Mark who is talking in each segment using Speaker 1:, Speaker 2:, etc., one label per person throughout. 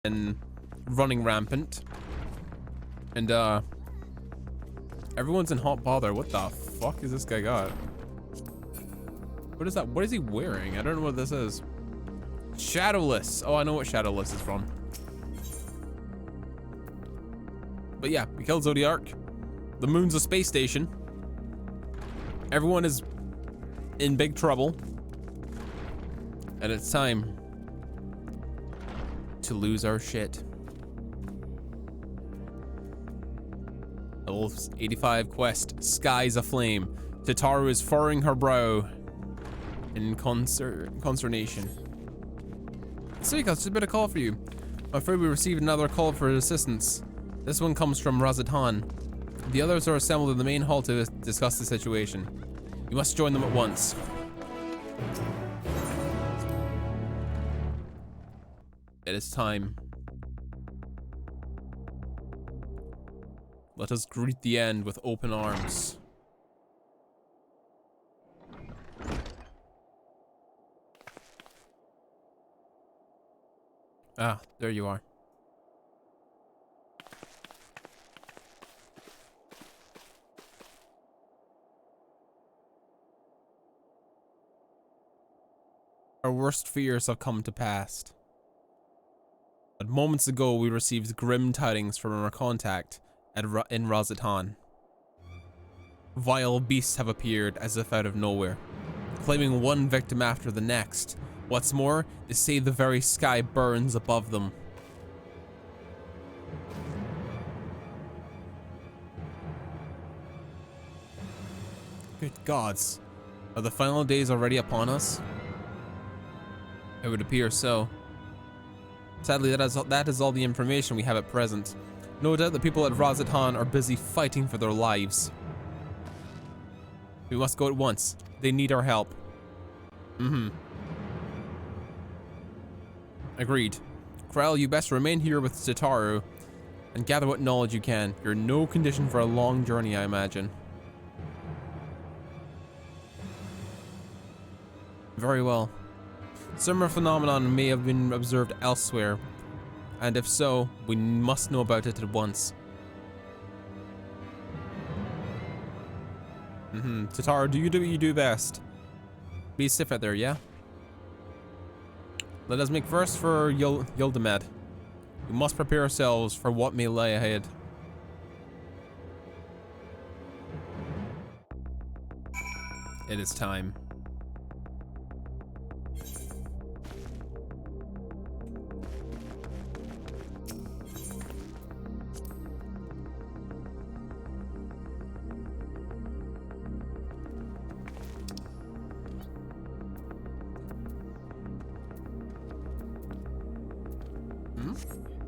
Speaker 1: and running rampant. And everyone's in hot bother. What the fuck is this guy got? What is that? What is he wearing? I don't know what this is. Shadowless. Oh, I know what Shadowless is from. But yeah, we killed Zodiark. The moon's a space station. Everyone is in big trouble. And it's time to lose our shit. Level 85 quest, Skies Aflame. Tataru is furrowing her brow in consternation. Suika, it's just been a call for you. I'm afraid we received another call for assistance. This one comes from Razatan. The others are assembled in the main hall to discuss the situation. You must join them at once. It is time. Let us greet the end with open arms. Ah, there you are. Our worst fears have come to pass. But moments ago, we received grim tidings from our contact in Razatan. Vile beasts have appeared as if out of nowhere, claiming one victim after the next. What's more, they say the very sky burns above them. Good gods, are the final days already upon us? It would appear so. Sadly, that is all the information we have at present. No doubt the people at Razatan are busy fighting for their lives. We must go at once. They need our help. Agreed. Krell, you best remain here with Tataru and gather what knowledge you can. You're in no condition for a long journey, I imagine. Very well. Similar phenomenon may have been observed elsewhere, and if so, we must know about it at once. Tataru, do you do what you do best? Be safe out there, yeah? Let us make first for Yildimed. We must prepare ourselves for what may lie ahead. It is time.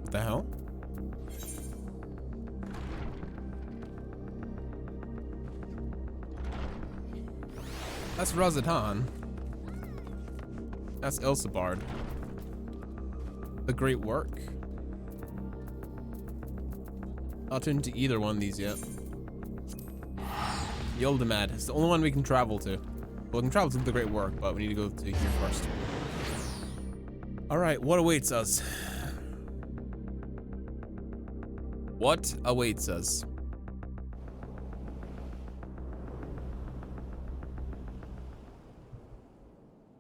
Speaker 1: What the hell? That's Razatan. That's Elsabard. The Great Work. Not into either one of these yet. Yildimed. It's the only one we can travel to. Well, we can travel to the Great Work, but we need to go to here first. Alright, what awaits us? What awaits us?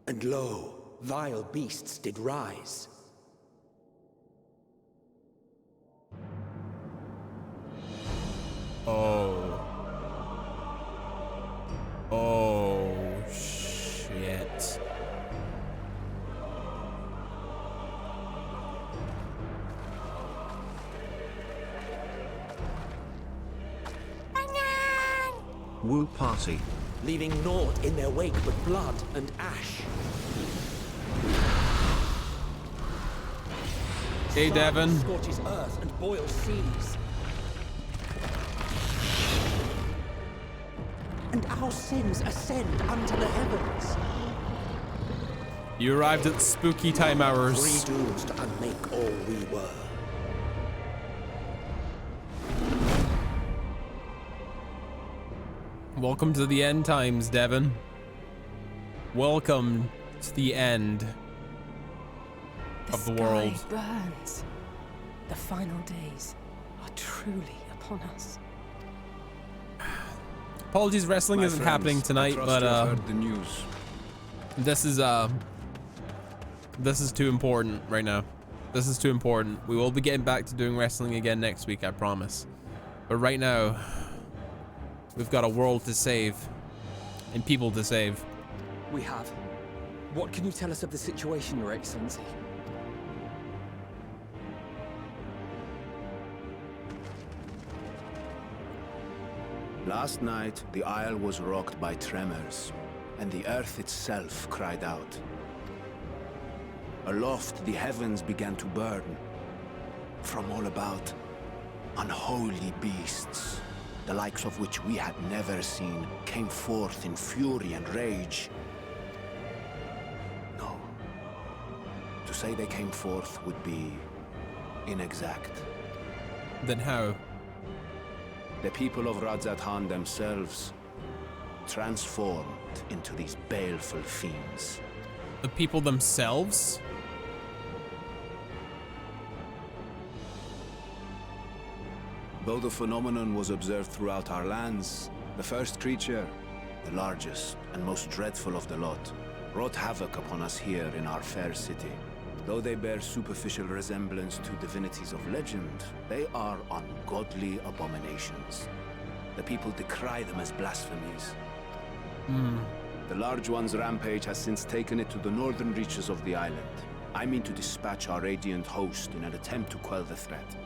Speaker 2: And lo, vile beasts did rise.
Speaker 1: Oh. Oh, shit.
Speaker 3: Woo party.
Speaker 2: Leaving naught in their wake but blood and ash.
Speaker 1: Hey, Devin.
Speaker 2: Scorches earth and boils seas. And our sins ascend unto the heavens.
Speaker 1: You arrived at spooky time hours.
Speaker 2: Three dooms to unmake all we were.
Speaker 1: Welcome to the end times, Devin. Welcome to the end of the world.
Speaker 4: sky burns. The final days are truly upon us.
Speaker 1: Apologies, wrestling
Speaker 5: My
Speaker 1: isn't
Speaker 5: friends,
Speaker 1: happening
Speaker 5: I
Speaker 1: tonight,
Speaker 5: trust
Speaker 1: but
Speaker 5: you have heard the news.
Speaker 1: this is too important right now. This is too important. We will be getting back to doing wrestling again next week, I promise. But right now, we've got a world to save and people to save.
Speaker 6: We have. What can you tell us of the situation, Your Excellency?
Speaker 5: Last night, the isle was rocked by tremors, and the earth itself cried out. Aloft, the heavens began to burn. From all about, unholy beasts, the likes of which we had never seen, came forth in fury and rage. No. To say they came forth would be inexact.
Speaker 1: Then how?
Speaker 5: The people of Radzat Han themselves transformed into these baleful fiends.
Speaker 1: The people themselves?
Speaker 5: Though the phenomenon was observed throughout our lands, the first creature, the largest and most dreadful of the lot, wrought havoc upon us here in our fair city. Though they bear superficial resemblance to divinities of legend, they are ungodly abominations. The people decry them as blasphemies. The large one's rampage has since taken it to the northern reaches of the island. I mean to dispatch our radiant host in an attempt to quell the threat.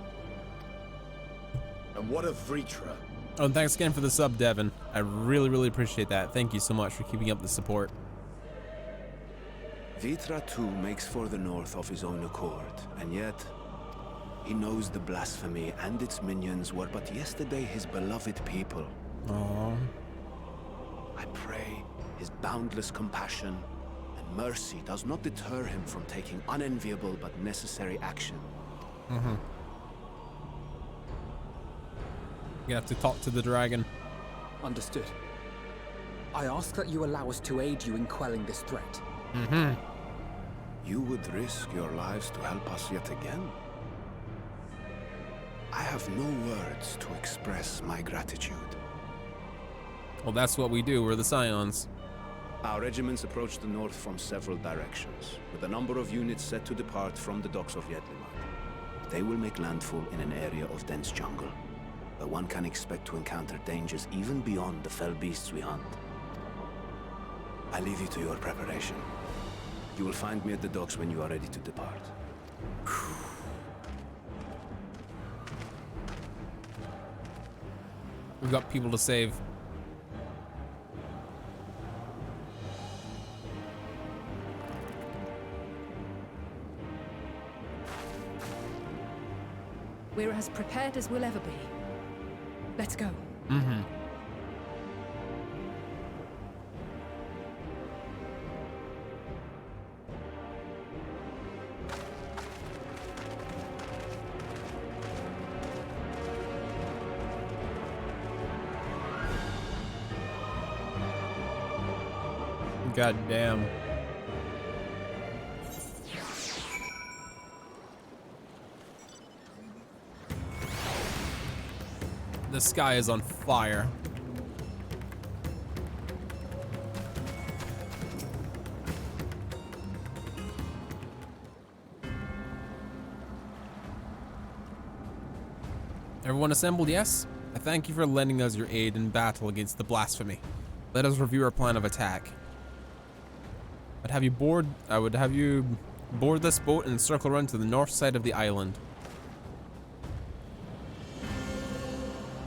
Speaker 2: And what of Vritra?
Speaker 1: Oh, and thanks again for the sub, Devin. I really, really appreciate that. Thank you so much for keeping up the support.
Speaker 5: Vritra too makes for the north of his own accord, and yet he knows the blasphemy and its minions were but yesterday his beloved people.
Speaker 1: Aww.
Speaker 5: I pray his boundless compassion and mercy does not deter him from taking unenviable but necessary action.
Speaker 1: You have to talk to the dragon.
Speaker 6: Understood. I ask that you allow us to aid you in quelling this threat.
Speaker 5: You would risk your lives to help us yet again? I have no words to express my gratitude.
Speaker 1: Well, that's what we do. We're the Scions.
Speaker 5: Our regiments approach the north from several directions, with a number of units set to depart from the docks of Yedlimat. They will make landfall in an area of dense jungle, where one can expect to encounter dangers even beyond the fell beasts we hunt. I leave you to your preparation. You will find me at the docks when you are ready to depart.
Speaker 1: We've got people to save.
Speaker 4: We're as prepared as we'll ever be. Let's go.
Speaker 1: God damn. The sky is on fire. Everyone assembled, yes? I thank you for lending us your aid in battle against the blasphemy. Let us review our plan of attack. I would have you board this boat and circle around to the north side of the island.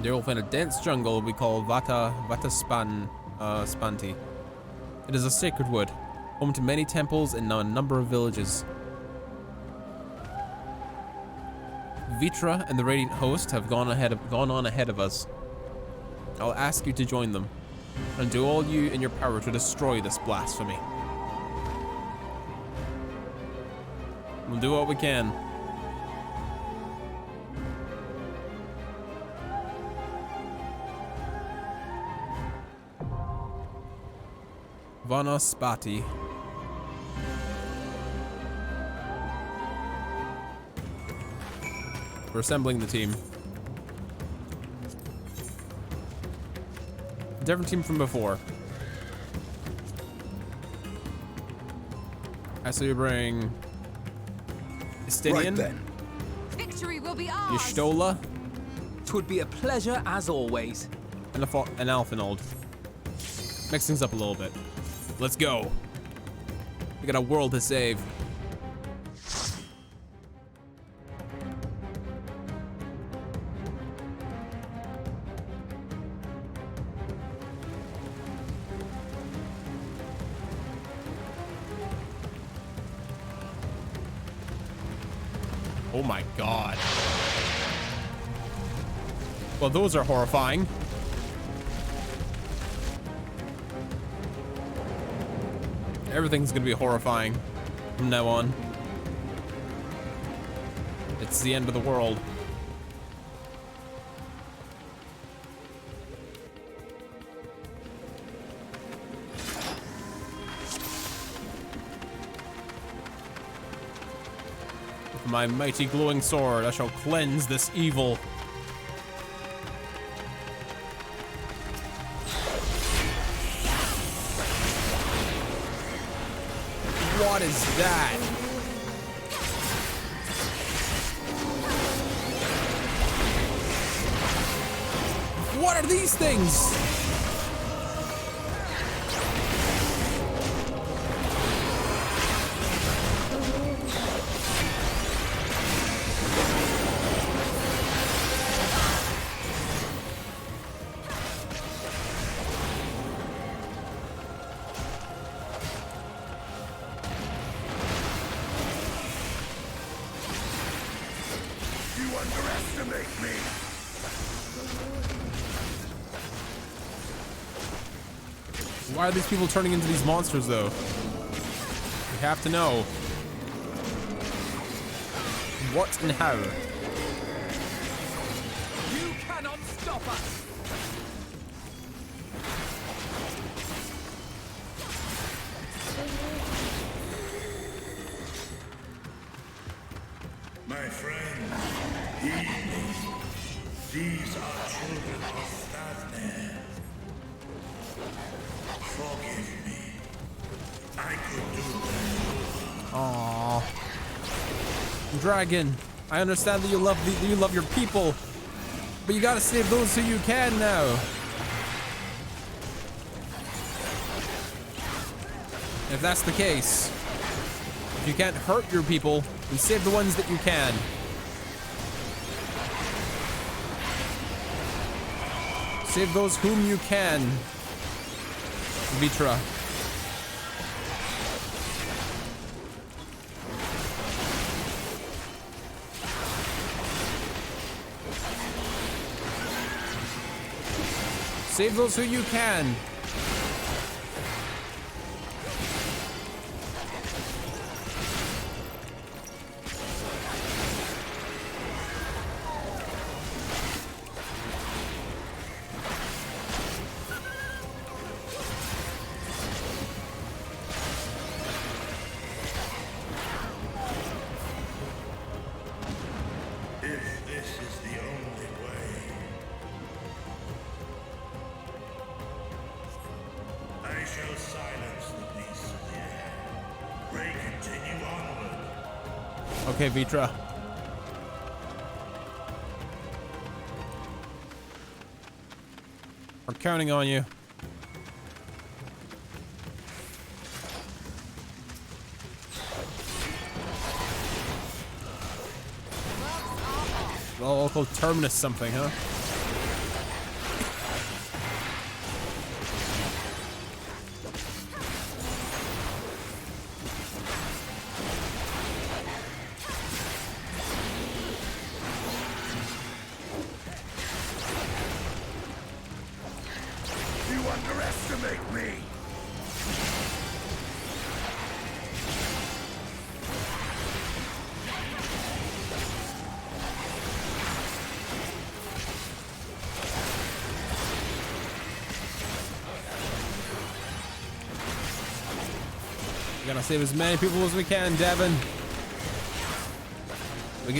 Speaker 1: There will find a dense jungle we call Spanti. It is a sacred wood, home to many temples and a number of villages. Vritra and the Radiant Host have gone on ahead of us. I'll ask you to join them, and do all you in your power to destroy this blasphemy. We'll do what we can. Vanaspati. We're assembling the team. Different team from before. I saw you bring Estinian,
Speaker 2: Right then.
Speaker 4: Victory will be ours.
Speaker 1: Y'shtola,
Speaker 6: 'Twould be a pleasure as always.
Speaker 1: and an Alphinold. Mix things up a little bit. Let's go. We got a world to save. Oh my god. Well, those are horrifying. Everything's gonna be horrifying from now on. It's the end of the world. With my mighty glowing sword, I shall cleanse this evil. What is that? What are these things?
Speaker 2: You underestimate me.
Speaker 1: Why are these people turning into these monsters, though? We have to know. What and how?
Speaker 6: You cannot stop us!
Speaker 7: My friend, heed me. These are children of Stavne. Forgive me. I could do better.
Speaker 1: Aww. Dragon, I understand that you love your people, but you gotta save those who you can now. If that's the case, if you can't hurt your people, then save the ones that you can. Save those whom you can. Vitra. Save those who you can.
Speaker 7: If this is the only way, I shall silence the beasts of the air. Pray continue onward.
Speaker 1: Okay, Vitra. We're counting on you. Well, local terminus something, huh?
Speaker 2: You underestimate me.
Speaker 1: We gotta save as many people as we can, Devin.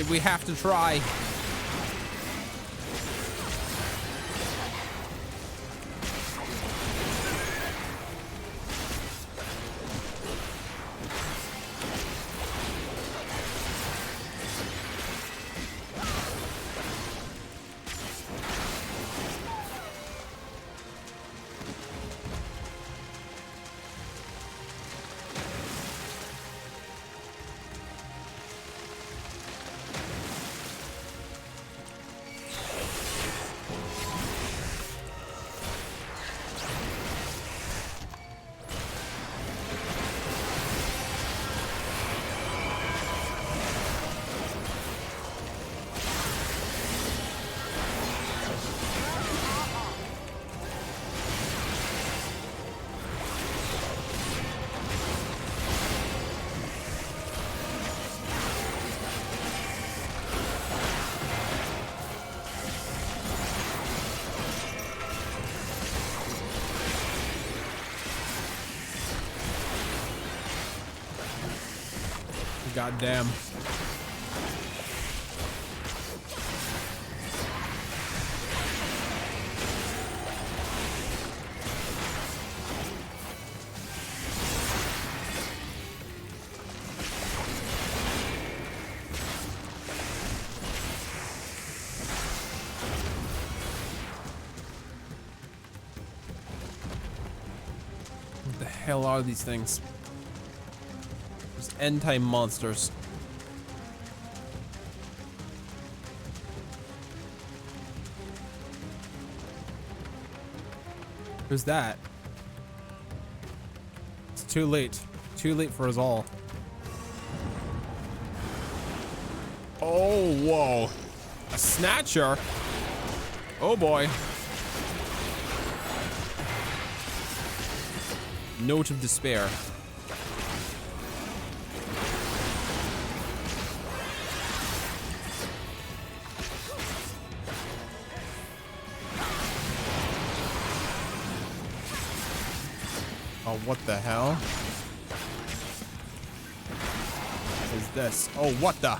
Speaker 1: We have to try. God damn. What the hell are these things? These end-time monsters. Who's that? It's too late. Too late for us all. Oh, whoa. A snatcher? Oh boy. Note of despair. Oh, what the hell is this? Oh, what the?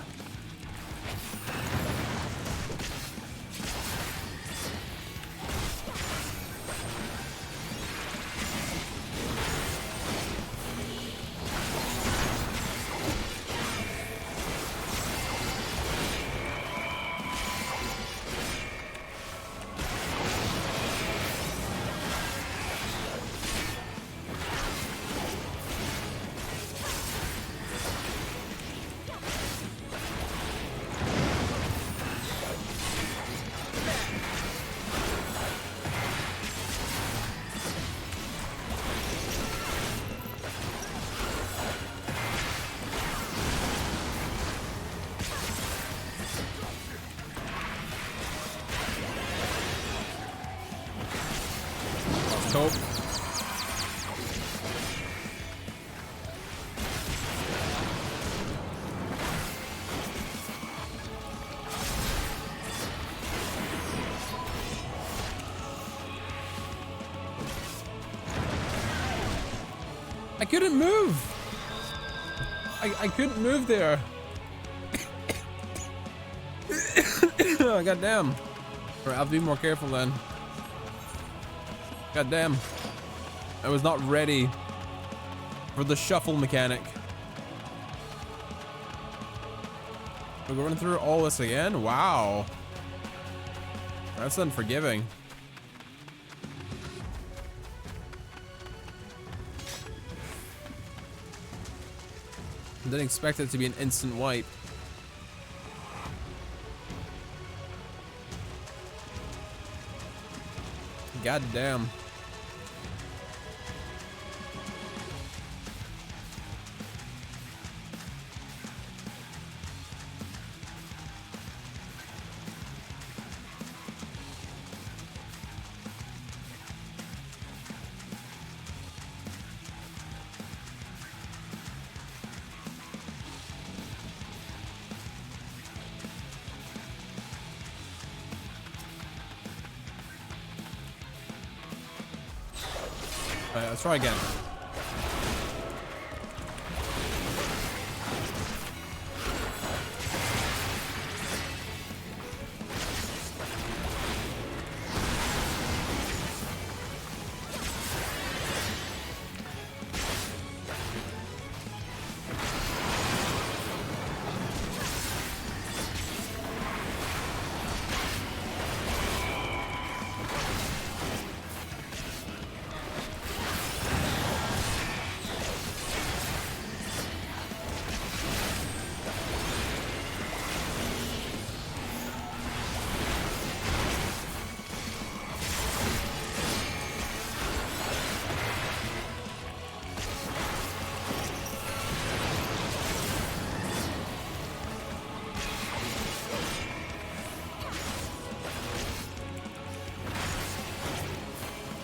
Speaker 1: Hope. I couldn't move. I couldn't move there. Oh, God damn. I'll have to be more careful then. God damn. I was not ready for the shuffle mechanic. We're going through all this again? Wow. That's unforgiving. I didn't expect it to be an instant wipe. God damn. Alright, let's try again.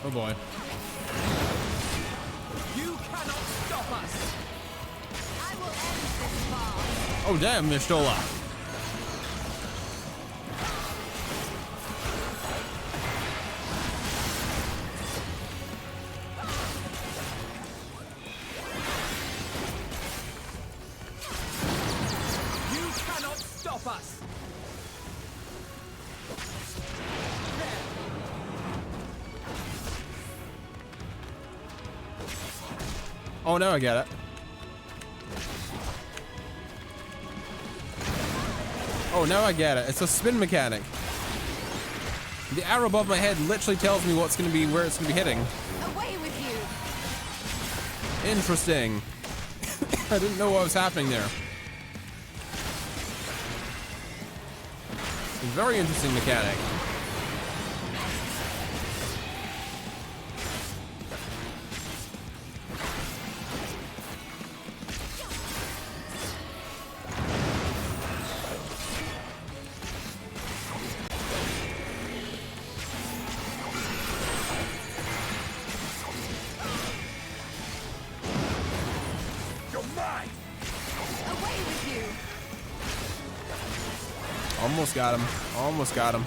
Speaker 1: Oh boy.
Speaker 8: You cannot stop us. I will end this farce.
Speaker 1: Oh damn, Mishtola. Oh, now I get it. Oh, now I get it. It's a spin mechanic. The arrow above my head literally tells me what's going to be, where it's going to be hitting.
Speaker 8: Away with you!
Speaker 1: Interesting. I didn't know what was happening there. Very interesting mechanic. Almost got him. Almost got him.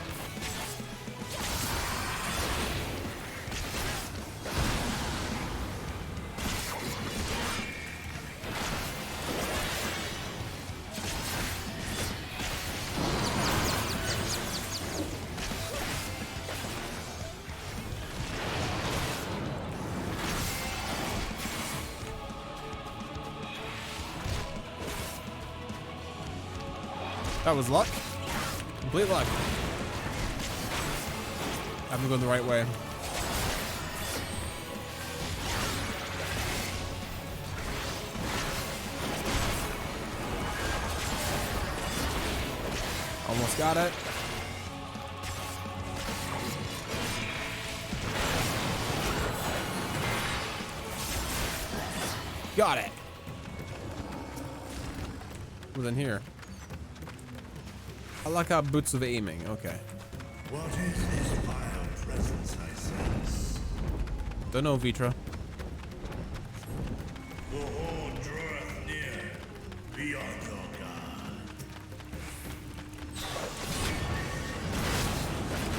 Speaker 1: That was luck. Complete luck. I'm going the right way. Almost got it. Got it. What's in here? I like our boots of aiming. Okay.
Speaker 7: What is this vile presence I sense?
Speaker 1: Don't know, Vitra.
Speaker 7: The horde draweth near. Be on your guard.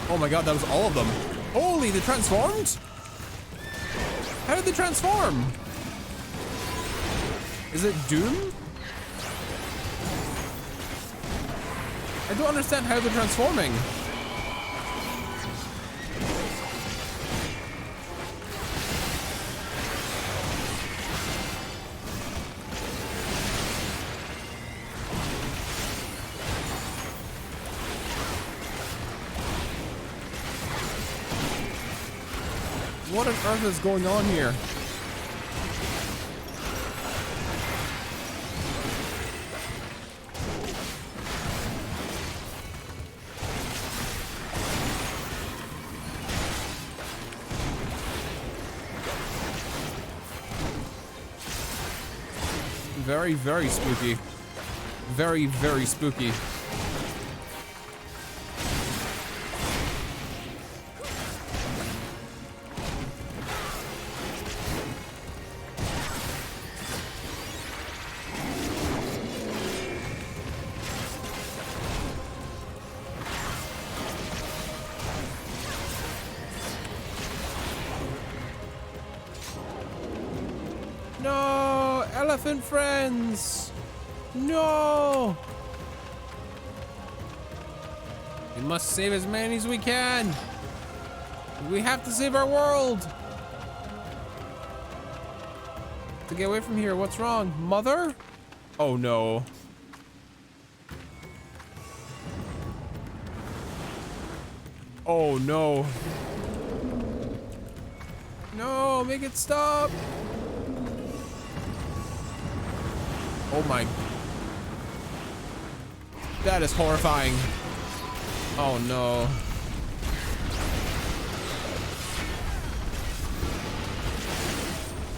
Speaker 1: Oh my god, that was all of them. Holy, they transformed? How did they transform? Is it Doom? I don't understand how they're transforming. What on earth is going on here? Very, very spooky. Very, very spooky. No, elephant friends. No. We must save as many as we can. We have to save our world. To get away from here, what's wrong? Mother? Oh no. Oh no. No, make it stop. Oh my. That is horrifying. Oh no.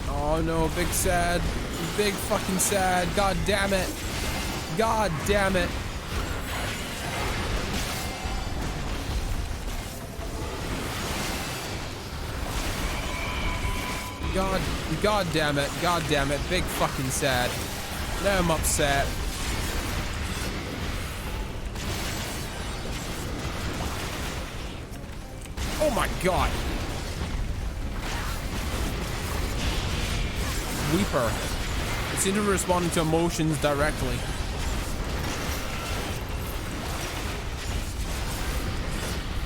Speaker 1: Oh no, big sad. Big fucking sad. God damn it. God damn it. God damn it. God damn it. Big fucking sad. Now I'm upset. Oh my god. Weeper. It seems to be responding to emotions directly.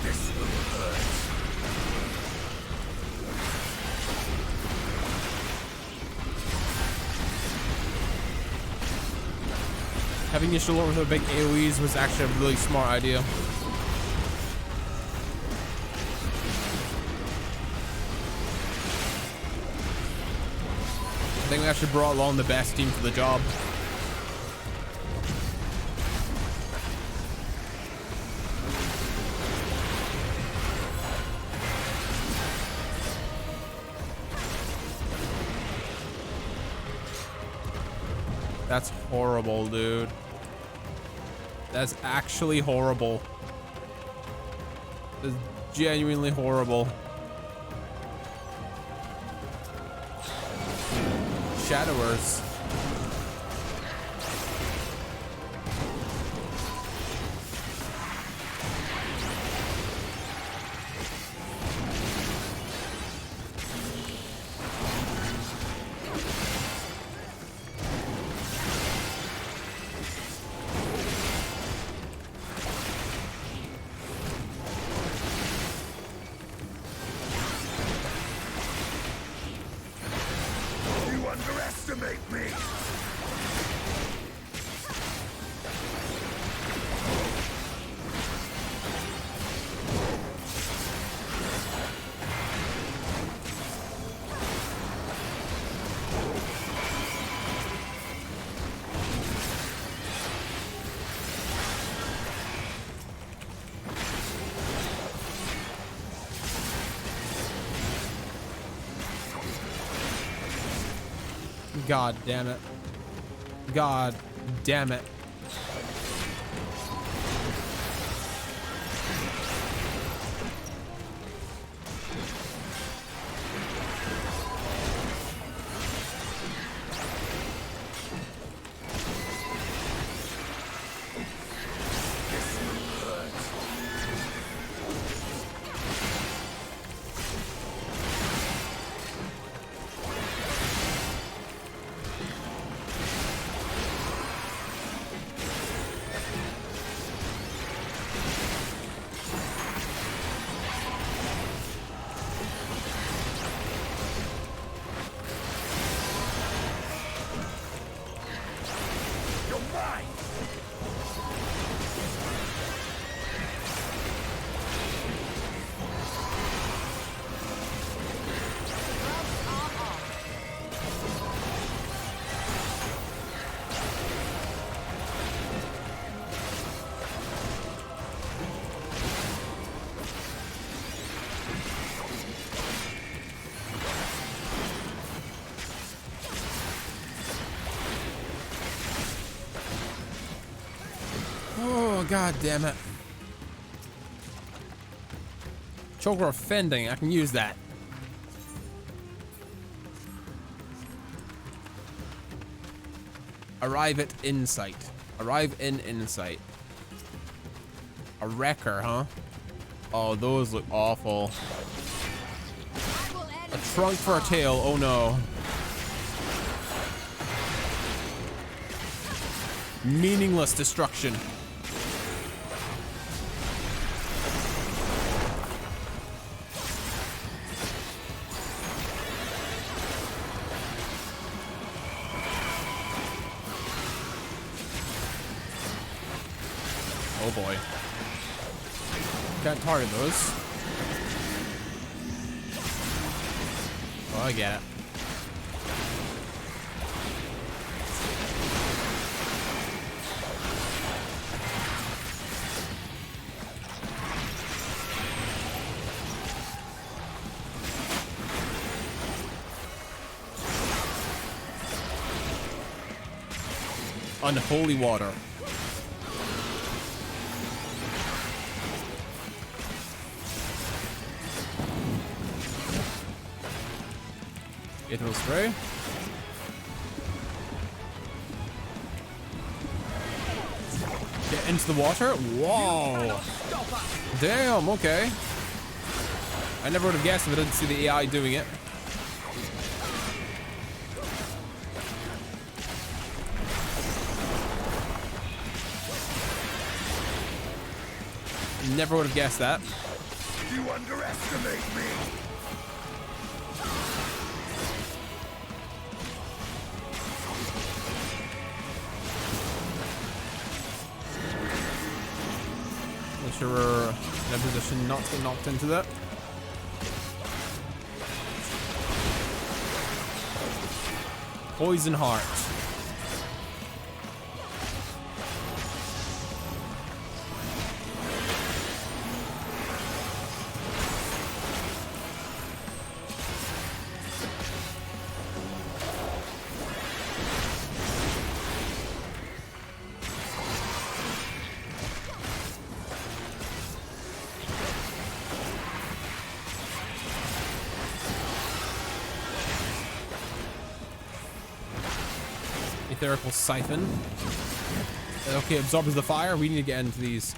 Speaker 7: This will hurt.
Speaker 1: Having your Shalor with her big AoEs was actually a really smart idea. I think we actually brought along the best team for the job. That's horrible, dude. That's actually horrible. That's genuinely horrible. Shadowers.
Speaker 7: You underestimate me!
Speaker 1: God damn it. God damn it. Oh, god damn it. Choker offending, I can use that. Arrive at insight. Arrive in insight. A wrecker, huh? Oh, those look awful. A trunk for a tail, oh no. Meaningless destruction. Oh boy. Can't target those. Oh, I get it. Unholy water. It will spray. Get into the water. Whoa. Damn, okay. I never would have guessed if I didn't see the AI doing it. Never would have guessed that.
Speaker 7: You underestimate me!
Speaker 1: Make sure we're in a position not to get knocked into that. Poison Heart. Etherical Siphon. Okay, absorbs the fire. We need to get into these.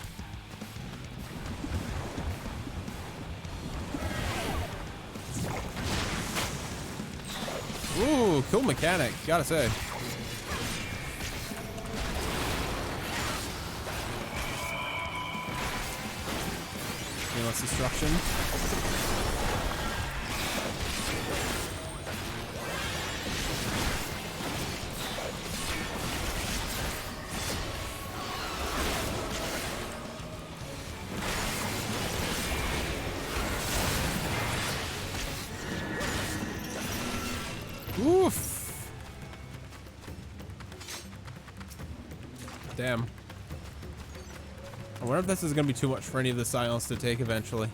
Speaker 1: Ooh, cool mechanic, gotta say. Less destruction. Oof. Damn. I wonder if this is going to be too much for any of the silence to take eventually.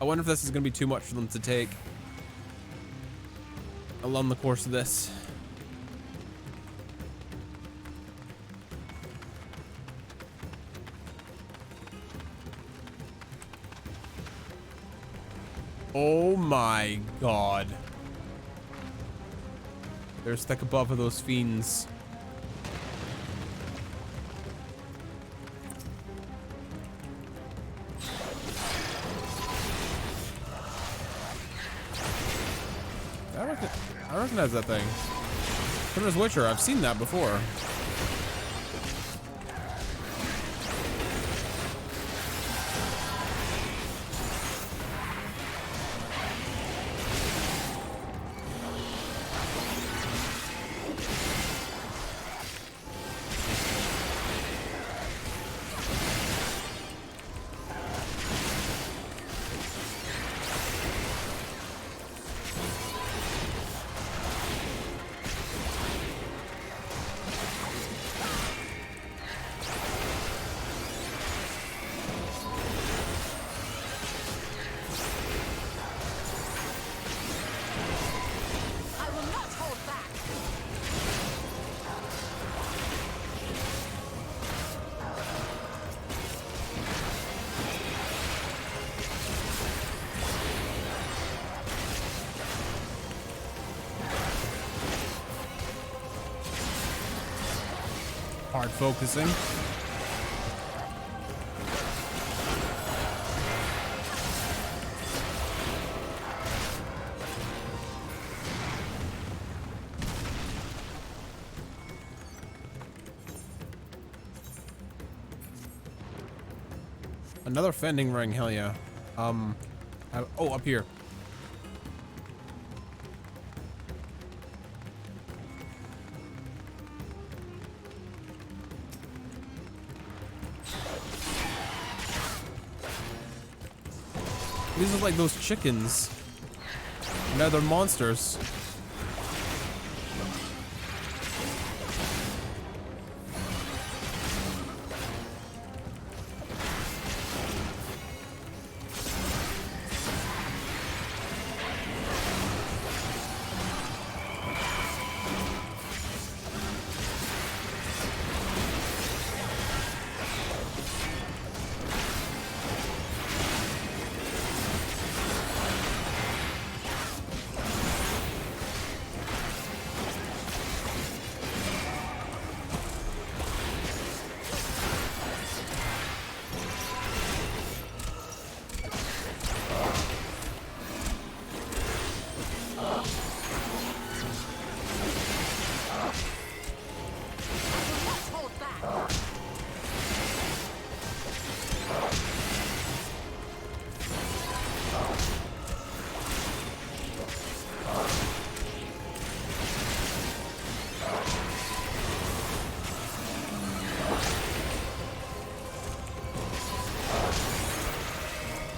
Speaker 1: I wonder if this is going to be too much for them to take along the course of this. Oh my god. They're stuck above of those fiends. I recognize that thing. From Witcher, I've seen that before. Hard focusing. Another fending ring, hell yeah. Oh, up here. These are like those chickens. Now they're monsters.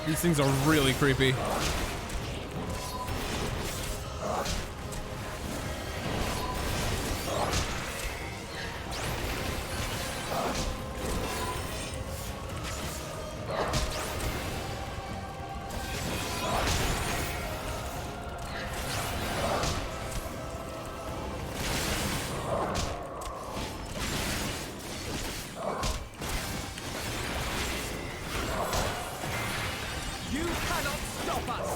Speaker 1: These things are really creepy.
Speaker 6: You cannot stop us!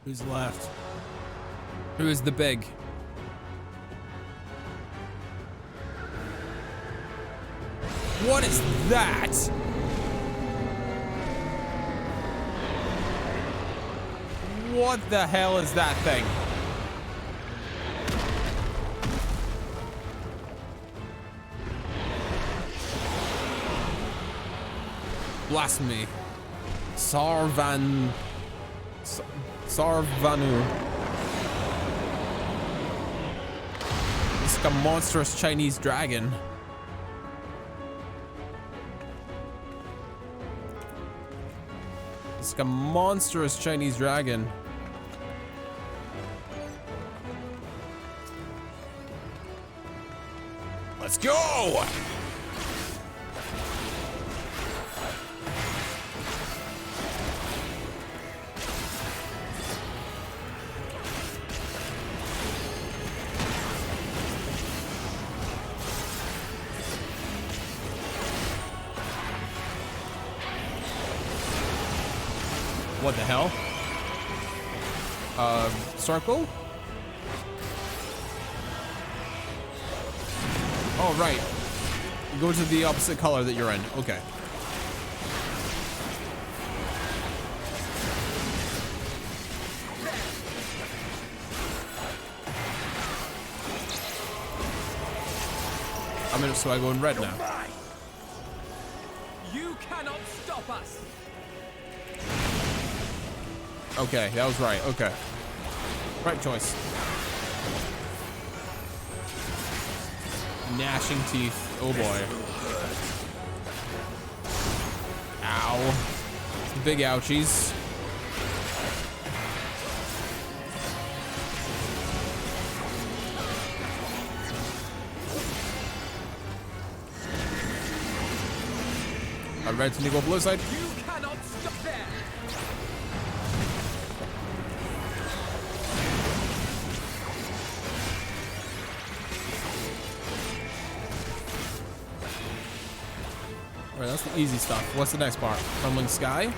Speaker 1: Who's left? Who is the big? What is that? What the hell is that thing? Blasphemy. Sarvanu. It's like a monstrous Chinese dragon. It's like a monstrous Chinese dragon. Let's go! What the hell? Circle? Oh, right. Go to the opposite color that you're in. Okay. I'm in it, so I go in red now.
Speaker 6: You cannot stop us!
Speaker 1: Okay, that was right. Okay. Right choice. Gnashing teeth. Oh boy. Ow. Big ouchies. Red to go blue side.
Speaker 6: You cannot stop there!
Speaker 1: Alright, that's the easy stuff. What's the next part? Crumbling sky?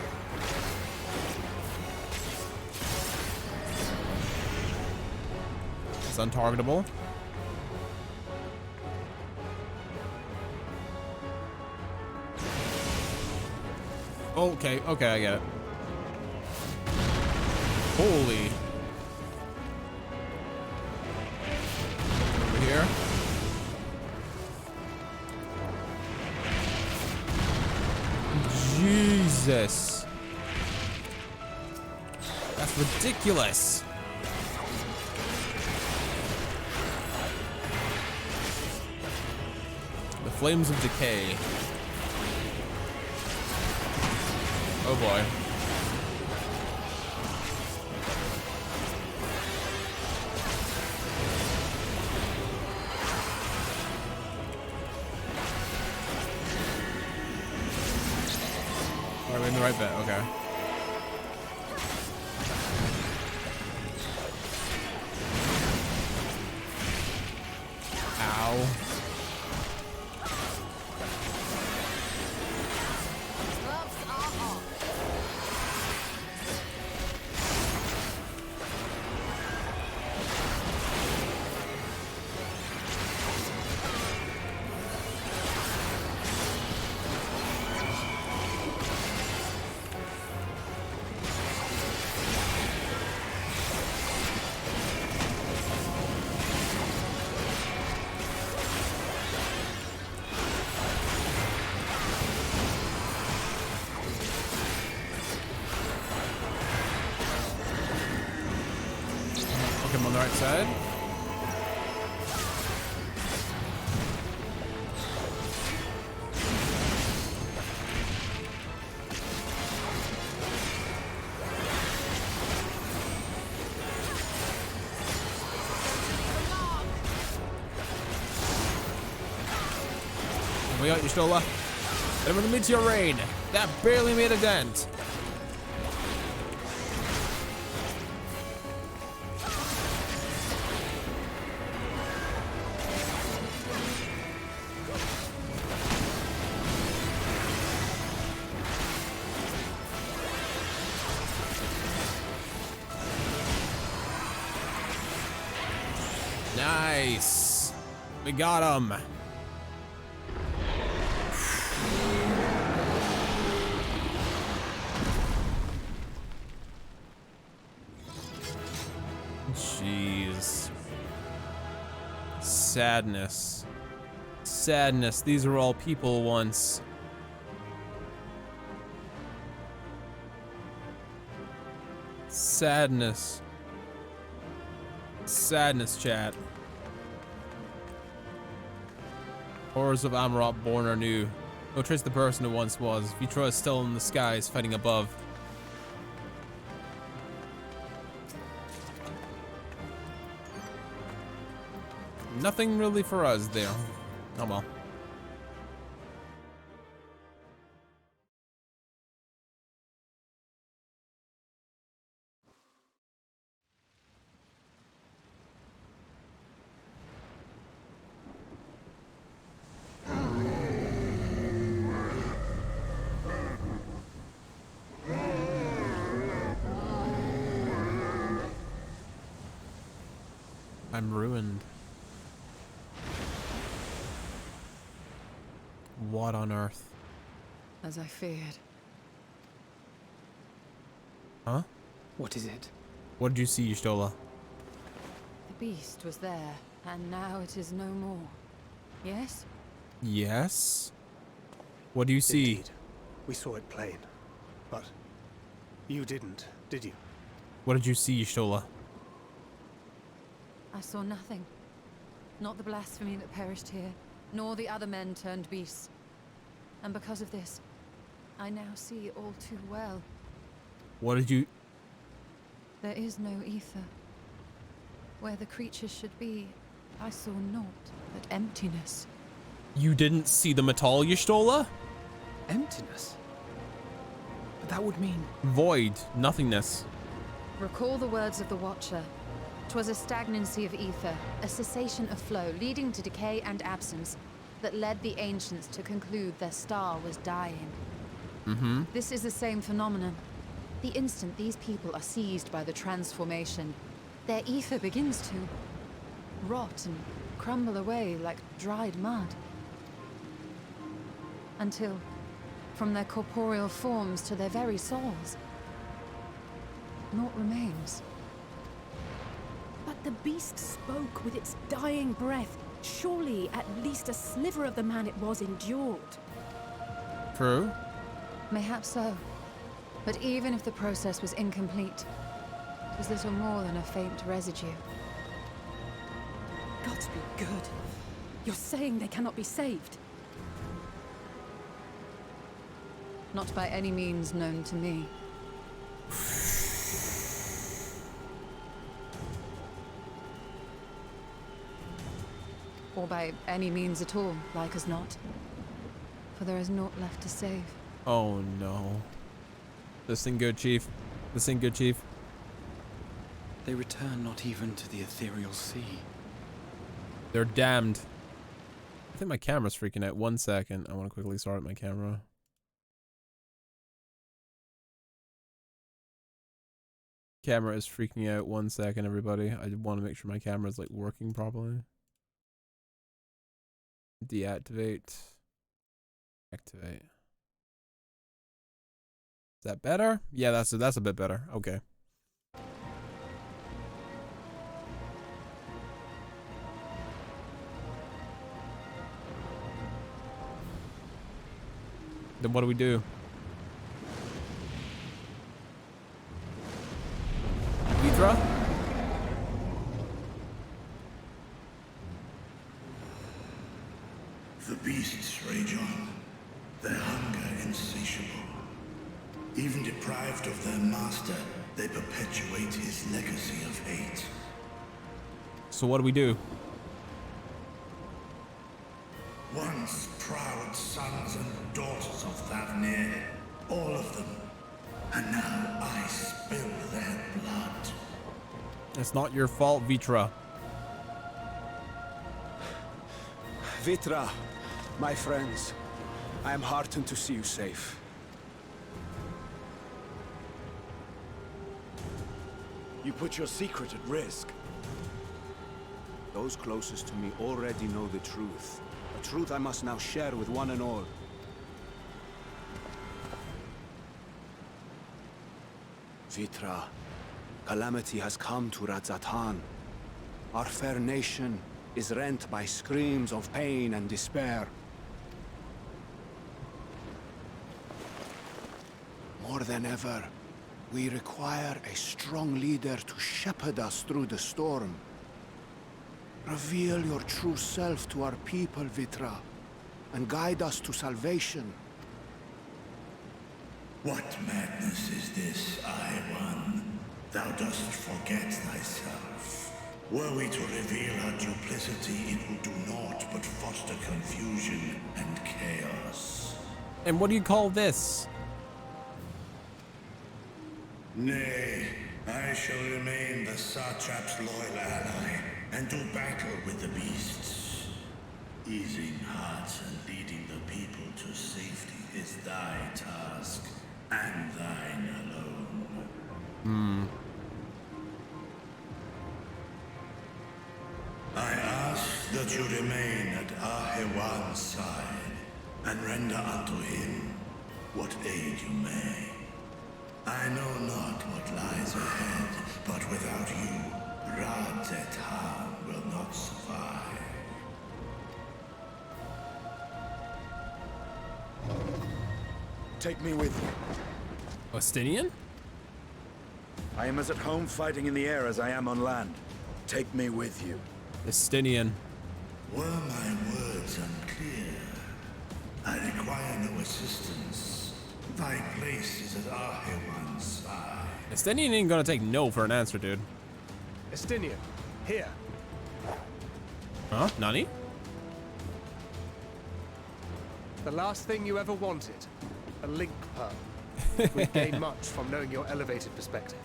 Speaker 1: It's untargetable. Okay, okay, I get it. Holy. Over here. Jesus. That's ridiculous. The flames of decay. Oh boy. Are we in the right bit? Okay. Ow. him on the right side. We got you, Stola. Hit him with the meteor rain. That barely made a dent. Nice. We got him. Jeez. Sadness. Sadness. These were all people once. Sadness. Sadness, chat. Horrors of Amarok born anew. No trace the person who once was. Vitra is still in the skies, fighting above. Nothing really for us there. Oh well. I'm ruined. What on earth?
Speaker 4: As I feared.
Speaker 1: Huh?
Speaker 6: What is it?
Speaker 1: What did you see, Stola?
Speaker 4: The beast was there, and now it is no more. Yes?
Speaker 1: Yes? What do you see?
Speaker 2: Indeed. We saw it plain. But you didn't, did you?
Speaker 1: What did you see, Stola?
Speaker 4: I saw nothing. Not the blasphemy that perished here, nor the other men turned beasts. And because of this, I now see all too well.
Speaker 1: What did you...
Speaker 4: There is no ether. Where the creatures should be, I saw naught but emptiness.
Speaker 1: You didn't see them at all, Y'shtola?
Speaker 6: Emptiness? But that would mean...
Speaker 1: Void. Nothingness.
Speaker 4: Recall the words of the Watcher. 'Twas a stagnancy of ether, a cessation of flow, leading to decay and absence, that led the ancients to conclude their star was dying.
Speaker 1: Mm-hmm.
Speaker 4: This is the same phenomenon. The instant these people are seized by the transformation, their ether begins to rot and crumble away like dried mud. Until, from their corporeal forms to their very souls, naught remains.
Speaker 9: But the beast spoke with its dying breath. Surely at least a sliver of the man it was endured.
Speaker 1: True.
Speaker 4: Mayhaps so. But even if the process was incomplete, it was little more than a faint residue.
Speaker 9: Gods be good. You're saying they cannot be saved?
Speaker 4: Not by any means known to me. Or by any means at all, like as not. For there is naught left to save.
Speaker 1: Oh no. This ain't good, Chief. This ain't good, Chief.
Speaker 6: They return not even to the ethereal sea.
Speaker 1: They're damned. I think my camera's freaking out. 1 second. I want to quickly start my camera. Camera is freaking out. 1 second, everybody. I want to make sure my camera is like working properly. Deactivate. Activate. Is that better? Yeah, that's a bit better. Okay. Then what do we do? Vitra?
Speaker 7: beasts rage on, their hunger insatiable. Even deprived of their master, they perpetuate his legacy of hate.
Speaker 1: So what do we do?
Speaker 7: Once proud sons and daughters of Thavnir, all of them, and now I spill their blood.
Speaker 1: It's not your fault, Vitra.
Speaker 2: Vitra, my friends, I am heartened to see you safe. You put your secret at risk.
Speaker 5: Those closest to me already know the truth. A truth I must now share with one and all. Vitra, calamity has come to Radzatan. Our fair nation is rent by screams of pain and despair. More than ever, we require a strong leader to shepherd us through the storm. Reveal your true self to our people, Vitra, and guide us to salvation.
Speaker 7: What madness is this, I-One? Thou dost forget thyself. Were we to reveal our duplicity, it would do naught but foster confusion and chaos.
Speaker 1: And what do you call this?
Speaker 7: Nay, I shall remain the Satrap's loyal ally, and do battle with the beasts. Easing hearts and leading the people to safety is thy task, and thine alone. I ask that you remain at Ahewan's side, and render unto him what aid you may. I know not what lies ahead, but without you, Radzatan will not survive.
Speaker 10: Take me with you.
Speaker 1: Ostinian?
Speaker 10: I am as at home fighting in the air as I am on land. Take me with you.
Speaker 1: Ostinian.
Speaker 7: Were my words unclear? I require no assistance. Thy place is at Ahewan's side.
Speaker 1: Ostinian ain't gonna take no for an answer, dude.
Speaker 2: Estinian, here.
Speaker 1: Huh? Nani?
Speaker 2: The last thing you ever wanted. A link pearl. We gain much from knowing your elevated perspective.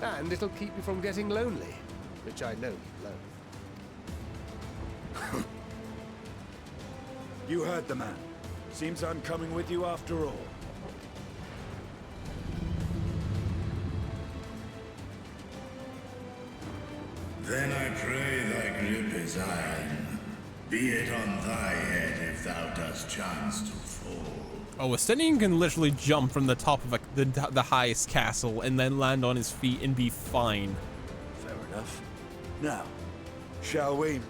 Speaker 2: And it'll keep you from getting lonely, which I know you loathe.
Speaker 10: You heard the man. Seems I'm coming with you after all.
Speaker 7: Then I pray thy grip is iron. Be it on thy head if thou dost chance to fall.
Speaker 1: Oh, Ostinian can literally jump from the top of the highest castle and then land on his feet and be fine.
Speaker 10: Fair enough. Now, shall we?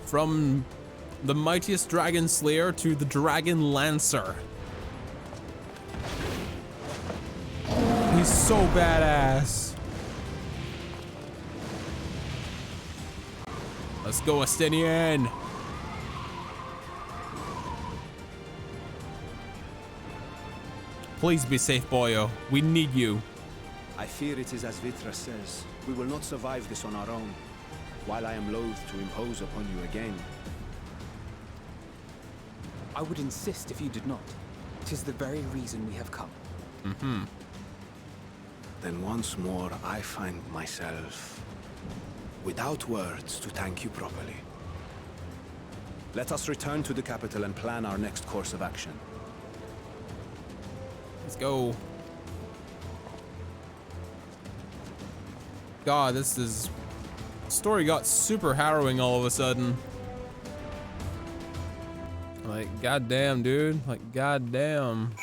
Speaker 1: From the mightiest dragon slayer to the dragon lancer. He's so badass. Let's go, Ostinian. Please be safe, boyo. We need you.
Speaker 5: I fear it is as Vitra says. We will not survive this on our own. While I am loath to impose upon you again.
Speaker 6: I would insist if you did not. 'Tis the very reason we have come.
Speaker 5: Then once more I find myself without words to thank you properly. Let us return to the capital and plan our next course of action.
Speaker 1: Let's go. God, this story got super harrowing all of a sudden. Like, goddamn, dude. Like, goddamn.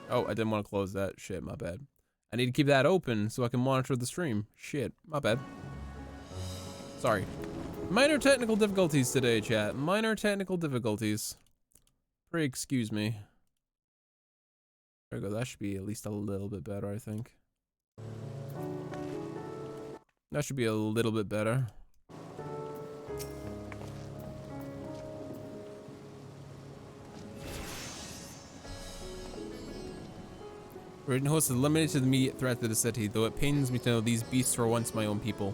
Speaker 1: Oh, I didn't want to close that. Shit, my bad. I need to keep that open so I can monitor the stream. Shit, my bad. Sorry. Minor technical difficulties today, chat. Minor technical difficulties. Pray excuse me. There we go. That should be at least a little bit better, I think. That should be a little bit better. Raiden host is limited to the immediate threat to the city, though it pains me to know these beasts were once my own people.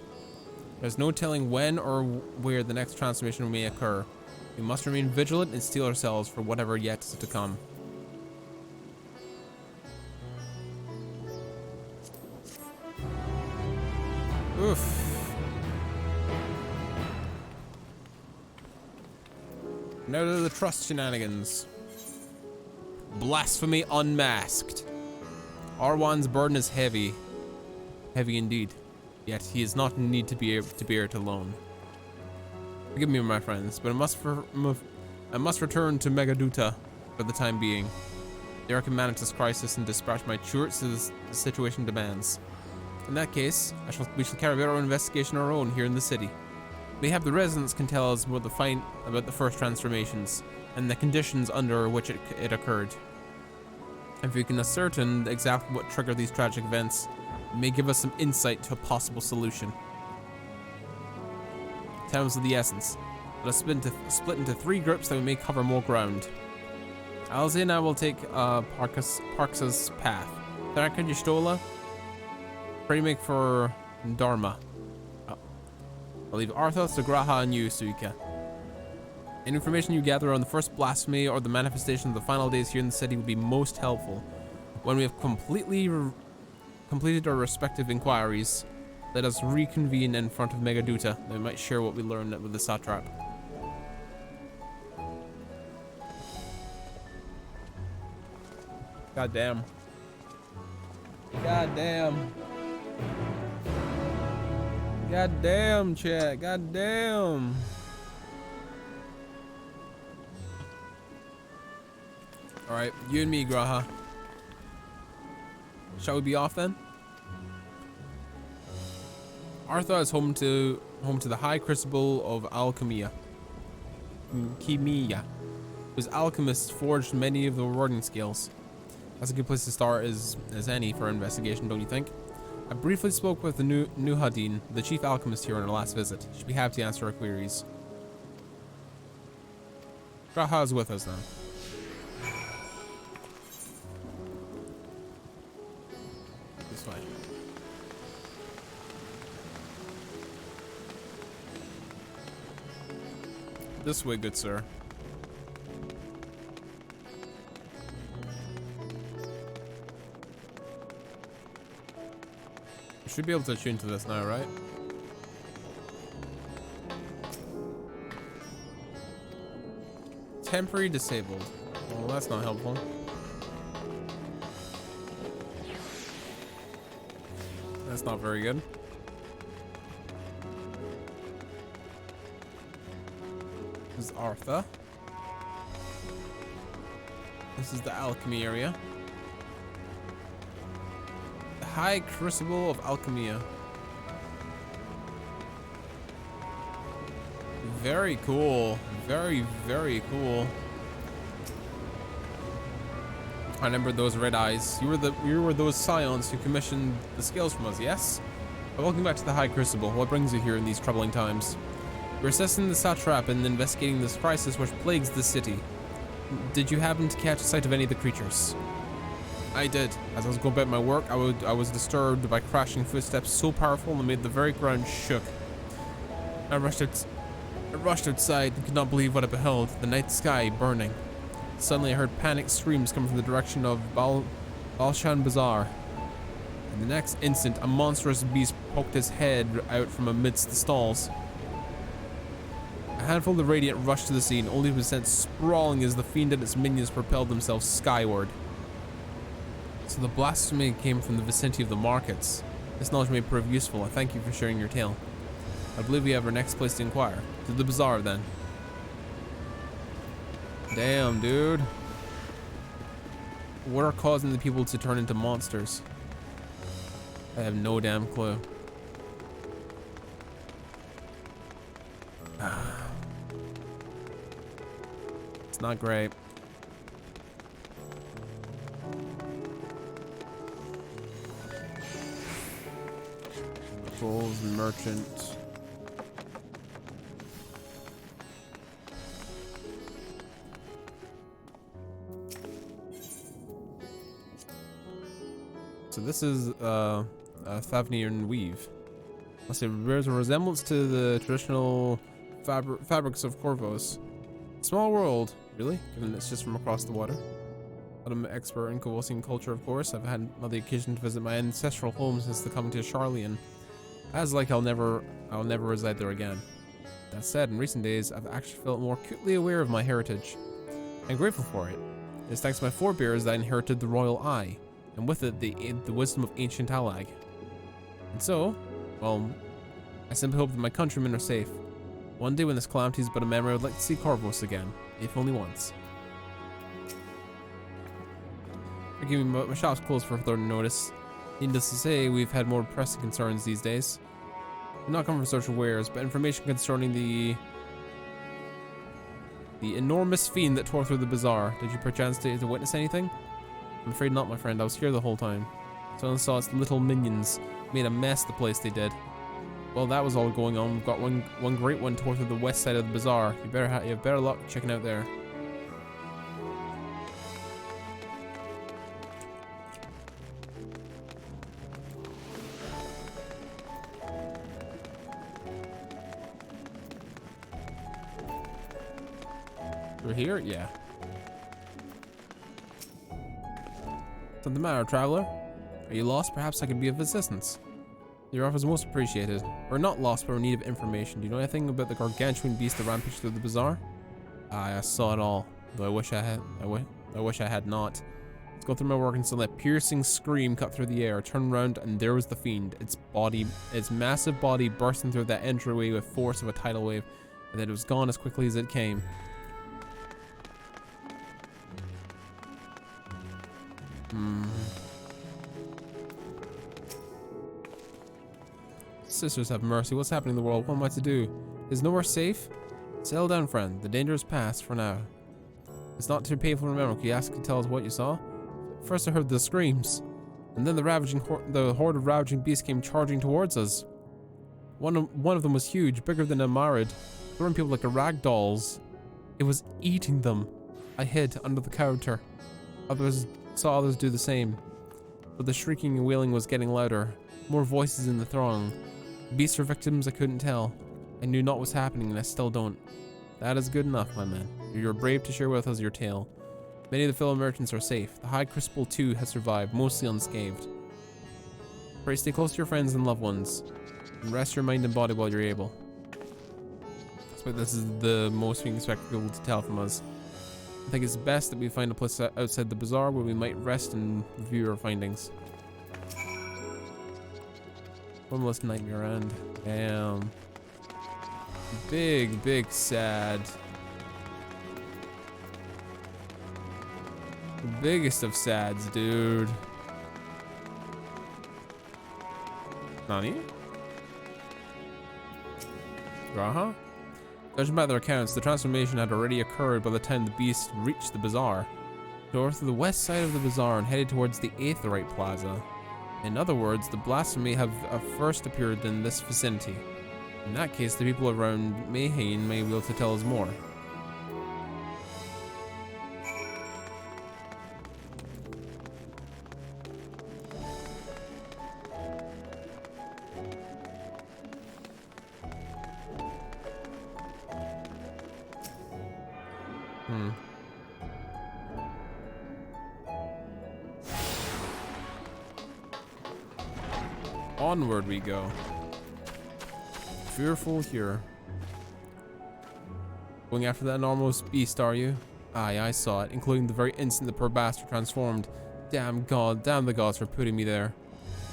Speaker 1: There's no telling when or where the next transformation may occur. We must remain vigilant and steel ourselves for whatever yet is to come. Oof. Now to the trust shenanigans. Blasphemy unmasked. Arwan's burden is heavy. Heavy indeed. Yet he is not in need to bear it alone. Forgive me, my friends, but I must return to Megaduta for the time being. There I can manage this crisis and dispatch my troops as the situation demands. In that case, we shall carry out our investigation on our own here in the city. Mayhap the residents can tell us about the first transformations and the conditions under which it occurred. If we can ascertain exactly what triggered these tragic events, it may give us some insight to a possible solution. Time is of the essence. Let us split into 3 groups that we may cover more ground. Alze and I will take Parksa's path. Tharaka and Y'shtola, pray make for Dharma. I'll leave Arthos to Graha and you, Suika. Any information you gather on the first blasphemy or the manifestation of the final days here in the city would be most helpful. When we have completed our respective inquiries, let us reconvene in front of Megaduta, and we might share what we learned with the satrap. God damn. God damn. God damn, chat. God damn. Alright, you and me, Graha. Shall we be off then? Artha is home to the High Crucible of Alchemia. Whose alchemists forged many of the rewarding skills. That's a good place to start as any for investigation, don't you think? I briefly spoke with the Nuhadin, the chief alchemist here on our last visit. She'd be happy to answer our queries. Graha is with us then. This way. This way, good sir. We should be able to tune to this now, right? Temporary disabled. Well, that's not helpful. That's not very good. This is Artha. This is the alchemy area. The High Crucible of Alchemia. Very cool. Very, very cool. I remember those red eyes. You were those scions who commissioned the skills from us, yes? But welcome back to the High Crucible. What brings you here in these troubling times? We're assessing the satrap and investigating this crisis which plagues the city. Did you happen to catch sight of any of the creatures? I did. As I was going about my work, I was disturbed by crashing footsteps so powerful they made the very ground shook. I rushed outside and could not believe what I beheld, the night sky burning. Suddenly I heard panicked screams coming from the direction of Balshan Bazaar. In the next instant, a monstrous beast poked his head out from amidst the stalls. A handful of the Radiant rushed to the scene, only to be sent sprawling as the fiend and its minions propelled themselves skyward. So the blasphemy came from the vicinity of the markets. This knowledge may prove useful. I thank you for sharing your tale. I believe we have our next place to inquire. To the bazaar, then. Damn, dude. What are causing the people to turn into monsters? I have no damn clue. It's not great. Patrols, merchant. So this is Thavnian weave. Must say bears a resemblance to the traditional fabrics of Corvos. Small world, really, given it's just from across the water. But I'm an expert in Covosian culture, of course. I've had the occasion to visit my ancestral home since the coming to Charlian. As like I'll never reside there again. That said, in recent days, I've actually felt more acutely aware of my heritage. I'm grateful for it. It's thanks to my forebears that I inherited the royal eye, and with it, the wisdom of ancient Alag. And so, well, I simply hope that my countrymen are safe. One day when this calamity is but a memory, I would like to see Corvos again, if only once. Forgive me, my shop's closed for further notice. Needless to say, we've had more pressing concerns these days. We've not come for social wares, but information concerning the enormous fiend that tore through the bazaar. Did you perchance to witness anything? I'm afraid not, my friend. I was here the whole time. So I saw its little minions made a mess the place they did. Well, that was all going on. We've got one great one tore through the west side of the bazaar. You have better luck checking out there. We're here? Yeah. Something the matter, traveler? Are you lost? Perhaps I could be of assistance. Your offer is most appreciated. We're not lost, but we're in need of information. Do you know anything about the gargantuan beast that rampaged through the bazaar? Aye, I saw it all. Though I wish I had not. Let's go through my work until that piercing scream cut through the air. Turned around and there was the fiend. Its massive body bursting through that entryway with force of a tidal wave, and then it was gone as quickly as it came. Sisters have mercy. What's happening in the world? What am I to do? Is nowhere safe? Settle down, friend. The danger is past for now. It's not too painful to remember. Can you ask to tell us what you saw? First I heard the screams, and then the horde of ravaging beasts came charging towards us. One of them was huge, bigger than a Marid, throwing people like rag dolls. It was eating them. I hid under the counter. Saw others do the same. But the shrieking and wailing was getting louder. More voices in the throng. Beasts or victims, I couldn't tell. I knew not what was happening, and I still don't. That is good enough, my man. You're brave to share with us your tale. Many of the fellow merchants are safe. The High Crucible too has survived, mostly unscathed. Pray stay close to your friends and loved ones, and rest your mind and body while you're able. So this is the most we can expect people to tell from us. I think it's best that we find a place outside the bazaar where we might rest and review our findings. One less nightmare end. Damn. Big sad. The biggest of sads, dude. Nani? Graha? Judging by their accounts, the transformation had already occurred by the time the beast reached the bazaar. Door through the west side of the bazaar and headed towards the Aetherite Plaza. In other words, the blasphemy have first appeared in this vicinity. In that case, the people around Mayhain may be able to tell us more. Onward we go. Fearful here. Going after that enormous beast, are you? Aye, I saw it, including the very instant the poor bastard transformed. Damn God, damn the gods for putting me there.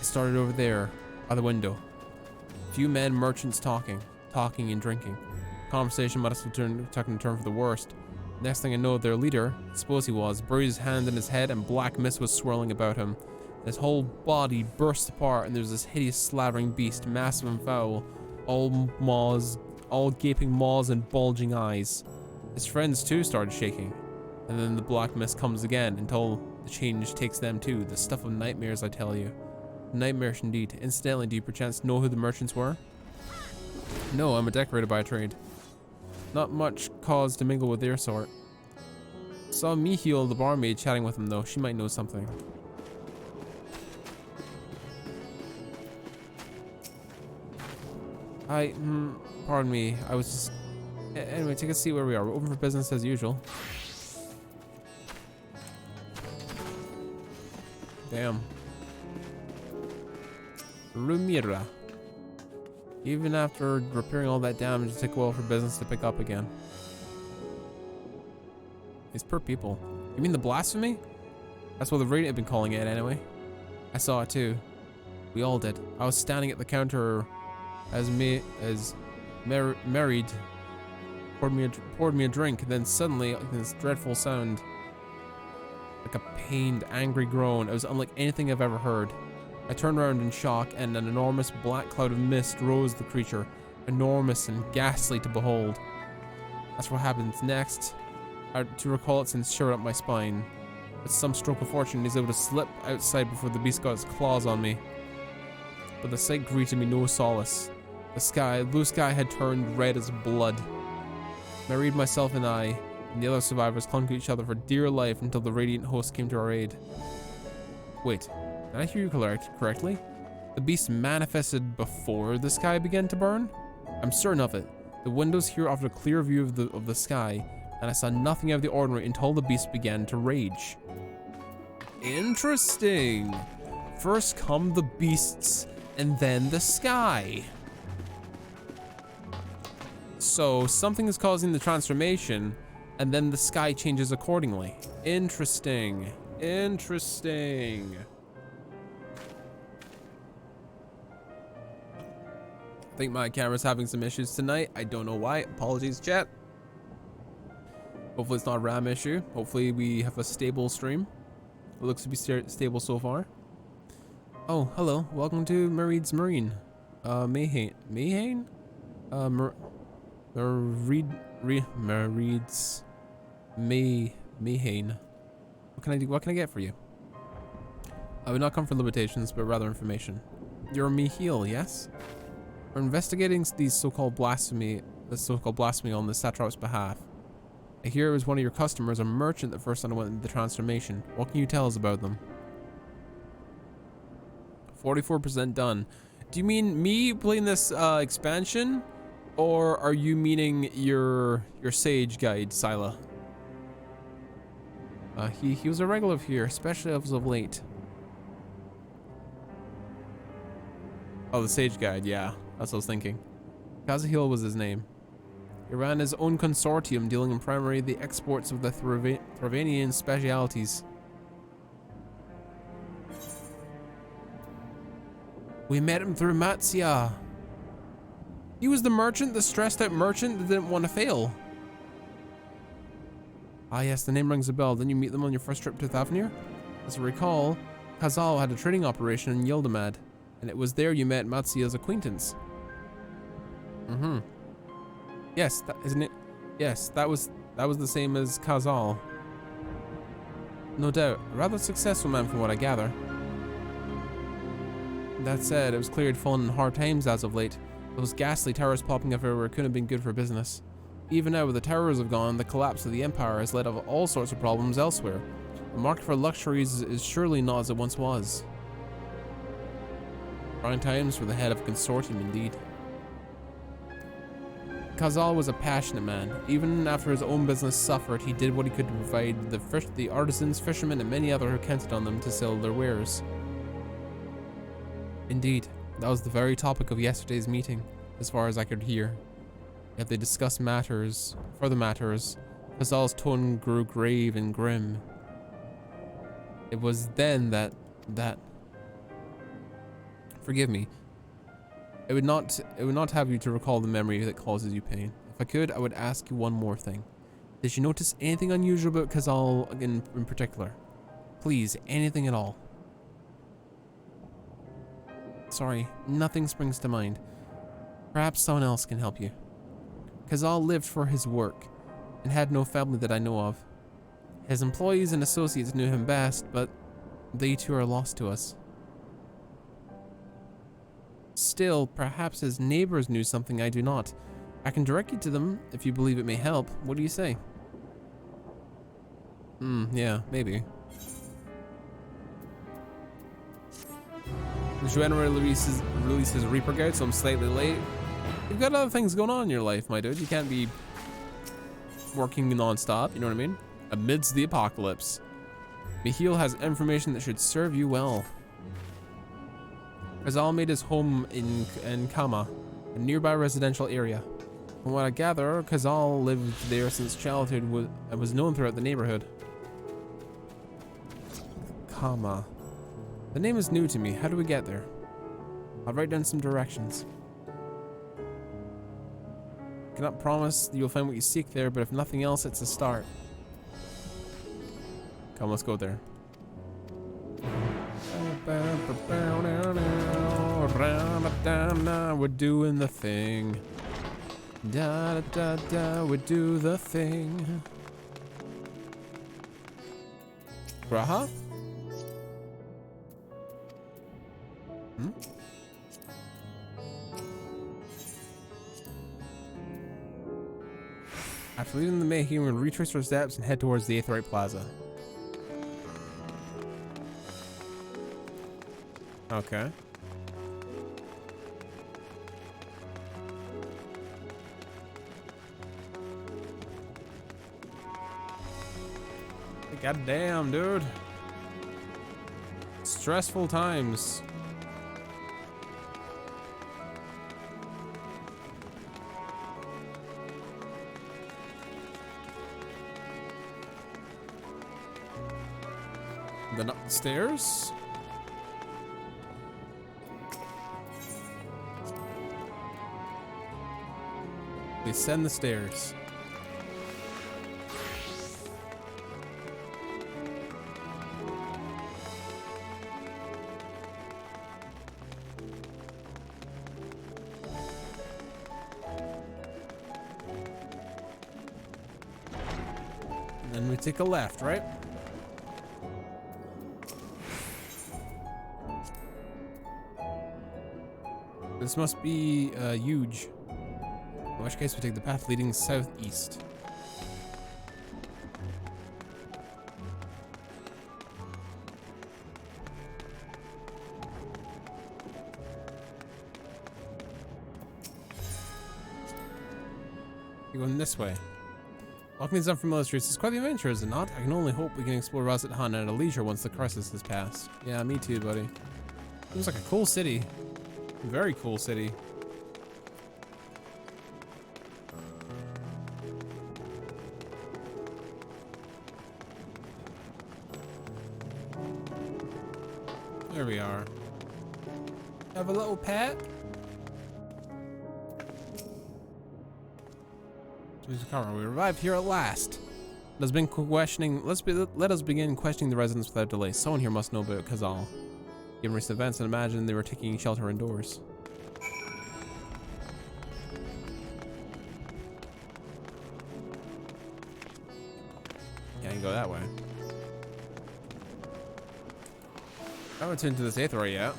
Speaker 1: It started over there, by the window. Few men, merchants talking and drinking. Conversation might have taken a turn for the worst. Next thing I know, their leader, I suppose he was, buried his hand in his head and black mist was swirling about him. His whole body burst apart and there's this hideous slavering beast, massive and foul, all gaping maws and bulging eyes. His friends too started shaking. And then the black mist comes again until the change takes them too. The stuff of nightmares, I tell you. Nightmarish indeed. Incidentally, do you perchance know who the merchants were? No, I'm a decorator by trade. Not much cause to mingle with their sort. Saw Michiel, the barmaid, chatting with him though. She might know something. Pardon me. I was just... Anyway, take a seat where we are. We're open for business as usual. Damn. Rumira. Even after repairing all that damage, it took a while for business to pick up again. These poor people. You mean the blasphemy? That's what the Radiant had been calling it anyway. I saw it too. We all did. I was standing at the counter as married poured me a drink, and then suddenly this dreadful sound, like a pained, angry groan. It was unlike anything I've ever heard. I turned around in shock, and an enormous black cloud of mist rose the creature, enormous and ghastly to behold. That's what happens next. To recall it sends shiver up my spine. With some stroke of fortune, he's able to slip outside before the beast got its claws on me. But the sight greeted me no solace. The blue sky had turned red as blood. Married, myself, and I, and the other survivors clung to each other for dear life until the Radiant host came to our aid. Wait, did I hear you correctly? The beast manifested before the sky began to burn? I'm certain of it. The windows here offered a clear view of the sky, and I saw nothing out of the ordinary until the beast began to rage. Interesting. First come the beasts, and then the sky. So something is causing the transformation, and then the sky changes accordingly. Interesting. Interesting. I think my camera's having some issues tonight. I don't know why. Apologies, chat. Hopefully it's not a RAM issue. Hopefully we have a stable stream. It looks to be stable so far. Oh, hello. Welcome to Mareed's Marine. Mayhane? Mareed's Mayhane. What can I do? What can I get for you? I would not come for limitations, but rather information. You're Mihil, yes? We're investigating these so-called blasphemy on the satrap's behalf. I hear it was one of your customers, a merchant that first underwent the transformation. What can you tell us about them? 44% done. Do you mean me playing this expansion? Or are you meaning your sage guide, Sila? He was a regular here, especially as of late. Oh, the sage guide, yeah. That's what I was thinking. Kazahil was his name. He ran his own consortium, dealing in primarily the exports of the Travanian specialities. We met him through Matsia. He was the merchant, the stressed out merchant that didn't want to fail. Ah yes, the name rings a bell. Didn't you meet them on your first trip to Thavnir? As I recall, Kazal had a trading operation in Yildamad, and it was there you met Matsia's acquaintance. Mm-hmm. Yes, isn't it? Yes, that was the same as Kazal. No doubt, a rather successful man from what I gather. That said, it was clear he'd fallen in hard times as of late. Those ghastly towers popping up everywhere couldn't have been good for business. Even now, where the towers have gone, the collapse of the Empire has led to all sorts of problems elsewhere. The market for luxuries is surely not as it once was. Trying times for the head of a consortium, indeed. Kazal was a passionate man. Even after his own business suffered, he did what he could to provide the artisans, fishermen, and many others who counted on them to sell their wares. Indeed, that was the very topic of yesterday's meeting, as far as I could hear. Yet they discussed further matters. Kazal's tone grew grave and grim. It was then that forgive me. It would not have you to recall the memory that causes you pain. If I could, I would ask you one more thing. Did you notice anything unusual about Kazal in particular? Please, anything at all. Sorry, nothing springs to mind. Perhaps someone else can help you. Kazal lived for his work, and had no family that I know of. His employees and associates knew him best, but they too are lost to us. Still, perhaps his neighbors knew something I do not. I can direct you to them if you believe it may help. What do you say? Yeah, maybe. The general releases Reaper Guide, so I'm slightly late. You've got other things going on in your life, my dude. You can't be working non-stop, you know what I mean? Amidst the apocalypse. Michiel has information that should serve you well. Kazal made his home in Kama, a nearby residential area. From what I gather, Kazal lived there since childhood and was known throughout the neighborhood. Kama. The name is new to me. How do we get there? I'll write down some directions. Cannot promise that you'll find what you seek there, but if nothing else, it's a start. Come, let's go there. We're doing the thing. Da da da da, we do the thing. Braha? Hmm? After leaving the Mayhem, we'll retrace our steps and head towards the Aetheryte Plaza. Okay. God damn, dude. Stressful times. Then up the stairs. Descend the stairs. And then we take a left, right? This must be huge. In which case we take the path leading southeast. You're going this way. Walking these unfamiliar streets is quite the adventure, is it not? I can only hope we can explore Razat Han at a leisure once the crisis has passed. Yeah, me too, buddy. Seems like a cool city. Very cool city. There we are. Have a little pet. We arrived here at last. Let us begin questioning the residents without delay. Someone here must know about Kazal. Given recent events, and imagine they were taking shelter indoors. Can't go that way. I haven't tuned to this Aetheryte yet.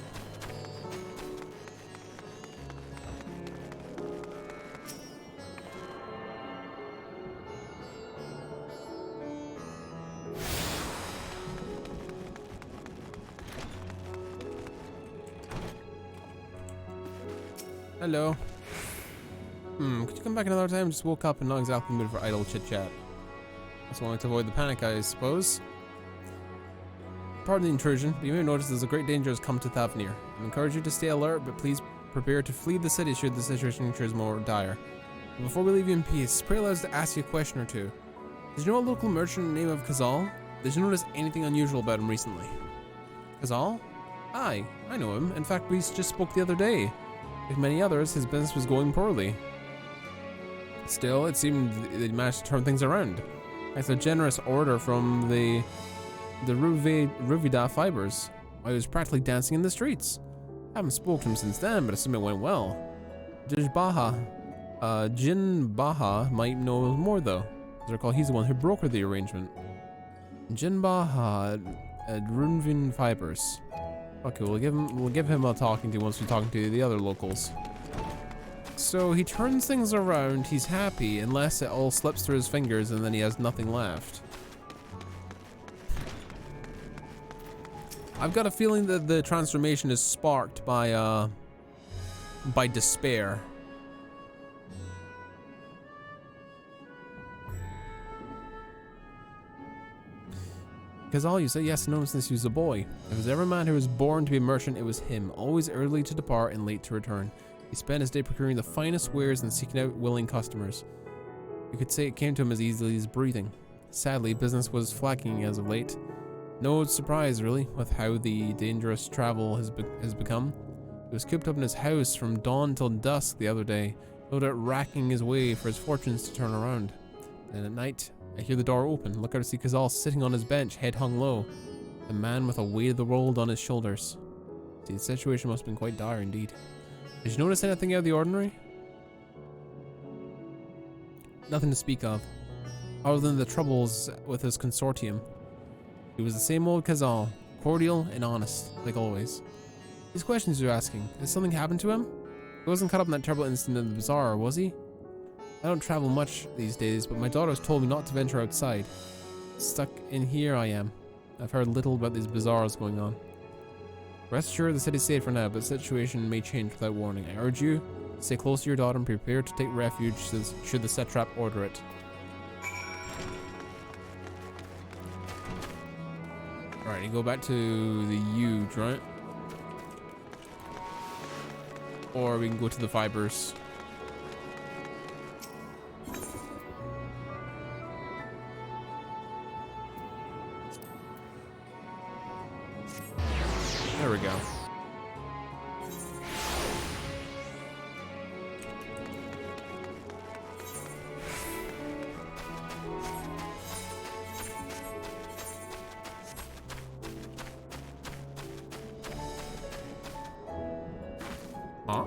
Speaker 1: Hello. Could you come back another time? Just woke up and not exactly in the mood for idle chit-chat. Also wanted to avoid the panic, I suppose. Pardon the intrusion, but you may notice there's a great danger has come to Thavnir. I encourage you to stay alert, but please prepare to flee the city should the situation appear more dire. But before we leave you in peace, pray allow us to ask you a question or two. Did you know a local merchant named of Kazal? Did you notice anything unusual about him recently? Kazal? Aye, I know him. In fact, we just spoke the other day. Like many others, his business was going poorly. Still, it seemed they managed to turn things around. Thanks to a generous order from the Ruvida fibers. I was practically dancing in the streets. I haven't spoken to him since then, but I assume it went well. Jin Baha might know more though. As I recall, he's the one who brokered the arrangement. Jin Baha at Runvin Fibers. Okay, we'll give him a talking to once we're talking to the other locals. So he turns things around, he's happy, unless it all slips through his fingers and then he has nothing left. I've got a feeling that the transformation is sparked by despair. Kazal, you say yes, known since he was a boy. If there was ever a man who was born to be a merchant, it was him. Always early to depart and late to return. He spent his day procuring the finest wares and seeking out willing customers. You could say it came to him as easily as breathing. Sadly, business was flagging as of late. No surprise, really, with how the dangerous travel has become. He was cooped up in his house from dawn till dusk the other day, no doubt racking his way for his fortunes to turn around. Then at night, I hear the door open, look out to see Kazal sitting on his bench, head hung low, a man with a weight of the world on his shoulders. See, the situation must have been quite dire indeed. Did you notice anything out of the ordinary? Nothing to speak of, other than the troubles with his consortium. He was the same old Kazal, cordial and honest, like always. These questions you're asking, has something happened to him? He wasn't caught up in that terrible incident in the bazaar, was he? I don't travel much these days, but my daughter has told me not to venture outside. Stuck in here I am. I've heard little about these bazaars going on. Rest assured the city's safe for now, but the situation may change without warning. I urge you, stay close to your daughter and prepare to take refuge should the satrap order it. Alright, you go back to the huge, right? Or we can go to the fibers. There we go. Huh?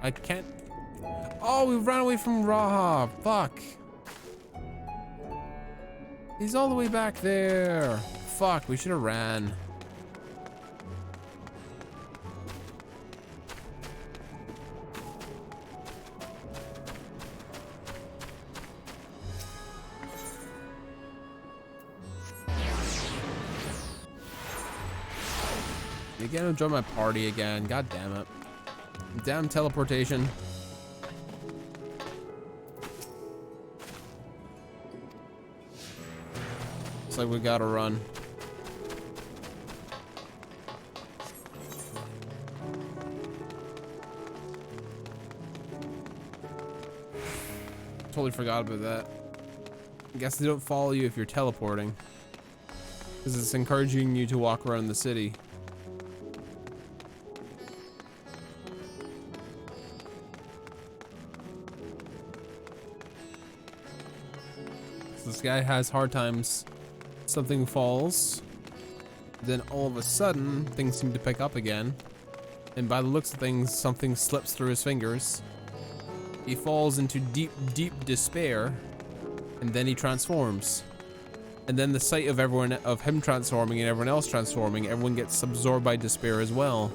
Speaker 1: I can't. Oh, we ran away from Raha. Fuck. He's all the way back there. Fuck, we should have ran. You gotta join my party again. God damn it. Damn teleportation. Looks like we gotta run. Totally forgot about that. I guess they don't follow you if you're teleporting, because it's encouraging you to walk around the city. This guy has hard times. Something falls. Then all of a sudden, things seem to pick up again. And by the looks of things, something slips through his fingers. He falls into deep, deep despair. And then he transforms. And then the sight of him transforming and everyone else transforming, everyone gets absorbed by despair as well.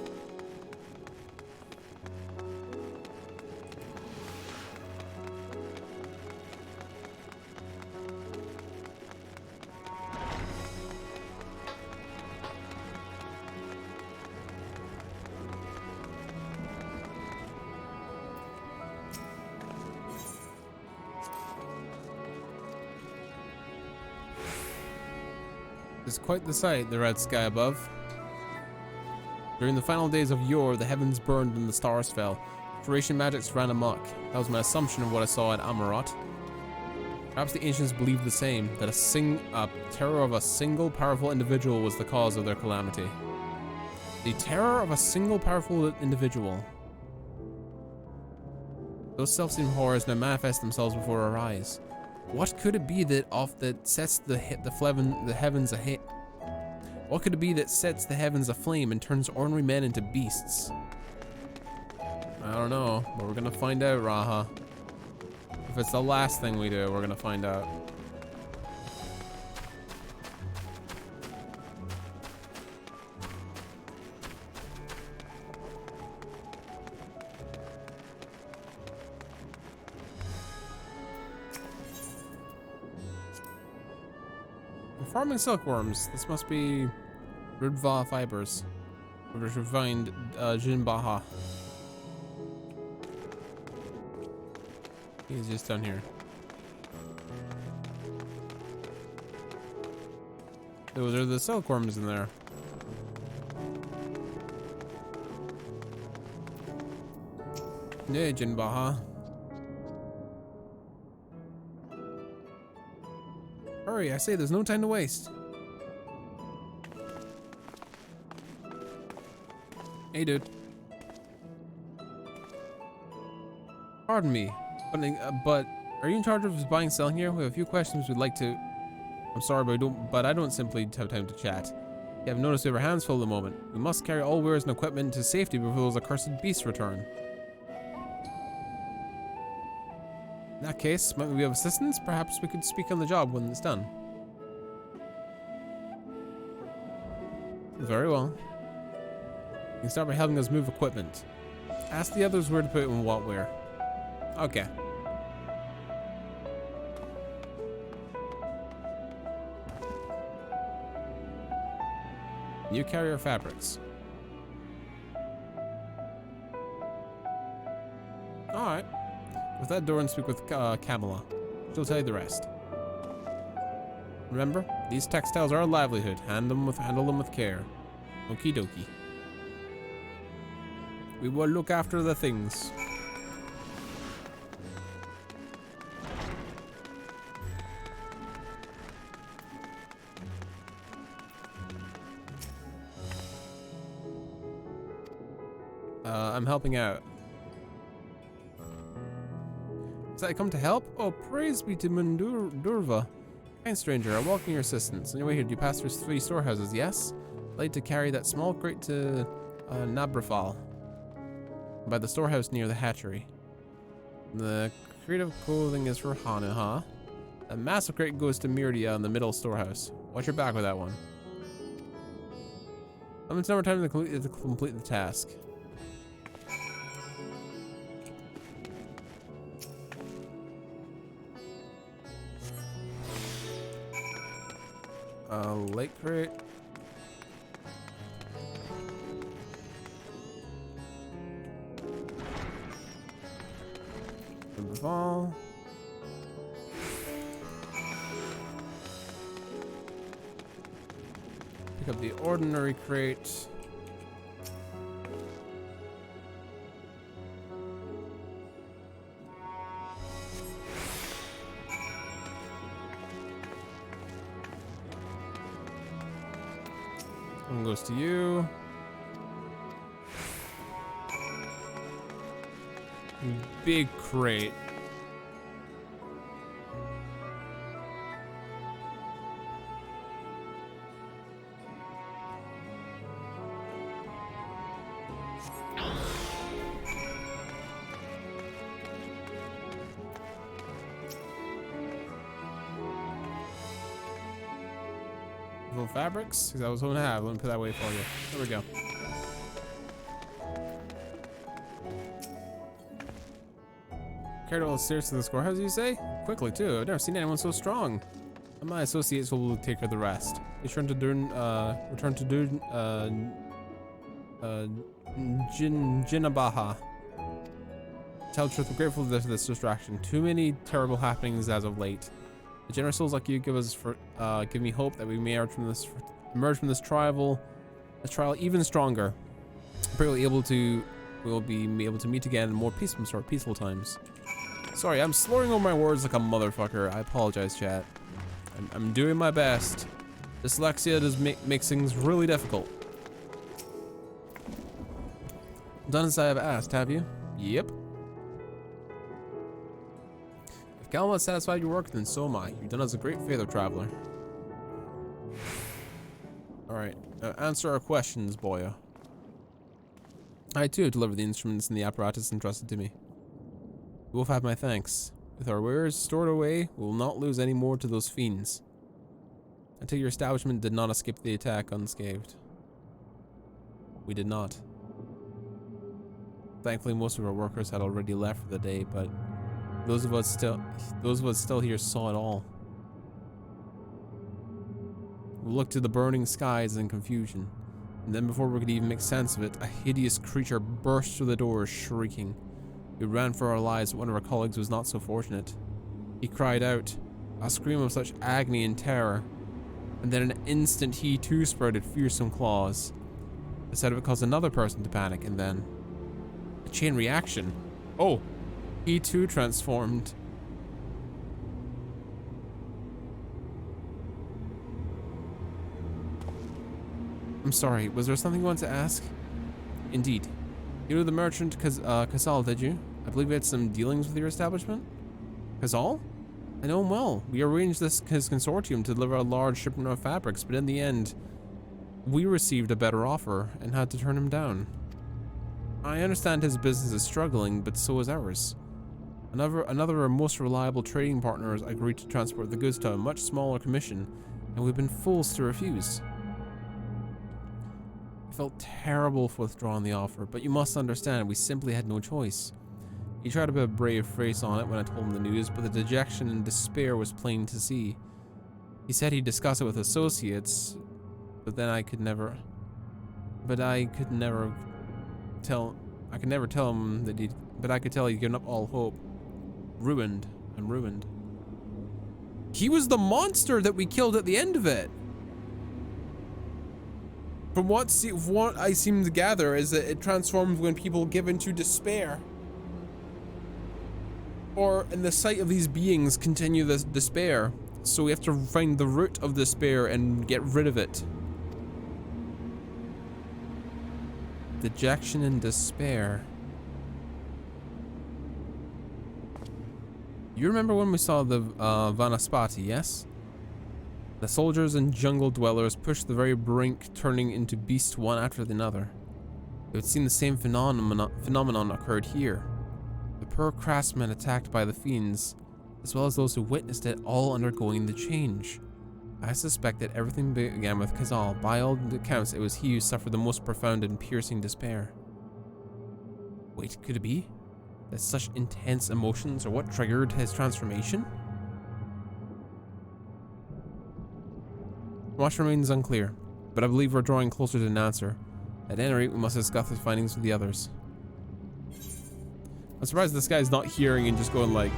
Speaker 1: It's quite the sight, the red sky above. During the final days of yore, the heavens burned and the stars fell. Creation magics ran amok. That was my assumption of what I saw at Amarat. Perhaps the ancients believed the same, that a terror of a single powerful individual was the cause of their calamity. The terror of a single powerful individual. Those self-same horrors now manifest themselves before our eyes. What could it be that sets the heavens What could it be that sets the heavens aflame and turns ordinary men into beasts? I don't know, but we're gonna find out, Raha. If it's the last thing we do, we're gonna find out. Farming silkworms. This must be Rudva fibers. Refined Jinbaha. He's just down here. Those are the silkworms in there. Yeah, Jinbaha. Hurry, I say, there's no time to waste. Hey, dude. Pardon me, but are you in charge of buying and selling here? We have a few questions we'd like to... I'm sorry, but I don't simply have time to chat. You have noticed we have our hands full at the moment. We must carry all wares and equipment to safety before those accursed beasts return. In that case, might we have assistance? Perhaps we could speak on the job when it's done. Very well. You can start by helping us move equipment. Ask the others where to put it and what where. Okay. New carrier fabrics. Alright. With that door and speak with Kamala. She'll tell you the rest. Remember, these textiles are our livelihood. Handle them with care. Okie dokie. We will look after the things. I'm helping out. Is I come to help? Oh, praise be to Mundurva. Kind stranger, I welcome your assistance. Anyway, here, do you pass through 3 storehouses? Yes? I'd like to carry that small crate to Nabrafal. By the storehouse near the hatchery. The crate of clothing is for Hana, huh? A massive crate goes to Myrdia in the middle storehouse. Watch your back with that one. It's never time to complete the task. Lake crate. Ball. Pick up the ordinary crate. One goes to you. Big crate. Little fabrics? Because I was hoping to have. Let me put that away for you. There we go. Carried all the stairs to the storehouse, you say? Quickly, too. I've never seen anyone so strong. And my associates will take care of the rest. Return to Jinabaha. Tell the truth, we're grateful for this distraction. Too many terrible happenings as of late. The generous souls like you give me hope that we may emerge from this trial even stronger. We'll be able to meet again in more peaceful times. Sorry, I'm slurring over my words like a motherfucker. I apologize, chat. I'm doing my best. Dyslexia does makes things really difficult. Done as I have asked, have you? Yep. If Galma is satisfied with your work, then so am I. You've done us a great favor, traveler. Alright, answer our questions, boyo. I too deliver the instruments and the apparatus entrusted to me. You will have my thanks. With our wares stored away, we will not lose any more to those fiends. Until your establishment did not escape the attack unscathed. We did not. Thankfully, most of our workers had already left for the day, but those of us still here saw it all. We looked to the burning skies in confusion, and then before we could even make sense of it, a hideous creature burst through the door, shrieking. We ran for our lives, but one of our colleagues was not so fortunate. He cried out, a scream of such agony and terror, and then in an instant he too sprouted fearsome claws. The sight of it caused another person to panic, and then a chain reaction. Oh, he too transformed. I'm sorry, was there something you wanted to ask? Indeed. You know the merchant Casal, did you? I believe he had some dealings with your establishment? Casal? I know him well. We arranged his consortium to deliver a large shipment of fabrics, but in the end, we received a better offer and had to turn him down. I understand his business is struggling, but so is ours. Another of our most reliable trading partners agreed to transport the goods to a much smaller commission, and we've been forced to refuse. I felt terrible for withdrawing the offer, but you must understand, we simply had no choice. He tried to put a brave face on it when I told him the news, but the dejection and despair was plain to see. He said he'd discuss it with associates, but then I could never tell him that I could tell he'd given up all hope. Ruined and ruined. He was the monster that we killed at the end of it. From what I seem to gather is that it transforms when people give into despair. Or in the sight of these beings continue this despair. So we have to find the root of despair and get rid of it. Dejection and despair. You remember when we saw the Vanaspati, yes? The soldiers and jungle dwellers pushed the very brink, turning into beasts one after another. It would seem the same phenomenon occurred here. The poor craftsmen attacked by the fiends, as well as those who witnessed it, all undergoing the change. I suspect that everything began with Casal. By all accounts, it was he who suffered the most profound and piercing despair. Wait, could it be that such intense emotions are what triggered his transformation? Much remains unclear, but I believe we're drawing closer to an answer. At any rate, we must discuss his findings with the others. I'm surprised this guy's not hearing and just going like...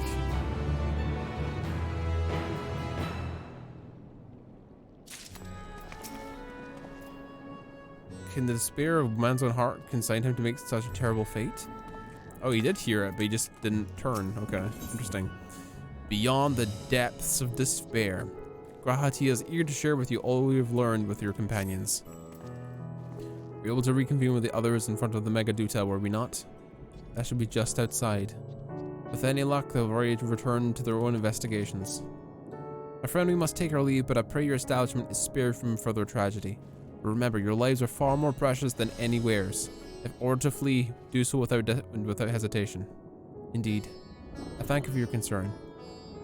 Speaker 1: Can the despair of man's own heart consign him to make such a terrible fate? Oh, he did hear it, but he just didn't turn. Okay, interesting. Beyond the depths of despair. Grahati is eager to share with you all we have learned with your companions. We're able to reconvene with the others in front of the Megaduta, were we not? That should be just outside. With any luck, they'll already return to their own investigations. My friend, we must take our leave, but I pray your establishment is spared from further tragedy. Remember, your lives are far more precious than any wares. If ordered to flee, do so without hesitation. Indeed. I thank you for your concern,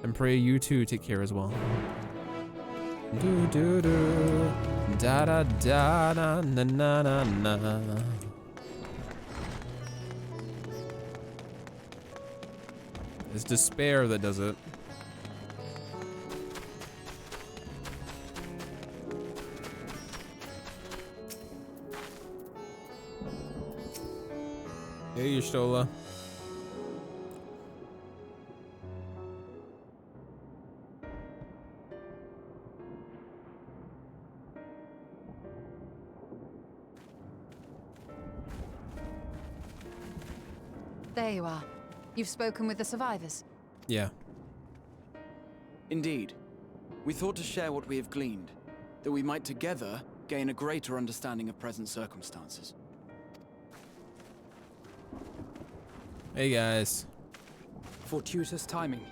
Speaker 1: and pray you too take care as well. Do do do, da da da da na na na na. It's despair that does it. Hey, Stola.
Speaker 4: There you are. You've spoken with the survivors?
Speaker 1: Yeah.
Speaker 11: Indeed. We thought to share what we have gleaned, that we might together gain a greater understanding of present circumstances.
Speaker 1: Hey guys.
Speaker 6: Fortuitous timing.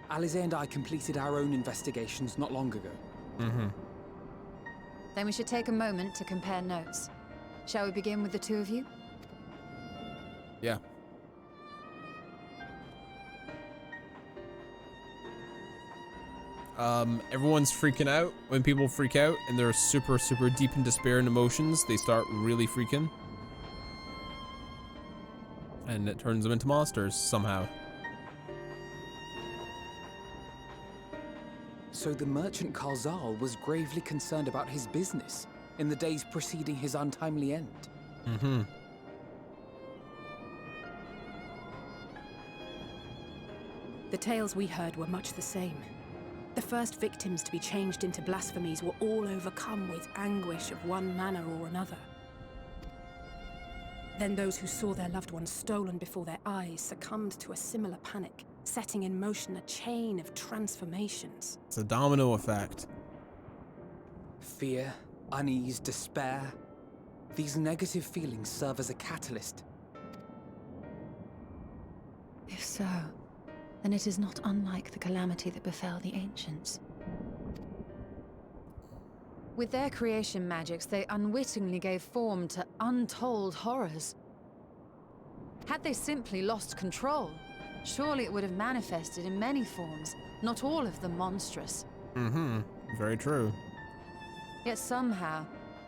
Speaker 6: Alize and I completed our own investigations not long ago.
Speaker 1: Mm-hmm.
Speaker 4: Then we should take a moment to compare notes. Shall we begin with the two of you?
Speaker 1: Yeah. Everyone's freaking out. When people freak out and they're super, super deep in despair and emotions, they start really freaking. And it turns them into monsters somehow.
Speaker 6: So the merchant Karzal was gravely concerned about his business in the days preceding his untimely end.
Speaker 1: Mm-hmm.
Speaker 9: The tales we heard were much the same. The first victims to be changed into blasphemies were all overcome with anguish of one manner or another. Then those who saw their loved ones stolen before their eyes succumbed to a similar panic, setting in motion a chain of transformations.
Speaker 1: It's a domino effect.
Speaker 6: Fear, unease, despair. These negative feelings serve as a catalyst.
Speaker 4: If so, then it is not unlike the calamity that befell the ancients. With their creation magics, they unwittingly gave form to untold horrors. Had they simply lost control, surely it would have manifested in many forms, not all of them monstrous.
Speaker 1: Mm-hmm. Very true.
Speaker 4: Yet somehow,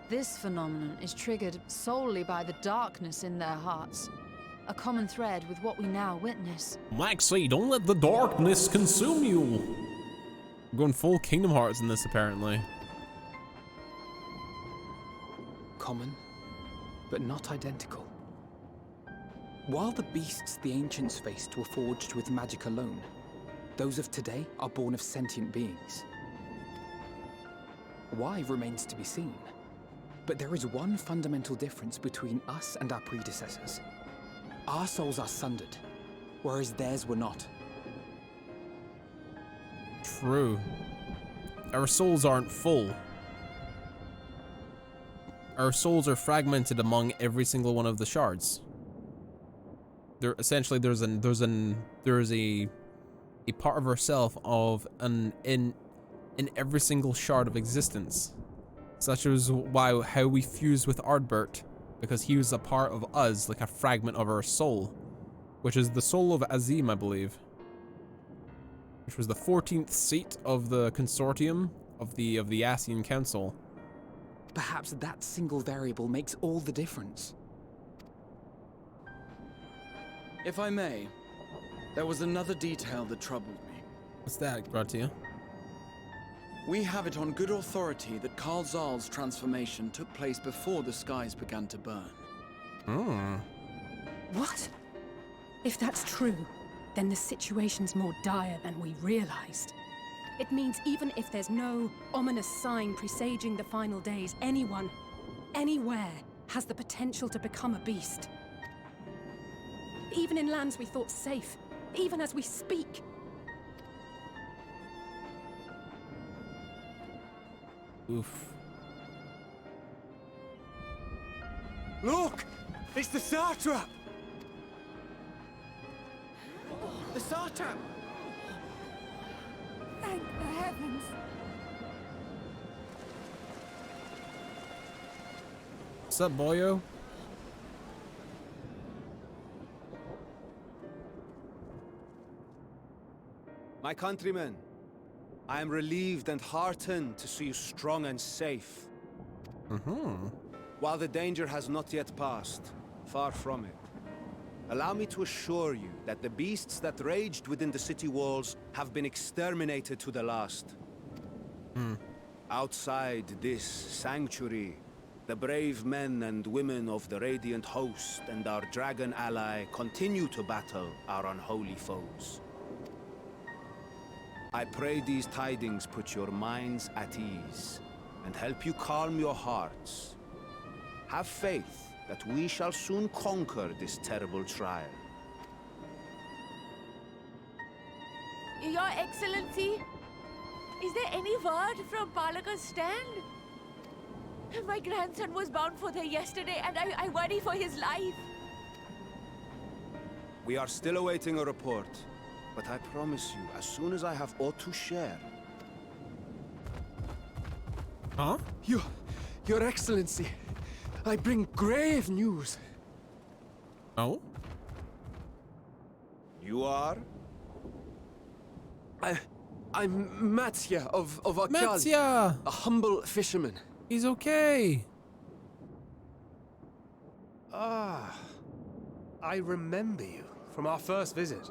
Speaker 4: this phenomenon is triggered solely by the darkness in their hearts. A common thread with what we now witness.
Speaker 1: Maxie, don't let the darkness consume you. I'm going full Kingdom Hearts in this, apparently.
Speaker 6: Common, but not identical. While the beasts the ancients faced were forged with magic alone, those of today are born of sentient beings. Why remains to be seen, but there is one fundamental difference between us and our predecessors. Our souls are sundered, whereas theirs were not.
Speaker 1: True. Our souls aren't full. Our souls are fragmented among every single one of the shards. There essentially there's a part of ourself in every single shard of existence. Such as how we fused with Ardbert, because he was a part of us, like a fragment of our soul, which is the soul of Azim, I believe, which was the 14th seat of the consortium of the Asian Council.
Speaker 6: Perhaps that single variable makes all the difference.
Speaker 11: If I may, there was another detail that troubled me.
Speaker 1: What's that, Gratia?
Speaker 11: We have it on good authority that Karl Zahl's transformation took place before the skies began to burn.
Speaker 1: Hmm.
Speaker 9: What? If that's true, then the situation's more dire than we realized. It means even if there's no ominous sign presaging the final days, anyone, anywhere, has the potential to become a beast. Even in lands we thought safe, even as we speak.
Speaker 1: Oof.
Speaker 2: Look! It's the Satrap! The Satrap!
Speaker 8: Thank the heavens.
Speaker 1: What's up, boyo?
Speaker 5: My countrymen, I am relieved and heartened to see you strong and safe.
Speaker 1: Mm-hmm.
Speaker 5: While the danger has not yet passed, far from it, allow me to assure you that the beasts that raged within the city walls have been exterminated to the last. Outside this sanctuary, the brave men and women of the Radiant Host and our dragon ally continue to battle our unholy foes. I pray these tidings put your minds at ease and help you calm your hearts. Have faith that we shall soon conquer this terrible trial.
Speaker 8: Your Excellency, is there any word from Palaka's stand? My grandson was bound for there yesterday, and I worry for his life.
Speaker 5: We are still awaiting a report, but I promise you, as soon as I have aught to share.
Speaker 1: Huh?
Speaker 2: Your Excellency, I bring grave news.
Speaker 1: Oh?
Speaker 5: You are?
Speaker 2: I'm Matsya of Akal,
Speaker 1: Matsya!
Speaker 2: a humble fisherman.
Speaker 1: He's okay.
Speaker 2: Ah, I remember you from our first visit.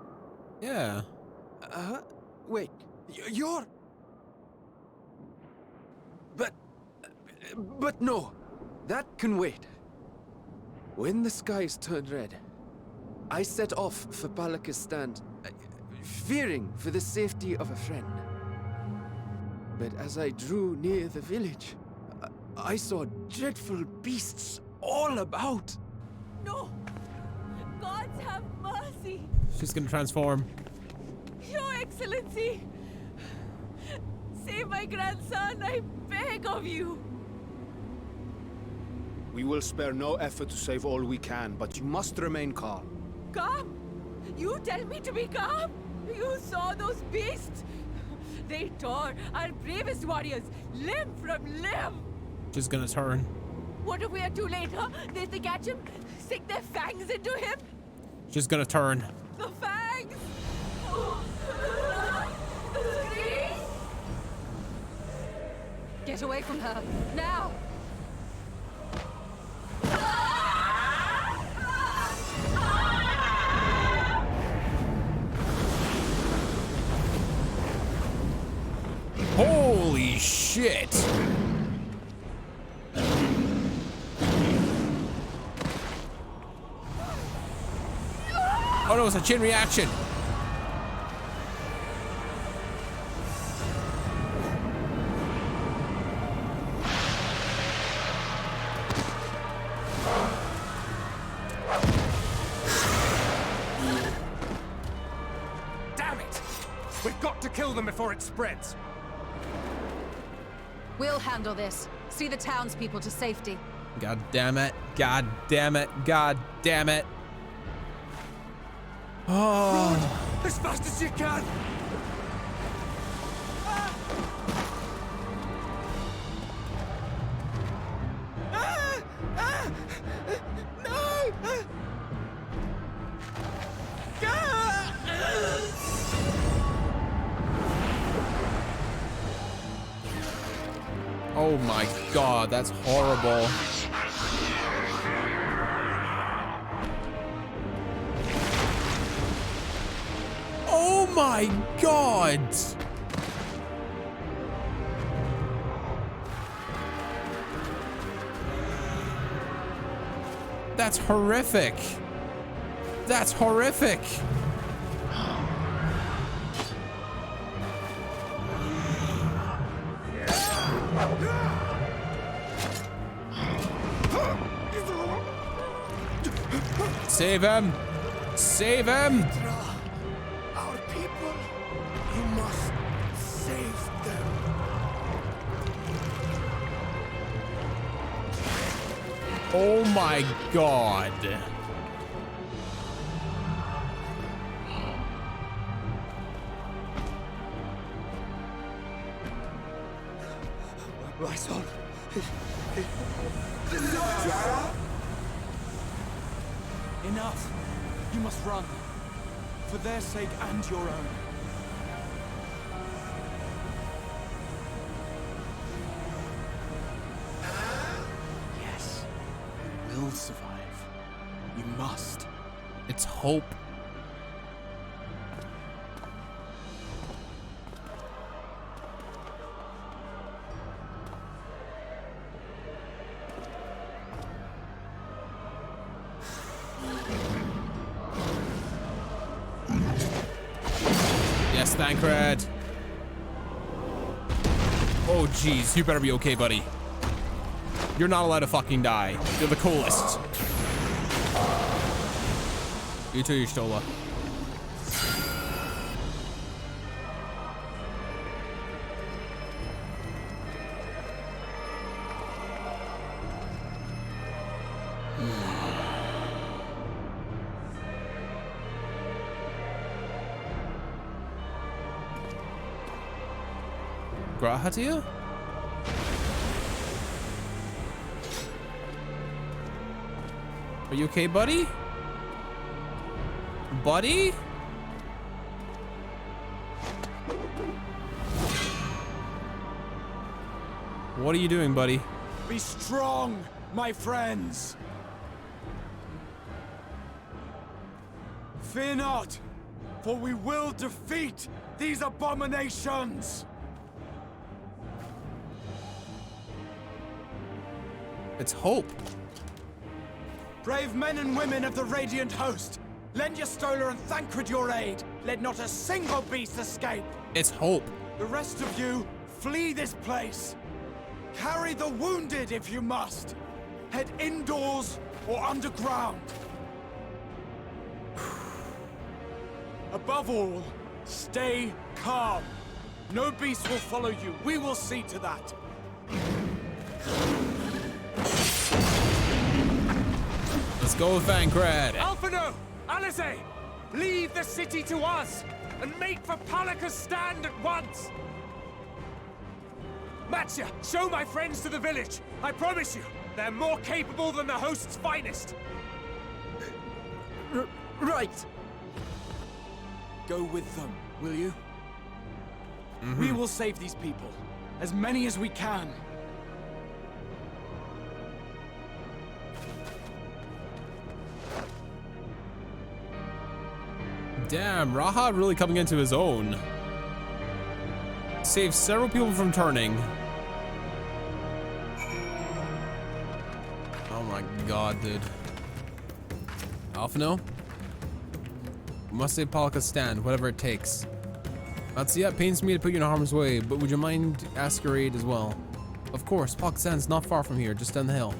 Speaker 1: Yeah.
Speaker 2: Wait, you're... But no, that can wait. When the skies turned red, I set off for Palaka's stand
Speaker 12: fearing for the safety of a friend. But as I drew near the village, I saw dreadful beasts all about.
Speaker 8: No! Gods have mercy!
Speaker 1: She's gonna transform.
Speaker 8: Your Excellency! Save my grandson, I beg of you!
Speaker 5: We will spare no effort to save all we can, but you must remain calm.
Speaker 8: Calm? You tell me to be calm? You saw those beasts? They tore our bravest warriors limb from limb!
Speaker 1: She's gonna turn.
Speaker 8: What if we are too late, huh? They catch him, sink their fangs into him?
Speaker 1: She's gonna turn.
Speaker 8: The fangs! The screams!
Speaker 4: Get away from her, now!
Speaker 1: Holy shit! Oh no, it's a chain reaction.
Speaker 2: Damn it! We've got to kill them before it spreads.
Speaker 4: We'll handle this. See the townspeople to safety.
Speaker 1: God damn it. God damn it. God damn it. Oh.
Speaker 12: As fast as you can! No!
Speaker 1: Oh my god, that's horrible. Oh my god! That's horrific. That's horrific. Save him! Save him!
Speaker 12: Our people, you must save them.
Speaker 1: Oh my god.
Speaker 12: My son.
Speaker 11: Enough! You must run. For their sake and your own. Yes. You will survive. You must.
Speaker 1: It's hope. Yes, Thancred. Oh, jeez. You better be okay, buddy. You're not allowed to fucking die. You're the coolest. You too, Y'shtola. Grahatia? Are you okay, buddy? Buddy? What are you doing, buddy?
Speaker 11: Be strong, my friends! Fear not, for we will defeat these abominations!
Speaker 1: It's hope.
Speaker 11: Brave men and women of the Radiant Host, lend Y'shtola and Thancred your aid.
Speaker 10: Let not a single beast escape.
Speaker 1: It's hope.
Speaker 10: The rest of you, flee this place. Carry the wounded if you must. Head indoors or underground. Above all, stay calm. No beast will follow you. We will see to that.
Speaker 1: Let's go with Vangrad.
Speaker 2: Alphino! Alice! Leave the city to us, and make for Palaka's stand at once! Matsya, show my friends to the village. I promise you, they're more capable than the host's finest.
Speaker 12: Right.
Speaker 11: Go with them, will you?
Speaker 10: We will save these people. As many as we can.
Speaker 1: Damn, Raha really coming into his own. Saved several people from turning. Oh my god, dude. Alphino? We must save Palaka's stand, whatever it takes. Matsya, it pains me to put you in harm's way, but would you mind asking your aid as well? Of course, Palaka's stand's not far from here, just down the hill.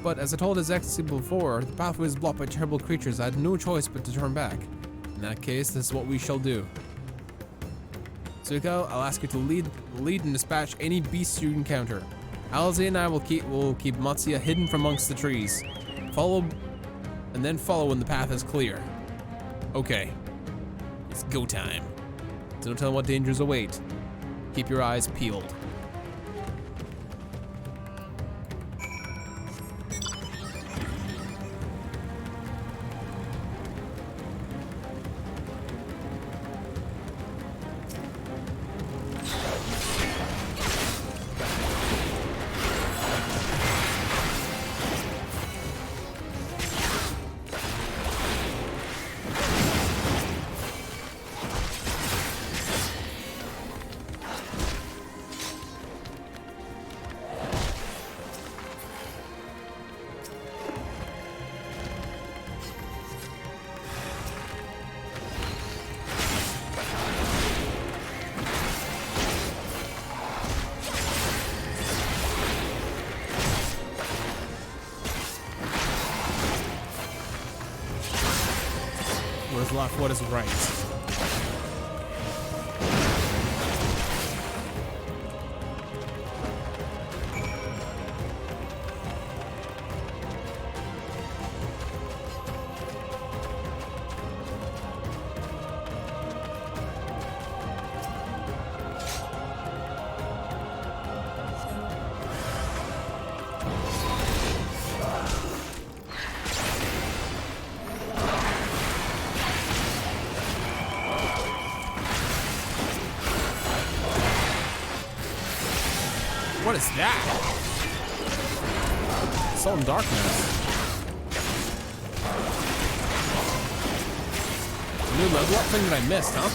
Speaker 1: But as I told His Excellency before, the pathway is blocked by terrible creatures. I had no choice but to turn back. In that case, this is what we shall do. Suiko, I'll ask you to lead and dispatch any beasts you encounter. Alize and I will keep Matsya hidden from amongst the trees. Follow, and then follow when the path is clear. Okay, it's go time. So don't tell them what dangers await. Keep your eyes peeled. What is left? What is right? What is that? Salt and darkness. A new level up thing that I missed, huh?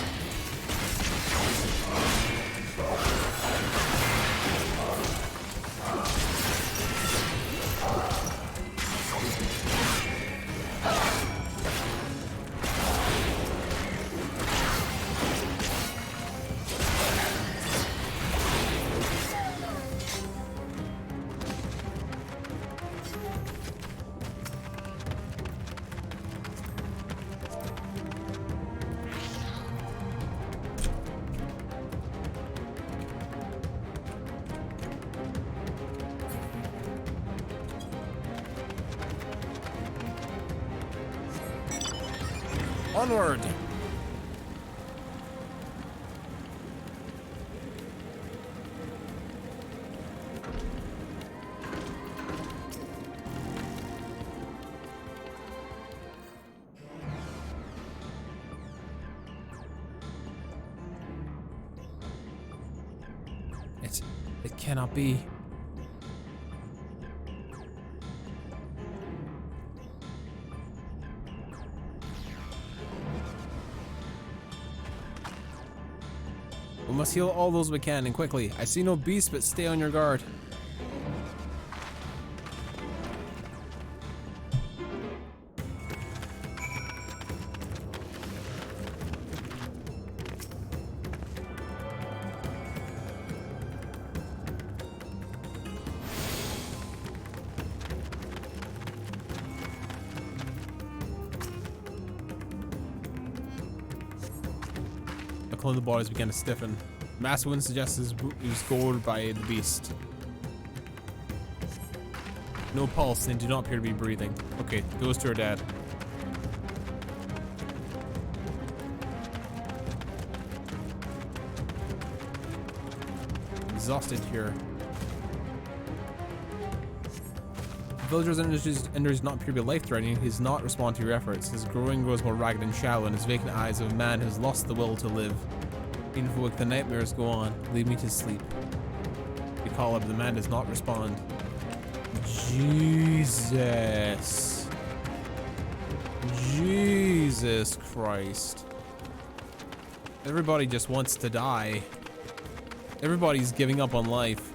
Speaker 1: Onward! It cannot be. We must heal all those we can, and quickly. I see no beasts, but stay on your guard. knuckle of the bodies began to stiffen. Master Wind suggests he was gored by the beast. No pulse, and they do not appear to be breathing. Okay, those two are dead. Exhausted here. The villager's injuries do not appear to be life-threatening. He does not respond to your efforts. His groin grows more ragged and shallow, and his vacant eyes of a man who has lost the will to live. Painful the nightmares go on. Leave me to sleep. We call up, the man does not respond. Jesus. Jesus Christ. Everybody just wants to die. Everybody's giving up on life.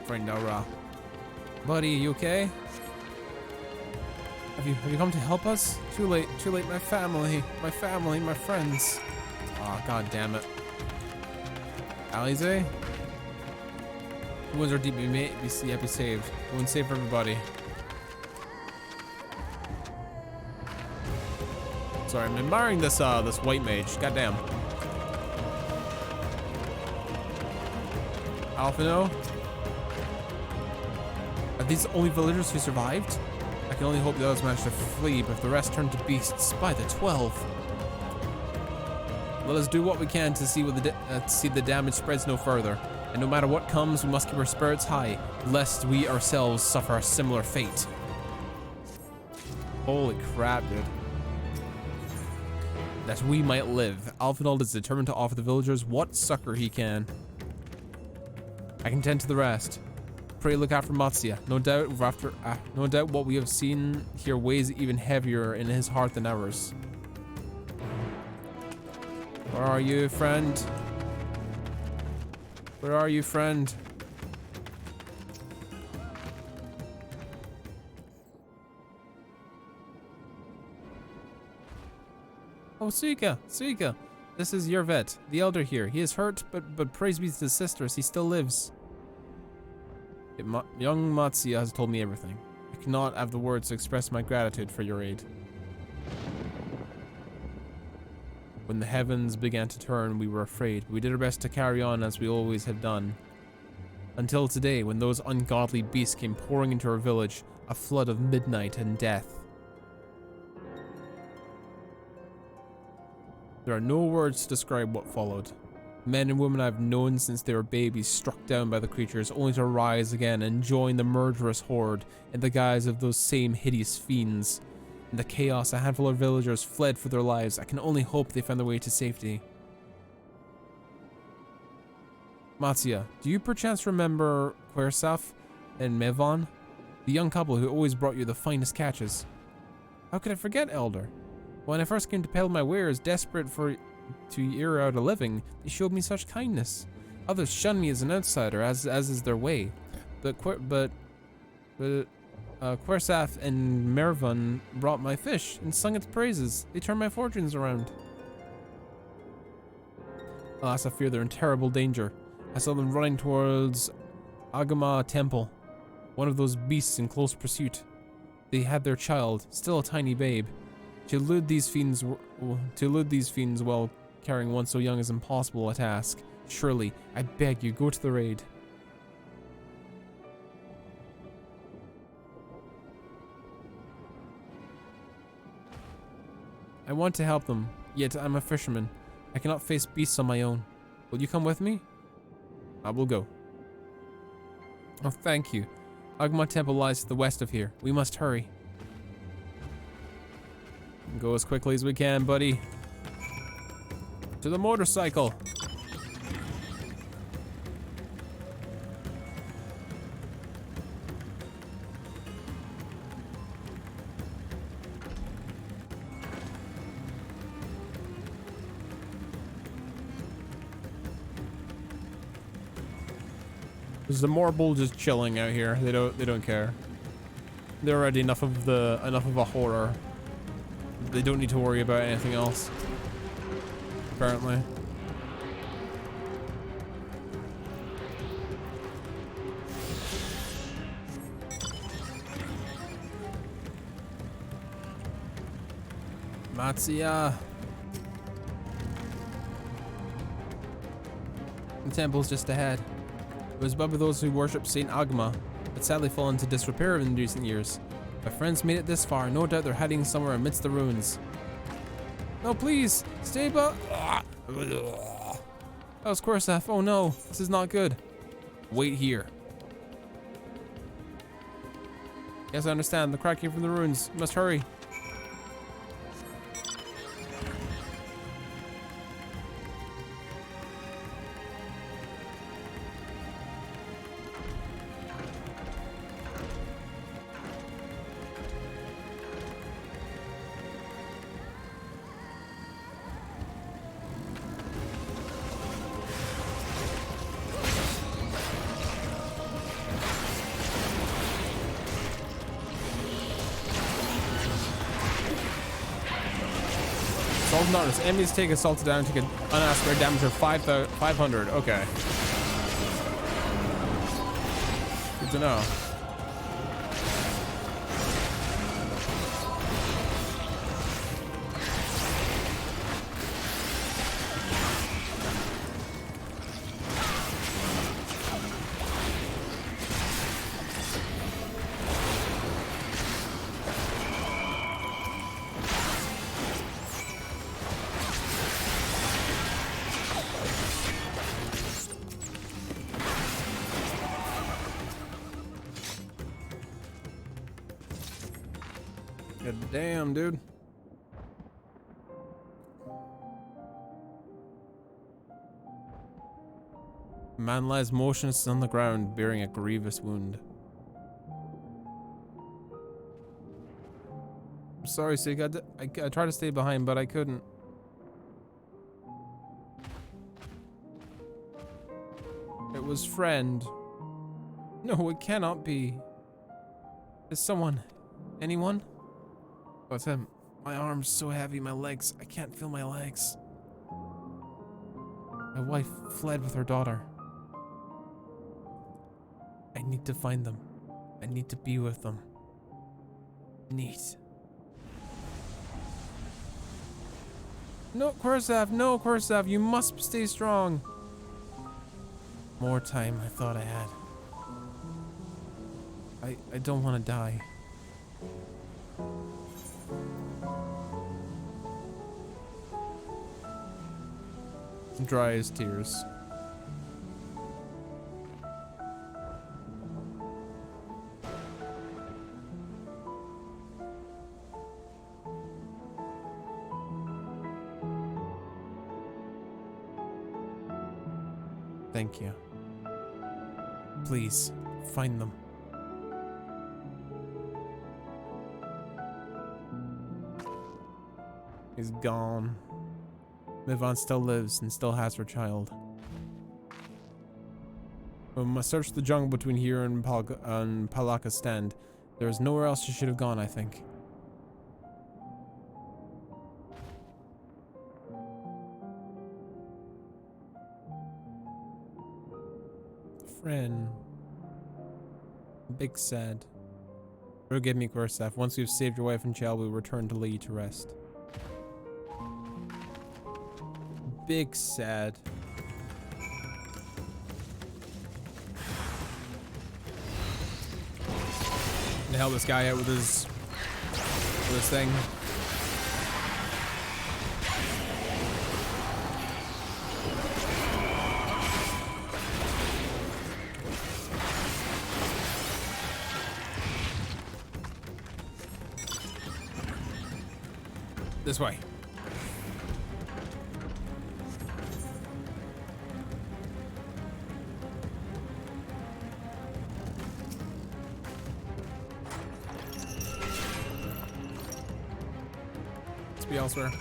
Speaker 1: Friend Aura. Buddy, you okay? Have you come to help us? Too late, my family, my friends. Aw, oh, god damn it. Alize? The wounds are deep, be saved. The wounds save everybody. Sorry, I'm admiring this this white mage. Goddamn. Alphino? Are these the only villagers who survived? I can only hope the others managed to flee, but if the rest turned to beasts by the 12. Let us do what we can to see the damage spreads no further. And no matter what comes, we must keep our spirits high, lest we ourselves suffer a similar fate. Holy crap, dude. That we might live. Alphinold is determined to offer the villagers what succor he can. I can tend to the rest. Pray look after Matsuya. No doubt what we have seen here weighs even heavier in his heart than ours. Where are you, friend? Where are you, friend? Oh, Suika! Suika! This is your vet, the elder here. He is hurt, but praise be to his sisters, he still lives. Young Matsuya has told me everything. I cannot have the words to express my gratitude for your aid. When the heavens began to turn, we were afraid. We did our best to carry on as we always have done. Until today, when those ungodly beasts came pouring into our village, a flood of midnight and death. There are no words to describe what followed. Men and women I've known since they were babies struck down by the creatures, only to rise again and join the murderous horde in the guise of those same hideous fiends. In the chaos, a handful of villagers fled for their lives. I can only hope they found their way to safety. Matsuya, do you perchance remember Quersaf and Mevon? The young couple who always brought you the finest catches. How could I forget, Elder? When I first came to peddle my wares, desperate to ear out a living, they showed me such kindness. Others shunned me as an outsider, as is their way. But Quersaf and Mervon brought my fish and sung its praises. They turned my fortunes around. Alas, I fear they're in terrible danger. I saw them running towards Agama Temple, one of those beasts in close pursuit. They had their child, still a tiny babe. To elude these fiends while carrying one so young is impossible a task. Surely, I beg you, go to the raid. I want to help them, yet I'm a fisherman. I cannot face beasts on my own. Will you come with me? I will go. Oh, thank you. Agama Temple lies to the west of here. We must hurry. Go as quickly as we can, buddy. To the motorcycle. There's the Morble just chilling out here. They don't care. They're already enough of a horror. They don't need to worry about anything else, apparently. Matsuya. The temple's just ahead. It was above those who worship Saint Agma, but sadly fallen into disrepair in recent years. My friends made it this far. No doubt they're hiding somewhere amidst the ruins. No, please, stay back. That was Korsaf. Oh no, this is not good. Wait here. Yes, I understand. The crack came from the ruins. You must hurry. Assault notice. Enemies take assaulted down and take an unaspirated damage of 500. Okay. Good to know. God damn, dude. A man lies motionless on the ground, bearing a grievous wound. I'm sorry, Sig. I tried to stay behind, but I couldn't. It was friend. No, it cannot be. Is someone? Anyone? Oh, it's him. My arm's so heavy, my legs. I can't feel my legs. My wife fled with her daughter. I need to find them. I need to be with them. Neat. No, Korsaf, you must stay strong. More time I thought I had. I don't want to die. Dry as tears. Thank you. Please, find them. He's gone. Mivan still lives and still has her child. We must search the jungle between here and Palaka Stand. There is nowhere else she should have gone, I think. Friend. Big sad. Forgive me, Korsaf. Once we've saved your wife and child, we'll return to lay you to rest. Big sad. To help this guy out with his thing. This way. Let's be elsewhere.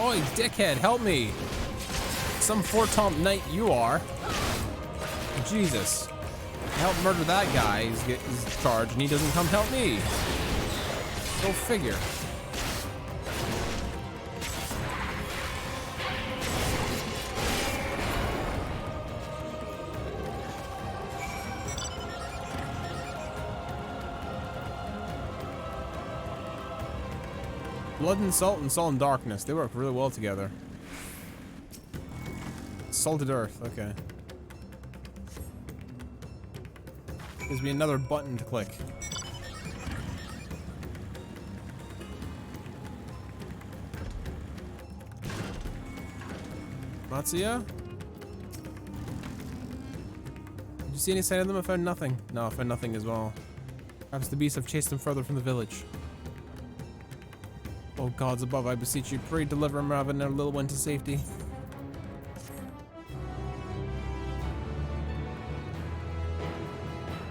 Speaker 1: Oi, dickhead, help me. Some four-tomp knight you are. Jesus. Help murder that guy, he's charged, and he doesn't come help me. Go figure. Blood and salt and darkness. They work really well together. Salted earth, okay. Gives me another button to click. Matsuya? Did you see any sign of them? I found nothing. No, I found nothing as well. Perhaps the beasts have chased them further from the village. Oh gods above, I beseech you, pray deliver Raven and our little one to safety.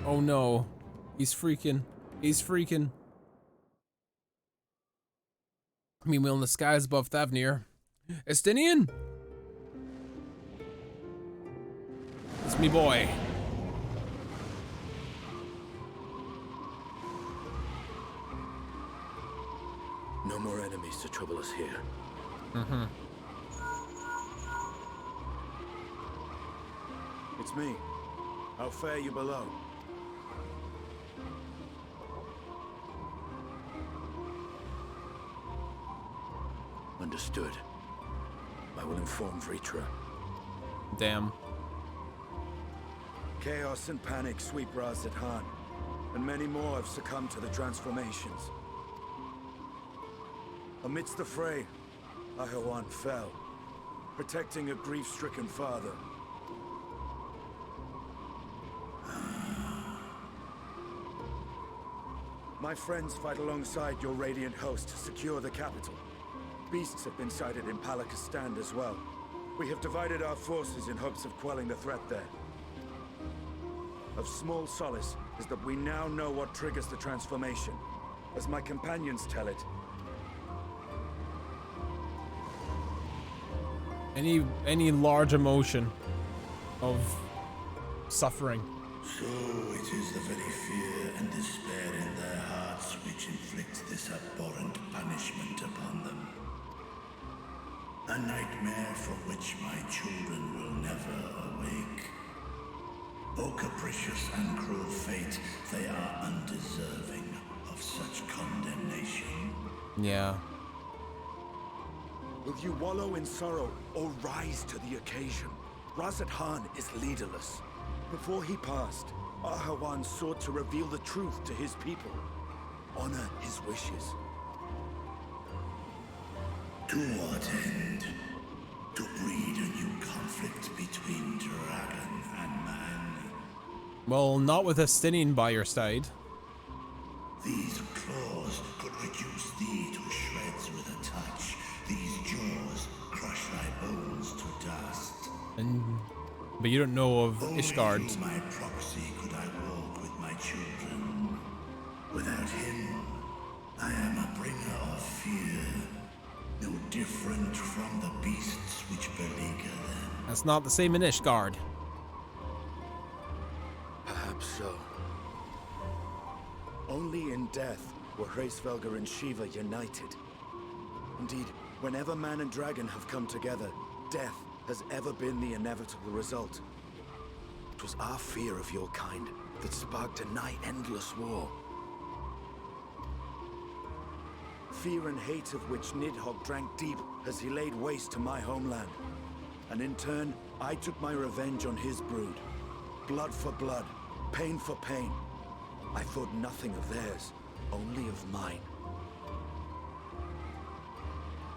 Speaker 1: Oh no. He's freaking. He's freaking. Meanwhile, in the skies above Thavnir. Estinian! It's me boy.
Speaker 13: No more enemies to trouble us here.
Speaker 1: Mm-hmm.
Speaker 13: It's me. How fare you below? Understood. I will inform Vritra.
Speaker 1: Damn.
Speaker 13: Chaos and panic sweep Razat Han, and many more have succumbed to the transformations. Amidst the fray, Ahawan fell, protecting a grief-stricken father. My friends fight alongside your radiant host to secure the capital. Beasts have been sighted in Palakistan as well. We have divided our forces in hopes of quelling the threat there. Of small solace is that we now know what triggers the transformation. As my companions tell it,
Speaker 1: any large emotion of suffering.
Speaker 7: So it is the very fear and despair in their hearts which inflicts this abhorrent punishment upon them. A nightmare from which my children will never awake. O capricious and cruel fate, they are undeserving of such condemnation.
Speaker 1: Yeah.
Speaker 13: will you wallow in sorrow or rise to the occasion? Razat Han is leaderless. Before he passed, Ahawan sought to reveal the truth to his people. Honor his wishes.
Speaker 7: To what end? To breed a new conflict between dragon and man?
Speaker 1: Well, not with Estinian by your side.
Speaker 7: These claws could reduce thee to shreds with a touch. These jaws crush thy bones to dust.
Speaker 1: But you don't know of Ishgard.
Speaker 7: Only through my proxy could I walk with my children. Without him, I am a bringer of fear. No different from the beasts which beleaguer them.
Speaker 1: That's not the same in Ishgard.
Speaker 13: Perhaps so. Only in death were Hraesvelgr and Shiva united. Indeed, whenever man and dragon have come together, death has ever been the inevitable result. It was our fear of your kind that sparked a nigh-endless war. Fear and hate of which Nidhogg drank deep as he laid waste to my homeland. And in turn, I took my revenge on his brood. Blood for blood, pain for pain. I thought nothing of theirs, only of mine.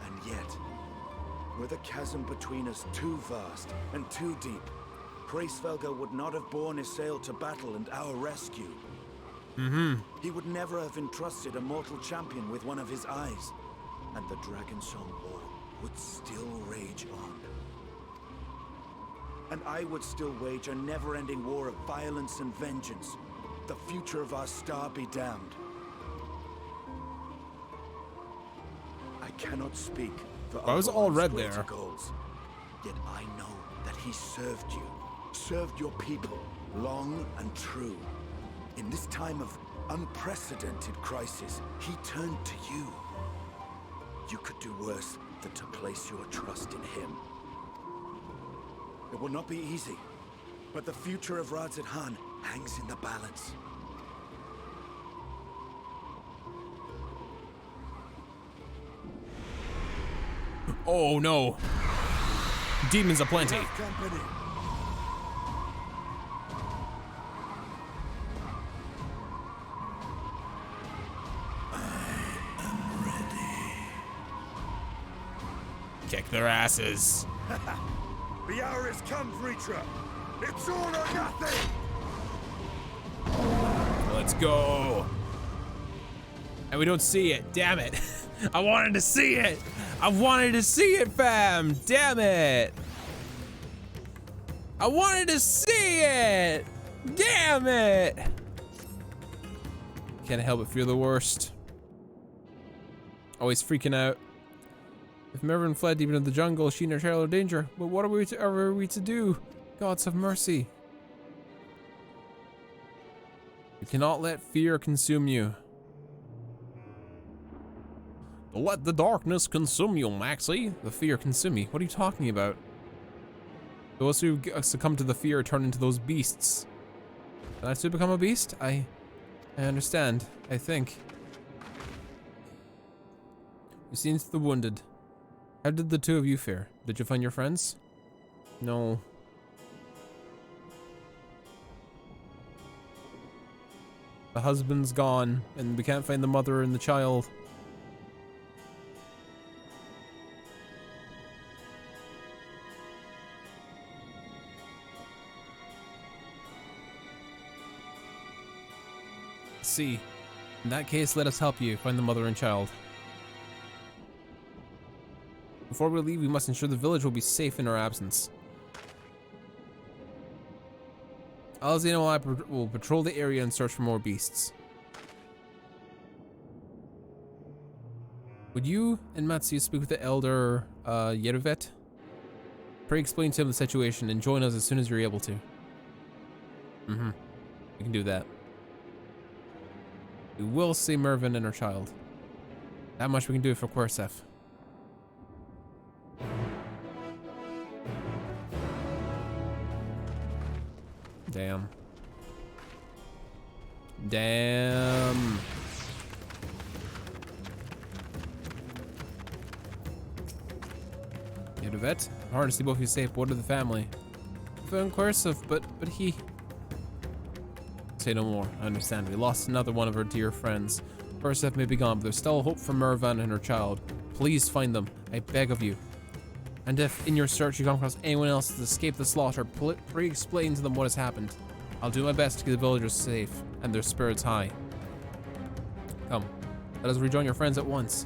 Speaker 13: And yet, were the chasm between us too vast and too deep, Hraesvelgr would not have borne Isael to battle and our rescue. He would never have entrusted a mortal champion with one of his eyes, and the Dragonsong War would still rage on. And I would still wage a never-ending war of violence and vengeance. The future of our star be damned. I cannot speak
Speaker 1: I was all red
Speaker 13: greater
Speaker 1: there.
Speaker 13: goals. Yet I know that he served you, served your people, long and true. In this time of unprecedented crisis, he turned to you. You could do worse than to place your trust in him. It will not be easy, but the future of Radzed Han hangs in the balance.
Speaker 1: Oh no. Demons aplenty.
Speaker 13: Company.
Speaker 1: Kick their asses.
Speaker 13: The hour has come, Vritra. It's all or nothing.
Speaker 1: Let's go. And we don't see it. Damn it. I wanted to see it. I wanted to see it, fam. Damn it. I wanted to see it. Damn it. Can't help but feel the worst. Always freaking out. If Mervyn fled deep into the jungle, she and her child are in danger. But what are we to do? Gods have mercy. You cannot let fear consume you. Let the darkness consume you, Maxie. The fear consume me. What are you talking about? Those who succumb to the fear turn into those beasts. Can I still become a beast? I understand. I think. You seen the wounded. How did the two of you fare? Did you find your friends? No. The husband's gone, and we can't find the mother and the child. See. In that case, let us help you find the mother and child. Before we leave, we must ensure the village will be safe in our absence. Alzina and I will patrol the area and search for more beasts. Would you and Matsuya speak with the elder Yeruvet? Pray explain to him the situation and join us as soon as you're able to. We can do that. We will see Mervyn and her child. That much we can do for Quersef. Damn. Damn. Yeruvet, hard to see both of you safe. What of the family? Found Quersef, but he... Say no more. I understand. We lost another one of our dear friends. Quersef may be gone, but there's still hope for Mervyn and her child. Please find them. I beg of you. And if in your search you come across anyone else that's escaped the slaughter, please explain to them what has happened. I'll do my best to keep the villagers safe and their spirits high. Come, let us rejoin your friends at once.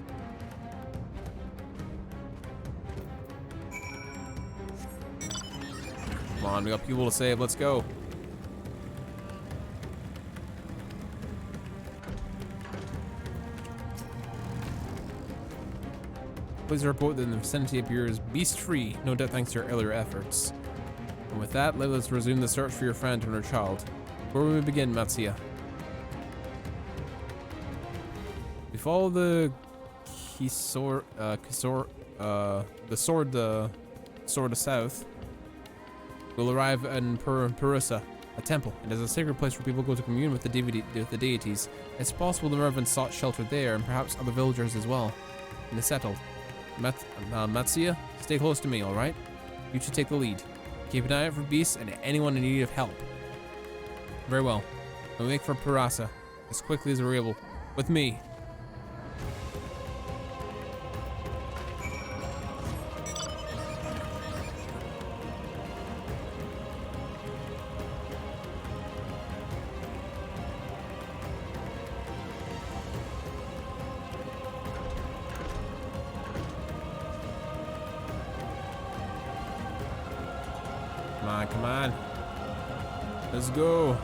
Speaker 1: Come on, we got people to save. Let's go. Please report that in the vicinity appears beast-free, no doubt thanks to your earlier efforts. And with that, let us resume the search for your friend and her child. Where will we begin, Matsuya? We follow the sword of south. We'll arrive in Purusa, a temple. It is a sacred place where people go to commune with the deities. It's possible the Mervyn sought shelter there, and perhaps other villagers as well. And is settled. Matsuya, stay close to me, alright? You should take the lead. Keep an eye out for beasts and anyone in need of help. Very well. We'll make for Purasa as quickly as we're able. With me. Come on. Let's go.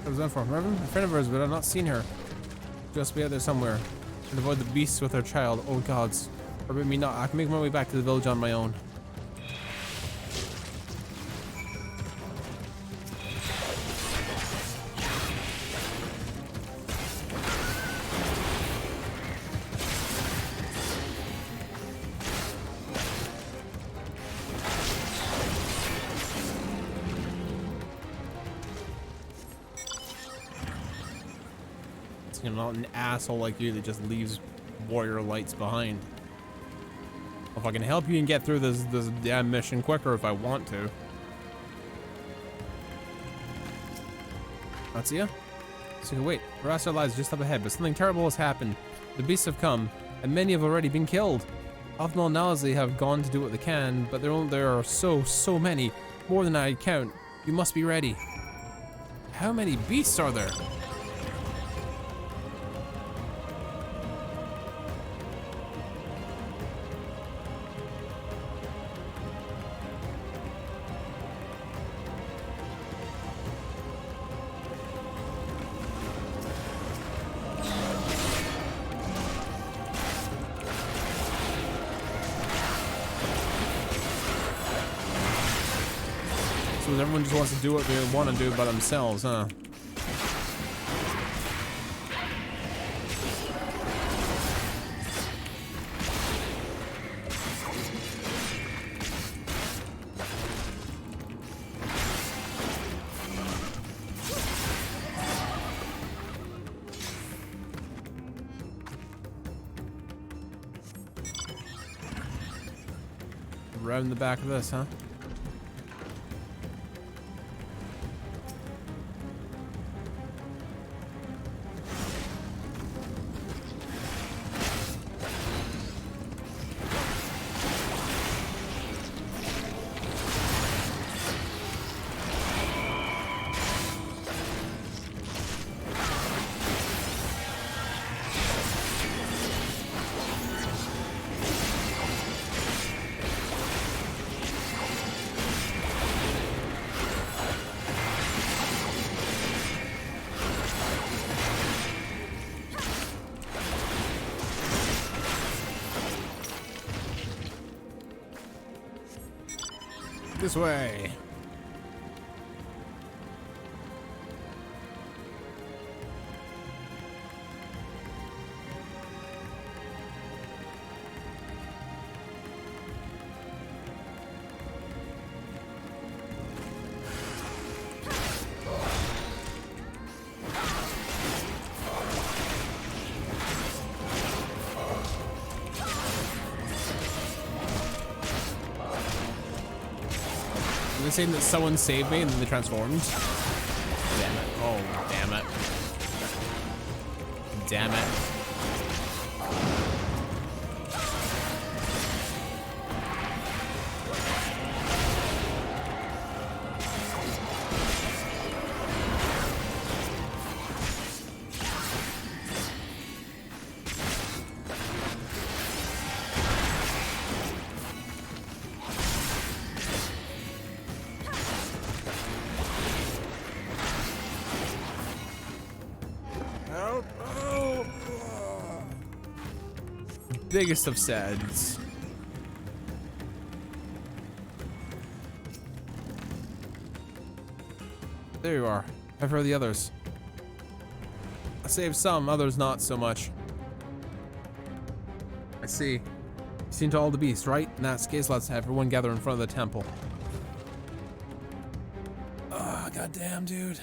Speaker 1: What was that for? Reverend? A friend of hers, but I've not seen her. She must be out there somewhere. And avoid the beasts with her child. Oh gods. Forbid me not. I can make my way back to the village on my own. I'm not an asshole like you that just leaves warrior lights behind. If I can help you and get through this damn mission quicker if I want to. That's you? So wait, the rest of our lives just up ahead, but something terrible has happened. The beasts have come, and many have already been killed. Othmel and Nalzi have gone to do what they can, but there are so many, more than I count. You must be ready. How many beasts are there? So everyone just wants to do what they want to do by themselves, huh? Around the back of this, huh? This way. Are they saying that someone saved me and then they transformed? Damn it. Oh, damn it. Damn it. Biggest of sads. There you are. I've heard the others. I saved some, others not so much. I see. You've seen to all the beasts, right? In that case, let's have everyone gather in front of the temple. Ah, goddamn, dude.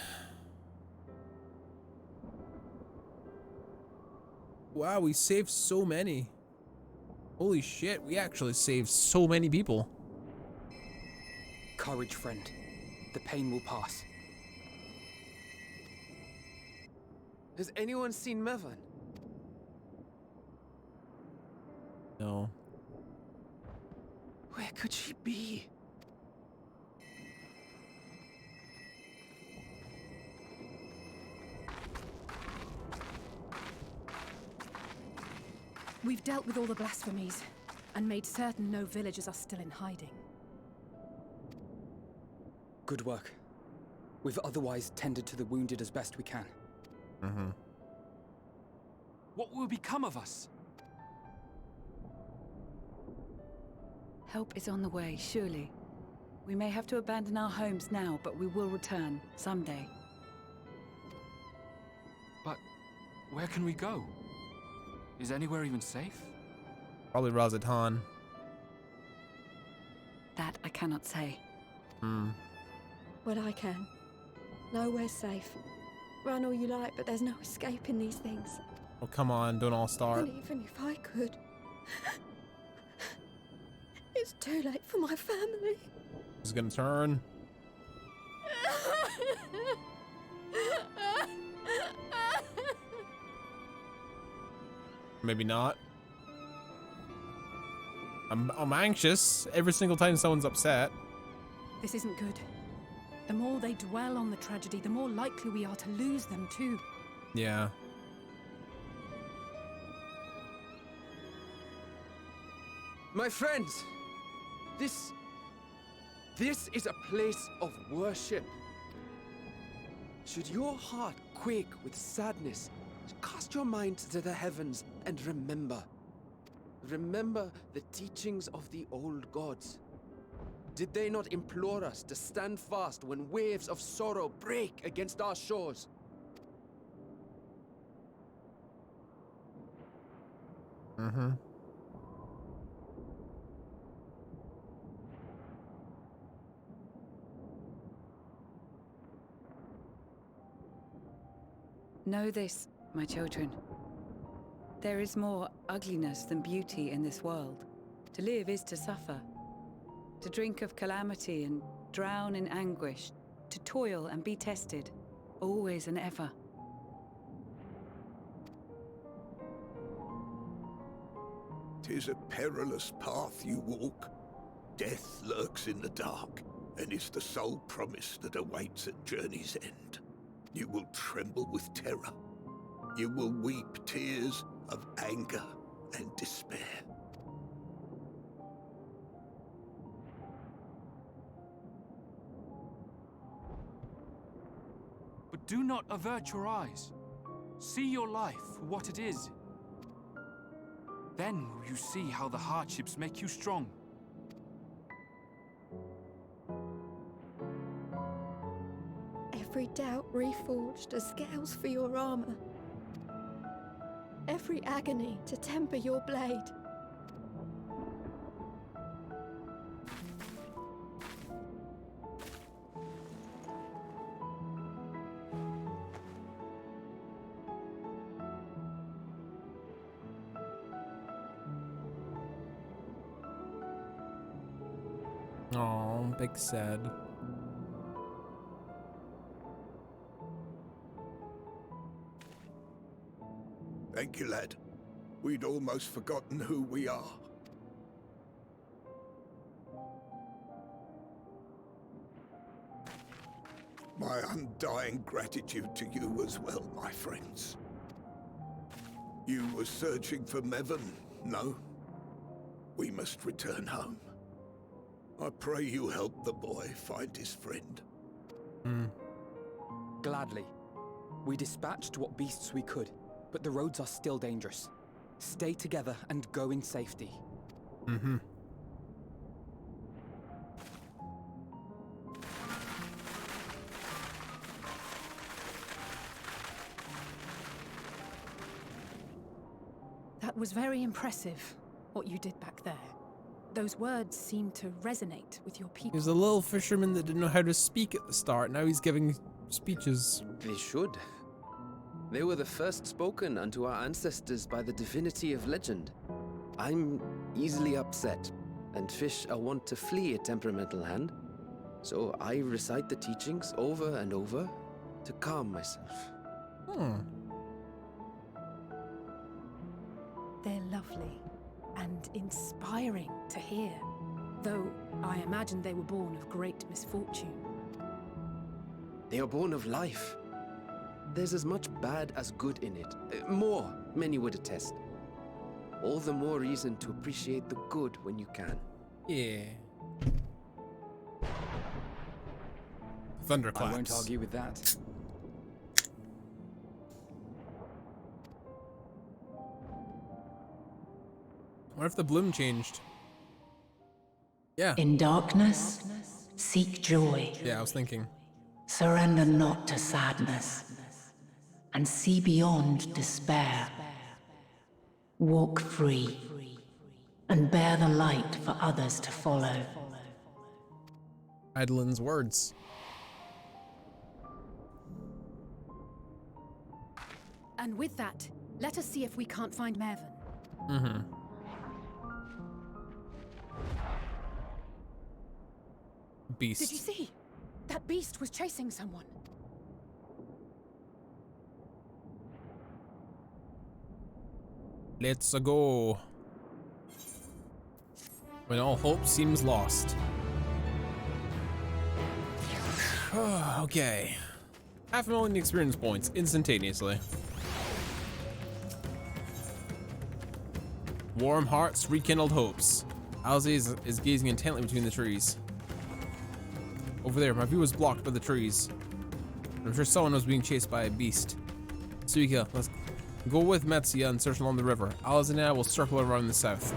Speaker 1: Wow, we saved so many. Holy shit, we actually saved so many people.
Speaker 6: Courage, friend. The pain will pass.
Speaker 12: Has anyone seen Mevan?
Speaker 1: No.
Speaker 12: Where could she be?
Speaker 9: We've dealt with all the blasphemies and made certain no villagers are still in hiding.
Speaker 6: Good work. We've otherwise tended to the wounded as best we can.
Speaker 1: Mm-hmm.
Speaker 10: What will become of us?
Speaker 14: Help is on the way, surely. We may have to abandon our homes now, but we will return someday.
Speaker 10: But where can we go? Is anywhere even safe?
Speaker 1: Probably Razatan.
Speaker 14: That I cannot say.
Speaker 15: Well, I can. Nowhere's safe. Run all you like, but there's no escaping these things.
Speaker 1: Oh, come on, don't all start.
Speaker 15: And even if I could, it's too late for my family.
Speaker 1: He's gonna turn. Maybe not. I'm anxious every single time someone's upset.
Speaker 9: This isn't good. The more they dwell on the tragedy, the more likely we are to lose them too.
Speaker 1: Yeah.
Speaker 12: My friends, this is a place of worship. Should your heart quake with sadness, cast your mind to the heavens and remember. Remember the teachings of the old gods. Did they not implore us to stand fast when waves of sorrow break against our shores?
Speaker 1: Mm-hmm.
Speaker 14: Know this, my children. There is more ugliness than beauty in this world. To live is to suffer. To drink of calamity and drown in anguish. To toil and be tested, always and ever.
Speaker 7: "'Tis a perilous path you walk. Death lurks in the dark, and is the sole promise that awaits at journey's end. You will tremble with terror. You will weep tears of anger and despair.
Speaker 10: But do not avert your eyes. See your life for what it is. Then will you see how the hardships make you strong.
Speaker 15: Every doubt reforged as scales for your armor. Every agony to temper your blade.
Speaker 1: Oh, big sad.
Speaker 7: Thank you, lad. We'd almost forgotten who we are. My undying gratitude to you as well, my friends. You were searching for Mevon, no? We must return home. I pray you help the boy find his friend.
Speaker 6: Gladly. We dispatched what beasts we could, but the roads are still dangerous. Stay together and go in safety.
Speaker 1: Mm-hmm.
Speaker 9: That was very impressive, what you did back there. Those words seem to resonate with your people.
Speaker 1: He was a little fisherman that didn't know how to speak at the start. Now he's giving speeches.
Speaker 12: They should. They were the first spoken unto our ancestors by the divinity of legend. I'm easily upset, and fish are wont to flee a temperamental hand. So I recite the teachings over and over to calm myself.
Speaker 9: They're lovely and inspiring to hear, though I imagine they were born of great misfortune.
Speaker 12: They are born of life. There's as much bad as good in it. More, many would attest. All the more reason to appreciate the good when you can.
Speaker 1: Yeah. Thunderclaps.
Speaker 6: I won't argue with that.
Speaker 1: What if the bloom changed? Yeah.
Speaker 16: In darkness, seek joy.
Speaker 1: Yeah, I was thinking.
Speaker 16: Surrender not to sadness, and see beyond despair. Walk free, and bear the light for others to follow.
Speaker 1: Adeline's words.
Speaker 9: And with that, let us see if we can't find Mervyn.
Speaker 1: Mm-hmm. Beast.
Speaker 9: Did you see? That beast was chasing someone.
Speaker 1: Let's go. When all hope seems lost. Okay. 500,000 experience points instantaneously. Warm hearts, rekindled hopes. Alze is gazing intently between the trees. Over there, my view was blocked by the trees. I'm sure someone was being chased by a beast. Suika, let's go with Metsia and search along the river. Alze and I will circle around the south.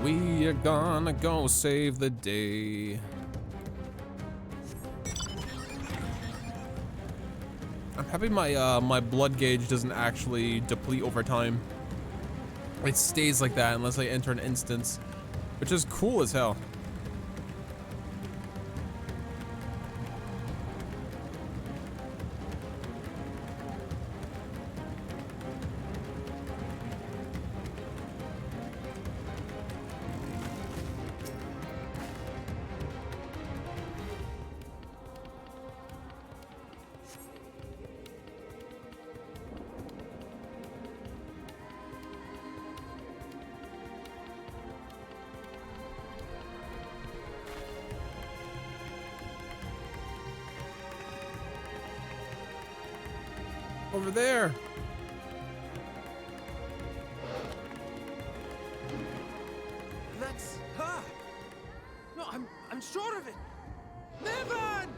Speaker 1: We are gonna go save the day. I'm happy my blood gauge doesn't actually deplete over time. It stays like that unless I enter an instance, which is cool as hell. Over there.
Speaker 12: That's her. No, I'm sure of it. Mervyn!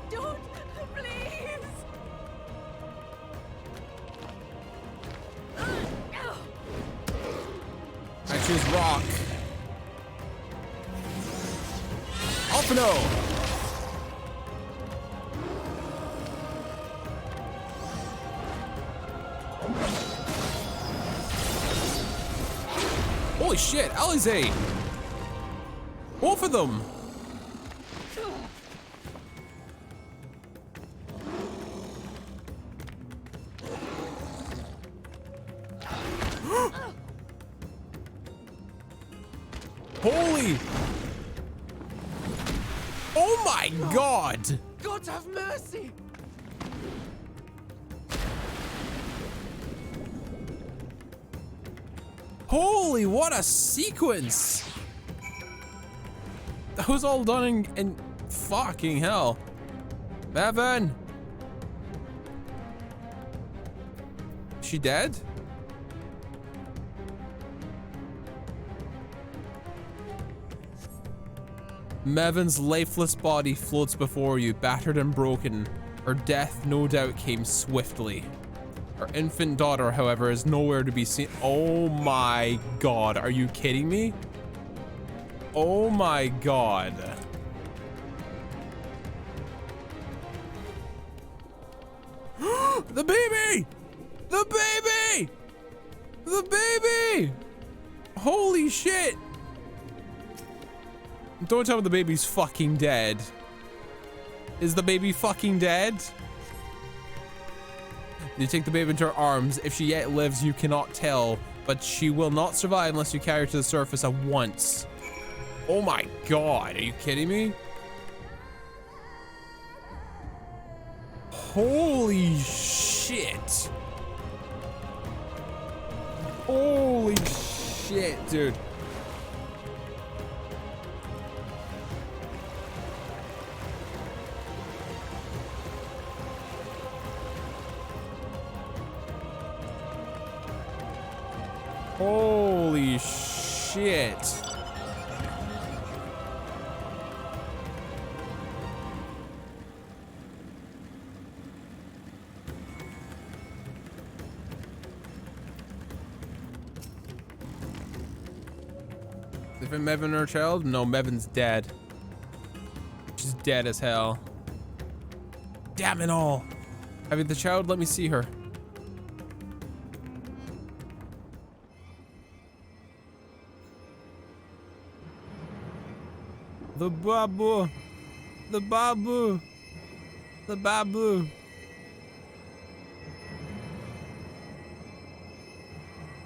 Speaker 8: Don't, please.
Speaker 1: I choose rock. Alphino! Holy shit, Alize! Both of them! Holy! Oh my god!
Speaker 12: God have mercy!
Speaker 1: Holy, what a sequence! That was all done in fucking hell. Mervyn! She dead? Mervyn's lifeless body floats before you, battered and broken. Her death no doubt came swiftly. Her infant daughter, however, is nowhere to be seen. Oh my god, are you kidding me? Oh my god. The baby! The baby! The baby! Holy shit! Don't tell me the baby's fucking dead. Is the baby fucking dead? You take the baby into her arms. If she yet lives, you cannot tell, but she will not survive unless you carry her to the surface at once. Oh my god, are you kidding me? Holy shit. Holy shit, dude. Holy shit. Isn't Mevin her child? No, Mevin's dead. She's dead as hell. Damn it all. Have you the child? Let me see her. The babu. The babu. The babu.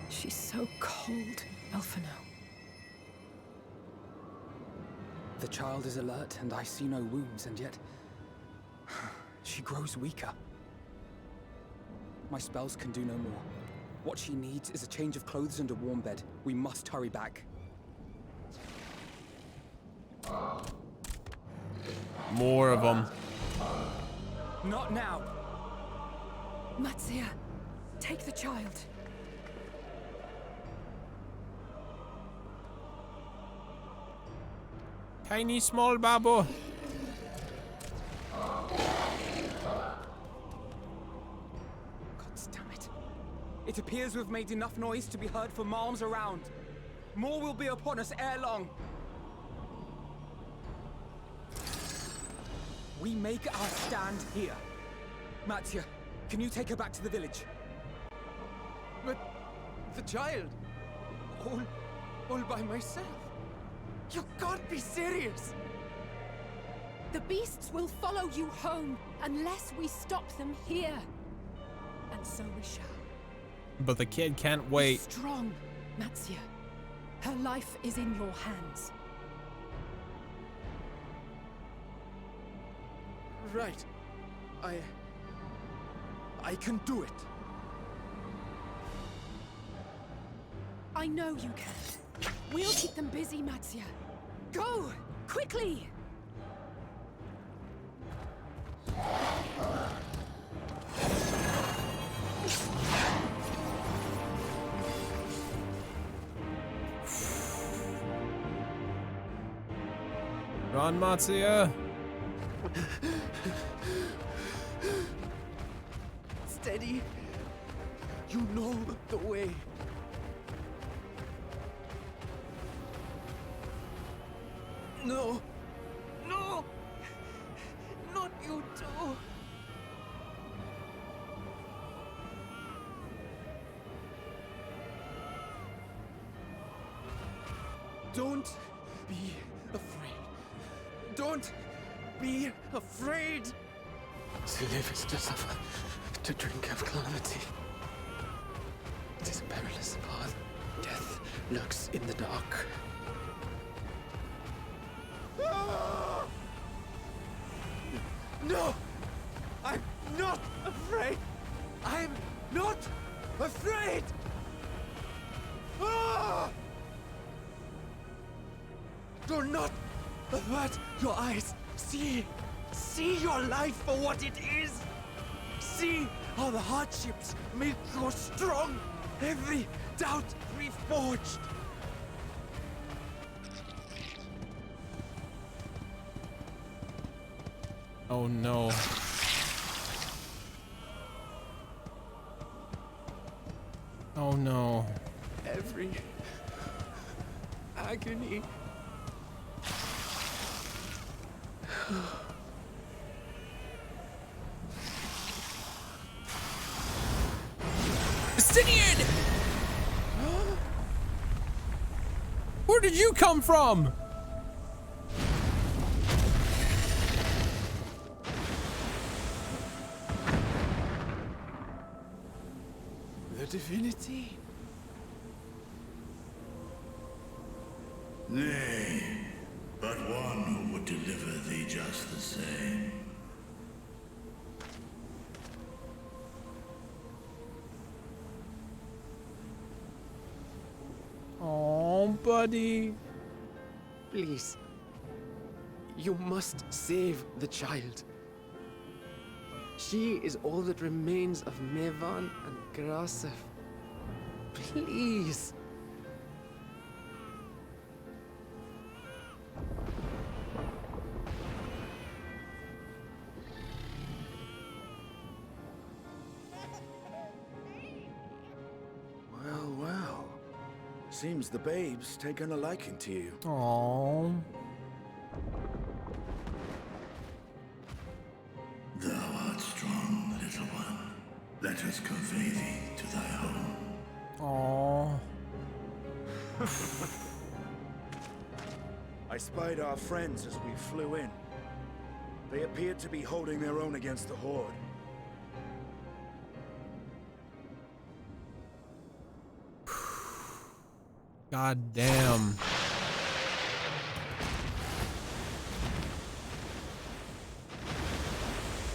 Speaker 9: She's so cold, Elfino.
Speaker 6: The child is alert, and I see no wounds, and yet she grows weaker. My spells can do no more. What she needs is a change of clothes and a warm bed. We must hurry back.
Speaker 1: More of them.
Speaker 6: Not now!
Speaker 9: Matsia, take the child.
Speaker 1: Tiny small babu.
Speaker 6: Damn it. It appears we've made enough noise to be heard for miles around. More will be upon us ere long. We make our stand here. Matsia, can you take her back to the village?
Speaker 12: But the child, all by myself. You can't be serious.
Speaker 9: The beasts will follow you home unless we stop them here. And so we shall.
Speaker 1: But the kid can't wait.
Speaker 9: Be strong, Matsia. Her life is in your hands.
Speaker 12: Right. I can do it.
Speaker 9: I know you can. We'll keep them busy, Matsia. Go! Quickly!
Speaker 1: Run, Matsuya.
Speaker 12: Steady. You know the way. No. No. Not you too. Don't be afraid. Don't be afraid. To live is to suffer, to drink of calamity. It is a perilous path. Death lurks in the dark. No! I'm not afraid! I'm not afraid! Ah! Do not avert your eyes. See your life for what it is. See how the hardships make you strong. Every doubt reforged.
Speaker 1: Oh no. Oh no.
Speaker 12: Every agony.
Speaker 1: Justinian! Where did you come from?
Speaker 12: The divinity?
Speaker 7: Nay, but one who would deliver thee just the same.
Speaker 1: Oh, buddy.
Speaker 12: Please. You must save the child. She is all that remains of Mevan and Grasef. Please.
Speaker 13: Seems the babe's taken a liking to you.
Speaker 1: Aww.
Speaker 7: Thou art strong, little one. Let us convey thee to thy home.
Speaker 1: Aww.
Speaker 13: I spied our friends as we flew in. They appeared to be holding their own against the Horde.
Speaker 1: God damn.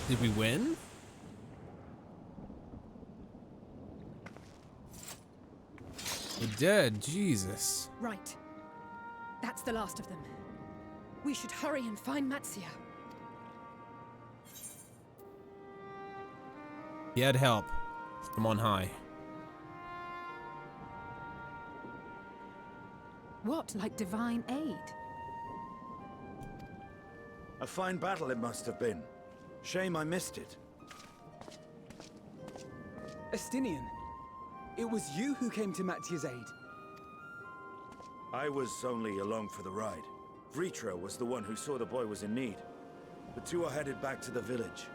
Speaker 1: Did we win? We did, Jesus.
Speaker 9: Right. That's the last of them. We should hurry and find Matsia.
Speaker 1: He had help from on high.
Speaker 9: What, like divine aid?
Speaker 13: A fine battle it must have been. Shame I missed it.
Speaker 6: Estinian, it was you who came to Matia's aid.
Speaker 13: I was only along for the ride. Vritra was the one who saw the boy was in need. The two are headed back to the village.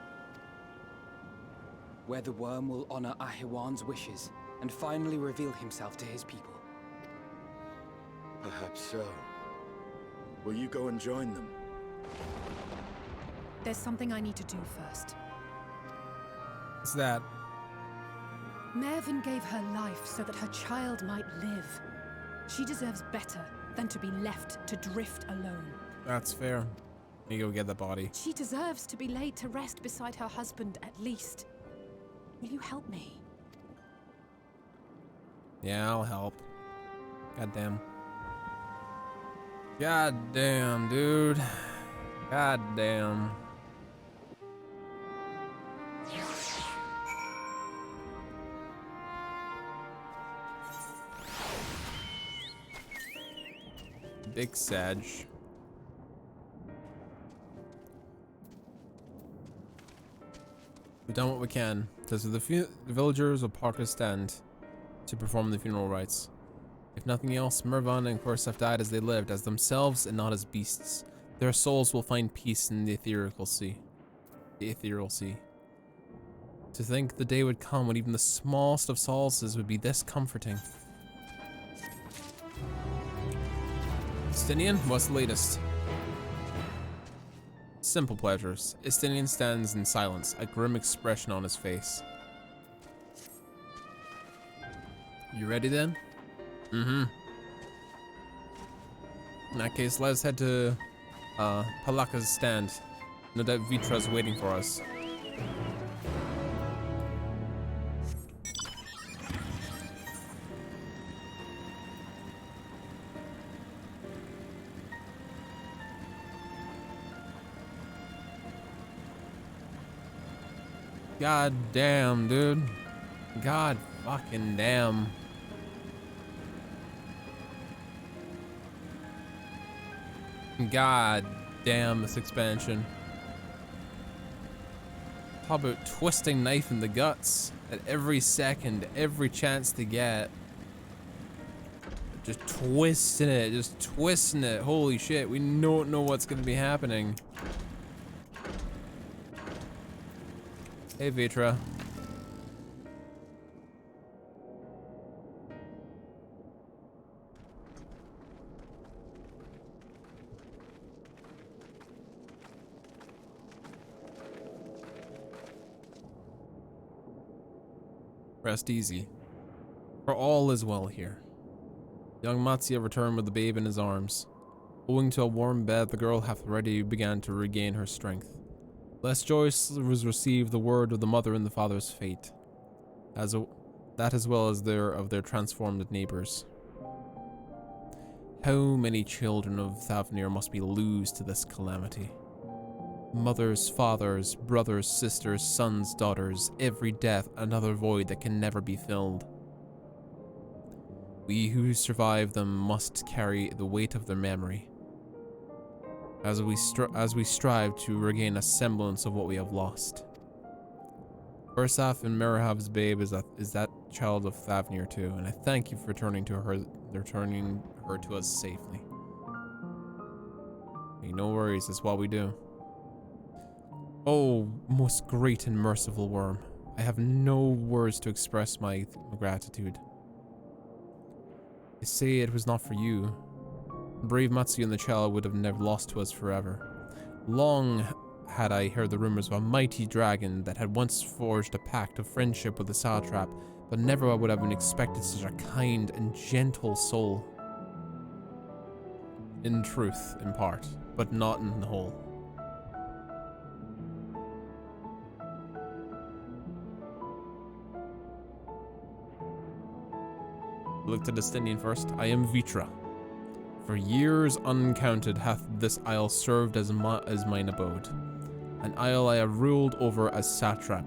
Speaker 6: Where the worm will honor Ahiwan's wishes and finally reveal himself to his people.
Speaker 13: Perhaps so. Will you go and join them?
Speaker 9: There's something I need to do first.
Speaker 1: What's that?
Speaker 9: Mervyn gave her life so that her child might live. She deserves better than to be left to drift alone.
Speaker 1: That's fair. Let me go get the body.
Speaker 9: She deserves to be laid to rest beside her husband at least. Will you help me?
Speaker 1: Yeah, I'll help. God damn. God damn, dude. God damn. Big Sag. We've done what we can. Those are the villagers of Pakistan to perform the funeral rites. If nothing else, Mervan and Korsaf died as they lived, as themselves and not as beasts. Their souls will find peace in the ethereal sea. The ethereal sea. To think the day would come when even the smallest of solaces would be this comforting. Estinian, what's the latest? Simple pleasures. Estinian stands in silence, a grim expression on his face. You ready then? Mm-hmm. In that case, let's head to Palaka's stand. No doubt Vitra's waiting for us. God damn, dude. God fucking damn. God damn this expansion. Talk about twisting knife in the guts at every second, every chance to get. Just twisting it. Holy shit, we don't know what's gonna be happening. Hey, Vitra. Rest easy, for all is well here. Young Matsia returned with the babe in his arms. Owing to a warm bed, the girl hath already began to regain her strength. Less joyous was received the word of the mother and the father's fate, that as well as of their transformed neighbors. How many children of Thavnir must we lose to this calamity? Mothers, fathers, brothers, sisters, sons, daughters, every death another void that can never be filled. We who survive them must carry the weight of their memory, as we strive to regain a semblance of what we have lost. Ursaf and Merahav's babe is that child of Thavnir too, and I thank you for turning to her They're returning her to us safely. Hey, no worries, that's what we do. Oh, most great and merciful worm. I have no words to express my gratitude. They say it was not for you. Brave Matsu and the child would have never lost to us forever. Long had I heard the rumors of a mighty dragon that had once forged a pact of friendship with the satrap, but never would have expected such a kind and gentle soul. In truth, in part, but not in the whole. Look to Destinian first. I am Vitra. For years uncounted hath this isle served as mine abode. An isle I have ruled over as satrap,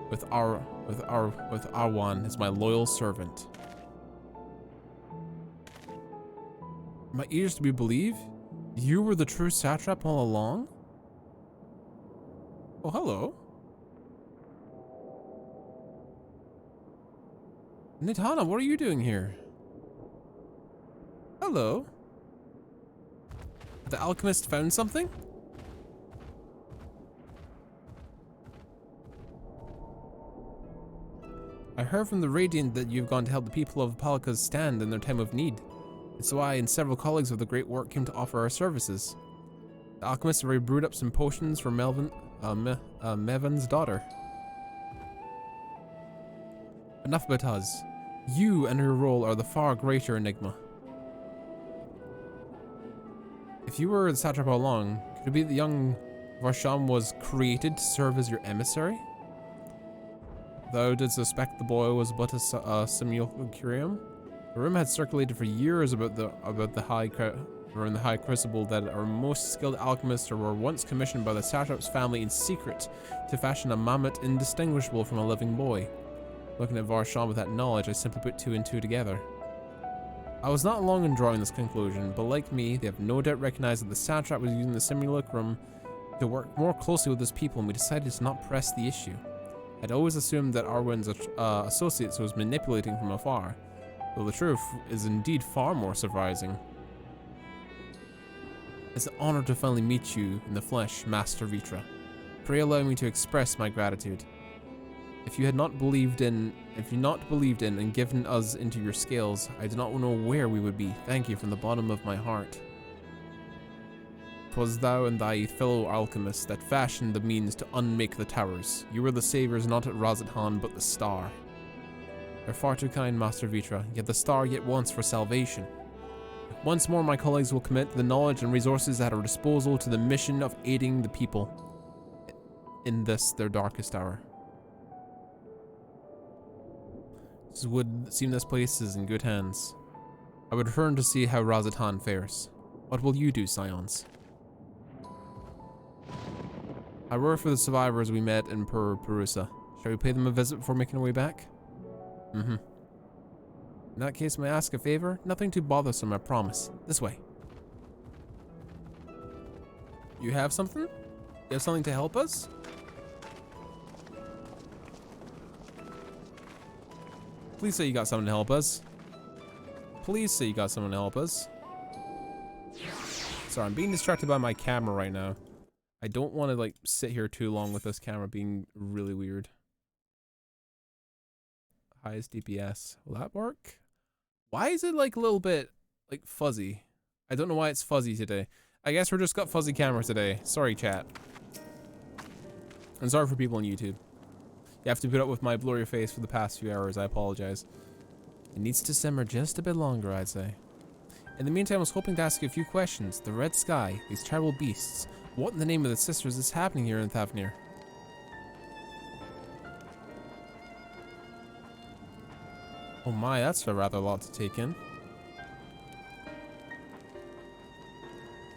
Speaker 1: with Arwan as my loyal servant. My ears to be believed? You were the true satrap all along? Oh, hello. Nitana, what are you doing here? Hello. The alchemist found something? I heard from the Radiant that you've gone to help the people of Palaka's stand in their time of need. It's why I and several colleagues of the Great Work came to offer our services. The alchemists have already brewed up some potions for Mevan's daughter. Enough about us. You and your role are the far greater enigma. If you were the satrap all along, could it be that young Varsham was created to serve as your emissary? Thou did suspect the boy was but a simulacrum. The rumor had circulated for years about the high crucible that our most skilled alchemists were once commissioned by the satrap's family in secret to fashion a mammoth indistinguishable from a living boy. Looking at Varsham with that knowledge, I simply put two and two together. I was not long in drawing this conclusion, but like me, they have no doubt recognized that the satrap was using the simulacrum to work more closely with his people, and we decided to not press the issue. I'd always assumed that Arwen's associates was manipulating from afar, though the truth is indeed far more surprising. It's an honor to finally meet you in the flesh, Master Vitra. Pray allow me to express my gratitude. If you not believed in and given us into your scales, I do not know where we would be. Thank you from the bottom of my heart. 'Twas thou and thy fellow alchemists that fashioned the means to unmake the towers. You were the saviors not at Razathan, but the star. You're far too kind, Master Vitra, yet the star yet wants for salvation. Once more, my colleagues will commit the knowledge and resources at our disposal to the mission of aiding the people in this, their darkest hour. It would seem this place is in good hands. I would return to see how Razathan fares. What will you do, Scions? I worry for the survivors we met in Perusa. Shall we pay them a visit before making our way back? In that case, may I ask a favor? Nothing too bothersome, I promise. This way. You have something? You have something to help us? Please say you got someone to help us. Please say you got someone to help us. Sorry, I'm being distracted by my camera right now. I don't want to like sit here too long with this camera being really weird. Highest DPS. Will that work? Why is it like a little bit like fuzzy? I don't know why it's fuzzy today. I guess we're just got fuzzy camera today. Sorry, chat. And sorry for people on YouTube. You have to put up with my blurry face for the past few hours. I apologize. It needs to simmer just a bit longer, I'd say. In the meantime, I was hoping to ask you a few questions. The red sky, these terrible beasts. What in the name of the sisters is happening here in Thavnir? Oh my, that's a rather lot to take in.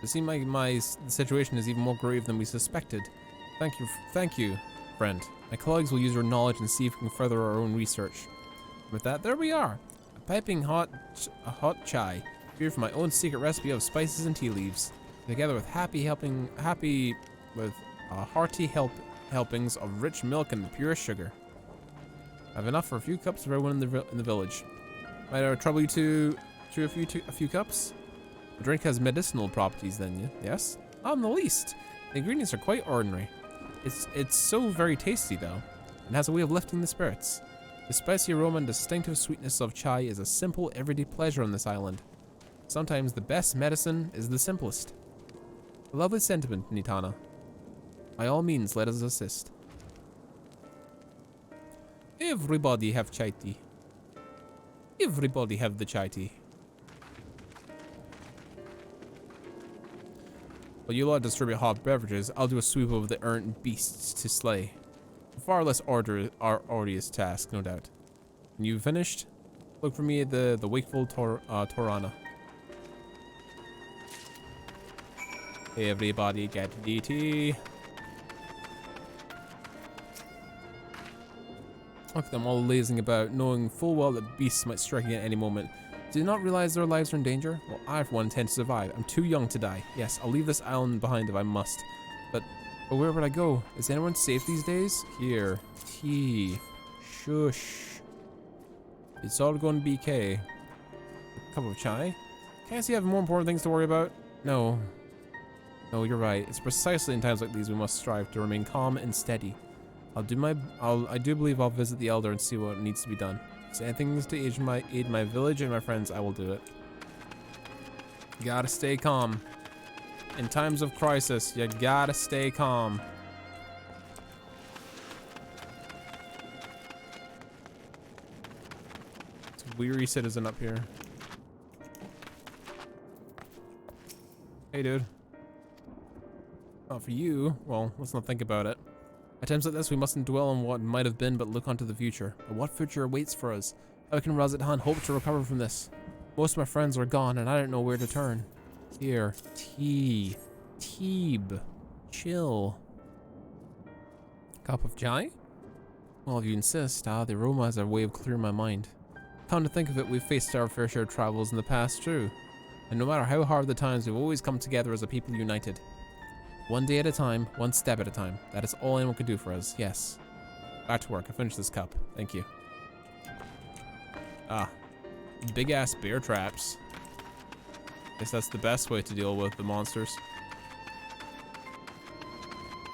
Speaker 1: It seems like my situation is even more grave than we suspected. Thank you, friend. My colleagues will use your knowledge and see if we can further our own research. With that, there we are. A piping hot chai, brewed from my own secret recipe of spices and tea leaves, together with hearty helpings of rich milk and the purest sugar. I have enough for a few cups for everyone in the village. Might I trouble you to you a few cups? The drink has medicinal properties then, yes? Not in the least. The ingredients are quite ordinary. It's so very tasty though, and has a way of lifting the spirits. The spicy aroma and distinctive sweetness of chai is a simple everyday pleasure on this island. Sometimes the best medicine is the simplest. A lovely sentiment, Nitana. By all means, let us assist. Everybody have chai tea. Everybody have the chai tea. While you lot distribute hot beverages, I'll do a sweep of the errant beasts to slay. A far less arduous task, no doubt. When you've finished, look for me at the wakeful Torana. Everybody get DT. Look at them all lazing about, knowing full well that beasts might strike at any moment. Do they not realize their lives are in danger? Well, I for one intend to survive. I'm too young to die. Yes, I'll leave this island behind if I must. But where would I go? Is anyone safe these days? Here. Tea. Shush. It's all going BK. A cup of chai? Can't you have more important things to worry about? No. No, you're right. It's precisely in times like these we must strive to remain calm and steady. I do believe I'll visit the Elder and see what needs to be done. If anything to aid my village and my friends, I will do it. You gotta stay calm. In times of crisis, you gotta stay calm. It's a weary citizen up here. Hey, dude. Not for you. Well, let's not think about it. At times like this, we mustn't dwell on what might have been, but look onto the future. But what future awaits for us? How can Razat-Han hope to recover from this? Most of my friends are gone, and I don't know where to turn. Here. Tea. Teeb. Chill. Cup of chai? Well, if you insist, the aroma has a way of clearing my mind. Come to think of it, we've faced our fair share of troubles in the past, too. And no matter how hard the times, we've always come together as a people united. One day at a time, one step at a time. That is all anyone can do for us, yes. Back to work, I finished this cup. Thank you. Ah. Big ass bear traps. Guess that's the best way to deal with the monsters.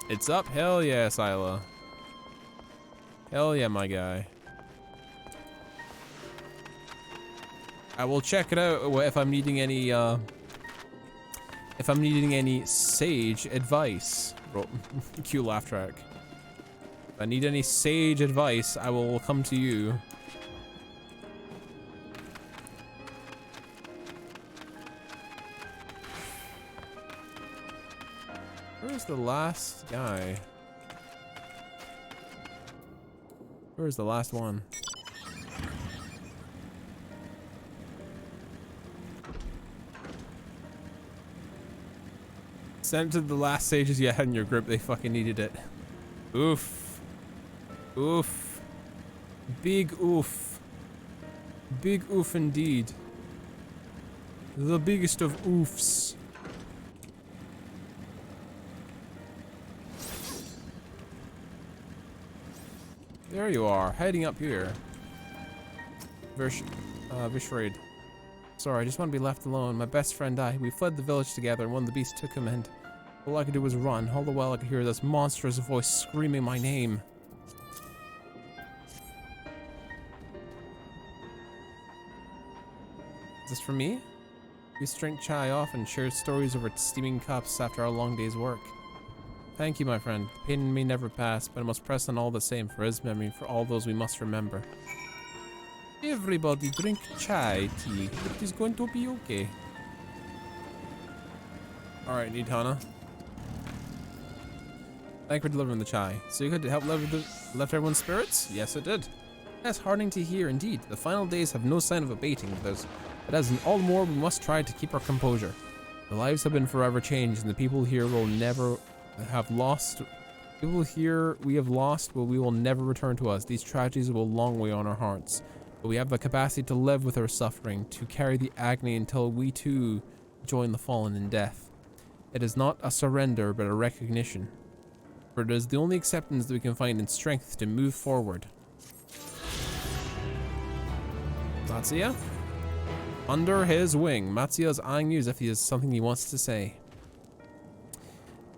Speaker 1: It's up, hell yeah, Sila. Hell yeah, my guy. I will check it out if I'm needing any, sage advice. Cue laugh track. If I need any sage advice, I will come to you. Where's the last guy? Where's the last one? Send to the last sages you had in your group. They fucking needed it. Oof. Oof. Big oof. Big oof indeed. The biggest of oofs. There you are, hiding up here. Vishraid. Sorry, I just want to be left alone. My best friend died. We fled the village together and one of the beasts took him, and all I could do was run. All the while I could hear this monstrous voice screaming my name. Is this for me? We used to drink chai off and share stories over steaming cups after our long day's work. Thank you, my friend. The pain in me never passed, but I must press on all the same for his memory, for all those we must remember. Everybody drink chai tea. It is going to be okay. Alright, Nitana. Thank you for delivering the chai. So you could help lift everyone's spirits? Yes, it did. That's heartening to hear indeed. The final days have no sign of abating with us. But as in all more, we must try to keep our composure. The lives have been forever changed, and the people here will never have lost. People here we have lost, but we will never return to us. These tragedies will long weigh on our hearts. But we have the capacity to live with our suffering, to carry the agony until we too join the fallen in death. It is not a surrender, but a recognition. For it is the only acceptance that we can find in strength to move forward. Natsuya? Under his wing, Matsuya is eyeing you as if he has something he wants to say.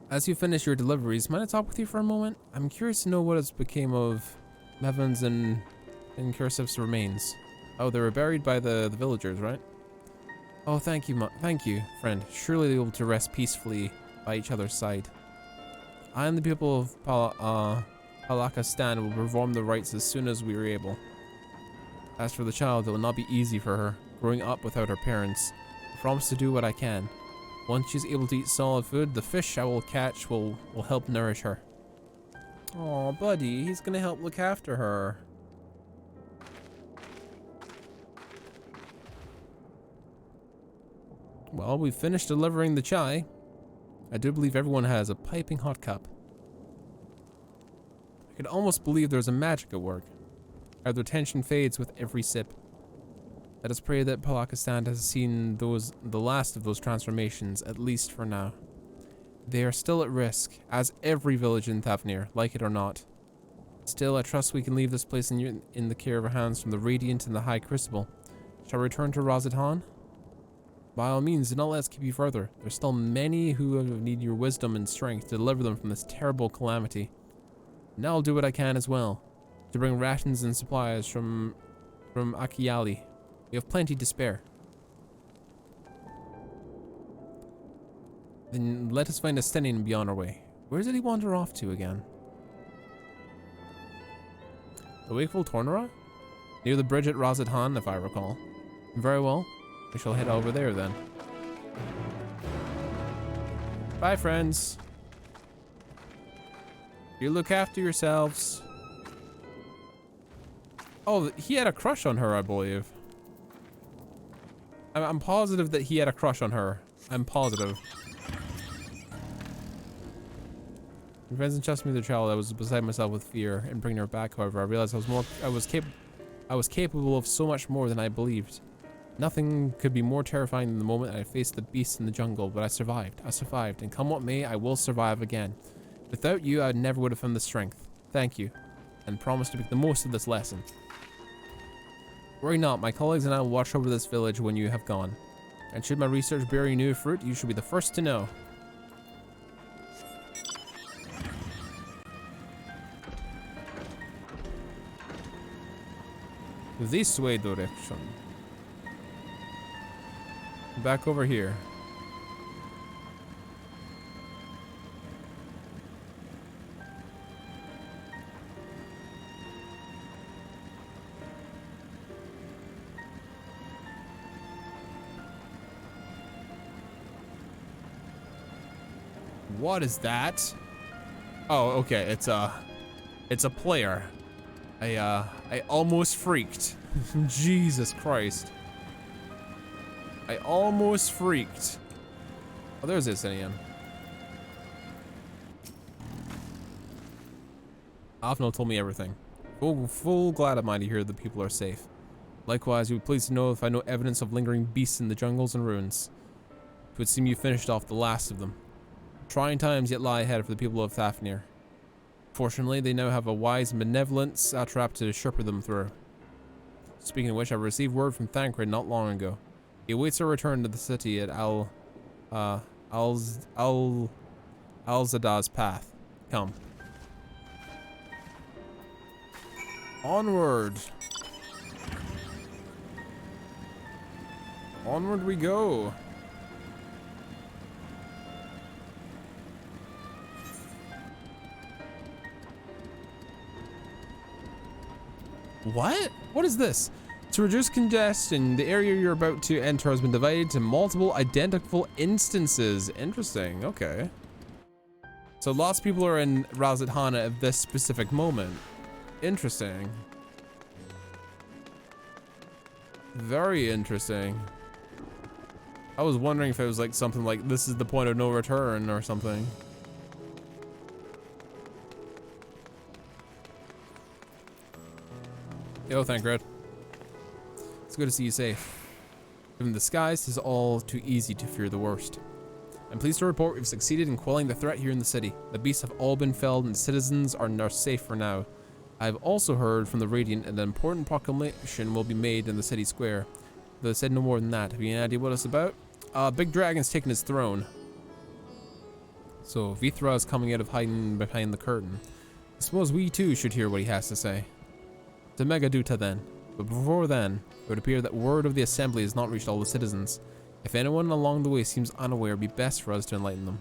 Speaker 1: As you finish your deliveries, might I talk with you for a moment? I'm curious to know what has become of Mevin's and Kursiv's remains. Oh, they were buried by the villagers, right? Oh, thank you, friend. Surely they will be able to rest peacefully by each other's side. I and the people of Palakistan will perform the rites as soon as we are able. As for the child, it will not be easy for her, growing up without her parents. I promise to do what I can. Once she's able to eat solid food, the fish I will catch will help nourish her. Oh, buddy, he's gonna help look after her. Well, we've finished delivering the chai. I do believe everyone has a piping hot cup. I could almost believe there's a magic at work. How the tension fades with every sip. Let us pray that Palakistan has seen the last of those transformations, at least for now. They are still at risk, as every village in Thavnir, like it or not. Still, I trust we can leave this place in the care of our hands from the Radiant and the High Crucible. Shall we return to Razadhan? By all means, do not let us keep you further. There's still many who need your wisdom and strength to deliver them from this terrible calamity. Now I'll do what I can as well, to bring rations and supplies from Akiyali. We have plenty to spare. Then let us find a Stennin and be on our way. Where did he wander off to again? The Wakeful Tornara? Near the bridge at Razadhan, if I recall. Very well. We shall head over there then. Bye, friends. You look after yourselves. Oh, he had a crush on her, I believe. I'm positive that he had a crush on her. I'm positive. My friends entrusted me with the child. I was beside myself with fear and bringing her back. However, I realized I was capable of so much more than I believed. Nothing could be more terrifying than the moment I faced the beasts in the jungle, but I survived. I survived, and come what may, I will survive again. Without you, I never would have found the strength. Thank you, and promise to make the most of this lesson. Worry not, my colleagues and I will watch over this village when you have gone. And should my research bear new fruit, you shall be the first to know. This way direction. Back over here. What is that? Oh, okay, it's a player. I almost freaked. Jesus Christ. I almost freaked. Oh, there's this NEM. Avno told me everything. Full glad am I to hear the people are safe. Likewise, you would please to know if I know evidence of lingering beasts in the jungles and ruins. It would seem you finished off the last of them. Trying times yet lie ahead for the people of Thavnir. Fortunately, they now have a wise and benevolent satrap to shepherd them through. Speaking of which, I received word from Thancred not long ago. He awaits our return to the city at Alzada's path. Come. Onward. Onward we go. What? What is this? To reduce congestion, the area you're about to enter has been divided to multiple identical instances. Interesting, okay. So lots of people are in Razadhan at this specific moment. Interesting. Very interesting. I was wondering if it was like something like this is the point of no return or something. Yo, Thancred. It's good to see you safe. Given the skies, it is all too easy to fear the worst. I'm pleased to report we've succeeded in quelling the threat here in the city. The beasts have all been felled and citizens are now safe for now. I've also heard from the Radiant that an important proclamation will be made in the city square. They said no more than that. Have you any idea what it's about? Big dragon's taking his throne. So Vithra is coming out of hiding behind the curtain. I suppose we too should hear what he has to say. To Megaduta then. But before then, it would appear that word of the assembly has not reached all the citizens. If anyone along the way seems unaware, it would be best for us to enlighten them.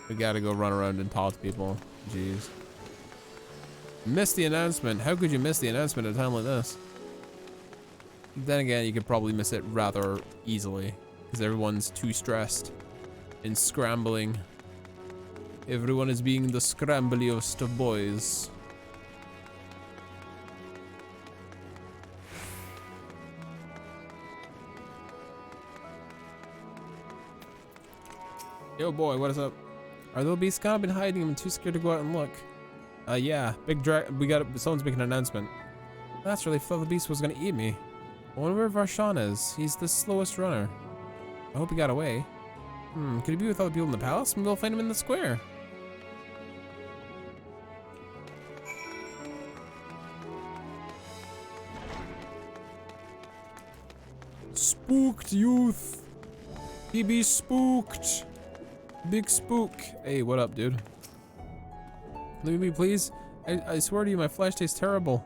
Speaker 1: We gotta go run around and talk to people. Jeez. Missed the announcement. How could you miss the announcement at a time like this? Then again, you could probably miss it rather easily, because everyone's too stressed and scrambling. Everyone is being the scrambliest of boys. Yo boy, what is up? Are those beasts gone? I've been hiding. I'm too scared to go out and look. Yeah, someone's making an announcement. That's really, I thought the beast was gonna eat me. I wonder where Varshan is. He's the slowest runner. I hope he got away. Could he be with other people in the palace? Maybe we'll find him in the square. Spooked youth. He be spooked. Big spook. Hey, what up, dude? Leave me, please. I swear to you, my flesh tastes terrible.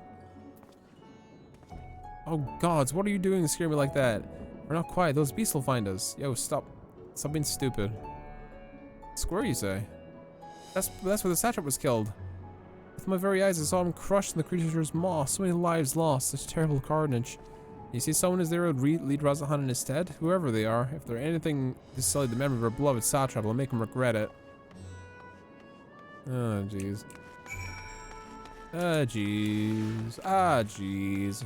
Speaker 1: Oh gods, what are you doing to scare me like that? We're not quiet, those beasts will find us. Yo, stop. Stop being stupid. Square, you say? That's where the satrap was killed. With my very eyes, I saw him crushed in the creature's maw. So many lives lost, such terrible carnage. You see someone is there who would lead Razahan in his stead? Whoever they are, if they're anything to sully the memory of our beloved satrap, I'll make him regret it. Oh, jeez. Ah, jeez. Ah, jeez.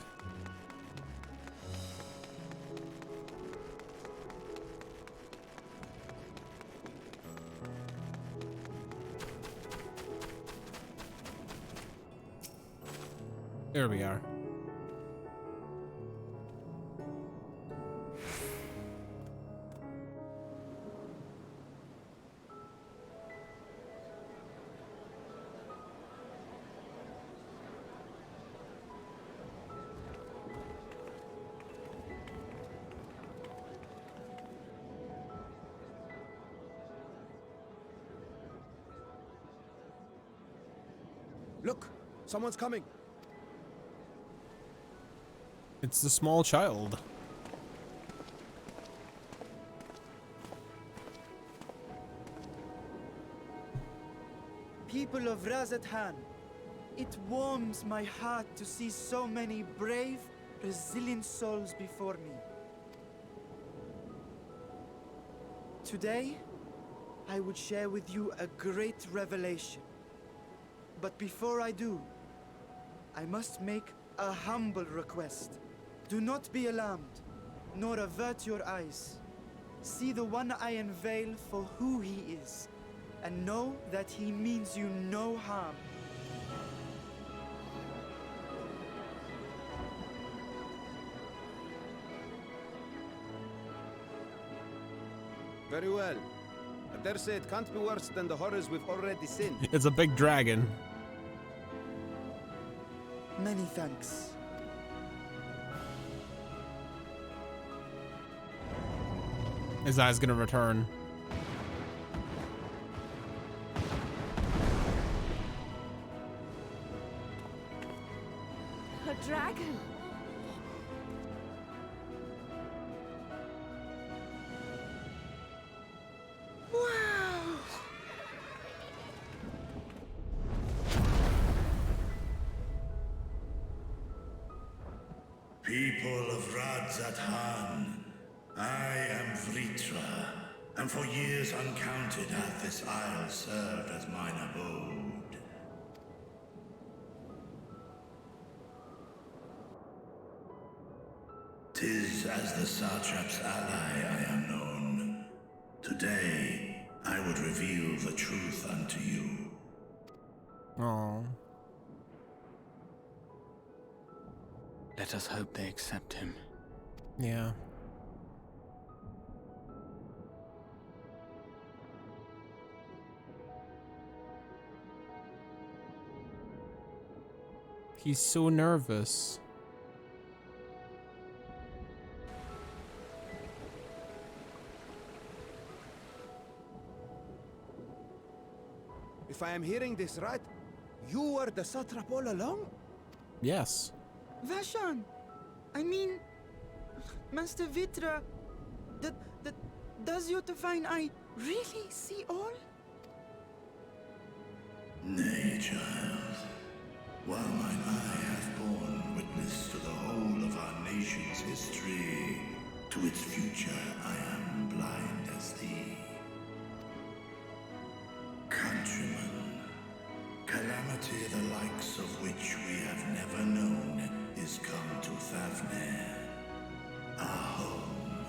Speaker 1: There we are.
Speaker 10: Look, someone's coming.
Speaker 1: It's the small child.
Speaker 17: People of Razathan, it warms my heart to see so many brave, resilient souls before me. Today, I would share with you a great revelation. But before I do, I must make a humble request. Do not be alarmed, nor avert your eyes. See the one I unveil for who he is, and know that he means you no harm.
Speaker 5: Very well. I dare say it can't be worse than the horrors we've already seen.
Speaker 1: It's a big dragon.
Speaker 17: Many thanks.
Speaker 1: His eye's gonna return.
Speaker 8: A dragon. Wow.
Speaker 7: People of Radzathan, I am Vritra, and for years uncounted hath this isle served as mine abode. Tis as the satrap's ally I am known. Today, I would reveal the truth unto you.
Speaker 1: Oh.
Speaker 6: Let us hope they accept him.
Speaker 1: Yeah. He's so nervous.
Speaker 13: If I am hearing this right, you were the satrap all along?
Speaker 1: Yes.
Speaker 17: Vashan! I mean, Master Vitra, does your divine eye really see all?
Speaker 7: Nay, child. While mine eye hath borne witness to the whole of our nation's history, to its future I am blind as thee. Countrymen, calamity the likes of which we have never known is come to Thavnair, our home.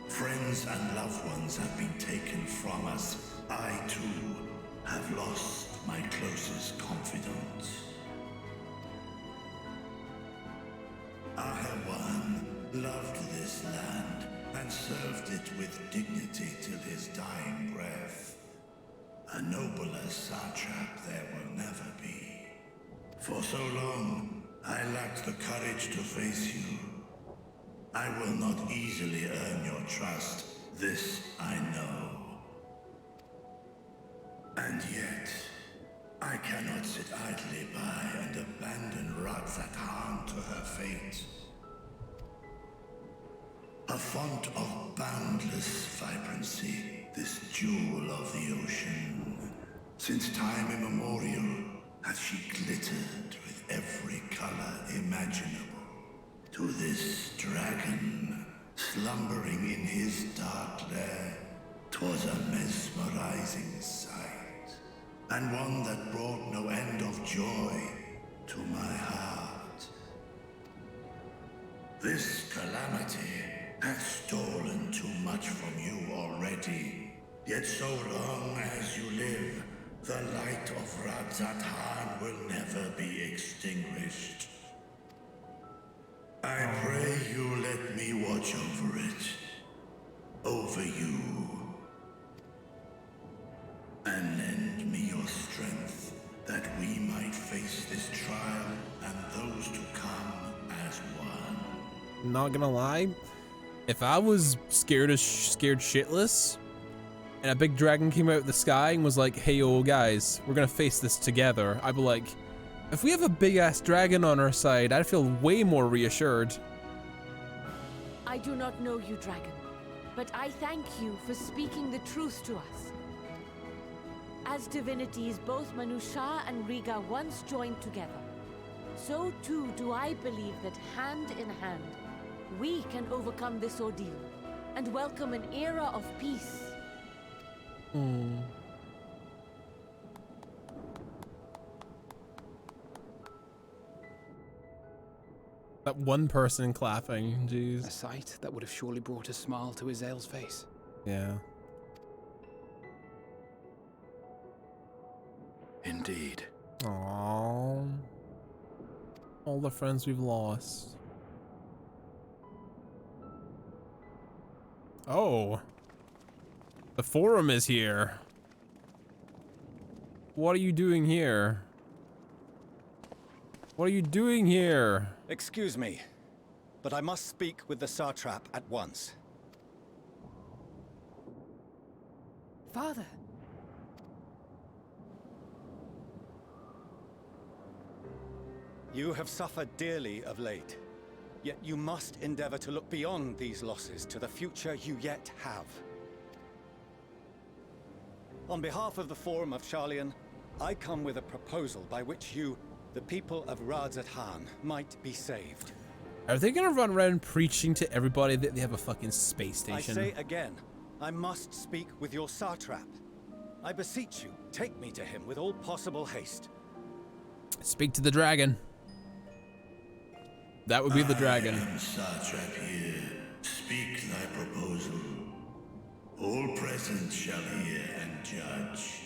Speaker 7: Friends and loved ones have been taken from us. I, too, have lost my closest confidant. Ahawan loved this land and served it with dignity till his dying breath. A nobler satrap there will never be. For so long, I lacked the courage to face you. I will not easily earn your trust, this I know. And yet, I cannot sit idly by and abandon Radzatham to her fate. A font of boundless vibrancy, this jewel of the ocean. Since time immemorial, hath she glittered with every color imaginable. To this dragon, slumbering in his dark lair, 'twas a mesmerizing sight, and one that brought no end of joy to my heart. This calamity hath stolen too much from you already, yet so long as you live, the light of Radzatham will never be extinguished. I pray you let me watch over it, over you, and lend me your strength that we might face this trial and those to come as one.
Speaker 1: Not gonna lie, if I was scared shitless, and a big dragon came out of the sky and was like, "Hey, yo, guys, we're gonna face this together," I'd be like, if we have a big ass dragon on our side, I'd feel way more reassured.
Speaker 8: I do not know you, dragon, but I thank you for speaking the truth to us. As divinities, both Manusha and Riga once joined together, so too do I believe that hand in hand, we can overcome this ordeal and welcome an era of peace.
Speaker 1: That one person clapping, jeez.
Speaker 6: A sight that would have surely brought a smile to Azael's face.
Speaker 1: Yeah.
Speaker 13: Indeed.
Speaker 1: Aww. All the friends we've lost. Oh. The forum is here. What are you doing here? What are you doing here?
Speaker 18: Excuse me, but I must speak with the satrap at once.
Speaker 9: Father.
Speaker 18: You have suffered dearly of late, yet you must endeavor to look beyond these losses to the future you yet have. On behalf of the Forum of Sharlayan, I come with a proposal by which you, the people of Radzatham, might be saved.
Speaker 1: Are they gonna run around preaching to everybody that they have a fucking space station?
Speaker 18: I say again, I must speak with your satrap. I beseech you, take me to him with all possible haste.
Speaker 1: Speak to the dragon. That would be the dragon.
Speaker 7: I am satrap here. Speak thy proposal. All present shall hear and judge.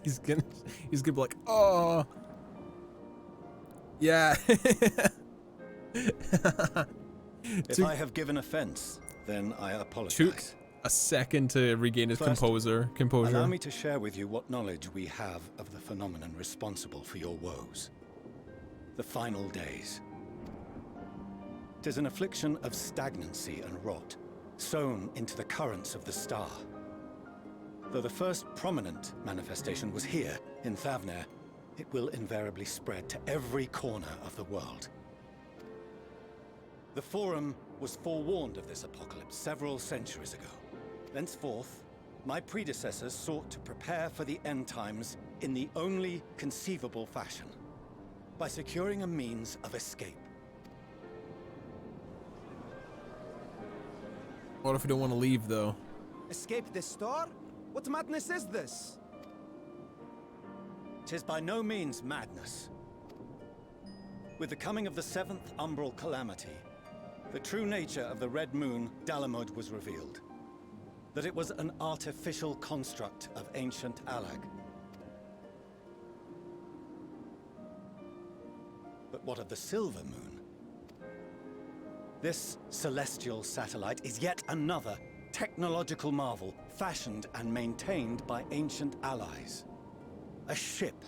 Speaker 1: he's gonna be like, oh. Yeah.
Speaker 18: If I have given offense, then I apologize.
Speaker 1: Took a second to regain his
Speaker 18: First,
Speaker 1: composure.
Speaker 18: Allow me to share with you what knowledge we have of the phenomenon responsible for your woes. The final days. 'Tis an affliction of stagnancy and rot, sown into the currents of the star. Though the first prominent manifestation was here, in Thavner, it will invariably spread to every corner of the world. The Forum was forewarned of this apocalypse several centuries ago. Thenceforth, my predecessors sought to prepare for the end times in the only conceivable fashion, by securing a means of escape.
Speaker 1: What if we don't want to leave, though?
Speaker 10: Escape the star? What madness is this?
Speaker 18: 'Tis by no means madness. With the coming of the 7th umbral calamity, the true nature of the Red Moon, Dalamud, was revealed. That it was an artificial construct of ancient Alag. But what of the Silver Moon? This celestial satellite is yet another technological marvel, fashioned and maintained by ancient allies. A ship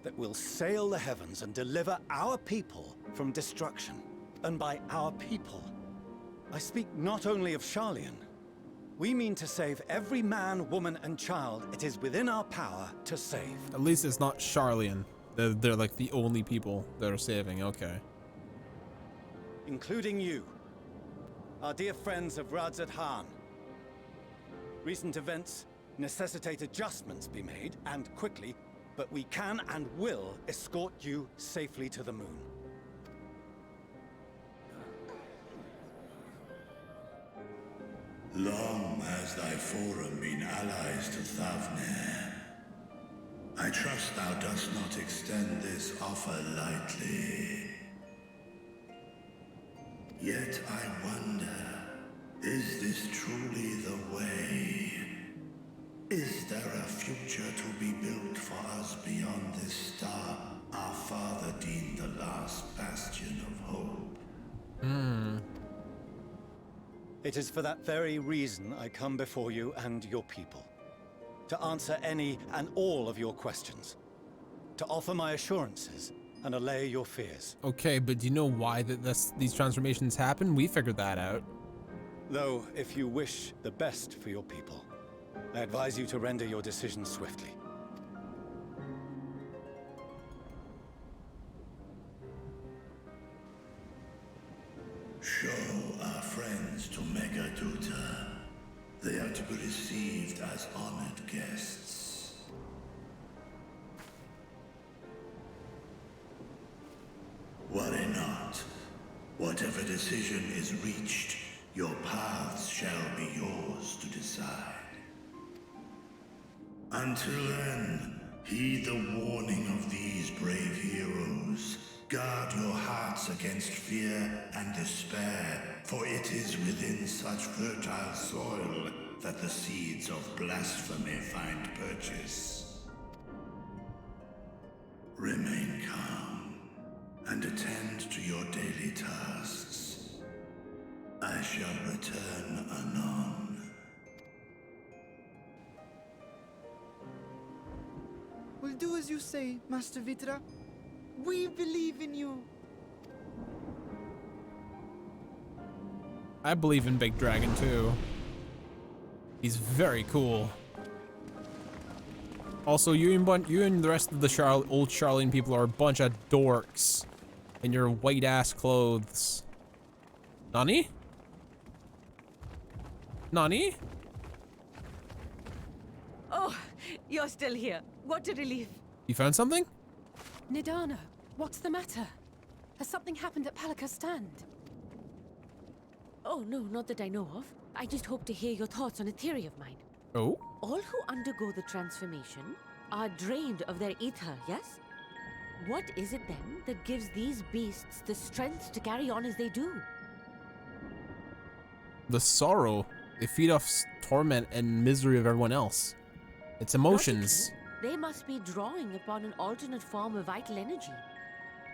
Speaker 18: that will sail the heavens and deliver our people from destruction. And by our people, I speak not only of Sharlayan. We mean to save every man, woman, and child it is within our power to save.
Speaker 1: At least it's not Sharlayan. They're like the only people that are saving, okay.
Speaker 18: Including you, our dear friends of Radzat Han. Recent events necessitate adjustments be made, and quickly, but we can and will escort you safely to the moon.
Speaker 7: Long has thy forum been allies to Thavner. I trust thou dost not extend this offer lightly. Yet I wonder, is this truly the way? Is there a future to be built for us beyond this star our father deemed the last bastion of hope?
Speaker 18: It is for that very reason I come before you and your people. To answer any and all of your questions. To offer my assurances and allay your fears.
Speaker 1: Okay, but do you know why these transformations happen? We figured that out.
Speaker 18: Though, if you wish the best for your people, I advise you to render your decision swiftly.
Speaker 7: Show our friends to Megaduta. They are to be received as honored guests. Worry not. Whatever decision is reached, your paths shall be yours to decide. Until then, heed the warning of these brave heroes. Guard your hearts against fear and despair, for it is within such fertile soil that the seeds of blasphemy find purchase. Remain calm and attend to your daily tasks. I shall return anon.
Speaker 17: We'll do as you say, Master Vitra. We believe in you.
Speaker 1: I believe in Big Dragon too. He's very cool. Also, you and the rest of the old Sharlayan people are a bunch of dorks in your white ass clothes. Nani? Nani?
Speaker 8: Oh, you're still here. What a relief.
Speaker 1: You found something?
Speaker 9: Nidana, what's the matter? Has something happened at Palaka's stand?
Speaker 8: Oh, no, not that I know of. I just hope to hear your thoughts on a theory of mine.
Speaker 1: Oh?
Speaker 8: All who undergo the transformation are drained of their ether, yes? What is it then that gives these beasts the strength to carry on as they do?
Speaker 1: The sorrow. They feed off torment and misery of everyone else. It's emotions.
Speaker 8: Logically, they must be drawing upon an alternate form of vital energy.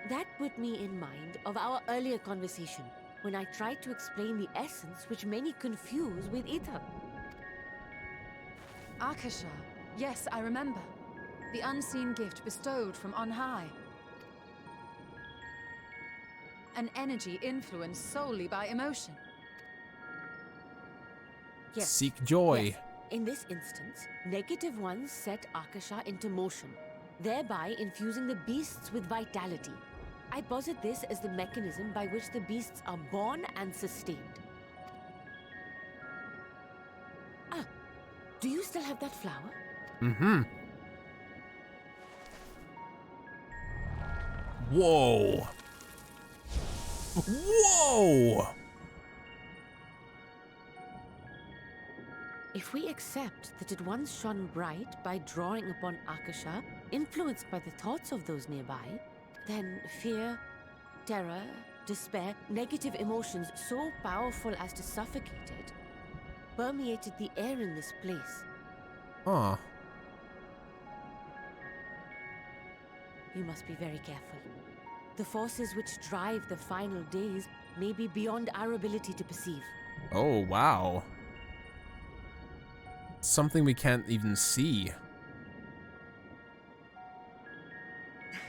Speaker 8: That put me in mind of our earlier conversation, when I tried to explain the essence which many confuse with ether.
Speaker 4: Akasha. Yes, I remember. The unseen gift bestowed from on high. An energy influenced solely by emotion.
Speaker 8: Yes.
Speaker 1: Seek joy.
Speaker 8: Yes. In this instance, negative ones set Akasha into motion, thereby infusing the beasts with vitality. I posit this as the mechanism by which the beasts are born and sustained. Ah, do you still have that flower?
Speaker 1: Mm-hmm. Whoa. Whoa!
Speaker 8: If we accept that it once shone bright by drawing upon Akasha, influenced by the thoughts of those nearby, then fear, terror, despair, negative emotions so powerful as to suffocate it, permeated the air in this place.
Speaker 1: Huh.
Speaker 8: You must be very careful. The forces which drive the final days may be beyond our ability to perceive.
Speaker 1: Oh, wow. Something we can't even see.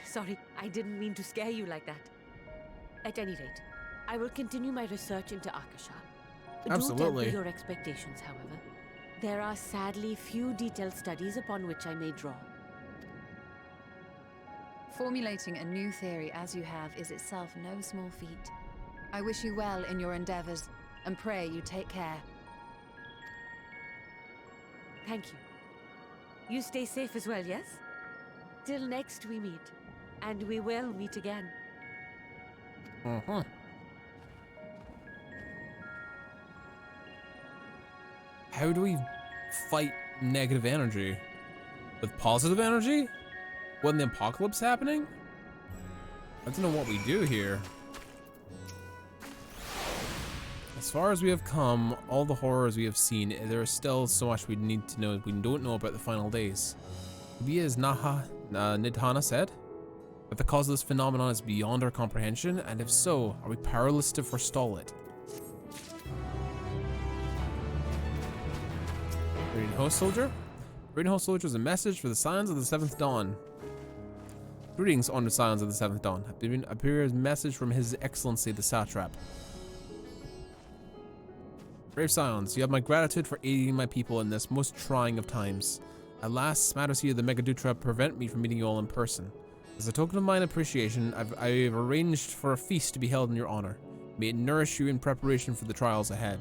Speaker 8: Sorry, I didn't mean to scare you like that. At any rate, I will continue my research into Akasha.
Speaker 1: Absolutely.
Speaker 8: Do temper your expectations, however. There are sadly few detailed studies upon which I may draw.
Speaker 4: Formulating a new theory as you have is itself no small feat. I wish you well in your endeavors, and pray you take care.
Speaker 8: Thank you. You stay safe as well, yes? Till next we meet. And we will meet again.
Speaker 1: Uh-huh. How do we fight negative energy? With positive energy? When the apocalypse happening? I don't know what we do here. As far as we have come, all the horrors we have seen, there is still so much we need to know we don't know about the final days. Maybe as Nidhana said, that the cause of this phenomenon is beyond our comprehension, and if so, are we powerless to forestall it? Reading Host Soldier? Reading Host Soldier is a message for the Scions of the Seventh Dawn. Greetings, honored Scions of the Seventh Dawn. Appears a message from His Excellency the Satrap. Brave Scions, you have my gratitude for aiding my people in this most trying of times. Alas, matters here the Megadutra prevent me from meeting you all in person. As a token of my appreciation, I've arranged for a feast to be held in your honor. May it nourish you in preparation for the trials ahead.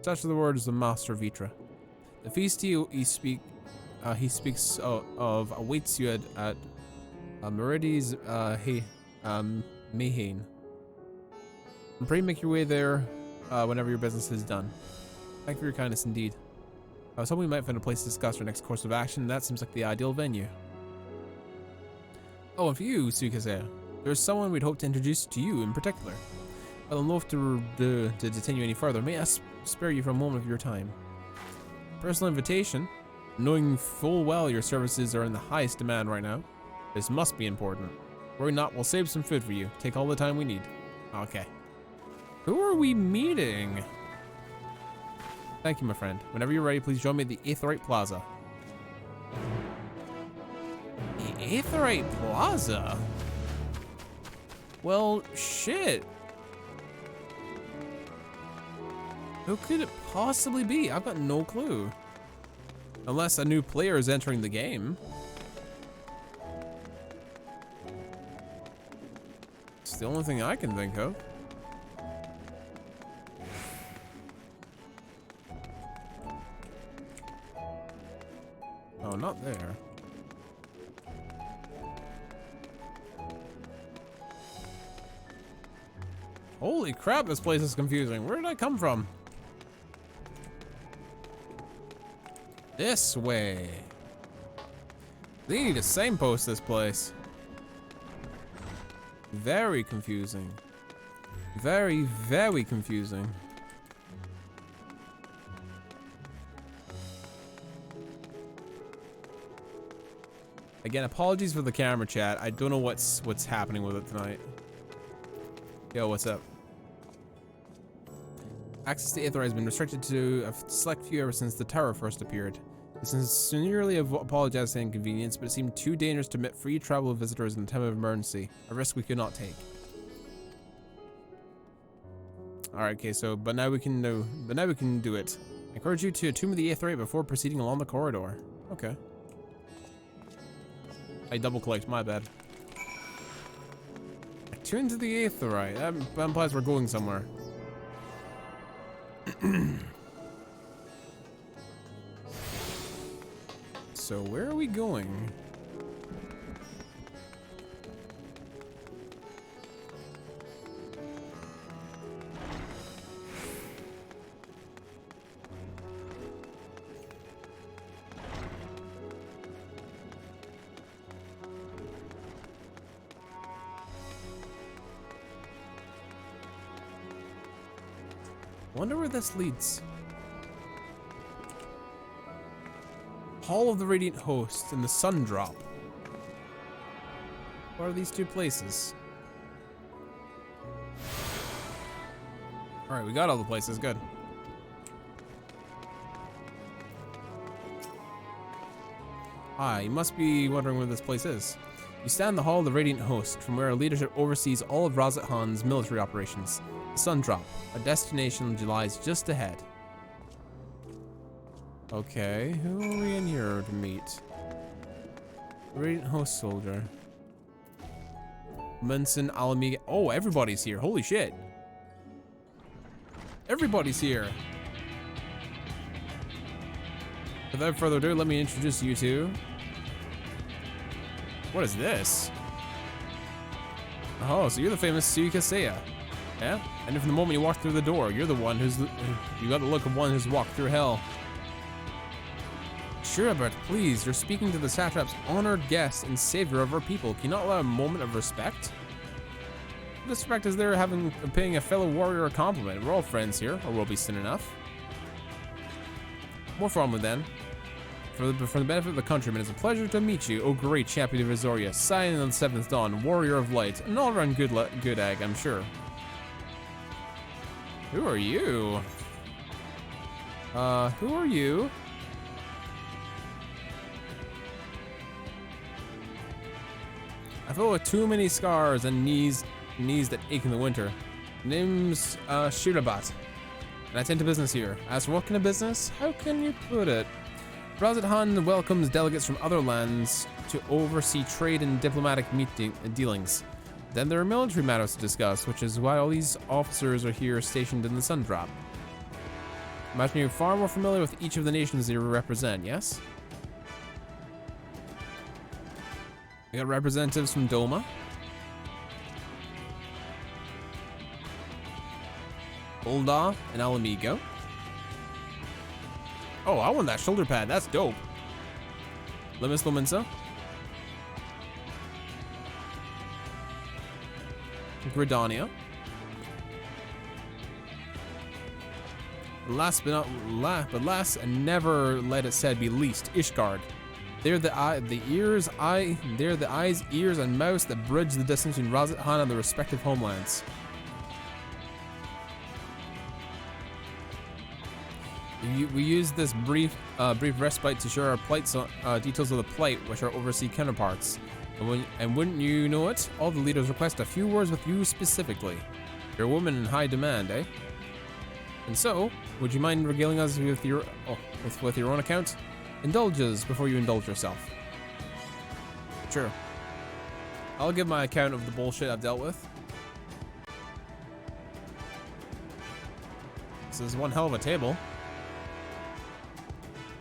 Speaker 1: Such are the words of Master Vitra. The feast he speaks of awaits you at Meridi's Mayhain. And pray make your way there whenever your business is done. Thank you for your kindness indeed. I was hoping we might find a place to discuss our next course of action. That seems like the ideal venue. Oh, and for you, Tsukase, there's someone we'd hope to introduce to you in particular. Well, I'm loath to detain you any further. May I spare you for a moment of your time? Personal invitation, knowing full well your services are in the highest demand right now. This must be important. Worry not, we'll save some food for you. Take all the time we need. Okay. Who are we meeting? Thank you, my friend. Whenever you're ready, please join me at the Aetheryte Plaza. The Aetheryte Plaza? Well, shit. Who could it possibly be? I've got no clue. Unless a new player is entering the game. It's the only thing I can think of. Oh, not there. Holy crap, this place is confusing. Where did I come from? This way. They need a signpost this place. Very confusing. Very, very confusing. Again, apologies for the camera chat. I don't know what's happening with it tonight. Yo, what's up? Access to Aether has been restricted to a select few ever since the tower first appeared. This is sincerely apologize for the inconvenience, but it seemed too dangerous to permit free travel of visitors in a time of emergency, a risk we could not take. Alright, okay, so, but now we can do it. I encourage you to attune the Aetherite before proceeding along the corridor. Okay. I double clicked, my bad. Attune to the Aetherite. That implies we're going somewhere. So where are we going? Wonder where this leads. Hall of the Radiant Host and the Sun Drop. What are these two places? Alright, we got all the places, good. Ah, you must be wondering where this place is. You stand in the Hall of the Radiant Host, from where our leadership oversees all of Razat Han's military operations. The Sun Drop, a destination lies just ahead. Okay, who are we in here to meet? Radiant Host Soldier. Munson, Alamiga. Oh, everybody's here. Holy shit. Everybody's here. Without further ado, let me introduce you to... What is this? Oh, so you're the famous Suika Seiya. Yeah? And from the moment you walk through the door, you're the one who's... You got the look of one who's walked through hell. Sure, but please, you're speaking to the satrap's honored guest and savior of our people. Can you not allow a moment of respect? What respect is there paying a fellow warrior a compliment? We're all friends here, or we'll be soon enough. More formally then. For the benefit of the countrymen, it's a pleasure to meet you, O great champion of Azoria, Scion of the Seventh Dawn, warrior of light, an all-around good egg, I'm sure. Who are you? Who are you? I feel with too many scars and knees that ache in the winter. Name's Shirabat, and I tend to business here. As for what kind of business? How can you put it? Razat Han welcomes delegates from other lands to oversee trade and diplomatic dealings. Then there are military matters to discuss, which is why all these officers are here stationed in the Sun Drop. Imagine you're far more familiar with each of the nations they represent, yes? We got representatives from Doma, Ul'dah, and Alamigo. Oh, I want that shoulder pad. That's dope. Limis Lominsa. Gridania. Last and never let it said be least, Ishgard. They're the eyes, ears, and mouths that bridge the distance between Razat Han and their respective homelands. We use this brief respite to share our plights, details of the plight, which our overseas counterparts. And wouldn't you know it, all the leaders request a few words with you specifically. You're a woman in high demand, eh? And so, would you mind regaling us with your own account? Indulge us before you indulge yourself. Sure. I'll give my account of the bullshit I've dealt with. This is one hell of a table.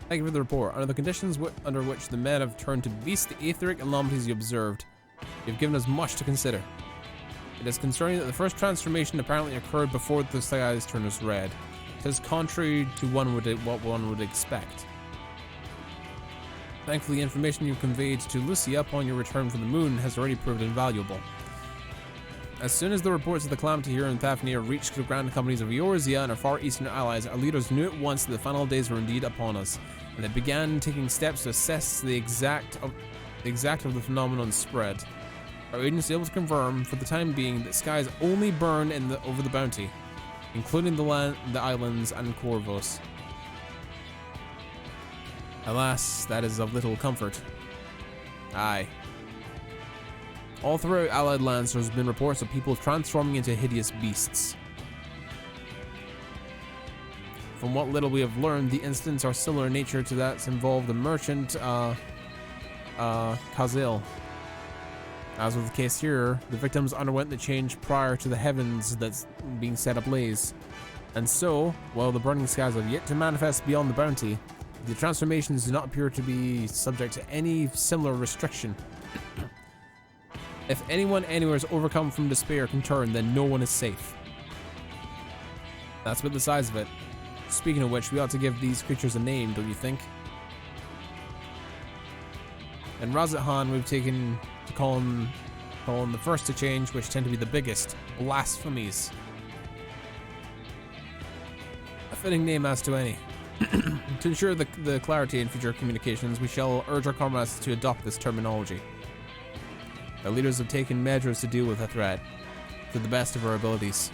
Speaker 1: Thank you for the report. Under the conditions under which the men have turned to beast the etheric anomalies you observed, you've given us much to consider. It is concerning that the first transformation apparently occurred before the skies turned us red. It is contrary to what one would expect. Thankfully, the information you conveyed to Lucia upon your return from the moon has already proved invaluable. As soon as the reports of the calamity here in Thafnir reached the ground companies of Eorzea and our far eastern allies, our leaders knew at once that the final days were indeed upon us, and they began taking steps to assess the exact of the phenomenon's spread. Our agents able to confirm, for the time being, that skies only burn over the bounty. including the land, the islands, and Corvus. Alas, that is of little comfort. Aye. All throughout Allied lands, there's been reports of people transforming into hideous beasts. From what little we have learned, the incidents are similar in nature to that involved the merchant, Kazil. As with the case here, the victims underwent the change prior to the heavens that's being set ablaze. And so, while the burning skies have yet to manifest beyond the bounty, the transformations do not appear to be subject to any similar restriction. If anyone anywhere is overcome from despair can turn, then no one is safe. That's about the size of it. Speaking of which, we ought to give these creatures a name, don't you think? In Razathan, we've taken to call them the first to change, which tend to be the biggest, blasphemies. A fitting name as to any. To ensure the clarity in future communications, we shall urge our comrades to adopt this terminology. Our leaders have taken measures to deal with the threat, to the best of our abilities.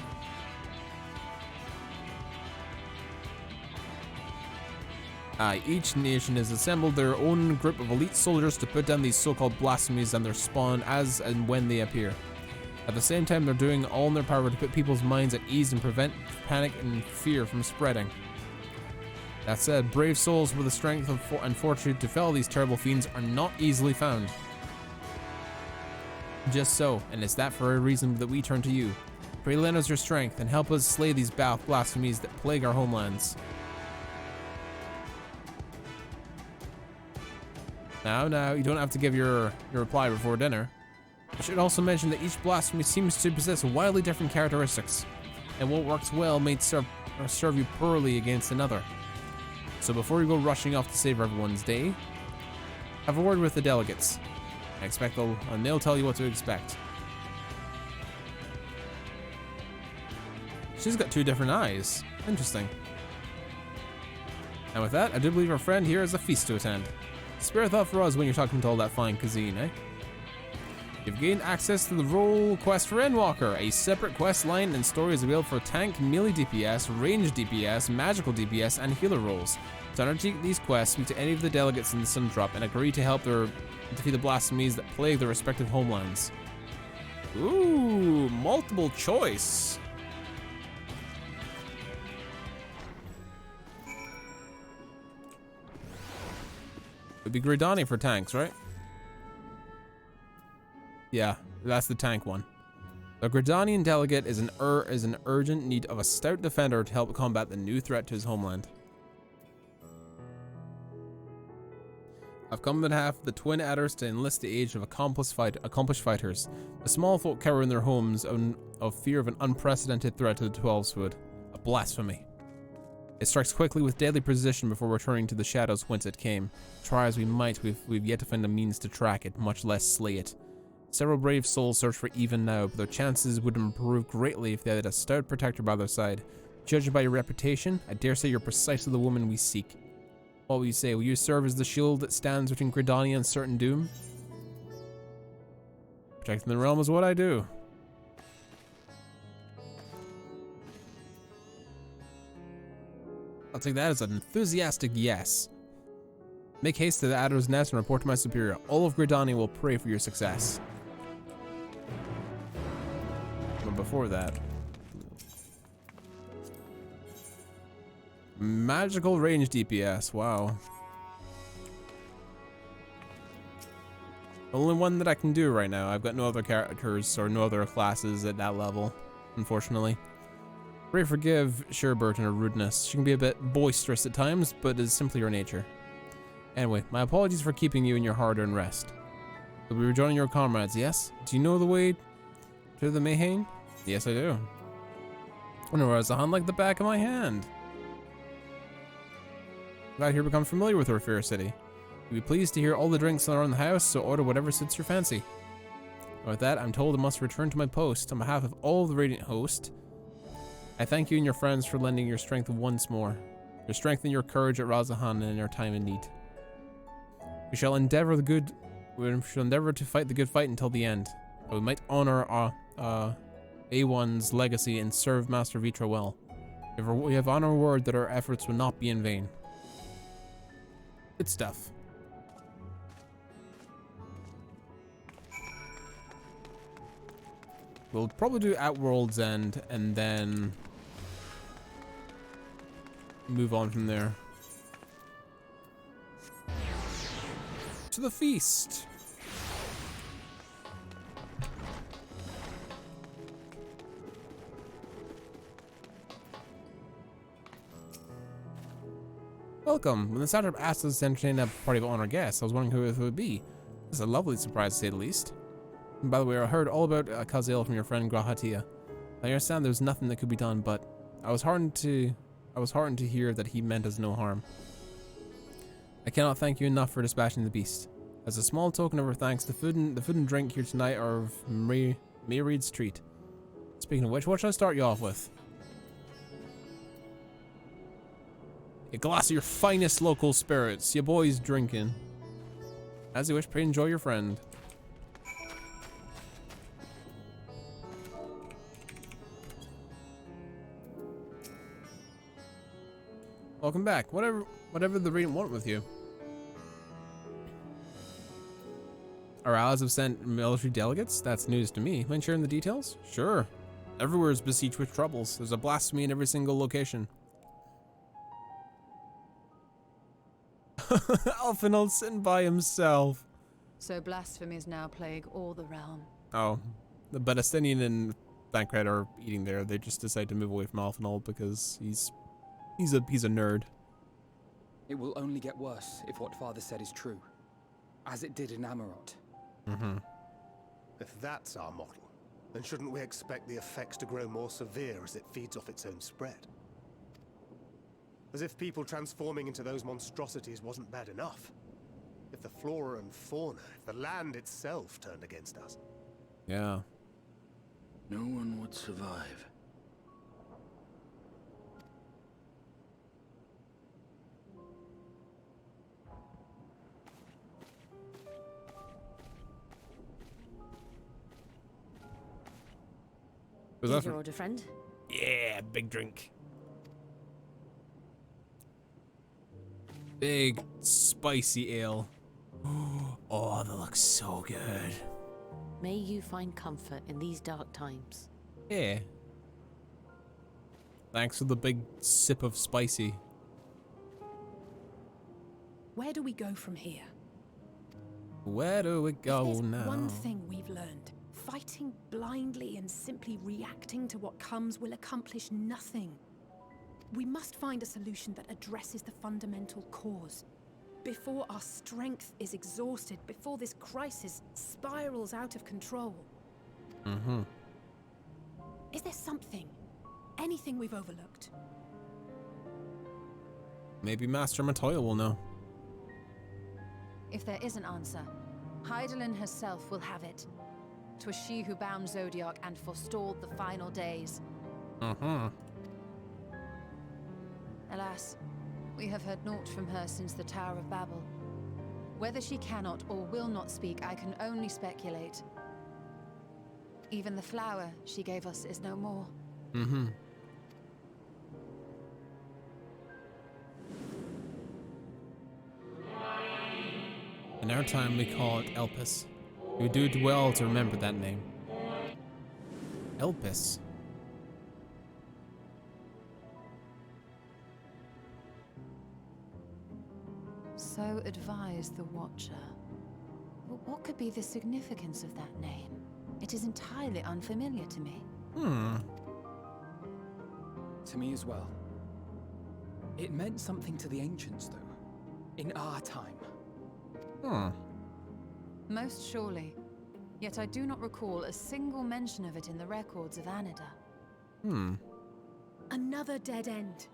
Speaker 1: Each nation has assembled their own group of elite soldiers to put down these so-called blasphemies and their spawn as and when they appear. At the same time, they're doing all in their power to put people's minds at ease and prevent panic and fear from spreading. That said, brave souls with the strength and fortitude to fell these terrible fiends are not easily found. Just so, and it's that for a reason that we turn to you. Pray lend us your strength and help us slay these blasphemies that plague our homelands. Now, you don't have to give your reply before dinner. I should also mention that each blasphemy seems to possess wildly different characteristics, and what works well may serve you poorly against another. So before you go rushing off to save everyone's day, have a word with the delegates. I expect they'll tell you what to expect. She's got two different eyes. Interesting. And with that, I do believe our friend here has a feast to attend. Spare a thought for us when you're talking to all that fine cuisine, eh? You've gained access to the role quest for Endwalker. A separate quest line and story is available for tank, melee DPS, range DPS, magical DPS, and healer roles. To undertake these quests, speak to any of the delegates in the Sundrop and agree to help defeat the blasphemies that plague their respective homelands. Ooh, multiple choice. It'd be Gridani for tanks, right? Yeah, that's the tank one. The Gridanian delegate is an urgent need of a stout defender to help combat the new threat to his homeland. I've come on behalf of the Twin Adders to enlist the aid of accomplished fighters. The small folk cower in their homes of fear of an unprecedented threat to the 12's a blasphemy. It strikes quickly with deadly precision before returning to the shadows whence it came. Try as we might, we've yet to find a means to track it, much less slay it. Several brave souls search for even now, but their chances would improve greatly if they had a stout protector by their side. Judging by your reputation, I dare say you're precisely the woman we seek. What will you say? Will you serve as the shield that stands between Gridania and certain doom? Protecting the realm is what I do. I'll take that as an enthusiastic yes. Make haste to the Adder's Nest and report to my superior. All of Gridania will pray for your success. But before that... Magical range DPS, wow. Only one that I can do right now. I've got no other characters or no other classes at that level, unfortunately. Pray forgive Sherbert and her rudeness. She can be a bit boisterous at times, but is simply her nature. Anyway, my apologies for keeping you in your hard-earned rest. You'll be rejoining your comrades, yes? Do you know the way to the Mayhain? Yes, I do. I know Razathan like the back of my hand. Glad you become familiar with our fair city. You'll be pleased to hear all the drinks around the house, so order whatever suits your fancy. With that, I'm told I must return to my post. On behalf of all the Radiant host, I thank you and your friends for lending your strength once more. Your strength and your courage at Razathan in our time of need. We shall endeavor to fight the good fight until the end. But we might honor A1's legacy and serve Master Vitra well. We have on our word that our efforts will not be in vain. Good stuff. We'll probably do Outworld's End and then move on from there. To the feast. Welcome. When the satrap asked us to entertain a party of honored guests, I was wondering who it would be. This is a lovely surprise, to say the least. And by the way, I heard all about Kazil from your friend Grahatia. I understand there's nothing that could be done, but I was heartened to hear that he meant us no harm. I cannot thank you enough for dispatching the beast. As a small token of our thanks, the food and drink here tonight are of Mayreed's treat. Speaking of which, what should I start you off with? A glass of your finest local spirits. Your boy's drinking. As you wish, pray enjoy your friend. Welcome back. Whatever the Radiant want with you. Our allies have sent military delegates? That's news to me. Mind sharing the details? Sure. Everywhere is besieged with troubles. There's a blasphemy in every single location. Alfinol sitting by himself.
Speaker 4: So blasphemies now plague all the realm.
Speaker 1: Oh, the Bedestinian and Thancred are eating there. They just decide to move away from Alfinol because he's a nerd.
Speaker 6: It will only get worse if what Father said is true, as it did in Amarot.
Speaker 1: Mm-hmm.
Speaker 2: If that's our model, then shouldn't we expect the effects to grow more severe as it feeds off its own spread? As if people transforming into those monstrosities wasn't bad enough. If the flora and fauna, if the land itself turned against us.
Speaker 1: Yeah.
Speaker 7: No one would survive.
Speaker 1: Was
Speaker 19: your order, friend?
Speaker 1: Yeah, big drink. Big spicy ale. Oh, that looks so good.
Speaker 19: May you find comfort in these dark times.
Speaker 1: Yeah. Thanks for the big sip of spicy.
Speaker 9: Where do we go from here?
Speaker 1: Where do we go
Speaker 9: If there's
Speaker 1: now?
Speaker 9: one thing we've learned. Fighting blindly and simply reacting to what comes will accomplish nothing. We must find a solution that addresses the fundamental cause. Before our strength is exhausted, before this crisis spirals out of control.
Speaker 1: Mm-hmm.
Speaker 9: Is there something, anything we've overlooked?
Speaker 1: Maybe Master Matoya will know.
Speaker 4: If there is an answer, Hydaelyn herself will have it. 'Twas she who bound Zodiac and forestalled the final days.
Speaker 1: Uh-huh.
Speaker 4: Alas, we have heard naught from her since the Tower of Babel. Whether she cannot or will not speak, I can only speculate. Even the flower she gave us is no more.
Speaker 1: Mm-hmm. In our time, we call it Elpis. You do it well to remember that name. Elpis.
Speaker 4: So advised the Watcher. But what could be the significance of that name? It is entirely unfamiliar to me.
Speaker 6: To me as well. It meant something to the ancients, though. In our time.
Speaker 4: Most surely. Yet I do not recall a single mention of it in the records of Anida.
Speaker 9: Another dead end.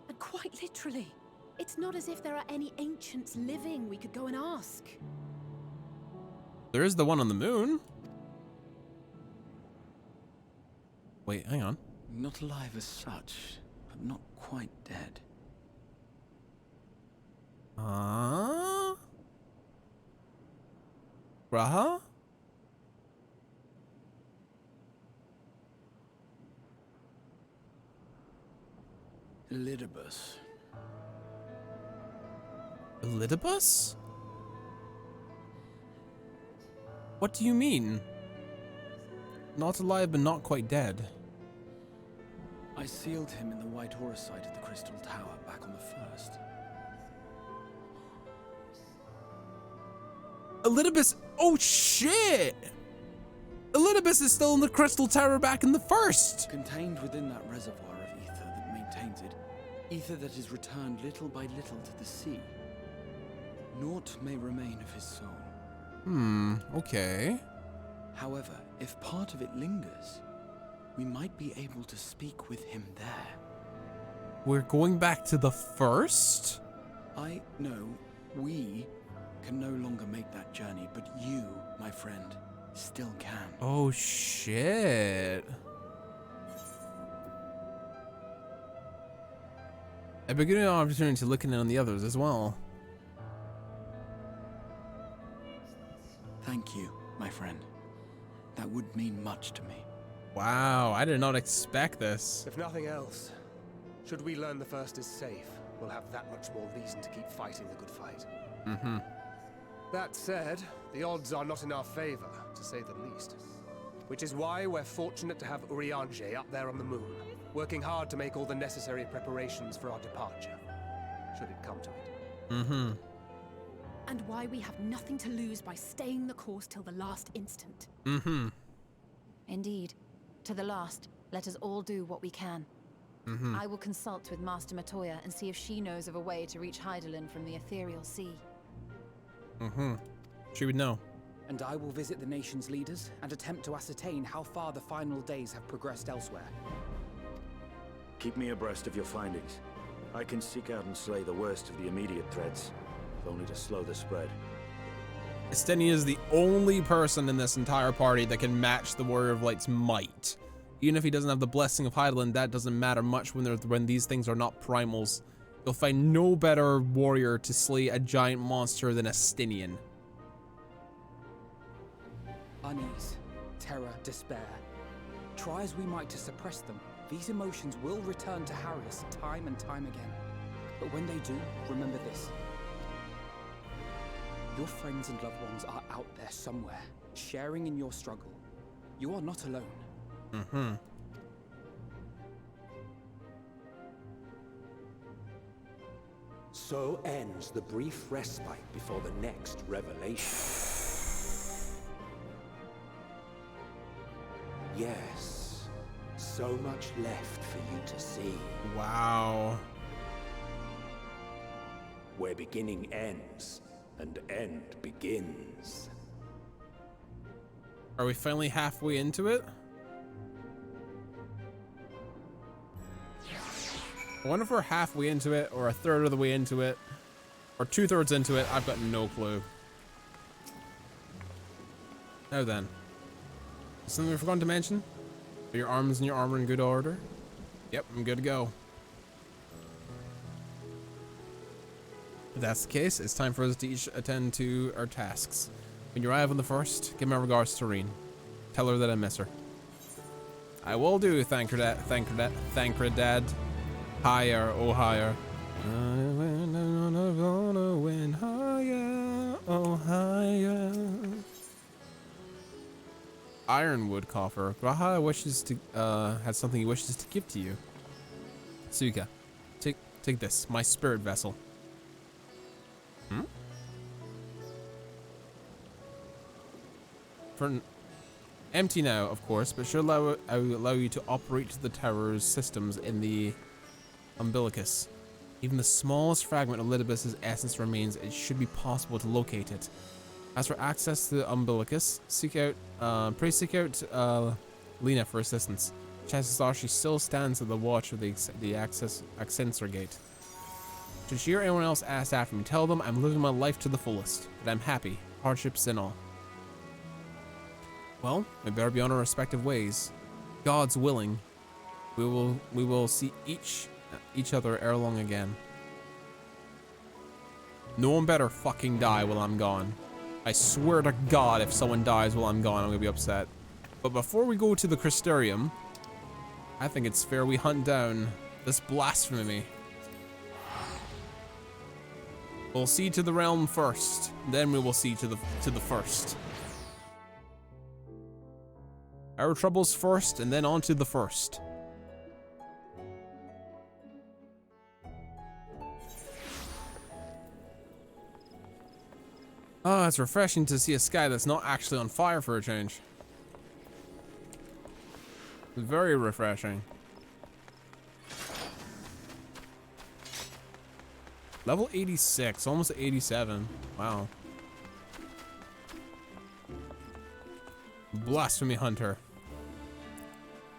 Speaker 9: And quite literally. It's not as if there are any ancients living we could go and ask.
Speaker 1: There is the one on the moon. Wait, hang on.
Speaker 11: Not alive as such, but not quite dead.
Speaker 1: Graha?
Speaker 11: Elidibus.
Speaker 1: Elidibus? What do you mean? Not alive, but not quite dead.
Speaker 11: I sealed him in the White Horus site of the Crystal Tower back on the 1st.
Speaker 1: Elidibus, oh shit! Elidibus is still in the Crystal Tower back in the 1st!
Speaker 11: Contained within that reservoir of ether that maintains it, ether that is returned little by little to the sea. Naught may remain of his soul.
Speaker 1: Okay.
Speaker 11: However, if part of it lingers, we might be able to speak with him there.
Speaker 1: We're going back to the 1st?
Speaker 11: I know we can no longer make that journey, but you, my friend, still can.
Speaker 1: Oh shit. I've been getting an opportunity to look in on the others as well.
Speaker 11: Thank you, my friend. That would mean much to me.
Speaker 1: Wow, I did not expect this.
Speaker 2: If nothing else, should we learn the first is safe, we'll have that much more reason to keep fighting the good fight.
Speaker 1: Mm-hmm.
Speaker 2: That said, the odds are not in our favor, to say the least. Which is why we're fortunate to have Urianger up there on the moon, working hard to make all the necessary preparations for our departure, should it come to it.
Speaker 1: Mm-hmm.
Speaker 9: And why we have nothing to lose by staying the course till the last instant.
Speaker 1: Mm-hmm.
Speaker 4: Indeed. To the last, let us all do what we can.
Speaker 1: Mm-hmm.
Speaker 4: I will consult with Master Matoya and see if she knows of a way to reach Hydaelyn from the ethereal sea.
Speaker 1: Mm-hmm. She would know.
Speaker 6: And I will visit the nation's leaders and attempt to ascertain how far the final days have progressed elsewhere.
Speaker 13: Keep me abreast of your findings. I can seek out and slay the worst of the immediate threats, if only to slow the spread.
Speaker 1: Estenia is the only person in this entire party that can match the Warrior of Light's might. Even if he doesn't have the blessing of Hydaelyn, that doesn't matter much when these things are not primals. You'll find no better warrior to slay a giant monster than Estinian.
Speaker 6: Unease, terror, despair. Try as we might to suppress them, these emotions will return to harry us time and time again. But when they do, remember this. Your friends and loved ones are out there somewhere, sharing in your struggle. You are not alone.
Speaker 1: Mm-hmm.
Speaker 20: So ends the brief respite before the next revelation. Yes, so much left for you to see.
Speaker 1: Wow.
Speaker 20: Where beginning ends and end begins.
Speaker 1: Are we finally halfway into it? I wonder if we're halfway into it, or a third of the way into it, or 2/3 into it. I've got no clue. Now then. Something we've forgotten to mention? Are your arms and your armor in good order? Yep, I'm good to go. If that's the case, it's time for us to each attend to our tasks. When you arrive on the 1st, give my regards to Reen. Tell her that I miss her. I will do, Thancredad. Higher, oh higher. Gonna win higher, oh higher. Ironwood coffer. Graha wishes to has something he wishes to give to you. Suika, take this, my spirit vessel. Empty now, of course, but should allow you to operate the tower's systems in the umbilicus. Even the smallest fragment of Elidibus's essence remains. It should be possible to locate it. As for access to the umbilicus, seek out Lena for assistance. Chances are she still stands at the watch of the Accensor gate. Should she or anyone else ask after me, tell them I'm living my life to the fullest, that I'm happy, hardships and all. Well, we better be on our respective ways. God's willing, we will see each other ere long again. No one better fucking die while I'm gone. I swear to God, if someone dies while I'm gone, I'm gonna be upset. But before we go to the Crystarium, I think it's fair we hunt down this blasphemy. We'll see to the realm first, then we will see to the first. Our troubles first, and then on to the first. Ah, it's refreshing to see a sky that's not actually on fire for a change. Very refreshing. Level 86, almost 87. Wow. Blasphemy Hunter.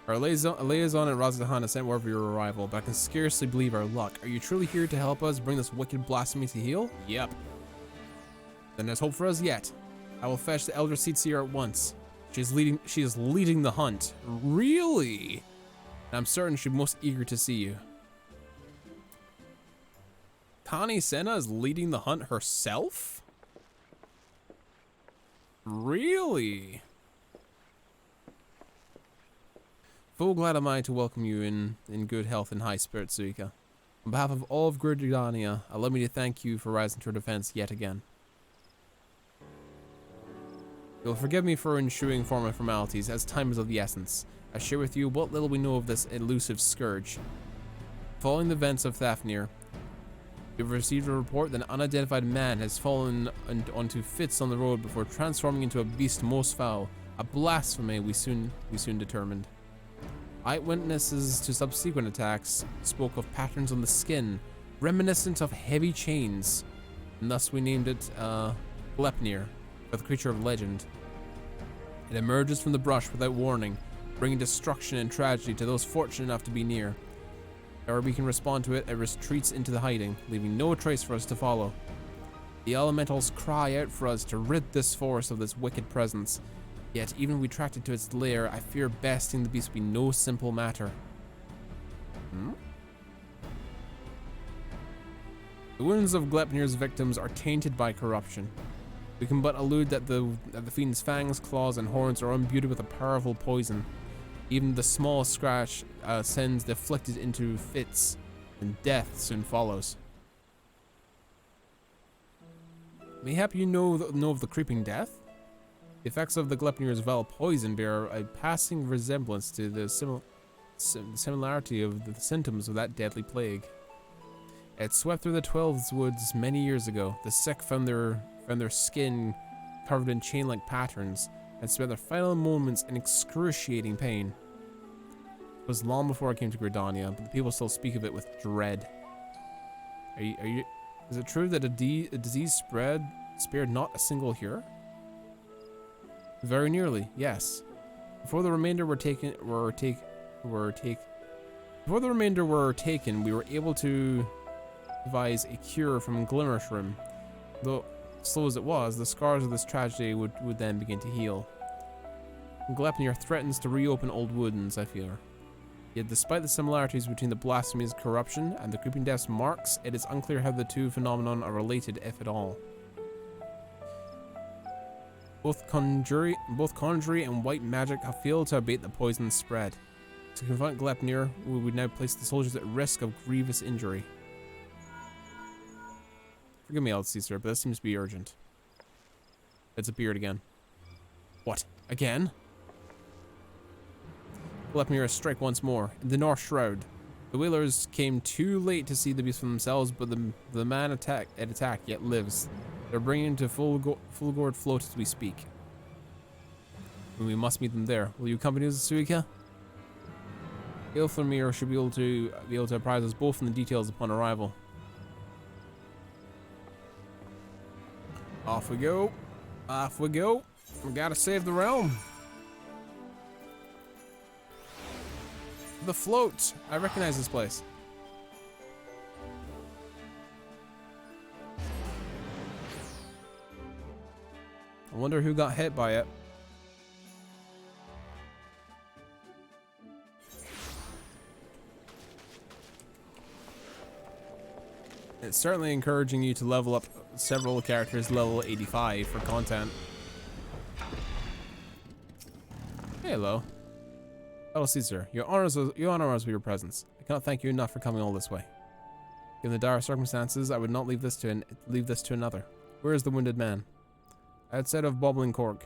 Speaker 1: Our liaison at Razdahan has sent word of your arrival, but I can scarcely believe our luck. Are you truly here to help us bring this wicked blasphemy to heel? Yep. Then there's hope for us yet. I will fetch the Elder Seer at once. She is leading the hunt. Really? And I'm certain she'll be most eager to see you. Connie Senna is leading the hunt herself? Really? Full glad am I to welcome you in good health and high spirits, Suika. On behalf of all of Gridania, allow me to thank you for rising to our defense yet again. You'll forgive me for ensuing formal formalities, as time is of the essence. I share with you what little we know of this elusive scourge. Following the events of Thafnir, we've received a report that an unidentified man has fallen onto fits on the road before transforming into a beast most foul, a blasphemy we soon determined. Eyewitnesses to subsequent attacks spoke of patterns on the skin, reminiscent of heavy chains, and thus we named it Glepnir, or the creature of legend. It emerges from the brush without warning, bringing destruction and tragedy to those fortunate enough to be near. Or we can respond to it, it retreats into the hiding, leaving no trace for us to follow. The elementals cry out for us to rid this forest of this wicked presence. Yet, even if we tracked it to its lair, I fear besting the beast will be no simple matter. The wounds of Glepnir's victims are tainted by corruption. We can but allude that the fiend's fangs, claws, and horns are imbued with a powerful poison. Even the smallest scratch sends the afflicted into fits, and death soon follows. Mayhap you know of the creeping death? The effects of the Glepnir's vile poison bear a passing resemblance to the similarity of the symptoms of that deadly plague. It swept through the Twelves Woods many years ago. The sick found their skin covered in chain-like patterns and spent their final moments in excruciating pain. It was long before I came to Gridania, but the people still speak of it with dread. Is it true that a disease spared not a single here? Very nearly, yes. Before the remainder were taken, we were able to devise a cure from Glimmershrim. Though slow as it was, the scars of this tragedy would then begin to heal. Glepnir threatens to reopen old wounds, I fear. Yet despite the similarities between the blasphemy's corruption and the creeping death's marks, it is unclear how the two phenomena are related, if at all. Both conjury and white magic have failed to abate the poison's spread. To confront Glepnir, we would now place the soldiers at risk of grievous injury. Forgive me, Caesar, but this seems to be urgent. It's appeared again. What? Again? Glepnir strike once more. In the North Shroud. The Whalers came too late to see the beast for themselves, but the man attack yet lives. They're bringing to full-gored float as we speak. And we must meet them there. Will you accompany us, Suika? Ilfamir should be able to apprise us both in the details upon arrival. Off we go. Off we go. We gotta save the realm. The float. I recognize this place. I wonder who got hit by it. It's certainly encouraging you to level up several characters level 85 for content. Hello. Hello, Caesar. You honor us with your presence. I cannot thank you enough for coming all this way. Given the dire circumstances, I would not leave this to another. Where is the wounded man? Outside of Bobbing Cork.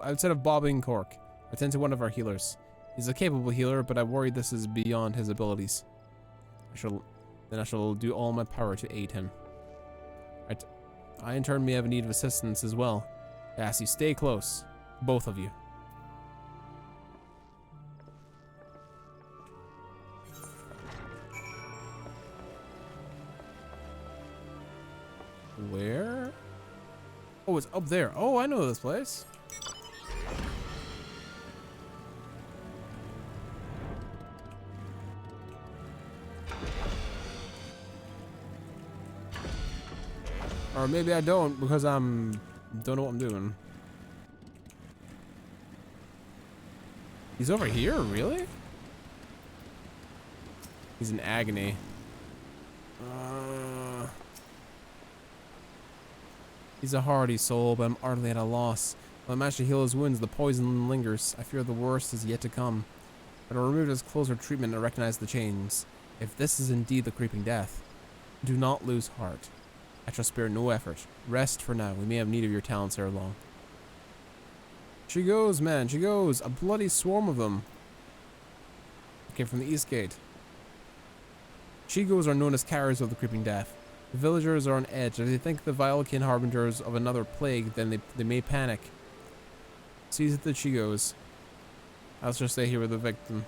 Speaker 1: Outside of Bobbing Cork. Attend to one of our healers. He's a capable healer, but I worry this is beyond his abilities. I shall do all my power to aid him. I in turn may have a need of assistance as well. I ask you, stay close. Both of you. Where? Oh, it's up there. Oh, I know this place. Or maybe I don't, because don't know what I'm doing. He's over here, really? He's in agony. He's a hardy soul, but I'm utterly at a loss. While I manage to heal his wounds, the poison lingers. I fear the worst is yet to come. But I removed his closer treatment and I recognize the chains. If this is indeed the creeping death, do not lose heart. I shall spare no effort. Rest for now. We may have need of your talents ere long. She goes, man. She goes. A bloody swarm of them. Came from the east gate. She-goes are known as carriers of the creeping death. The villagers are on edge. If they think the Vilekin harbingers of another plague, then they may panic. Seize the She-goes. I'll just stay here with the victim.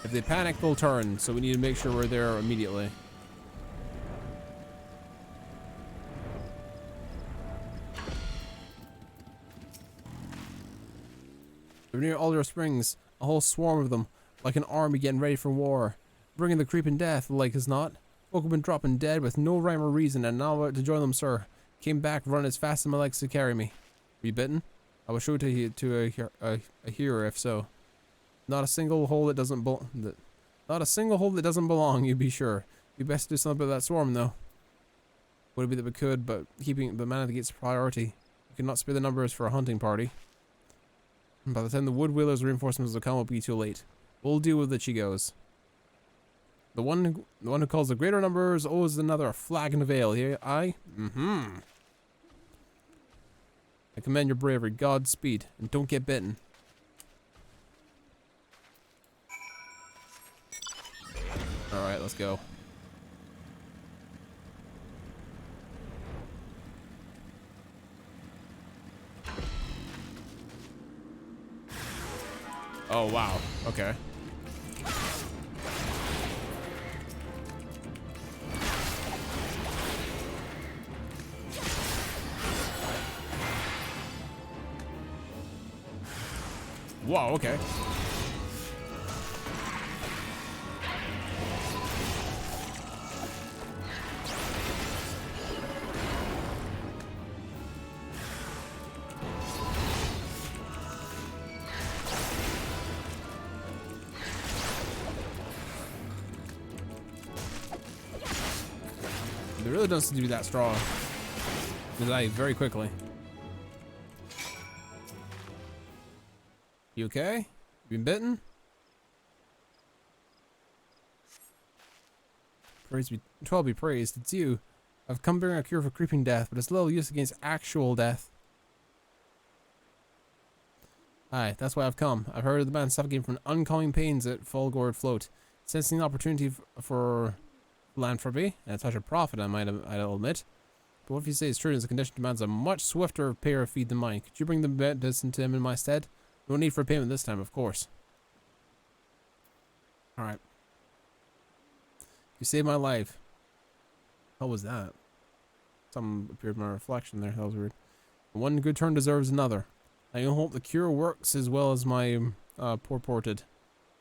Speaker 1: If they panic, they'll turn, so we need to make sure we're there immediately. We're near Alder Springs, a whole swarm of them, like an army getting ready for war. Bringing the creeping death, like as not. Folk have been dropping dead with no rhyme or reason, and now I'm about to join them, sir. Came back running as fast as my legs could carry me. Were you bitten? I will show it to a hearer if so. Not a single hole that doesn't belong, you be sure. We best do something about that swarm, though. Would it be that we could, but keeping the man at the gate's priority. We cannot spare the numbers for a hunting party. And by the time the wood wheelers' reinforcements will come, it'll be too late. We'll deal with the Chigos. The one who calls the greater numbers owes another a flagon of ale. Here, I commend your bravery. Godspeed, and don't get bitten. All right, let's go. Oh, wow. Okay. Wow, okay. It really doesn't seem to be that strong. They die very quickly. You okay? You been bitten? Praise be, 12 be praised. It's you. I've come bearing a cure for creeping death, but it's little use against actual death. Aye, that's why I've come. I've heard of the man suffocating from uncommon pains at Fulgord Float. Sensing the opportunity for philanthropy and a touch of profit, I'll admit. But what if you say it's true and the condition demands a much swifter payer of feed than mine? Could you bring the medicine to him in my stead? No need for payment this time, of course. Alright. You saved my life. What was that? Something appeared in my reflection there. That was weird. One good turn deserves another. I hope the cure works as well as my purported.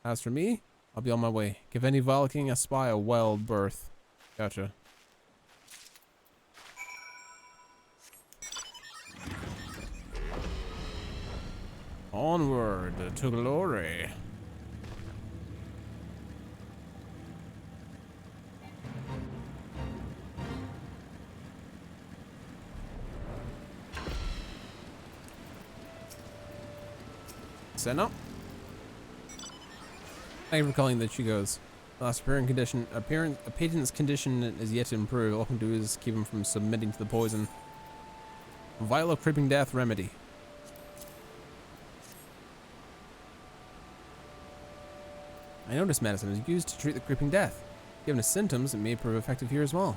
Speaker 1: As for me, I'll be on my way. Give any Viking a spy a wild birth. Gotcha. Onward to glory. Set up. Thank you for calling the Chigos. Last patent's condition is yet to improve. All I can do is keep him from submitting to the poison. Vial of creeping death remedy. I know this medicine is used to treat the creeping death. Given its symptoms, it may prove effective here as well.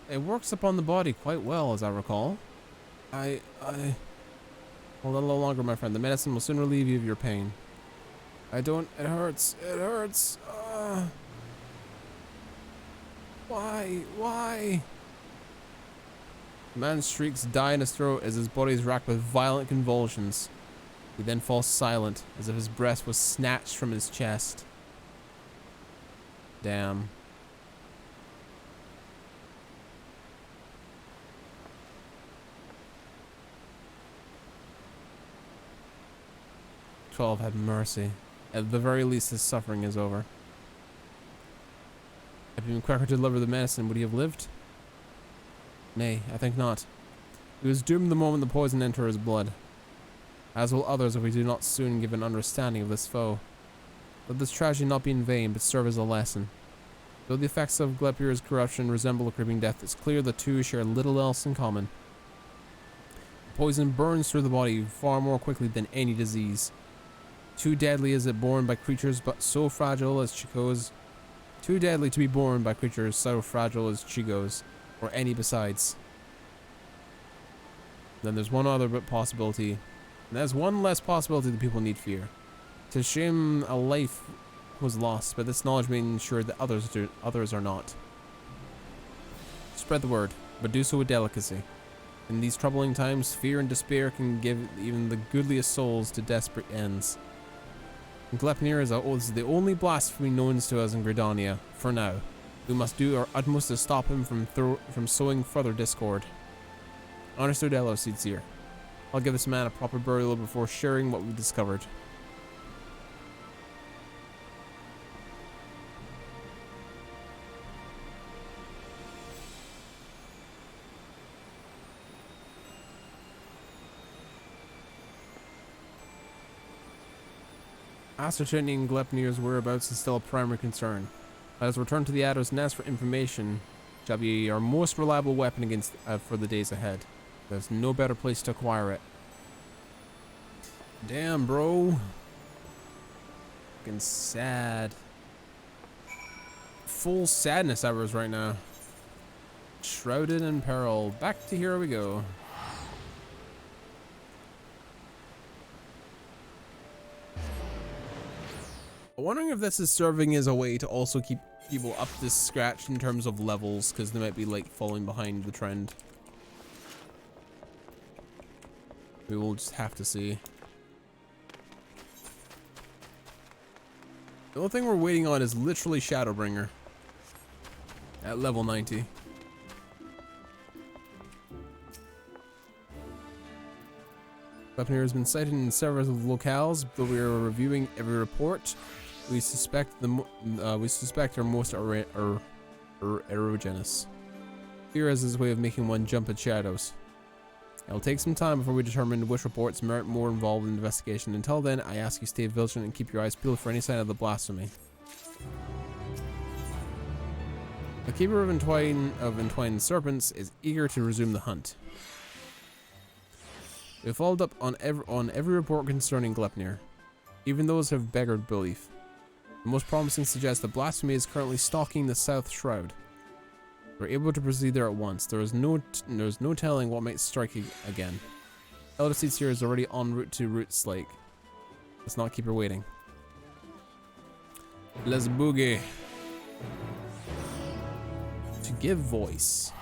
Speaker 1: It works upon the body quite well, as I recall. Hold on a little longer, my friend. The medicine will soon relieve you of your pain. It hurts. It hurts. Why? The man's shrieks die in his throat as his body is racked with violent convulsions. He then falls silent, as if his breath was snatched from his chest. Damn. "12 had mercy. At the very least, his suffering is over. Had he been quicker to deliver the medicine, would he have lived? Nay, I think not. He was doomed the moment the poison entered his blood. As will others if we do not soon give an understanding of this foe. Let this tragedy not be in vain, but serve as a lesson. Though the effects of Glepir's corruption resemble a creeping death, it's clear the two share little else in common. Poison burns through the body far more quickly than any disease. Too deadly is it borne by creatures but so fragile as Chigos. Too deadly to be borne by creatures so fragile as Chigos, or any besides. Then there's one other possibility, and there's one less possibility that people need fear. It's a shame a life was lost, but this knowledge may ensure that others are not. Spread the word, but do so with delicacy. In these troubling times, fear and despair can give even the goodliest souls to desperate ends. Glepnir is the only blasphemy known to us in Gridania, for now. We must do our utmost to stop him from sowing further discord. Understood, Elo Sincere. I'll give this man a proper burial before sharing what we've discovered. Ascertaining Glepnir's whereabouts is still a primary concern. Let us return to the Adder's Nest for information. Shall be our most reliable weapon against for the days ahead. There's no better place to acquire it. Damn, bro. Fucking sad. Full sadness hours right now. Shrouded in peril. Back to here we go. I'm wondering if this is serving as a way to also keep people up to scratch in terms of levels, because they might be like falling behind the trend. We will just have to see. The only thing we're waiting on is literally Shadowbringer at level 90. Glepnir has been sighted in several locales, but we are reviewing every report. We suspect are most erogenous. Fear has his way of making one jump at shadows. It'll take some time before we determine which reports merit more involved in the investigation. Until then, I ask you stay vigilant and keep your eyes peeled for any sign of the blasphemy. The keeper of entwined serpents is eager to resume the hunt. We followed up on every report concerning Glepnir. Even those have beggared belief. The most promising suggests that blasphemy is currently stalking the South Shroud. We're able to proceed there at once. There's no telling what might strike again. Elder Seeds here is already en route to Roots Lake. Let's not keep her waiting. Let's boogie. To give voice.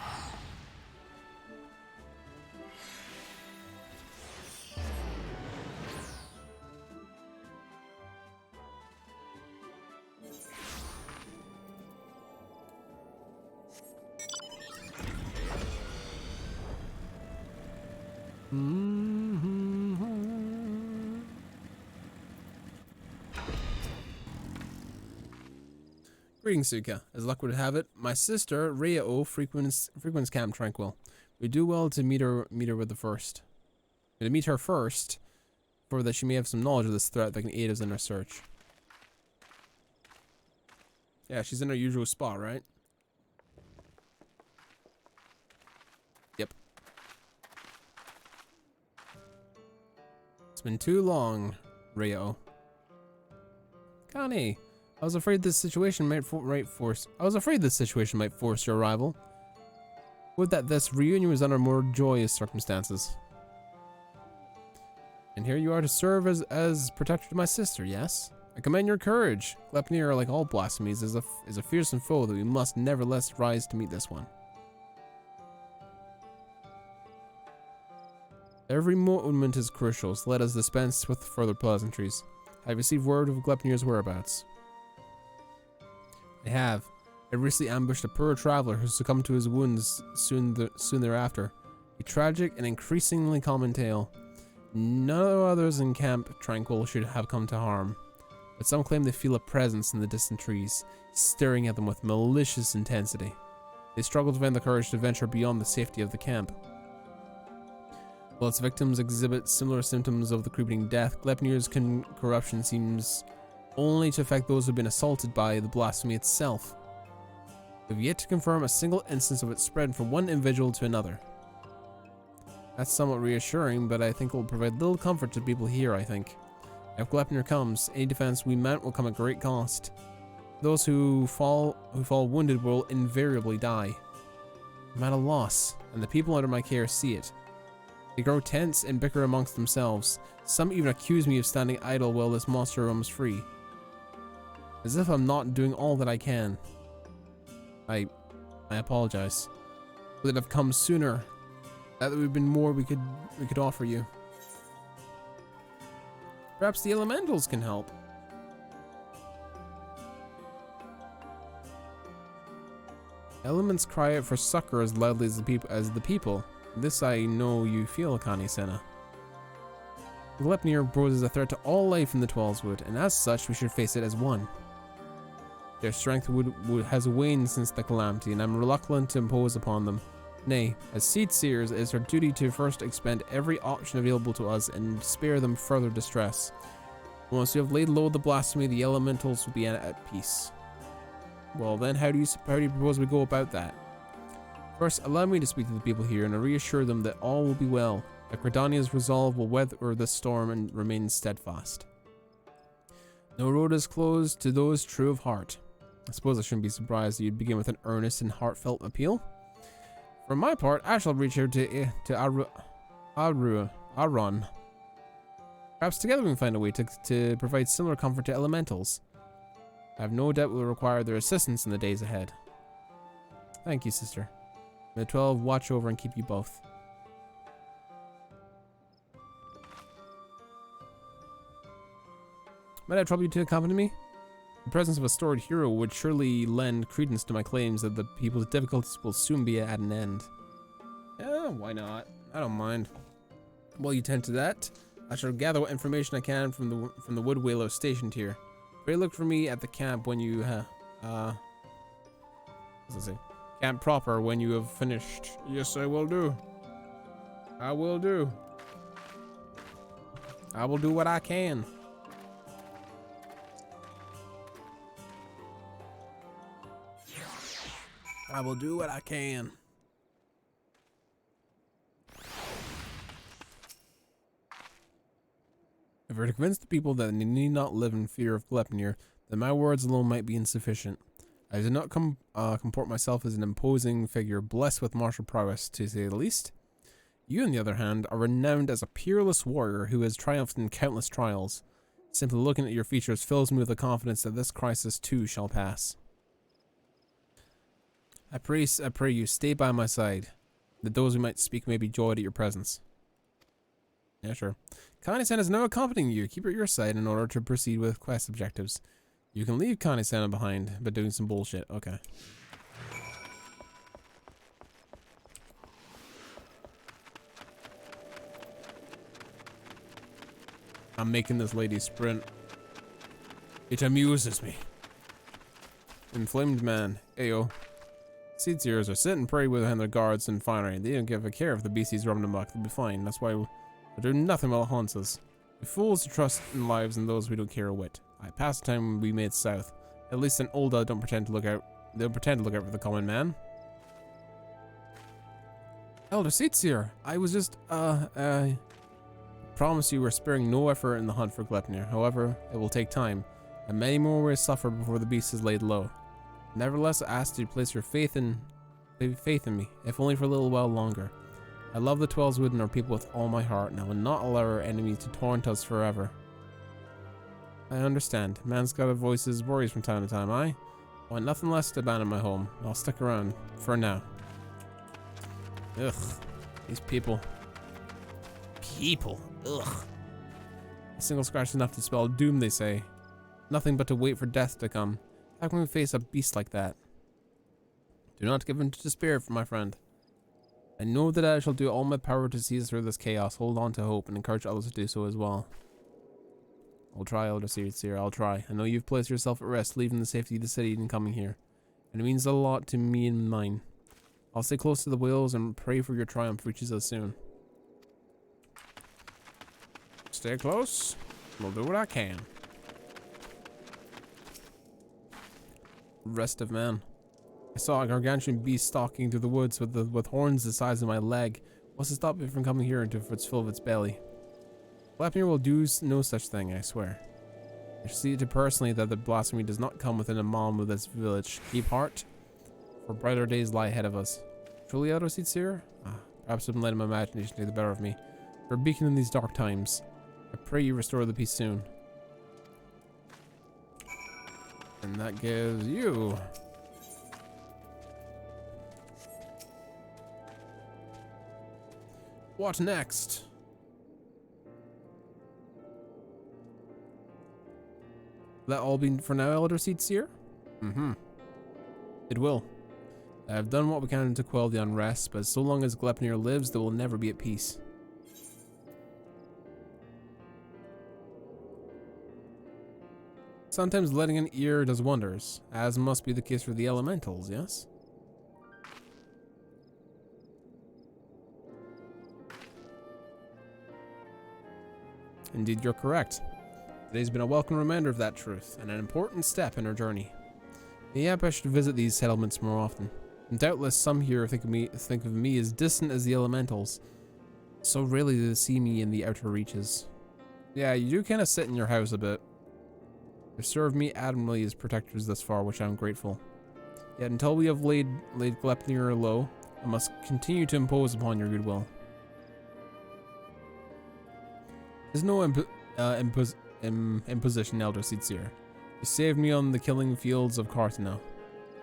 Speaker 1: Greetings, Suka. As luck would have it, my sister, Rhea O, frequents Camp Tranquil. We do well to meet her with the first. To meet her first, for that she may have some knowledge of this threat that can aid us in our search. Yeah, she's in her usual spot, right? Yep. It's been too long, Rio. Connie, I was afraid this situation might force your arrival. Would that this reunion was under more joyous circumstances. And here you are to serve as protector to my sister, yes? I commend your courage. Gleipnir, like all blasphemies, is a fearsome foe that we must nevertheless rise to meet this one. Every moment is crucial, so let us dispense with further pleasantries. I have received word of Gleipnir's whereabouts. I have. I recently ambushed a poor traveler who succumbed to his wounds soon thereafter. A tragic and increasingly common tale. No others in Camp Tranquil should have come to harm, but some claim they feel a presence in the distant trees, staring at them with malicious intensity. They struggle to find the courage to venture beyond the safety of the camp. While its victims exhibit similar symptoms of the creeping death, Gleipnir's corruption seems only to affect those who have been assaulted by the blasphemy itself. We have yet to confirm a single instance of its spread from one individual to another. That's somewhat reassuring, but I think it will provide little comfort to people here, I think. If Gleipnir comes, any defense we mount will come at great cost. Those who fall wounded will invariably die. I'm at a loss, and the people under my care see it. They grow tense and bicker amongst themselves. Some even accuse me of standing idle while this monster roams free. As if I'm not doing all that I can. I apologize. Would it have come sooner? That would have been more we could offer you. Perhaps the elementals can help. Elements cry out for succor as loudly as the people. This I know you feel, Connie Senna. Gleipnir poses a threat to all life in the Twelveswood, and as such we should face it as one. Their strength has waned since the calamity, and I'm reluctant to impose upon them. Nay, as seed seers, it is our duty to first expend every option available to us and spare them further distress. Once we have laid low the blasphemy, the elementals will be at peace. Well then, how do you propose we go about that? First, allow me to speak to the people here and reassure them that all will be well, that Credania's resolve will weather this storm and remain steadfast. No road is closed to those true of heart. I suppose I shouldn't be surprised that you'd begin with an earnest and heartfelt appeal. For my part, I shall reach out to Aron. Perhaps together we can find a way to provide similar comfort to elementals. I have no doubt we'll require their assistance in the days ahead. Thank you, sister. May the 12 watch over and keep you both. Might I trouble you to accompany me? The presence of a storied hero would surely lend credence to my claims that the people's difficulties will soon be at an end. Yeah, why not? I don't mind. While you tend to that, I shall gather what information I can from the wood whaler stationed here. Pray look for me at the camp when you camp proper when you have finished. Yes, I will do. I will do. I will do what I can. I will do what I can. If we're to convince the people that they need not live in fear of Gleipnir, then my words alone might be insufficient. I do not comport myself as an imposing figure blessed with martial prowess, to say the least. You, on the other hand, are renowned as a peerless warrior who has triumphed in countless trials. Simply looking at your features fills me with the confidence that this crisis too shall pass. I pray you, stay by my side, that those who might speak may be joyed at your presence. Yeah, sure. Connie-san is now accompanying you. Keep her at your side in order to proceed with quest objectives. You can leave Connie-san behind, but doing some bullshit. Okay. I'm making this lady sprint. It amuses me. Inflamed man. Ayo. Seedseers are sit and pray behind their guards and finery. They don't give a care if the beasties roam them back. They'll be fine. That's why we do nothing while it haunts us. We fools to trust in lives and those we don't care a whit. I passed the time we made south. At least an Ulda don't pretend to look out. They don't pretend to look out for the common man. Elder Seedseer, I was just promise you we're sparing no effort in the hunt for Glepnir. However, it will take time, and many more will suffer before the beast is laid low. Nevertheless, I ask you to place your faith in me, if only for a little while longer. I love the Twelswood and our people with all my heart, and I will not allow our enemies to taunt us forever. I understand. Man's gotta voice his worries from time to time. I want nothing less to abandon my home. I'll stick around for now. Ugh. These people. Ugh. A single scratch is enough to spell doom, they say. Nothing but to wait for death to come. How can we face a beast like that? Do not give in to despair, my friend. I know that I shall do all my power to see us through this chaos. Hold on to hope and encourage others to do so as well. I'll try, Elder Seedseer. I'll try. I know you've placed yourself at rest, leaving the safety of the city and coming here. And it means a lot to me and mine. I'll stay close to the whales and pray for your triumph reaches us soon. Stay close. We'll do what I can. Rest of man. I saw a gargantuan beast stalking through the woods with horns the size of my leg. What's to stop it from coming here into its fill of its belly? Glepnir will do no such thing, I swear. I shall see to personally that the blasphemy does not come within a mile of this village. Keep heart, for brighter days lie ahead of us. Truly, Elder Seedseer? Perhaps I've been letting my imagination take the better of me. You're a beacon in these dark times. I pray you restore the peace soon. And that gives you... What next? That all be for now, Elder Seedseer? It will. I have done what we can to quell the unrest, but so long as Glepnir lives, they will never be at peace. Sometimes letting an ear does wonders, as must be the case for the elementals, yes? Indeed, you're correct. Today's been a welcome reminder of that truth, and an important step in our journey. Maybe I should visit these settlements more often. And doubtless some here think of me as distant as the elementals. So rarely do they see me in the outer reaches. Yeah, you do kind of sit in your house a bit. You've served me admirably as protectors thus far, which I'm grateful. Yet until we have laid Glepnir low, I must continue to impose upon your goodwill. There's no imposition, Elder Seedseer. You saved me on the killing fields of Carthena.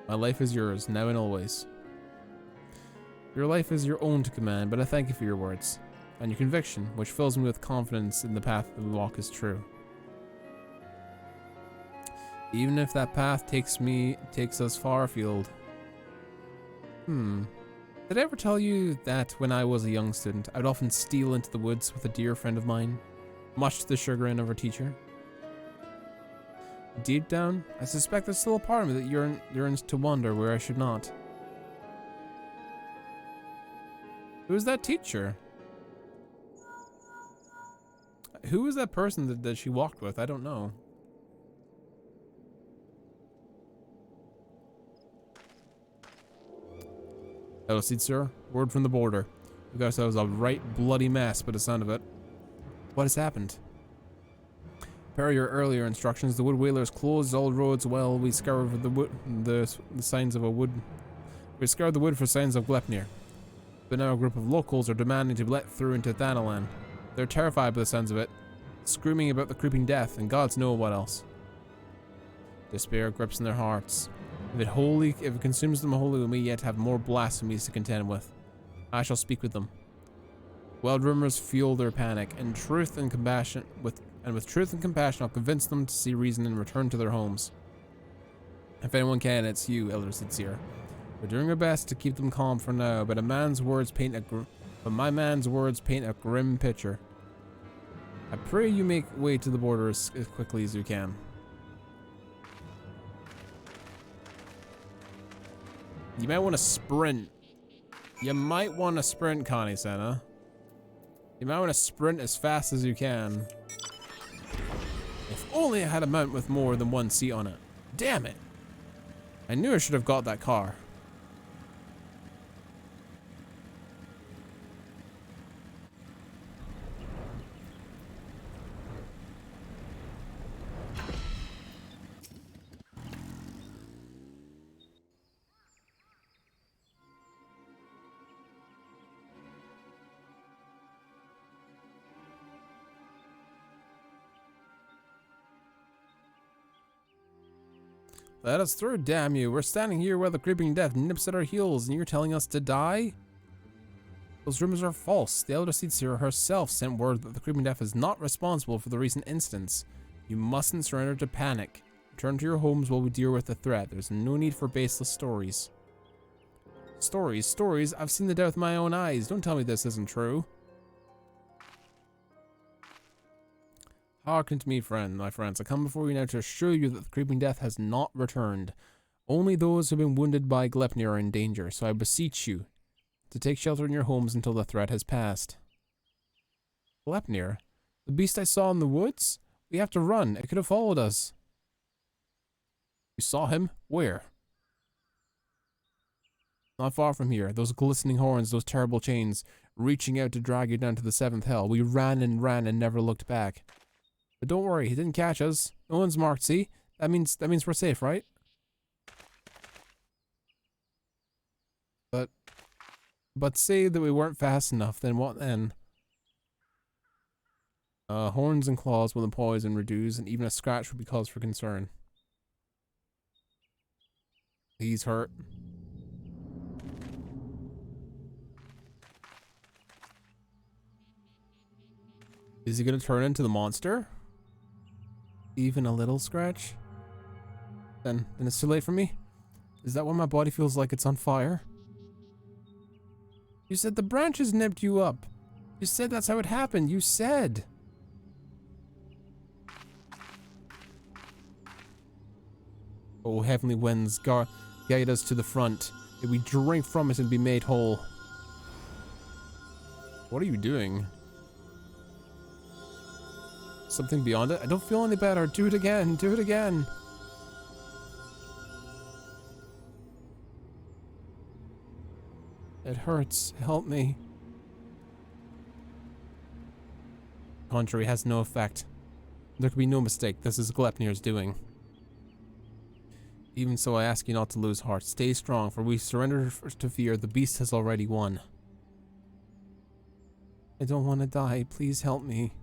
Speaker 1: My life is yours, now and always. Your life is your own to command, but I thank you for your words, and your conviction, which fills me with confidence in the path that we walk is true. Even if that path takes us far afield. Did I ever tell you that when I was a young student, I'd often steal into the woods with a dear friend of mine, much to the chagrin of our teacher? Deep down, I suspect there's still a part of me that yearns to wander where I should not. Who is that teacher? Who is that person that she walked with? I don't know. Hello, Seedseer. Word from the border. We got ourselves a right bloody mess by the sound of it. What has happened? Per your earlier instructions, the wood whalers closed all roads while we scoured the signs of a wood. We scoured the wood for signs of Glepnir. But now a group of locals are demanding to be let through into Thanalan. They're terrified by the sounds of it, screaming about the creeping death and gods know what else. Despair grips in their hearts. If it consumes them wholly, we may yet have more blasphemies to contend with. I shall speak with them. Wild rumors fuel their panic, and with truth and compassion, I'll convince them to see reason and return to their homes. If anyone can, it's you, Elder Seedseer. We're doing our best to keep them calm for now, but my man's words paint a grim picture. I pray you make way to the border as quickly as you can. You might want to sprint. You might want to sprint, Connie Senna. You might want to sprint as fast as you can. If only I had a mount with more than one seat on it. Damn it. I knew I should have got that car. Let us through, damn you. We're standing here where the creeping death nips at our heels, and you're telling us to die? Those rumors are false. The Elder Seer herself sent word that the creeping death is not responsible for the recent instance. You mustn't surrender to panic. Return to your homes while we deal with the threat. There's no need for baseless stories. Stories? I've seen the death with my own eyes. Don't tell me this isn't true. Hearken to me, my friends. I come before you now to assure you that the creeping death has not returned. Only those who have been wounded by Glepnir are in danger, so I beseech you to take shelter in your homes until the threat has passed. Glepnir? The beast I saw in the woods? We have to run. It could have followed us. You saw him? Where? Not far from here. Those glistening horns, those terrible chains, reaching out to drag you down to the 7th hell. We ran and never looked back. But don't worry, he didn't catch us. No one's marked, see? That means we're safe, right? But say that we weren't fast enough, then what then? Horns and claws will the poison reduce, and even a scratch would be cause for concern. He's hurt. Is he gonna turn into the monster? Even a little scratch? Then it's too late for me? Is that why my body feels like it's on fire? You said the branches nipped you up. You said that's how it happened. You said. Oh, heavenly winds, guide us to the front. If we drink from it and be made whole. What are you doing? Something beyond it? I don't feel any better. Do it again. Do it again. It hurts. Help me. Contrary has no effect. There could be no mistake. This is Glepnir's doing. Even so, I ask you not to lose heart. Stay strong, for we surrender to fear. The beast has already won. I don't want to die. Please help me.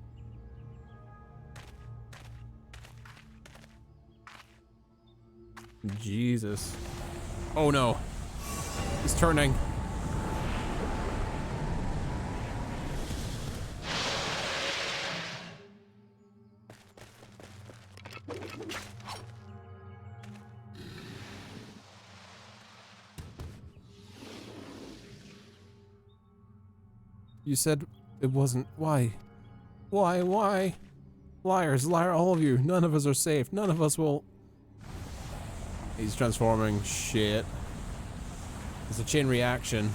Speaker 1: Jesus. Oh no. He's turning. You said it wasn't. Why? Why? Liars, liar, all of you. None of us are safe. None of us will. He's transforming. Shit. It's a chain reaction.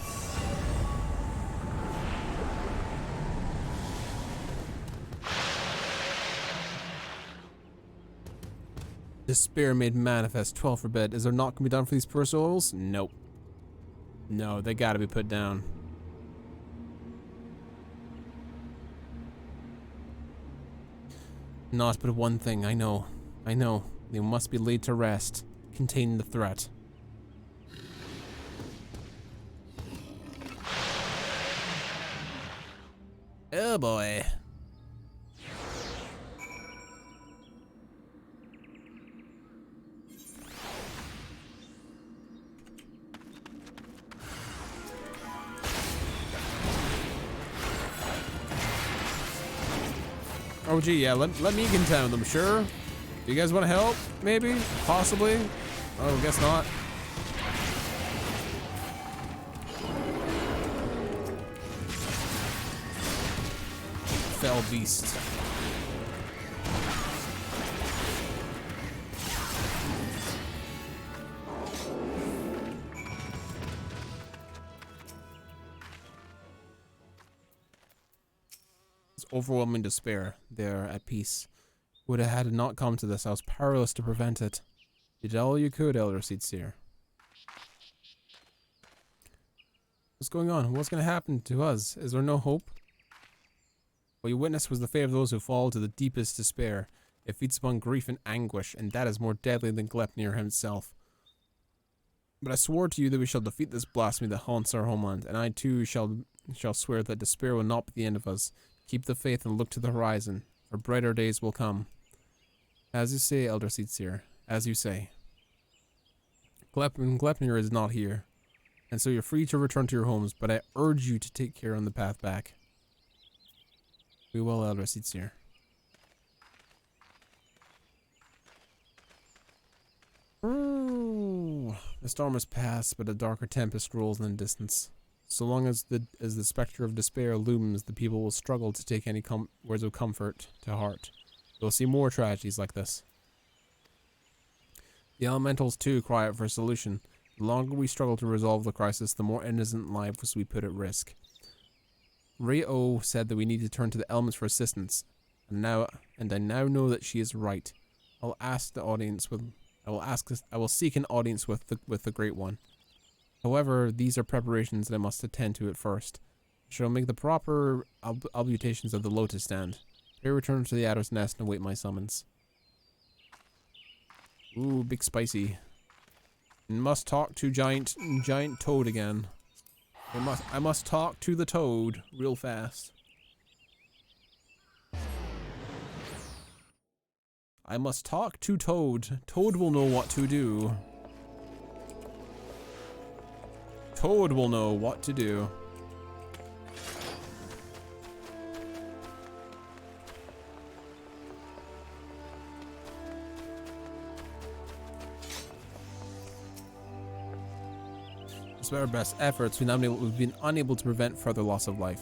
Speaker 1: Despair made manifest. 12 for bed. Is there not gonna be done for these poor souls? Nope. No, they gotta be put down. Not but one thing, I know. They must be laid to rest. Contain the threat. Oh boy. Oh gee, yeah, let me contend with them, sure? You guys want to help? Maybe? Possibly? Oh, guess not. Fell beast. It's overwhelming despair. They're at peace. Would have had it not come to this. I was powerless to prevent it. You did all you could, Elder Seedseer. What's going on? What's going to happen to us? Is there no hope? What you witnessed was the fate of those who fall to the deepest despair. It feeds upon grief and anguish, and that is more deadly than Gleipnir himself. But I swore to you that we shall defeat this blasphemy that haunts our homeland, and I too shall swear that despair will not be the end of us. Keep the faith and look to the horizon, for brighter days will come. As you say, Elder Seedseer, as you say. Gleipnir is not here, and so you're free to return to your homes, but I urge you to take care on the path back. We will, Elder Seedseer. The storm has passed, but a darker tempest rolls in the distance. So long as the specter of despair looms, the people will struggle to take any words of comfort to heart. We'll see more tragedies like this. The elementals too cry out for a solution. The longer we struggle to resolve the crisis, the more innocent lives we put at risk. Ray-O said that we need to turn to the elements for assistance, and I now know that she is right. I will seek an audience with the Great One. However, these are preparations that I must attend to at first. I shall make the proper oblations of the Lotus Stand. Pray return to the Adder's Nest and await my summons. Ooh, big spicy. Must talk to giant toad again. I must talk to the toad real fast. I must talk to Toad. Toad will know what to do. Toad will know what to do. Despite our best efforts, we've been unable to prevent further loss of life.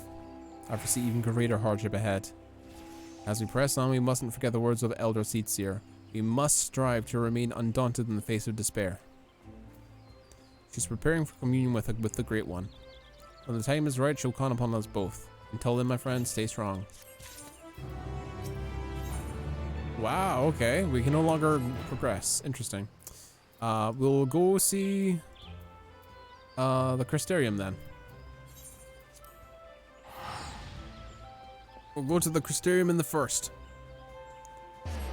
Speaker 1: I foresee even greater hardship ahead. As we press on, we mustn't forget the words of Elder Seedseer. We must strive to remain undaunted in the face of despair. She's preparing for communion with the Great One. When the time is right, she'll call upon us both. Until then, my friends, stay strong. Wow, okay. We can no longer progress. Interesting. We'll go see the Crystarium then. We'll go to the Crystarium in the first.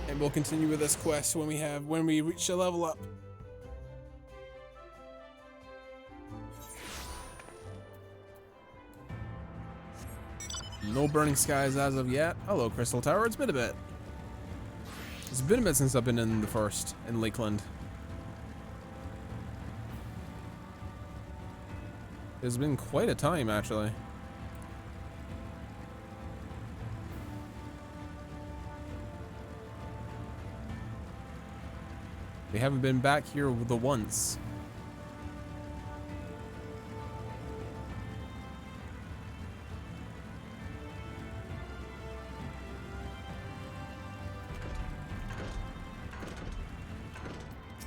Speaker 1: And we'll continue with this quest when we reach a level up. No burning skies as of yet. Hello, Crystal Tower. It's been a bit. It's been a bit since I've been in the first, in Lakeland. It's been quite a time, actually. We haven't been back here the once.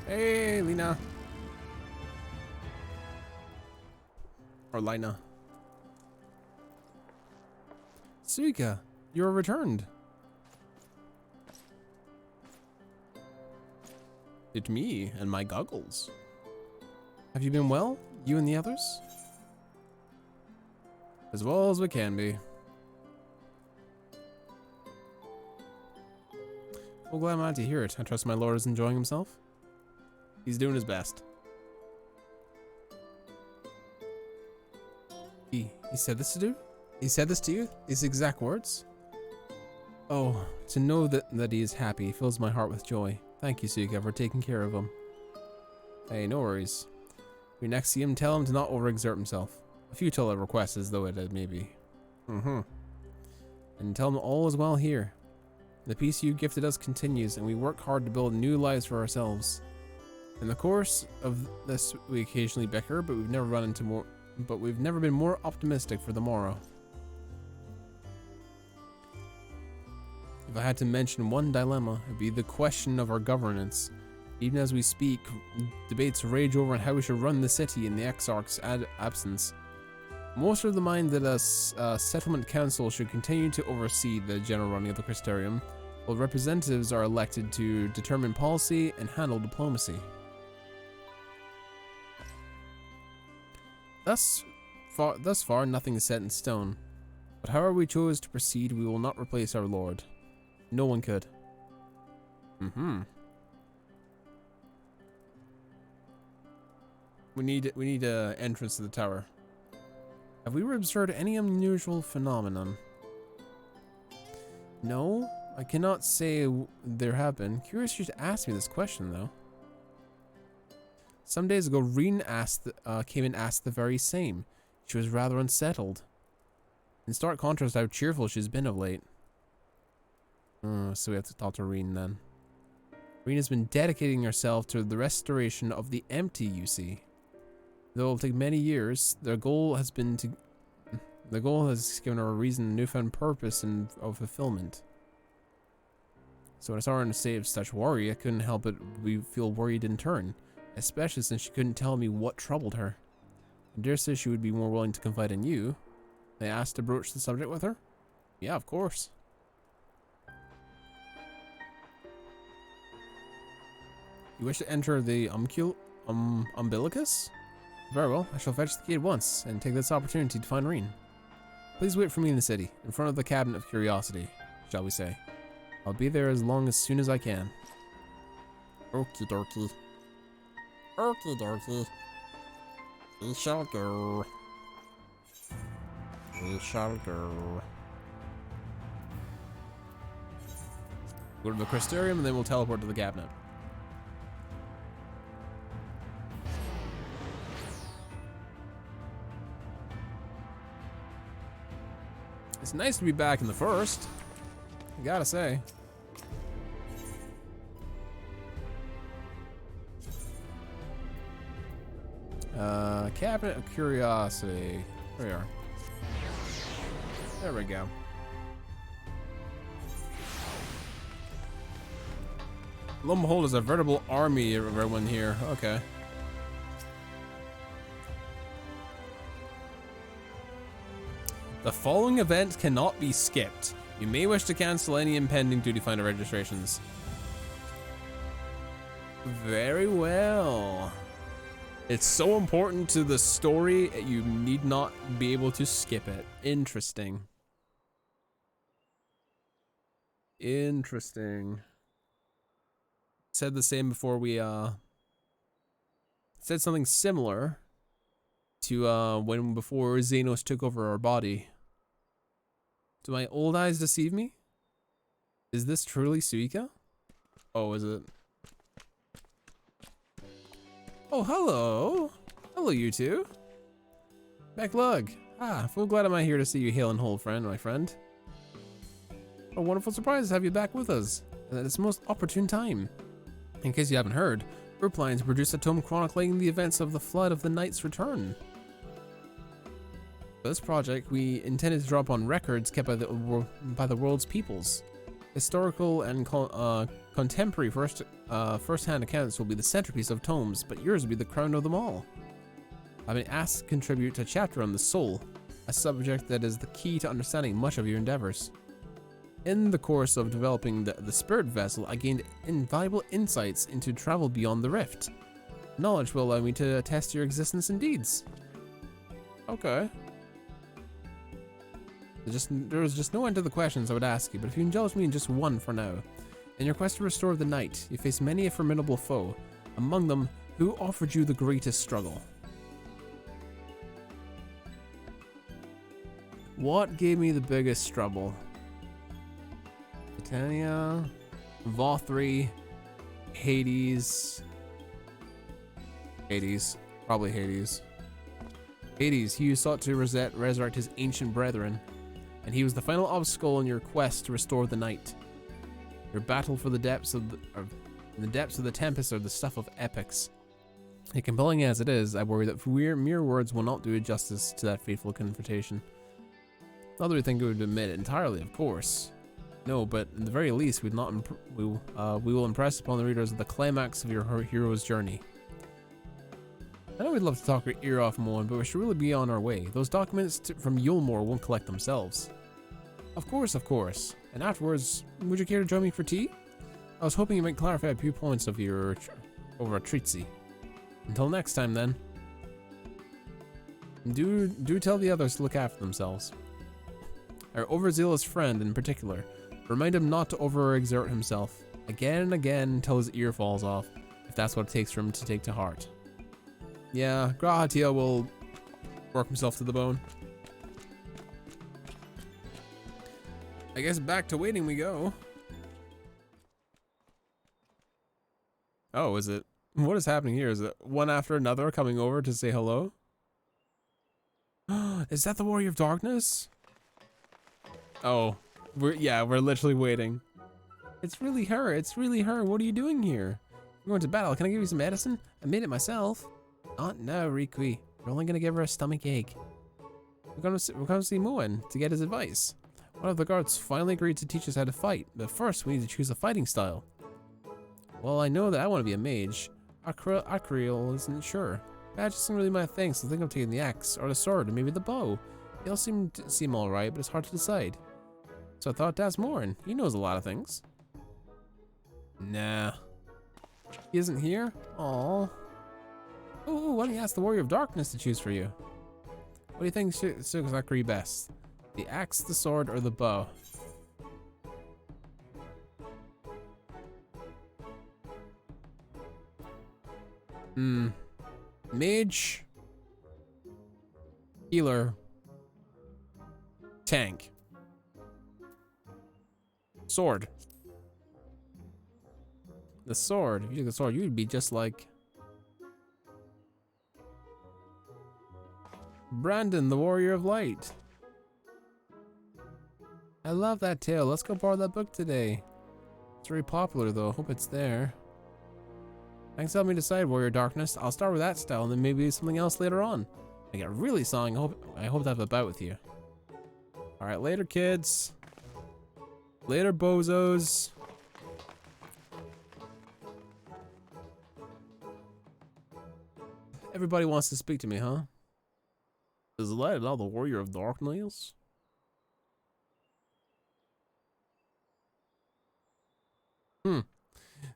Speaker 1: Hey, Lena. Or Lina. Suika, you're returned. It's me and my goggles. Have you been well? You and the others? As well as we can be. Well, glad to hear it. I trust my lord is enjoying himself. He's doing his best. He said this to do? He said this to you? These exact words? Oh, to know that he is happy fills my heart with joy. Thank you, Suika, for taking care of him. Hey, no worries. When you next see him, tell him to not overexert himself. A futile request as though it may be. And tell him all is well here. The peace you gifted us continues, and we work hard to build new lives for ourselves. In the course of this, we occasionally bicker, but we've never been more optimistic for the morrow. If I had to mention one dilemma, it'd be the question of our governance. Even as we speak, debates rage over on how we should run the city in the Exarch's absence. Most are of the mind that a settlement council should continue to oversee the general running of the Crystarium, while representatives are elected to determine policy and handle diplomacy. Thus far, nothing is set in stone. But however we chose to proceed, we will not replace our lord. No one could. We need a entrance to the tower. Have we observed any unusual phenomenon? No, I cannot say there have been. Curious you should ask me this question though. Some days ago, Reen came and asked the very same. She was rather unsettled. In stark contrast to how cheerful she's been of late. So we have to talk to Reen then. Reen has been dedicating herself to the restoration of the empty, you see. Though it will take many years, the goal has given her a reason, newfound purpose of fulfillment. So when I saw her in a state of such worry, I couldn't help but feel worried in turn, especially since she couldn't tell me what troubled her. I dare say she would be more willing to confide in you. I asked to broach the subject with her? Yeah, of course. You wish to enter the umbilicus? Very well, I shall fetch the key at once, and take this opportunity to find Reen. Please wait for me in the city, in front of the Cabinet of Curiosity, shall we say. I'll be there as soon as I can. Okie dokie. Okie dokie. We shall go. We shall go. Go to the Crystarium and then we'll teleport to the cabinet. It's nice to be back in the first, I gotta say. Cabinet of Curiosity. There we are. There we go. Lo and behold, there's a veritable army of everyone here. Okay. The following event cannot be skipped. You may wish to cancel any impending duty finder registrations. Very well. It's so important to the story, you need not be able to skip it. Interesting. Interesting. Said the same before we said something similar to before Xenos took over our body. Do my old eyes deceive me? Is this truly Suika? Oh, is it? Oh, hello. Hello, you two. Backlug. Full glad am I here to see you hail and whole, my friend. A wonderful surprise to have you back with us, and at this most opportune time. In case you haven't heard, we're planning to produce a tome chronicling the events of the Flood of the Knight's Return. For this project, we intended to drop on records kept by the world's peoples. Historical and contemporary first-hand accounts will be the centerpiece of tomes, but yours will be the crown of them all. I've been asked to contribute a chapter on the soul, a subject that is the key to understanding much of your endeavors. In the course of developing the spirit vessel, I gained invaluable insights into travel beyond the rift. Knowledge will allow me to attest your existence and deeds. Okay. There was just no end to the questions I would ask you, but if you indulge me in just one for now. In your quest to restore the night, you face many a formidable foe. Among them, who offered you the greatest struggle? What gave me the biggest trouble? Titania, Vothri, Hades. Probably Hades. Hades, he who sought to resurrect his ancient brethren, and he was the final obstacle in your quest to restore the night. Your battle for the depths of the tempest are the stuff of epics. And compelling as it is, I worry that mere words will not do justice to that fateful confrontation. Not that we think we would admit it entirely, of course. No, but in the very least, we will impress upon the readers the climax of your hero's journey. I know we'd love to talk your ear off, Moen, but we should really be on our way. Those documents from Yulmore won't collect themselves. Of course, of course. And afterwards, would you care to join me for tea? I was hoping you might clarify a few points of your over a treatsy. Until next time, then. Do tell the others to look after themselves. Our overzealous friend, in particular, remind him not to overexert himself again and again until his ear falls off, if that's what it takes for him to take to heart. Yeah, Grahatia will work himself to the bone. I guess back to waiting we go. Oh, is it? What is happening here? Is it one after another coming over to say hello? Is that the Warrior of Darkness? Oh, we're literally waiting. It's really her. It's really her. What are you doing here? We're going to battle. Can I give you some medicine? I made it myself. Oh no, Riqui. We're only gonna give her a stomach ache. We're going to see Moen to get his advice. One of the guards finally agreed to teach us how to fight, but first we need to choose a fighting style. Well, I know that I want to be a mage. Acreal isn't sure. Magic isn't really my thing, so I think I'm taking the axe, or the sword, or maybe the bow. They all seem alright, but it's hard to decide. So I thought to ask Moen. He knows a lot of things. Nah. He isn't here? Aww. Ooh, why don't you ask the Warrior of Darkness to choose for you? What do you think suits Zachary best? The axe, the sword, or the bow? Mage, healer, tank, sword. The sword. If you took the sword, you'd be just like Brandon, the Warrior of Light. I love that tale. Let's go borrow that book today. It's very popular though. I hope it's there. Thanks for helping me decide, Warrior of Darkness. I'll start with that style and then maybe something else later on. I get really sawing. I hope to have a bout with you. Alright, later kids. Later bozos. Everybody wants to speak to me, huh? Is that all the Warrior of Darkness?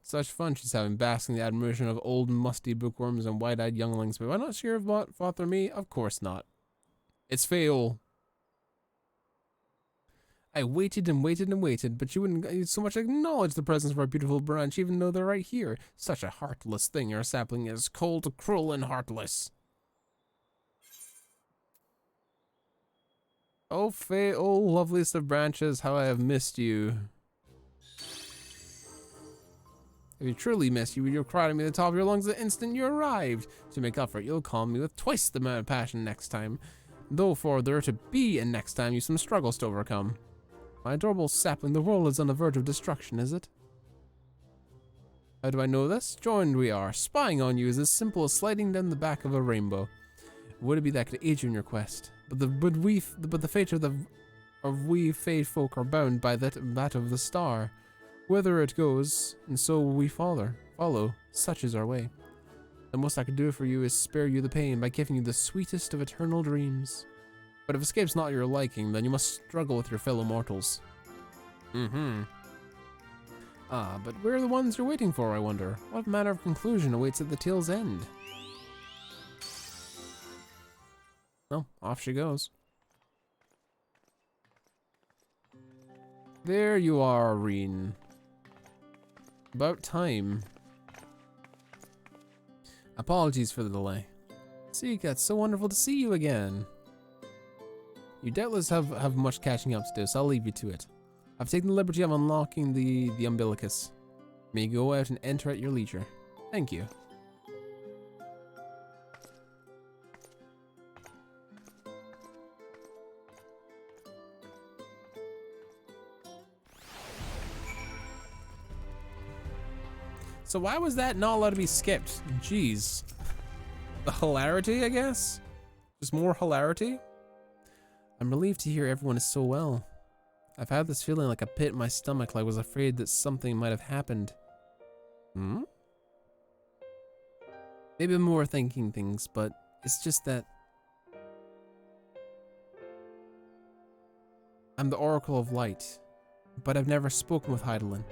Speaker 1: Such fun she's having, basking in the admiration of old musty bookworms and wide-eyed younglings. But I'm not sure what fought for me. Of course not. It's fail. I waited and waited and waited, but you wouldn't so much acknowledge the presence of our beautiful branch, even though they're right here. Such a heartless thing. Your sapling is cold, cruel, and heartless. Oh, Faye, oh, loveliest of branches, how I have missed you. If you truly miss you, you'll cry to me at the top of your lungs the instant you arrived. To make up for it, you'll call me with twice the amount of passion next time. Though for there to be a next time, you some struggles to overcome. My adorable sapling, the world is on the verge of destruction, is it? How do I know this? Joined we are. Spying on you is as simple as sliding down the back of a rainbow. Would it be that could aid you in your quest? But the fate of we Fade folk are bound by that of the star. Whither it goes, and so we follow. Such is our way. The most I could do for you is spare you the pain by giving you the sweetest of eternal dreams. But if escape's not your liking, then you must struggle with your fellow mortals. Ah, but where are the ones you're waiting for, I wonder? What manner of conclusion awaits at the tale's end? Well, off she goes. There you are, Reen. About time. Apologies for the delay. Seika, it's so wonderful to see you again. You doubtless have much catching up to do, so I'll leave you to it. I've taken the liberty of unlocking the umbilicus. May you go out and enter at your leisure. Thank you. So why was that not allowed to be skipped? Jeez. The hilarity, I guess? Just more hilarity? I'm relieved to hear everyone is so well. I've had this feeling like a pit in my stomach, like I was afraid that something might have happened. Maybe I'm overthinking things, but it's just that I'm the Oracle of Light, but I've never spoken with Heidelin.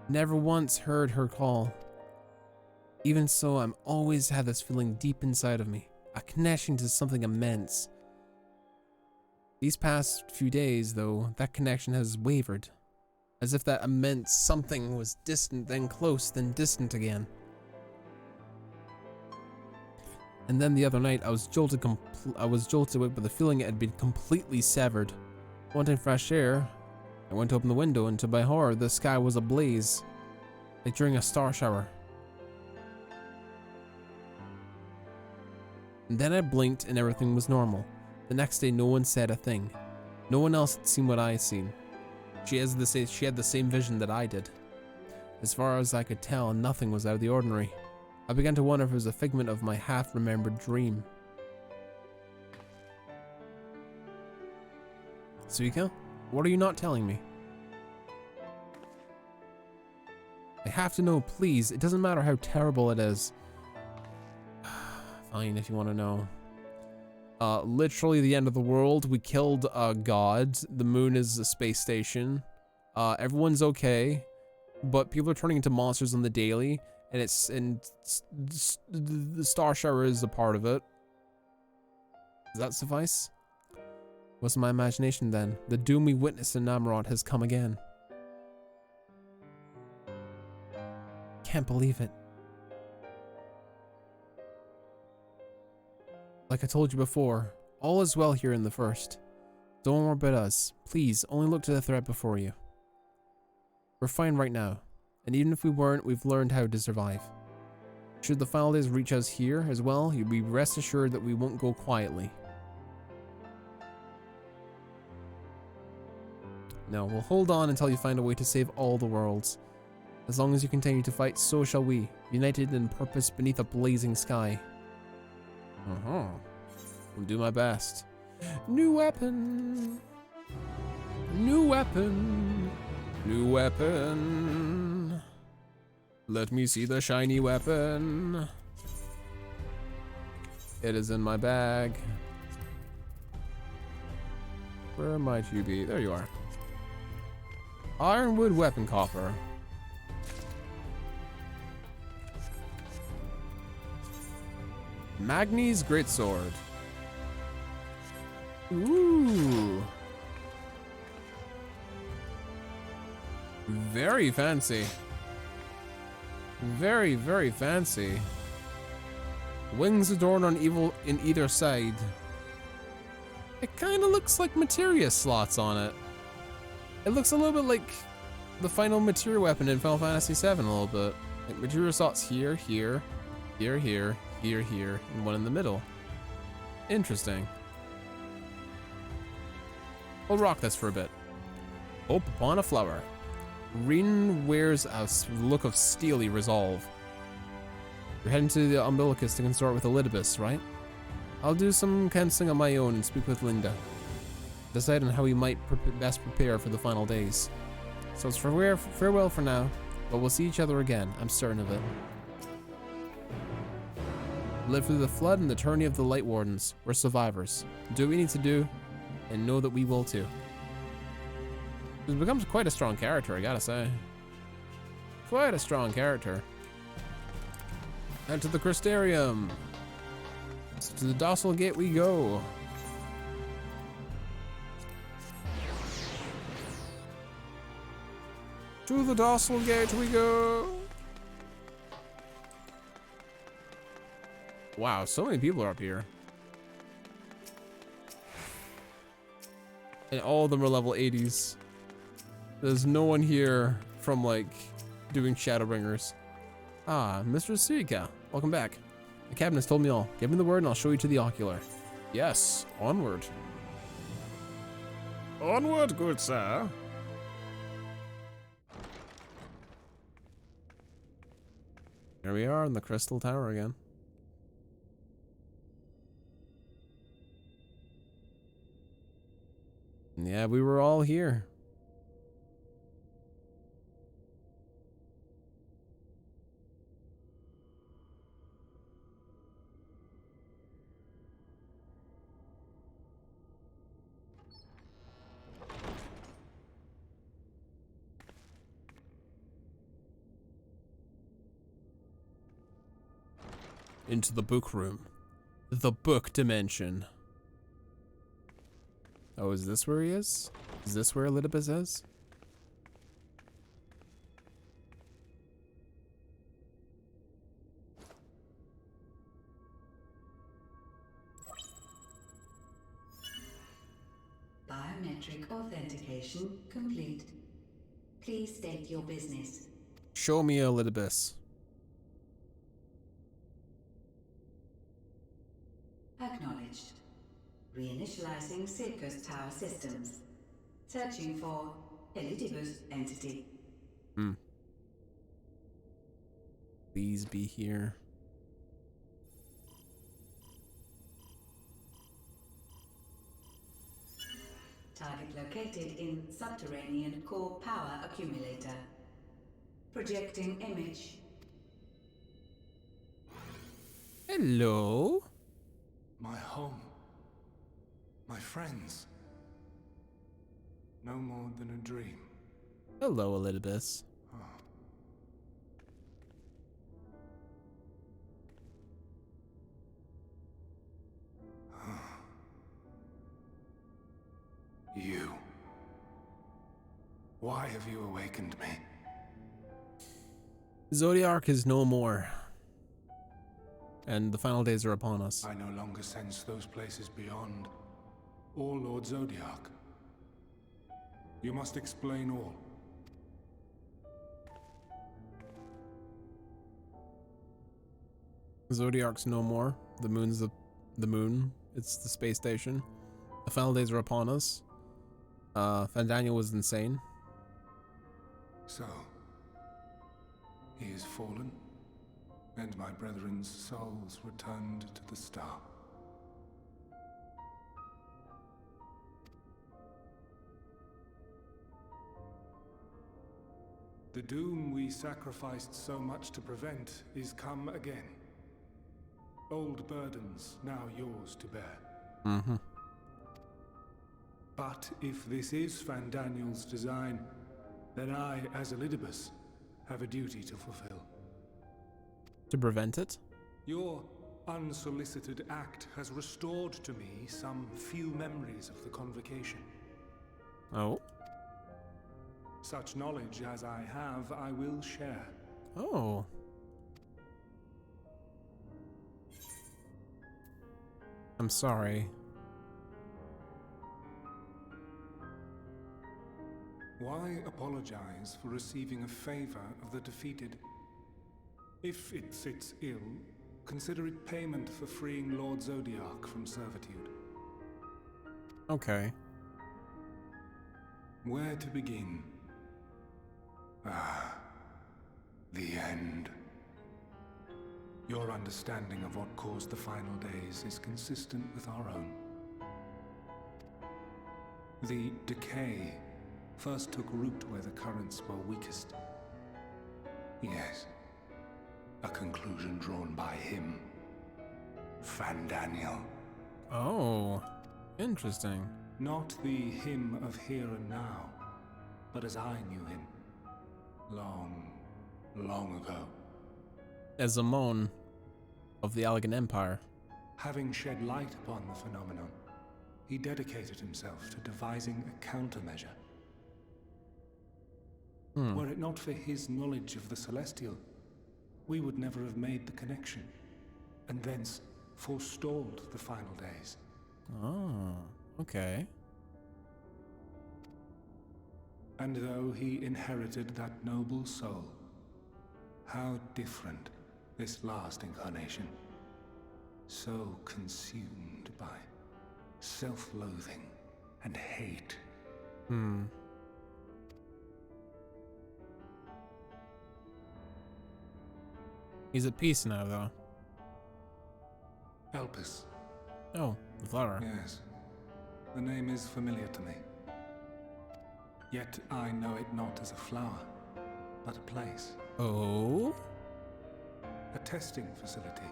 Speaker 1: Never once heard her call. Even so, I'm always had this feeling deep inside of me, a connection to something immense. These past few days, though, that connection has wavered, as if that immense something was distant, then close, then distant again. And then the other night, I was jolted with the feeling it had been completely severed. Wanting fresh air, I went to open the window, and to my horror, the sky was ablaze, like during a star shower. And then I blinked, and everything was normal. The next day, no one said a thing. No one else had seen what I had seen. She had the same vision that I did. As far as I could tell, nothing was out of the ordinary. I began to wonder if it was a figment of my half-remembered dream. Suika, what are you not telling me? I have to know, please. It doesn't matter how terrible it is. Fine, if you want to know. Literally the end of the world. We killed a god. The moon is a space station. Everyone's okay, but people are turning into monsters on the daily, and the star shower is a part of it. Does that suffice? Was my imagination then? The doom we witnessed in Namrod has come again. Can't believe it. Like I told you before, all is well here in the first. Don't worry about us. Please, only look to the threat before you. We're fine right now, and even if we weren't, we've learned how to survive. Should the final days reach us here as well, you'll be rest assured that we won't go quietly. No, we'll hold on until you find a way to save all the worlds. As long as you continue to fight, so shall we, united in purpose beneath a blazing sky. I'll do my best. New weapon! New weapon! New weapon! Let me see the shiny weapon. It is in my bag. Where might you be? There you are. Ironwood weapon coffer. Magni's greatsword. Ooh. Very fancy. Very, very fancy. Wings adorned on in either side. It kind of looks like materia slots on it. It looks a little bit like the final materia weapon in Final Fantasy VII a little bit. Like materia slots here, here, here, here, here, here, and one in the middle. Interesting. We'll rock this for a bit. Hope upon a flower. Rin wears a look of steely resolve. You're heading to the Umbilicus to consort with Elidibus, right? I'll do some cancelling on my own and speak with Linda. Decide on how we might best prepare for the final days. So it's farewell for now, but we'll see each other again, I'm certain of it. Live through the flood and the tourney of the Light Wardens. We're survivors. Do what we need to do, and know that we will too. He becomes quite a strong character, I gotta say. Quite a strong character. And to the Crystarium. So to the Docile Gate we go. To the Docile Gate we go. Wow, so many people are up here. And all of them are level 80s. There's no one here from, like, doing Shadowbringers. Ah, Mr. Suika, welcome back. The captain has told me all. Give me the word and I'll show you to the ocular. Yes, onward. Onward, good sir. Here we are in the Crystal Tower again. Yeah, we were all here. into the book room. The book dimension. Oh, is this where he is? Is this where Elidibus is?
Speaker 16: Biometric authentication complete. Please state your business.
Speaker 1: Show me Elidibus.
Speaker 16: Acknowledged. Reinitializing Circus Tower systems. Searching for Elidibus entity.
Speaker 1: Please be here.
Speaker 16: Target located in subterranean core power accumulator. Projecting image.
Speaker 1: Hello?
Speaker 10: My home. My friends. No more than a dream.
Speaker 1: Hello, Elidibus.
Speaker 10: You. Why have you awakened me?
Speaker 1: Zodiac is no more. And the final days are upon us.
Speaker 10: I no longer sense those places beyond. Or Lord Zodiac. You must explain all.
Speaker 1: Zodiac's no more. The moon's the moon. It's the space station. The final days are upon us. Fandaniel was insane.
Speaker 10: So, he is fallen, and my brethren's souls returned to the star. The doom we sacrificed so much to prevent is come again. Old burdens now yours to bear.
Speaker 1: Mm-hmm.
Speaker 10: But if this is Fandaniel's design, then I, as Elidibus, have a duty to fulfill.
Speaker 1: To prevent it?
Speaker 10: Your unsolicited act has restored to me some few memories of the convocation.
Speaker 1: Oh?
Speaker 10: Such knowledge as I have, I will share.
Speaker 1: Oh. I'm sorry.
Speaker 10: Why apologize for receiving a favor of the defeated? If it sits ill, consider it payment for freeing Lord Zodiac from servitude.
Speaker 1: Okay.
Speaker 10: Where to begin? Ah, the end. Your understanding of what caused the final days is consistent with our own. The decay first took root where the currents were weakest. Yes, a conclusion drawn by him, Fandaniel.
Speaker 1: Oh, interesting.
Speaker 10: Not the him of here and now, but as I knew him, long, long ago.
Speaker 1: As Amon of the Allegan Empire.
Speaker 10: Having shed light upon the phenomenon, he dedicated himself to devising a countermeasure. Were it not for his knowledge of the Celestial, we would never have made the connection, and thence forestalled the final days.
Speaker 1: Oh, okay.
Speaker 10: And though he inherited that noble soul, how different this last incarnation. So consumed by self-loathing and hate.
Speaker 1: He's at peace now, though.
Speaker 10: Elpis.
Speaker 1: Oh, the flower.
Speaker 10: Yes. The name is familiar to me. Yet I know it not as a flower, but a place.
Speaker 1: Oh?
Speaker 10: A testing facility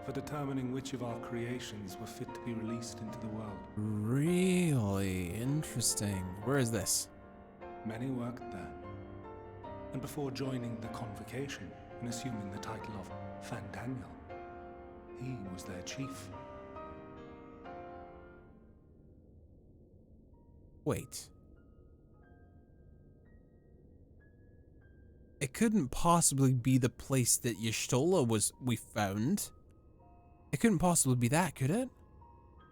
Speaker 10: for determining which of our creations were fit to be released into the world.
Speaker 1: Really interesting. Where is this?
Speaker 10: Many worked there. And before joining the convocation and assuming the title of Fandaniel, He was their chief.
Speaker 1: Wait. It couldn't possibly be the place that Y'shtola we found. It couldn't possibly be that, could it?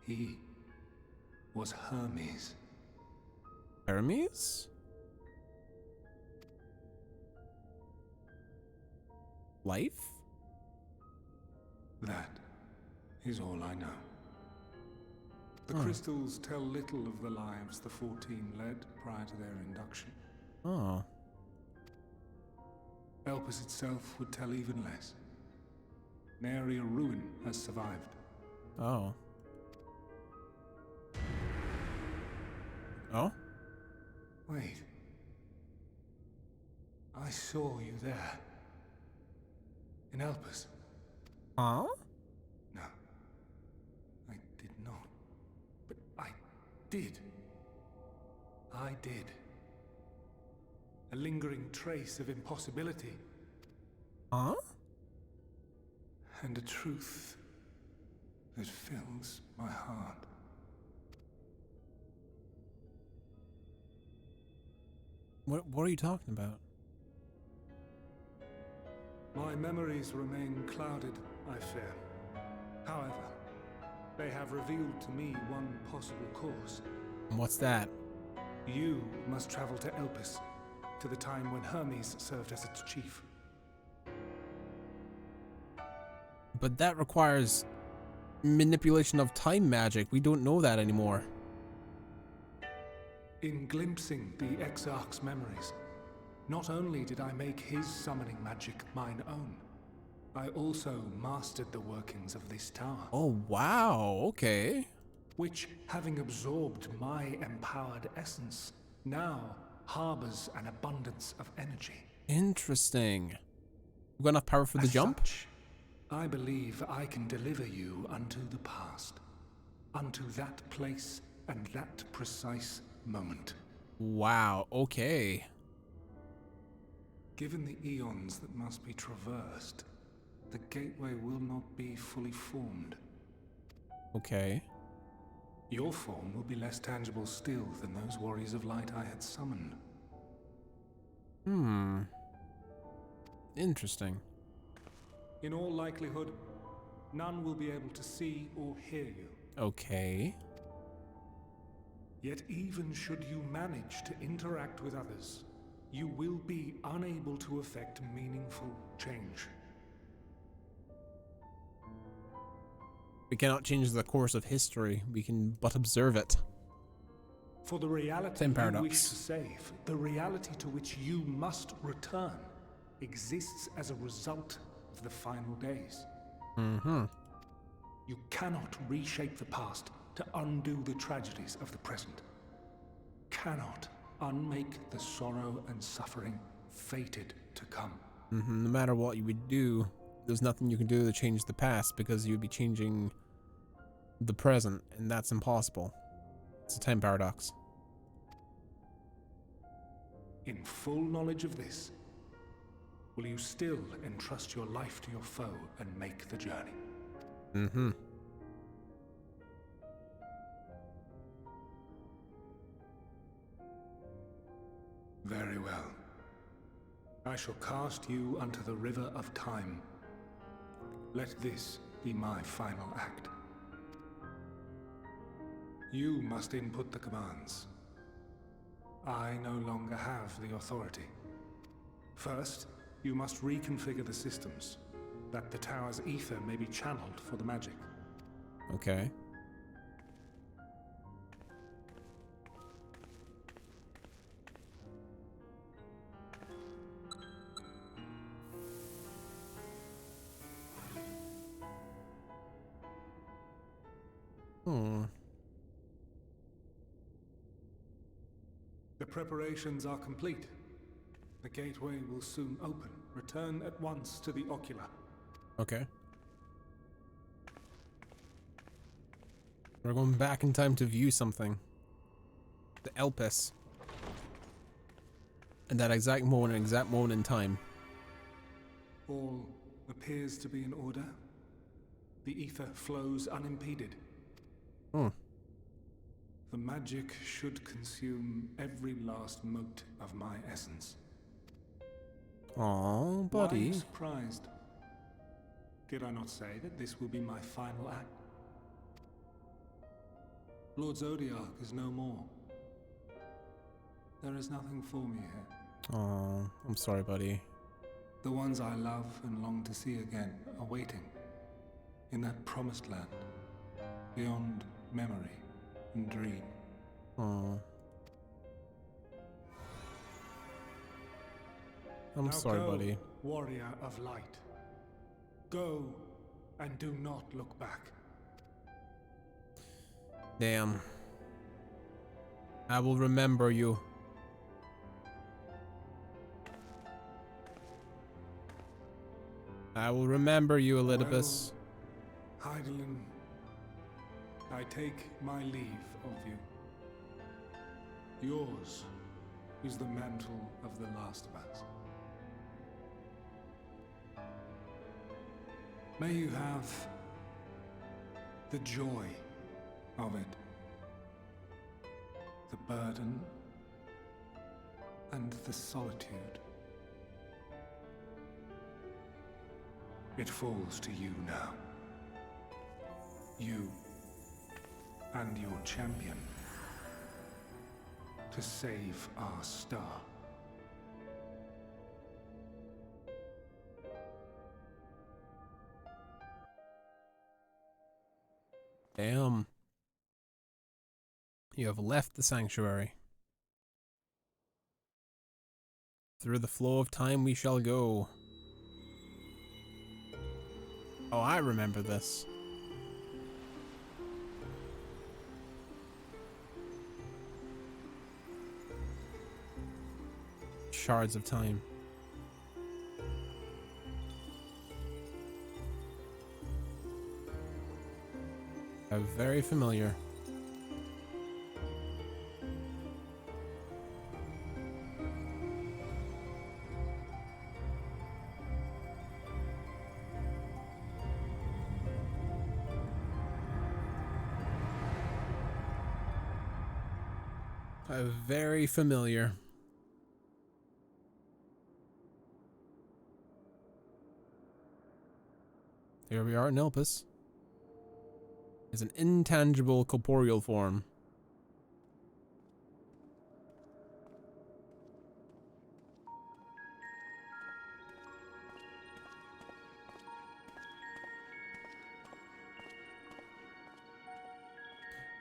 Speaker 10: He was Hermes.
Speaker 1: Hermes? Life?
Speaker 10: That is all I know. The crystals tell little of the lives the 14 led prior to their induction.
Speaker 1: Oh.
Speaker 10: Elpis itself would tell even less. Nary a ruin has survived.
Speaker 1: Oh. Oh?
Speaker 10: Wait. I saw you there. In Elpis.
Speaker 1: Huh?
Speaker 10: No. I did not. But I did. I did. A lingering trace of impossibility.
Speaker 1: Huh?
Speaker 10: And a truth that fills my heart.
Speaker 1: What are you talking about?
Speaker 10: My memories remain clouded, I fear. However, they have revealed to me one possible course.
Speaker 1: What's that?
Speaker 10: You must travel to Elpis, to the time when Hermes served as its chief.
Speaker 1: But that requires manipulation of time magic. We don't know that anymore.
Speaker 10: In glimpsing the Exarch's memories, not only did I make his summoning magic mine own, I also mastered the workings of this tower.
Speaker 1: Oh, wow, okay.
Speaker 10: Which, having absorbed my empowered essence, now harbors an abundance of energy.
Speaker 1: Interesting. You got enough power for the jump?
Speaker 10: Such, I believe I can deliver you unto the past, unto that place and that precise moment.
Speaker 1: Wow, okay.
Speaker 10: Given the eons that must be traversed, the gateway will not be fully formed.
Speaker 1: Okay.
Speaker 10: Your form will be less tangible still than those warriors of light I had summoned.
Speaker 1: Interesting.
Speaker 10: In all likelihood, none will be able to see or hear you.
Speaker 1: Okay.
Speaker 10: Yet even should you manage to interact with others, you will be unable to effect meaningful change.
Speaker 1: We cannot change the course of history. We can but observe it.
Speaker 10: For the reality you wish to save, the reality to which you must return, exists as a result of the final days. You cannot reshape the past to undo the tragedies of the present. Cannot unmake the sorrow and suffering fated to come.
Speaker 1: No matter what you would do, there's nothing you can do to change the past because you'd be changing the present, and that's impossible. It's a time paradox.
Speaker 10: In full knowledge of this, will you still entrust your life to your foe and make the journey? Very well. I shall cast you unto the river of time. Let this be my final act. You must input the commands. I no longer have the authority. First, you must reconfigure the systems, that the tower's ether may be channeled for the magic.
Speaker 1: Okay.
Speaker 10: The preparations are complete. The gateway will soon open. Return at once to the ocular.
Speaker 1: Okay. We're going back in time to view something. The Elpis. And that exact moment in time.
Speaker 10: All appears to be in order. the ether flows unimpeded.
Speaker 1: Hmm.
Speaker 10: The magic should consume every last mote of my essence.
Speaker 1: Aw,
Speaker 10: Why are
Speaker 1: buddy.
Speaker 10: you surprised? Did I not say that this will be my final act? Lord Zodiac is no more. There is nothing for me here.
Speaker 1: Aw, I'm sorry, buddy.
Speaker 10: The ones I love and long to see again are waiting. In that promised land. Beyond memory and dream.
Speaker 1: Aw. I'm
Speaker 10: Now
Speaker 1: sorry,
Speaker 10: go,
Speaker 1: buddy.
Speaker 10: warrior of light. Go and do not look back.
Speaker 1: Damn. I will remember you. I will remember you, Elidibus.
Speaker 10: Well, Heidelin, I take my leave of you. Yours is the mantle of the last of us. May you have the joy of it, the burden, and the solitude. It falls to you now. You and your champion to save our star.
Speaker 1: Damn. You have left the sanctuary. Through the flow of time we shall go. Oh, I remember this. Shards of time. Very familiar. Very familiar. Here we are in Elpis. It's an intangible corporeal form.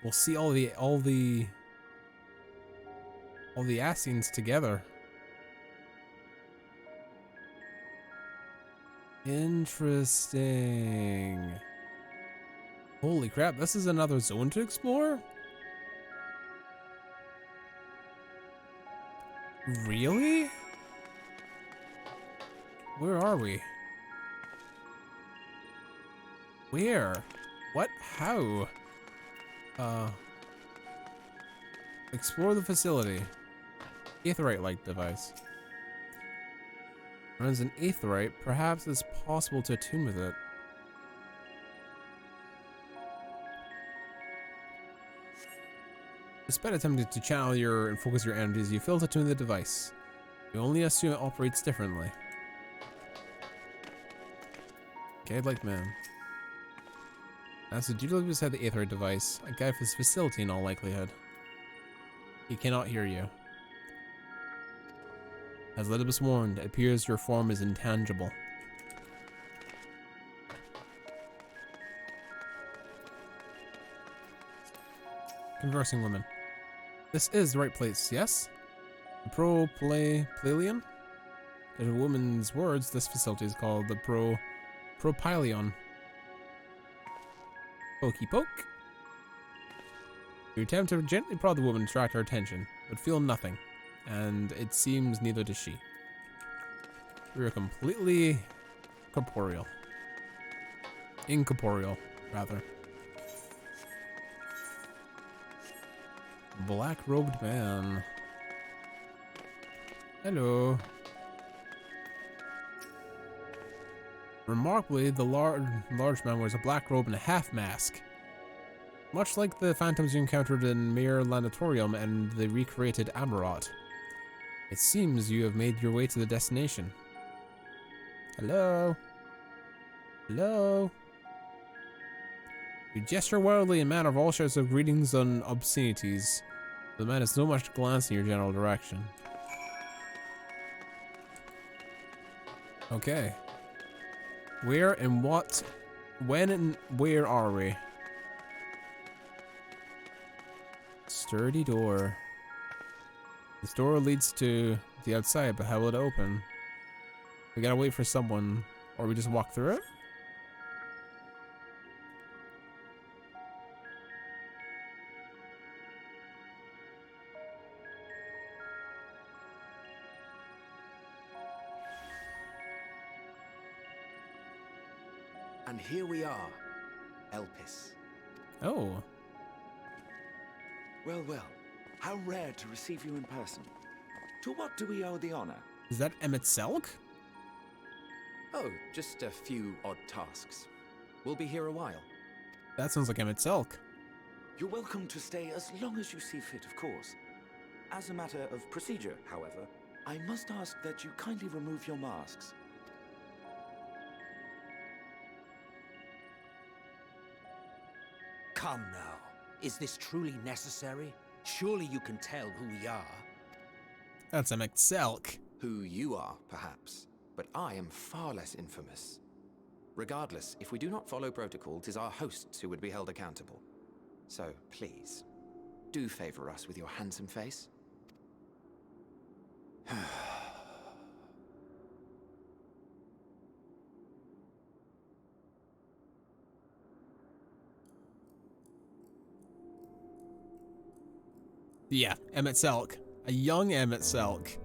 Speaker 1: We'll see all the Ascians together. Interesting. Holy crap, this is another zone to explore? Really? Where are we? Where? What? How? Explore the facility. Aetheryte-like device. Runs an aetheryte. Perhaps it's possible to attune with it. Despite attempting to channel and focus your energies, you fail to tune the device. You only assume it operates differently. Guide-like man. As the duty beside the aetheryte device, a guide for this facility in all likelihood. He cannot hear you. As Elidibus warned, it appears your form is intangible. Conversing woman. This is the right place, yes? Propylion? In a woman's words, this facility is called the Propylion. Pokey poke. You attempt to gently prod the woman to attract her attention, but feel nothing, and it seems neither does she. We are completely corporeal. Incorporeal, rather. Black-robed man. Remarkably, the large man wears a black robe and a half mask. Much like the phantoms you encountered in Mir Lanatorium and the recreated Amarot. It seems you have made your way to the destination. Hello? Hello? You gesture wildly and man of all sorts of greetings and obscenities. The man has so much to glance in your general direction. Okay. Where and what, when and where are we? Sturdy door. This door leads to the outside, but how will it open? We gotta wait for someone, or we just walk through it?
Speaker 21: And here we are, Elpis.
Speaker 1: Oh.
Speaker 13: Well, well. How rare to receive you in person. To what do we owe the honor?
Speaker 1: Is that Emmett Selk?
Speaker 21: Oh, just a few odd tasks. We'll be here a while.
Speaker 1: That sounds like Emmett Selk.
Speaker 13: You're welcome to stay as long as you see fit, of course. As a matter of procedure, however, I must ask that you kindly remove your masks.
Speaker 20: Come now. Is this truly necessary? Surely you can tell who we are.
Speaker 1: That's Emmett Selk.
Speaker 21: Who you are, perhaps. But I am far less infamous. Regardless, if we do not follow protocol, 'tis our hosts who would be held accountable. So, please, do favor us with your handsome face.
Speaker 1: Yeah, Emmett Selk. A young Emmett Selk.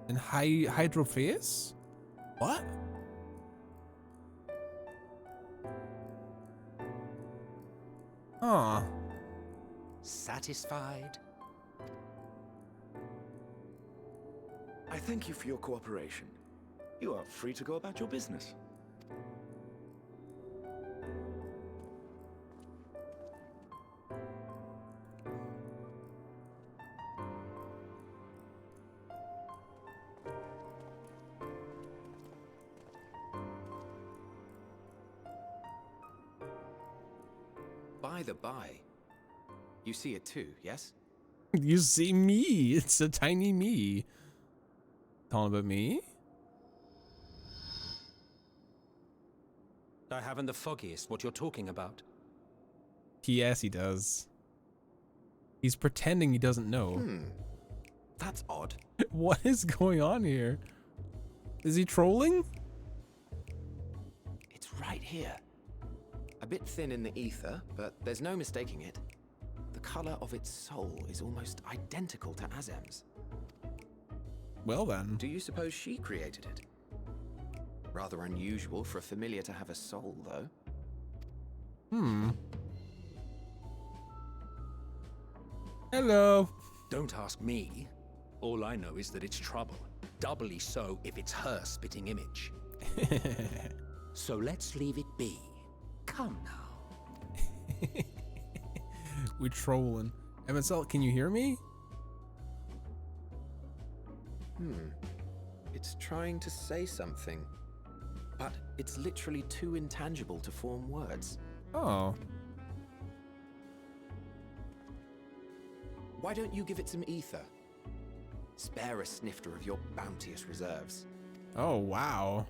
Speaker 1: And Hydrophaeus? What? Huh.
Speaker 20: Satisfied?
Speaker 13: I thank you for your cooperation. You are free to go about your business.
Speaker 21: By the by, you see it too, yes?
Speaker 1: You see me. It's a tiny me. Talking about me?
Speaker 20: I haven't the foggiest what you're talking about.
Speaker 1: Yes, he does. He's pretending he doesn't know.
Speaker 21: That's odd.
Speaker 1: What is going on here? Is he trolling?
Speaker 21: It's right here. A bit thin in the ether, but there's no mistaking it. The color of its soul is almost identical to Azem's.
Speaker 1: Well then.
Speaker 21: Do you suppose she created it? Rather unusual for a familiar to have a soul, though.
Speaker 1: Hello.
Speaker 20: Don't ask me. All I know is that it's trouble. Doubly so if it's her spitting image. So let's leave it be. Come now.
Speaker 1: We're trolling. Emmett Selk, can you hear me?
Speaker 21: It's trying to say something. But it's literally too intangible to form words.
Speaker 1: Oh.
Speaker 21: Why don't you give it some ether? Spare a snifter of your bounteous reserves.
Speaker 1: Oh, wow.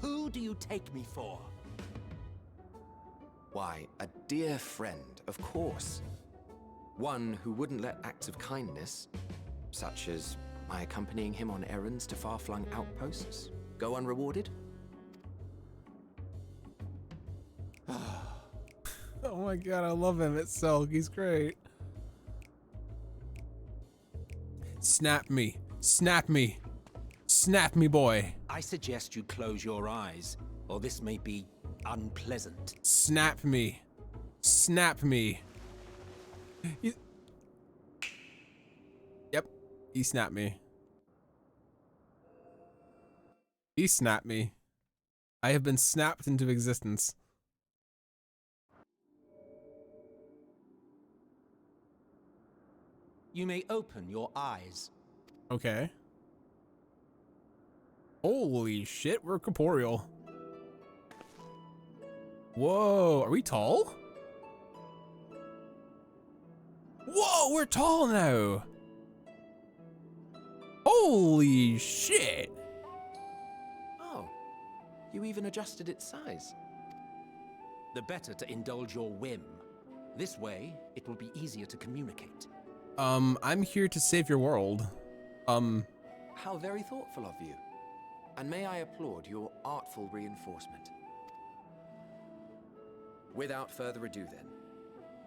Speaker 20: Who do you take me for?
Speaker 21: Why, a dear friend, of course. One who wouldn't let acts of kindness, such as my accompanying him on errands to far-flung outposts, go unrewarded?
Speaker 1: Oh my god, I love Emmett Selk. He's great. Snap me. Snap me. Snap me, boy.
Speaker 20: I suggest you close your eyes, or this may be unpleasant.
Speaker 1: Snap me. Snap me. Yep, he snapped me. He snapped me. I have been snapped into existence.
Speaker 20: You may open your eyes.
Speaker 1: Okay. Holy shit, we're corporeal. Whoa, are we tall? Whoa, we're tall now. Holy shit.
Speaker 21: Oh, you even adjusted its size.
Speaker 20: The better to indulge your whim. This way, it will be easier to communicate.
Speaker 1: I'm here to save your world.
Speaker 21: How very thoughtful of you. And may I applaud your artful reinforcement. Without further ado then.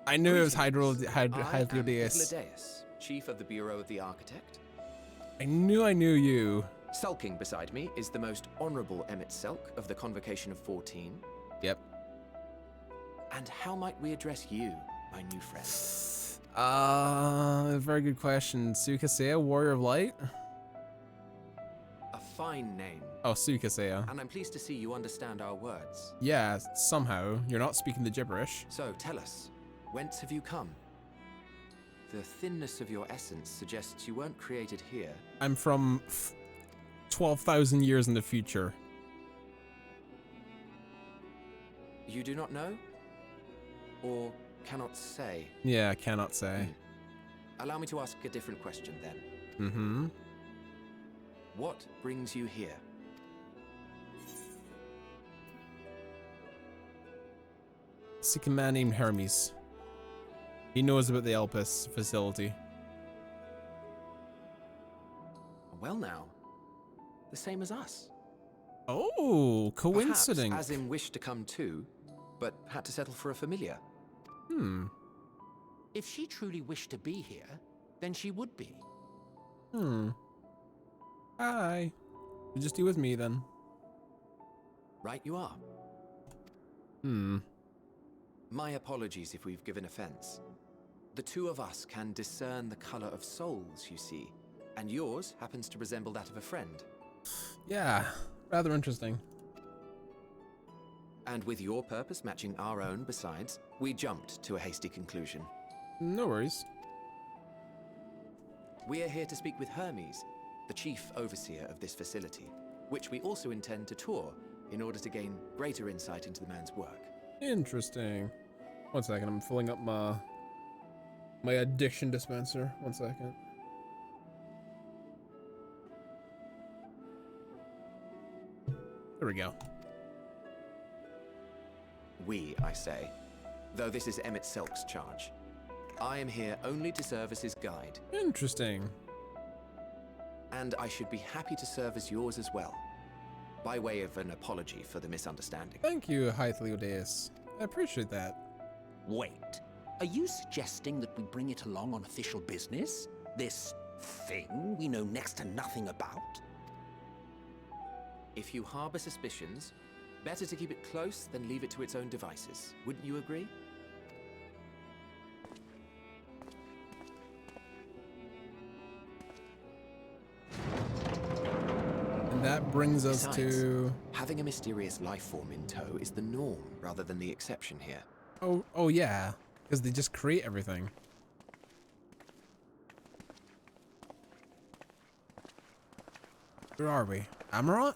Speaker 1: I knew it was
Speaker 21: I am
Speaker 1: Hydraulius.
Speaker 21: Hydraulius, Chief of the Bureau of the Architect.
Speaker 1: I knew you.
Speaker 21: Sulking beside me is the most honorable Emmett Selk of the Convocation of 14.
Speaker 1: Yep.
Speaker 21: And how might we address you, my new friend?
Speaker 1: Very good question. Sukasea, Warrior of Light?
Speaker 21: A fine name.
Speaker 1: Oh, Sukasea.
Speaker 21: And I'm pleased to see you understand our words.
Speaker 1: Yeah, somehow. You're not speaking the gibberish.
Speaker 21: So tell us, whence have you come? The thinness of your essence suggests you weren't created here.
Speaker 1: I'm from 12,000 years in the future.
Speaker 21: You do not know? Or cannot say?
Speaker 1: Yeah, I cannot say.
Speaker 21: Allow me to ask a different question then.
Speaker 1: Mm-hmm.
Speaker 21: What brings you here?
Speaker 1: Seek a man named Hermes. He knows about the Elpis facility.
Speaker 21: Well now, the same as us.
Speaker 1: Oh, coincidence.
Speaker 21: Perhaps, as in wished to come too, but had to settle for a familiar.
Speaker 20: If she truly wished to be here, then she would be.
Speaker 1: Hi. You're just you with me then.
Speaker 21: Right you are. My apologies if we've given offense. The two of us can discern the color of souls, you see, and yours happens to resemble that of a friend.
Speaker 1: Yeah, rather interesting.
Speaker 21: And with your purpose matching our own besides, we jumped to a hasty conclusion.
Speaker 1: No worries.
Speaker 21: We are here to speak with Hermes, the chief overseer of this facility, which we also intend to tour in order to gain greater insight into the man's work.
Speaker 1: Interesting. 1 second, I'm filling up my addiction dispenser. 1 second. There we go.
Speaker 21: We, I say, though this is Emmett Selk's charge. I am here only to serve as his guide.
Speaker 1: Interesting.
Speaker 21: And I should be happy to serve as yours as well, by way of an apology for the misunderstanding.
Speaker 1: Thank you, Hythleodeus. I appreciate that.
Speaker 20: Wait, are you suggesting that we bring it along on official business? This thing we know next to nothing about?
Speaker 21: If you harbor suspicions, better to keep it close than leave it to its own devices. Wouldn't you agree?
Speaker 1: And that brings us
Speaker 21: Besides,
Speaker 1: to...
Speaker 21: having a mysterious life form in tow is the norm rather than the exception here.
Speaker 1: Oh yeah, because they just create everything. Where are we? Amarat?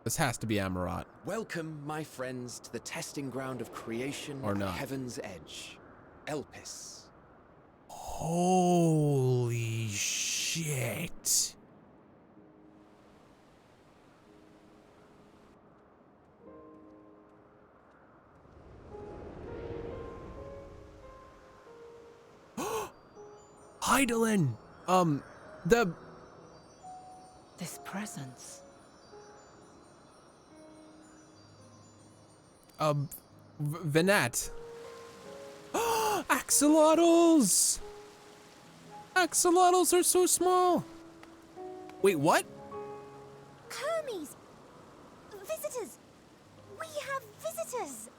Speaker 1: This has to be Amarat.
Speaker 21: Welcome, my friends, to the testing ground of creation
Speaker 1: Or
Speaker 21: at
Speaker 1: not.
Speaker 21: Heaven's Edge. Elpis.
Speaker 1: Holy shit. Heidelin!
Speaker 16: This presence.
Speaker 1: Venat. Axolotls! Axolotls are so small. Wait, what?
Speaker 8: Hermes! Visitors!
Speaker 3: We have visitors!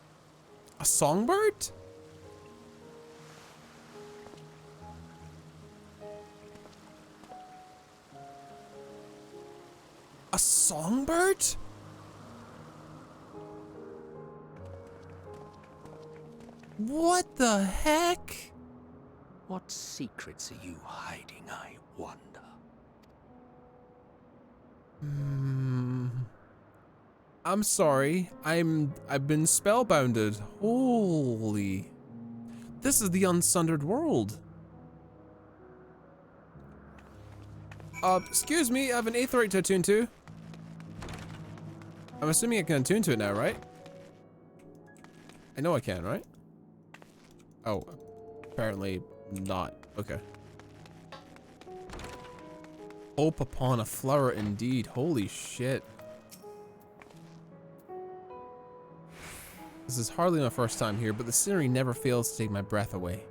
Speaker 1: A songbird? A songbird? What the heck?
Speaker 20: What secrets are you hiding, I wonder?
Speaker 1: I'm sorry. I've been spellbounded. Holy. This is the Unsundered World. Excuse me, I have an aetheryte to attune to. I'm assuming I can attune to it now, right? I know I can, right? Oh, apparently not. Okay. Hope upon a flower indeed. Holy shit. This is hardly my first time here, but the scenery never fails to take my breath away.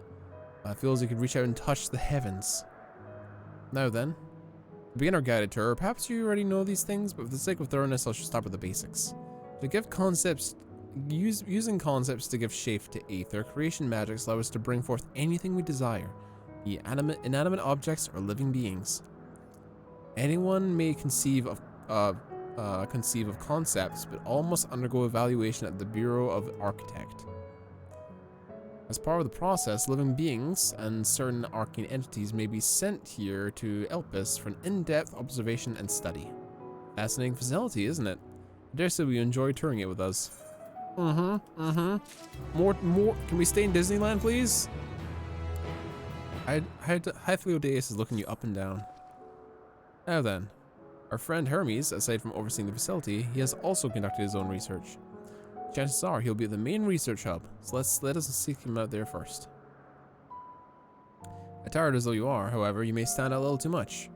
Speaker 1: It feels you could reach out and touch the heavens. Now then, to begin our guided tour, perhaps you already know these things, but for the sake of thoroughness, I should start with the basics. To give concepts, using concepts to give shape to aether, creation magics allow us to bring forth anything we desire, be it inanimate objects or living beings. Anyone may conceive of concepts, but all must undergo evaluation at the Bureau of Architect. As part of the process, living beings and certain arcane entities may be sent here to Elpis for an in-depth observation and study. Fascinating facility, isn't it? I dare say we enjoy touring it with us. More, can we stay in Disneyland, please? Hyphelodeus is looking you up and down. Now then, our friend Hermes, aside from overseeing the facility, he has also conducted his own research. Chances are he'll be at the main research hub, so let us seek him out there first. Attired as though you are, however, you may stand out a little too much.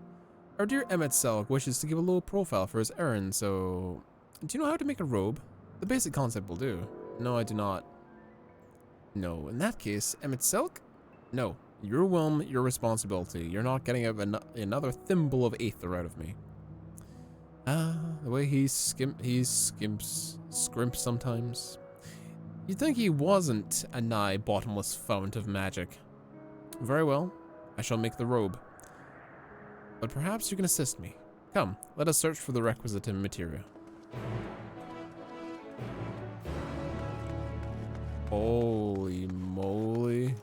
Speaker 1: Our dear Emmett Selk wishes to give a low profile for his errand, so... Do you know how to make a robe? The basic concept will do. No, I do not. No, in that case, Emmett Selk? No, your whim, your responsibility. You're not getting another thimble of aether out of me. The way he scrimps sometimes. You'd think he wasn't a nigh bottomless fount of magic. Very well, I shall make the robe. But perhaps you can assist me. Come, let us search for the requisite material. Holy moly.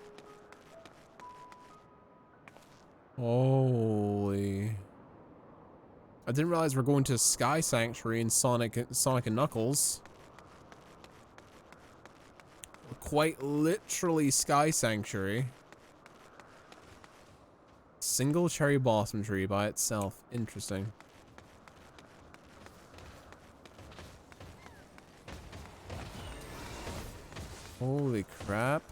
Speaker 1: Holy. I didn't realize we're going to Sky Sanctuary in Sonic and Knuckles. Quite literally Sky Sanctuary. Single cherry blossom tree by itself. Interesting. Holy crap.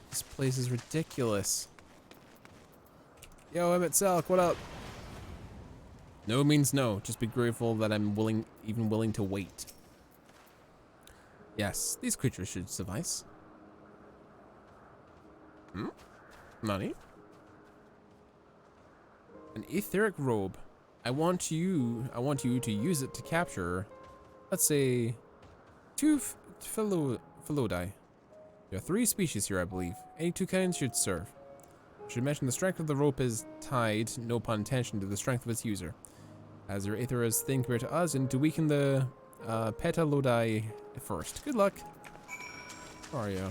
Speaker 1: This place is ridiculous. Yo, Emmett Selk, what up? No means no. Just be grateful that I'm even willing to wait. Yes, these creatures should suffice. Money? An etheric robe. I want you to use it to capture, let's say, 2 Philodai. There are 3 species here, I believe. Any 2 kinds should serve. I should mention the strength of the rope is tied, no pun intended, to the strength of its user. As your aether is thin compared to us, and to weaken the Petalodai first. Good luck. How are you?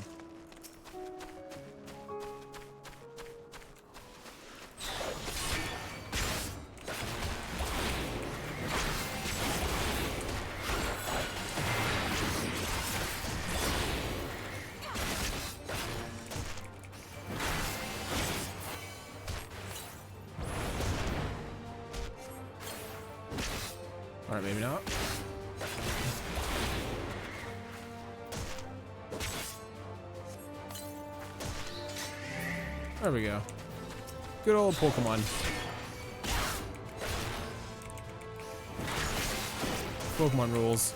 Speaker 1: Alright, maybe not. There we go. Good old Pokemon. Pokemon rules.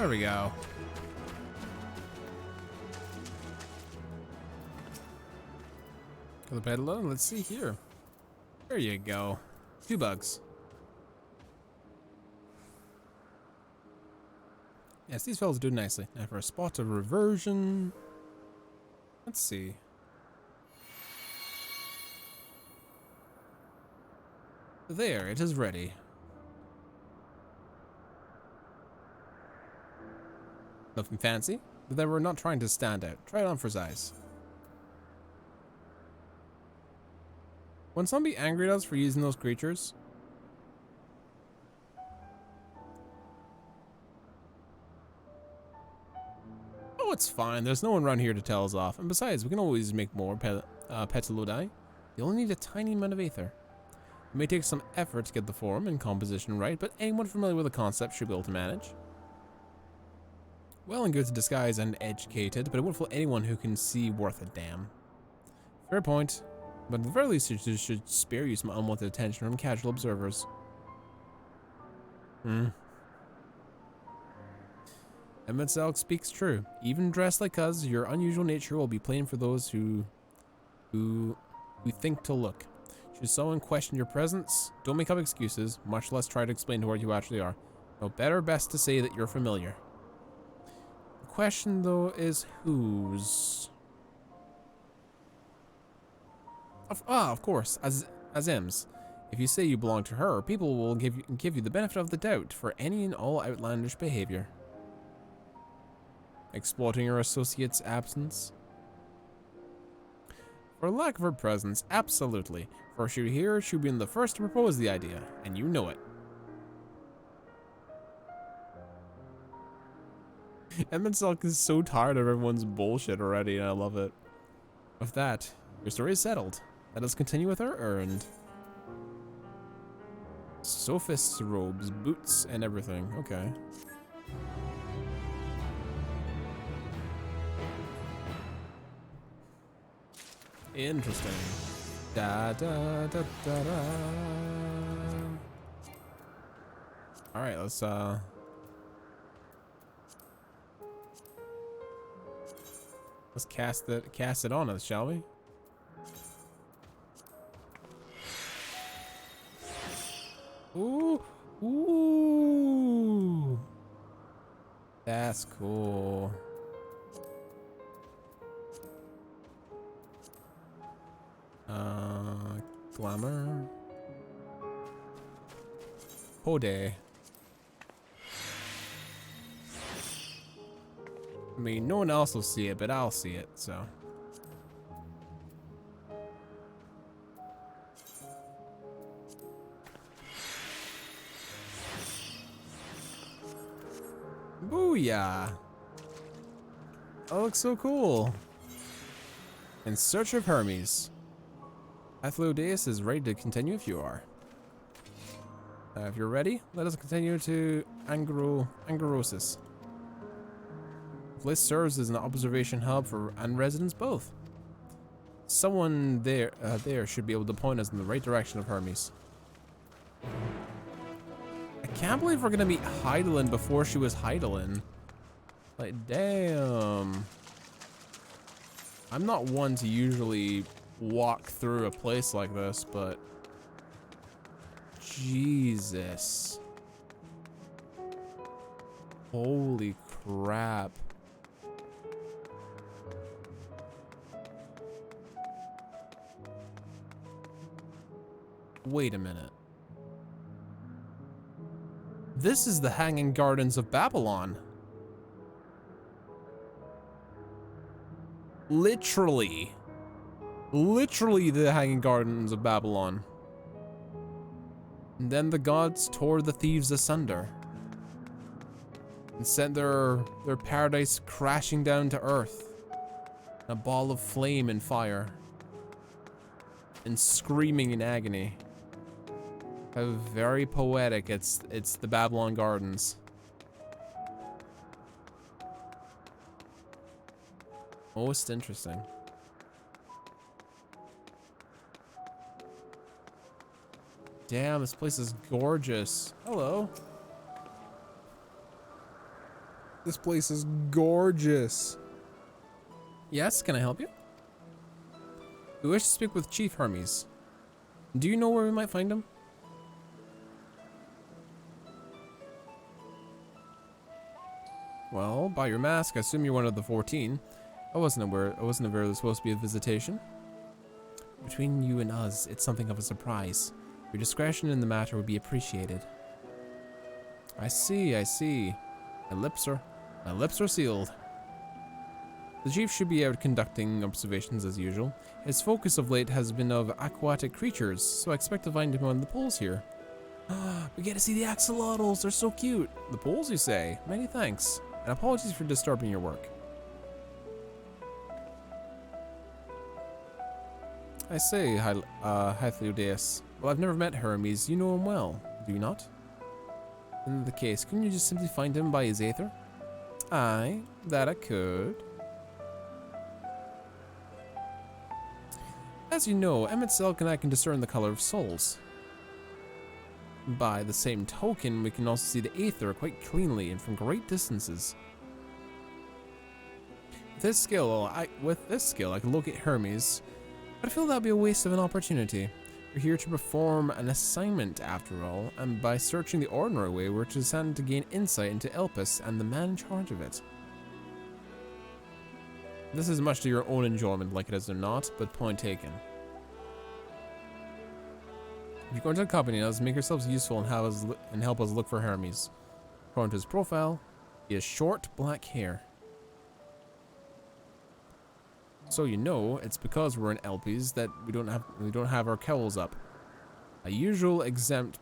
Speaker 1: There we go. Got the bed alone. Let's see here. There you go. 2 bugs. Yes, these fellas do nicely. And for a spot of reversion, let's see. There, it is ready. Nothing fancy, but then we're not trying to stand out. Try it on for size. Wouldn't someone be angry at us for using those creatures? Oh, it's fine. There's no one around here to tell us off. And besides, we can always make more Petalodai. You only need a tiny amount of aether. It may take some effort to get the form and composition right, but anyone familiar with the concept should be able to manage. Well and good to disguise and educated, but it won't fool anyone who can see worth a damn. Fair point, but at the very least it should spare you some unwanted attention from casual observers. Emetzelk speaks true. Even dressed like us, your unusual nature will be plain for those who think to look. Should someone question your presence, don't make up excuses, much less try to explain to what you actually are. No better best to say that you're familiar. The question though is whose? Of course, as Ems. If you say you belong to her, people will give you the benefit of the doubt for any and all outlandish behavior. Exploiting your associate's absence? For lack of her presence, absolutely. For she here, she'll be the first to propose the idea, and you know it. Emetzelk is so tired of everyone's bullshit already, and I love it. With that, your story is settled. Let us continue with our errand. Sophist's robes, boots, and everything. Okay. Interesting. Da da da da da. All right, let's cast it on us, shall we? Ooh, ooh, that's cool. Glamour. Hode. I mean, no one else will see it, but I'll see it, so. Booyah! That looks so cool. In search of Hermes. Athlodeus is ready to continue if you are. If you're ready, let us continue to Angarosis. The place serves as an observation hub for and residents both. Someone there should be able to point us in the right direction of Hermes. I can't believe we're gonna meet Heidelin before she was Heidelin. Like, damn. I'm not one to usually walk through a place like this, but Jesus. Holy crap. Wait a minute. This is the Hanging Gardens of Babylon. Literally the Hanging Gardens of Babylon. And then the gods tore the thieves asunder and sent their paradise crashing down to earth. A ball of flame and fire and screaming in agony. How very poetic it's the Babylon Gardens. Most interesting. Damn, this place is gorgeous. Hello. This place is gorgeous. Yes, can I help you? We wish to speak with Chief Hermes. Do you know where we might find him? Well, by your mask, I assume you're one of the 14. I wasn't aware there was supposed to be a visitation. Between you and us, it's something of a surprise. Your discretion in the matter would be appreciated. I see, I see. My lips are sealed. The chief should be out conducting observations as usual. His focus of late has been of aquatic creatures, so I expect to find him on the pools here. We get to see the axolotls, they're so cute. The pools, you say? Many thanks, and apologies for disturbing your work. I say, Hythlodeus. Well, I've never met Hermes. You know him well, do you not? In the case, couldn't you just simply find him by his aether? Aye, that I could. As you know, Emmett Selk and I can discern the color of souls. By the same token, we can also see the aether quite cleanly and from great distances. With this skill, I can locate Hermes, but I feel that'd be a waste of an opportunity. We're here to perform an assignment after all, and by searching the ordinary way, we're to gain insight into Elpis and the man in charge of it. This is much to your own enjoyment, like it is or not, but point taken. If you're going to accompany us, make yourselves useful and help us look for Hermes. According to his profile, he has short black hair. So you know, it's because we're in Elpis that we don't have our cowls up. A usual exempt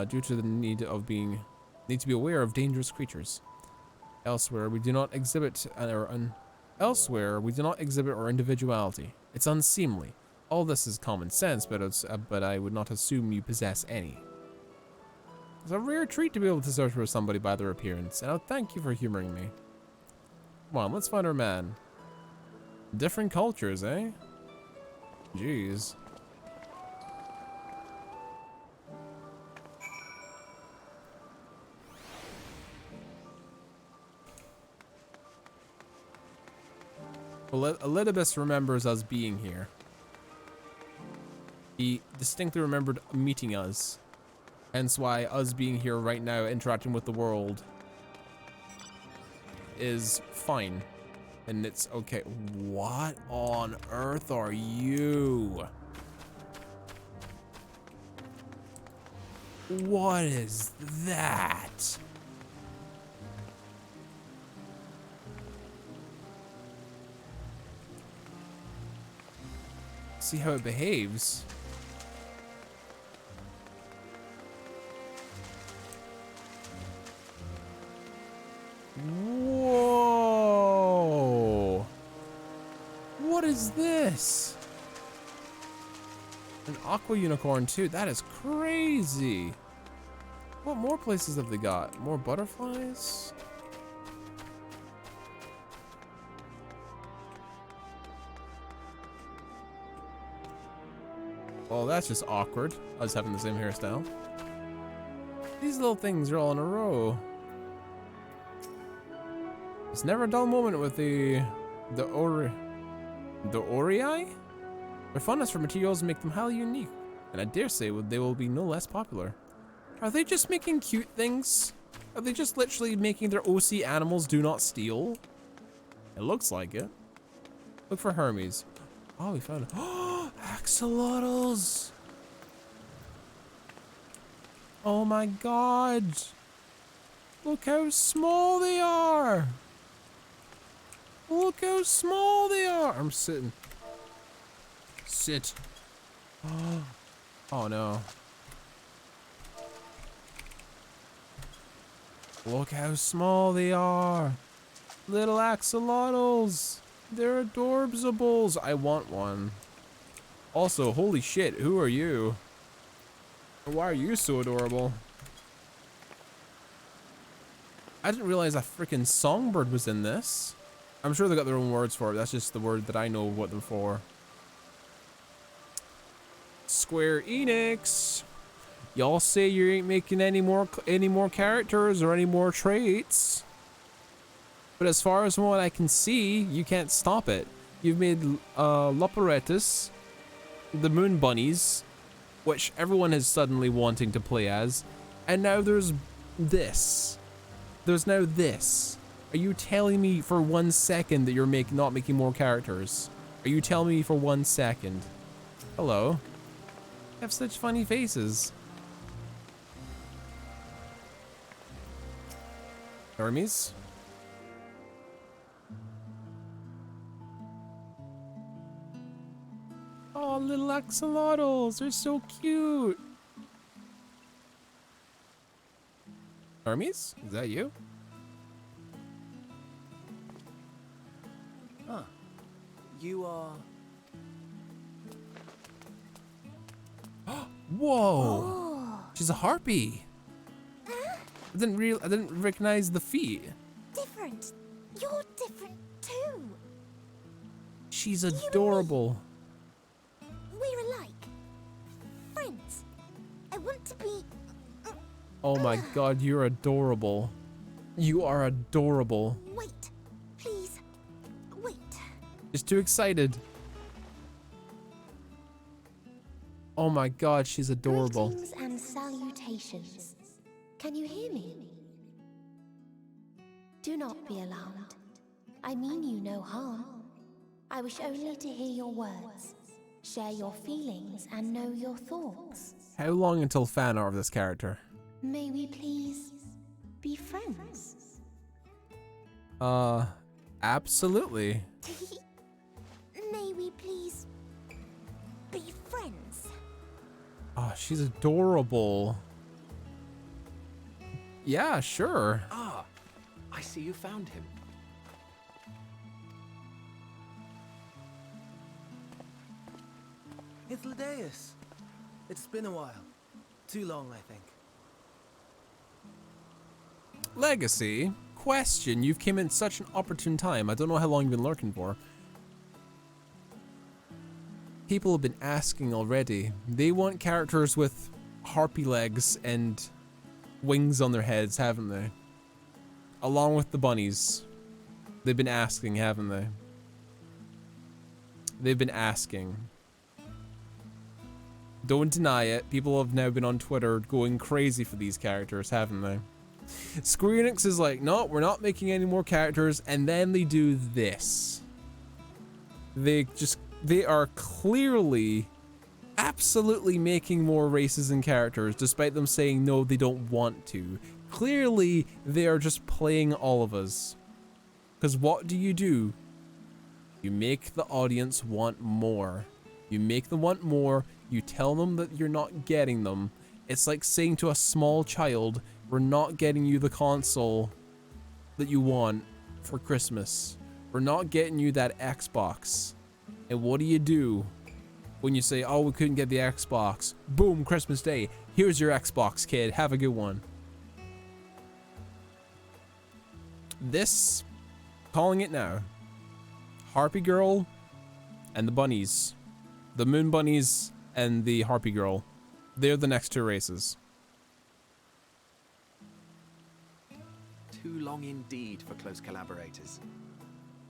Speaker 1: due to the need to be aware of dangerous creatures. Elsewhere, we do not exhibit our individuality. It's unseemly. All this is common sense, but I would not assume you possess any. It's a rare treat to be able to search for somebody by their appearance, and I'll thank you for humoring me. Come on, let's find our man. Different cultures, eh? Jeez. Well, Elidibus remembers us being here. He distinctly remembered meeting us. Hence why us being here right now, interacting with the world, is fine. And it's okay. What on earth are you? What is that? See how it behaves. Whoa! What is this? An aqua unicorn too. That is crazy. What more places have they got? More butterflies? Well, that's just awkward. I was having the same hairstyle. These little things are all in a row. It's never a dull moment with the Orii? Their fondness for materials make them highly unique, and I dare say they will be no less popular. Are they just making cute things? Are they just literally making their OC animals do not steal? It looks like it. Look for Hermes. Oh, we found it. Oh, axolotls! Oh my god! Look how small they are! Look how small they are! I'm sitting. Sit. Oh no. Look how small they are. Little axolotls. They're adorbsables. I want one. Also, holy shit, who are you? Why are you so adorable? I didn't realize a freaking songbird was in this. I'm sure they got their own words for it. That's just the word that I know what they're for. Square Enix. Y'all say you ain't making any more characters or any more traits. But as far as what I can see, you can't stop it. You've made Loperetus, the Moon Bunnies, which everyone is suddenly wanting to play as, and now there's this. There's now this. Are you telling me for 1 second that you're not making more characters? Are you telling me for 1 second? Hello. You have such funny faces. Hermes? Oh, little axolotls, they're so cute. Hermes, is that you?
Speaker 11: Huh. You are...
Speaker 1: Whoa! She's a harpy. I didn't recognize the feet.
Speaker 3: Different. You're different too.
Speaker 1: She's adorable.
Speaker 3: We're alike. Friends. I want to be...
Speaker 1: Oh my god, you're adorable. You are adorable.
Speaker 3: Wait. Please. Wait.
Speaker 1: She's too excited. Oh my god, she's adorable.
Speaker 3: Greetings and salutations. Can you hear me? Do not be alarmed. I mean you no harm. I wish only to hear your words, share your feelings, and know your thoughts.
Speaker 1: How long until fan art of this character?
Speaker 3: May we please be friends?
Speaker 1: Absolutely.
Speaker 3: May we please be friends?
Speaker 1: Oh, she's adorable. Yeah, sure.
Speaker 21: Ah, I see you found him.
Speaker 22: It's Ladeus. It's been a while. Too long, I think.
Speaker 1: Legacy? Question, you've came in such an opportune time. I don't know how long you've been lurking for. People have been asking already. They want characters with harpy legs and wings on their heads, haven't they? Along with the bunnies. They've been asking, haven't they? They've been asking. Don't deny it. People have now been on Twitter going crazy for these characters, haven't they? Square Enix is like, no, we're not making any more characters, and then they do this. They are clearly, absolutely making more races and characters, despite them saying no, they don't want to. Clearly, they are just playing all of us. Because what do? You make the audience want more. You make them want more, you tell them that you're not getting them. It's like saying to a small child, we're not getting you the console that you want for Christmas. We're not getting you that Xbox. And what do? When you say, oh, we couldn't get the Xbox. Boom, Christmas Day. Here's your Xbox, kid. Have a good one. This, calling it now. Harpy Girl and the bunnies. The Moon Bunnies and the Harpy Girl. They're the next two races.
Speaker 21: Too long indeed for close collaborators.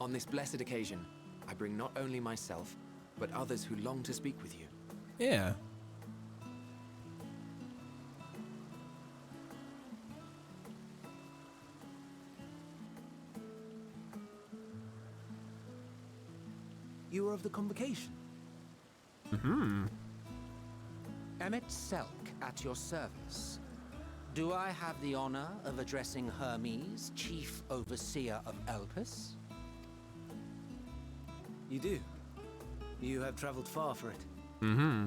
Speaker 21: On this blessed occasion, I bring not only myself, but others who long to speak with you.
Speaker 1: Yeah.
Speaker 22: You were of the convocation.
Speaker 1: Mm-hmm.
Speaker 20: Emmet Selk at your service. Do I have the honor of addressing Hermes, Chief Overseer of Elpis?
Speaker 22: You do. You have traveled far for it.
Speaker 1: Mm-hmm.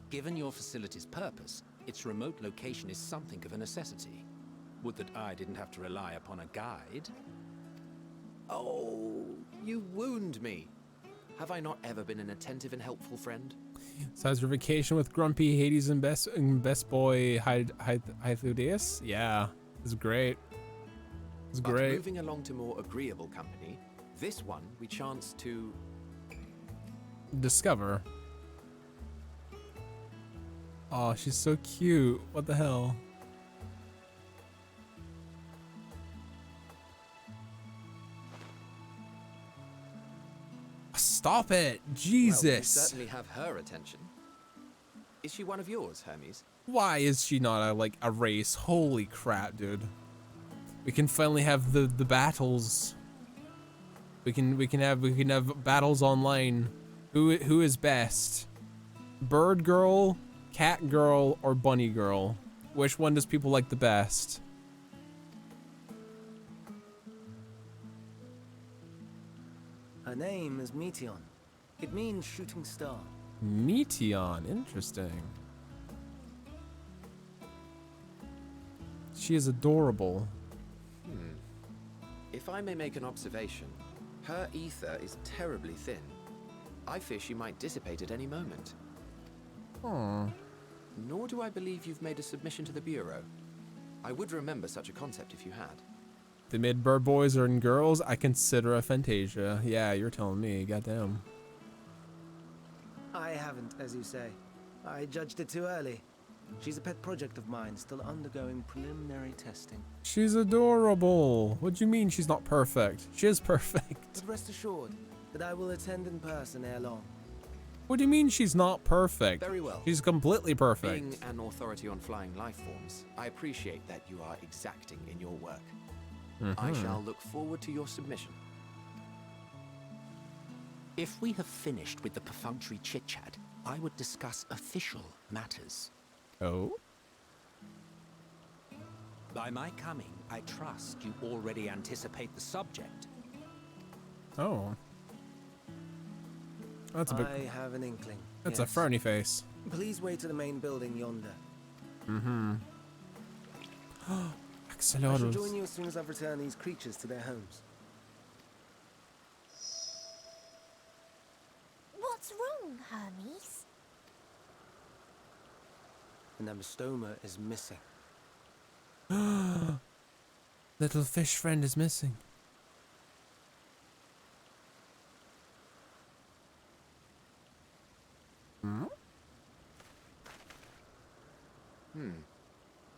Speaker 20: Given your facility's purpose, its remote location is something of a necessity. Would that I didn't have to rely upon a guide.
Speaker 21: Oh, you wound me. Have I not ever been an attentive and helpful friend?
Speaker 1: Sounds your vacation with Grumpy, Hades, and Best Boy Hythudeus? Yeah, it's great. It's
Speaker 21: But
Speaker 1: great.
Speaker 21: moving along to more agreeable company, this one we chance to...
Speaker 1: Discover. Oh, she's so cute. What the hell? Stop it.
Speaker 21: Well, you
Speaker 1: Jesus.
Speaker 21: certainly have her attention. Is she one of yours, Hermes?
Speaker 1: Why is she not a race? Holy crap, dude. We can finally have the battles. We can have battles online. Who is best? Bird girl, cat girl, or bunny girl? Which one does people like the best?
Speaker 22: Her name is Meteon. It means shooting star.
Speaker 1: Meteon, interesting. She is adorable.
Speaker 21: If I may make an observation, her ether is terribly thin. I fear she might dissipate at any moment.
Speaker 1: Aww.
Speaker 21: Nor do I believe you've made a submission to the Bureau. I would remember such a concept if you had.
Speaker 1: The mid-bird boys and girls, I consider a Fantasia. Yeah, you're telling me, goddamn.
Speaker 22: I haven't, as you say. I judged it too early. She's a pet project of mine, still undergoing preliminary testing.
Speaker 1: She's adorable. What do you mean she's not perfect? She is perfect.
Speaker 22: But rest assured that I will attend in person ere long.
Speaker 1: What do you mean she's not perfect?
Speaker 21: Very well.
Speaker 1: She's completely perfect.
Speaker 21: Being an authority on flying life forms, I appreciate that you are exacting in your work. I shall look forward to your submission.
Speaker 20: If we have finished with the perfunctory chit-chat, I would discuss official matters.
Speaker 1: Oh?
Speaker 20: By my coming, I trust you already anticipate the subject.
Speaker 1: Oh. That's a bit...
Speaker 22: I have an inkling.
Speaker 1: That's
Speaker 22: yes.
Speaker 1: a frowny face.
Speaker 22: Please wait to the main building yonder. I shall join you as soon as I've returned these creatures to their homes.
Speaker 3: What's wrong, Hermes?
Speaker 22: The Namastoma is missing.
Speaker 1: Little fish friend is missing.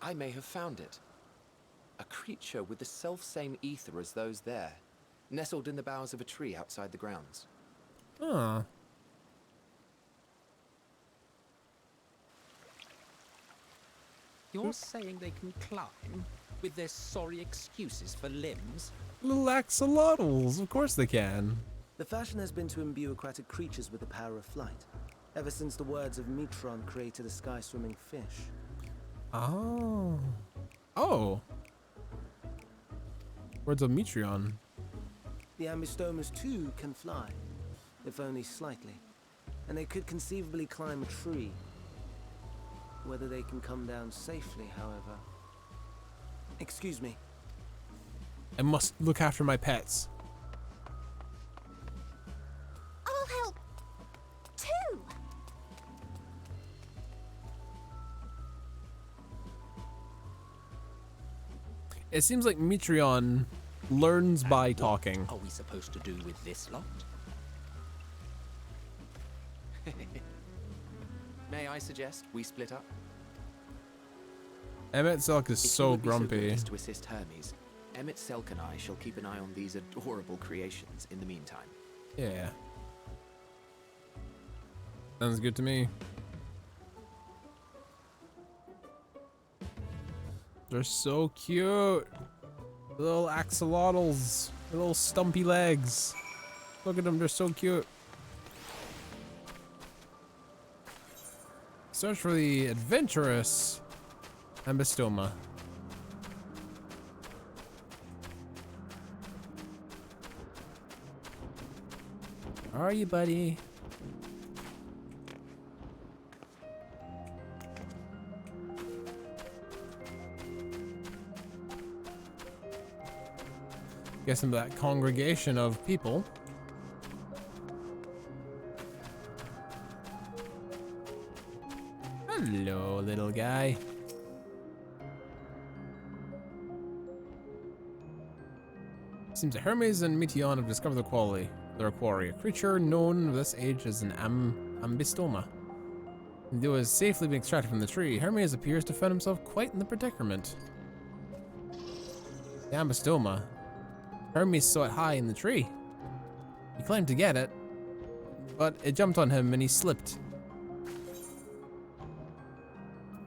Speaker 21: I may have found it. A creature with the self-same ether as those there, nestled in the boughs of a tree outside the grounds.
Speaker 1: Huh.
Speaker 20: You're saying they can climb with their sorry excuses for limbs?
Speaker 1: Little axolotls, of course they can.
Speaker 22: The fashion has been to imbue aquatic creatures with the power of flight, ever since the words of Metron created a sky-swimming fish.
Speaker 1: Oh. Oh. Words of Metron.
Speaker 22: The Ambistomas too can fly, if only slightly, and they could conceivably climb a tree. Whether they can come down safely, however. Excuse me.
Speaker 1: I must look after my pets.
Speaker 3: I'll help too.
Speaker 1: It seems like Metron learns by talking.
Speaker 20: What are we supposed to do with this lot?
Speaker 21: May I suggest we split up?
Speaker 1: Emmett Selk is so grumpy.
Speaker 21: To assist Hermes, Emmett Selk and I shall keep an eye on these adorable creations in the meantime.
Speaker 1: Yeah. Sounds good to me. They're so cute. Little axolotls. Little stumpy legs. Look at them, they're so cute. Search for the adventurous Ambistoma. How are you, buddy? Guessing that congregation of people. Hello, little guy. Seems that Hermes and Meteon have discovered the their quarry, a creature known of this age as an Ambistoma. Though it has safely been extracted from the tree, Hermes appears to find himself quite in the predicament. The Ambistoma. Hermes saw it high in the tree. He claimed to get it, but it jumped on him and he slipped.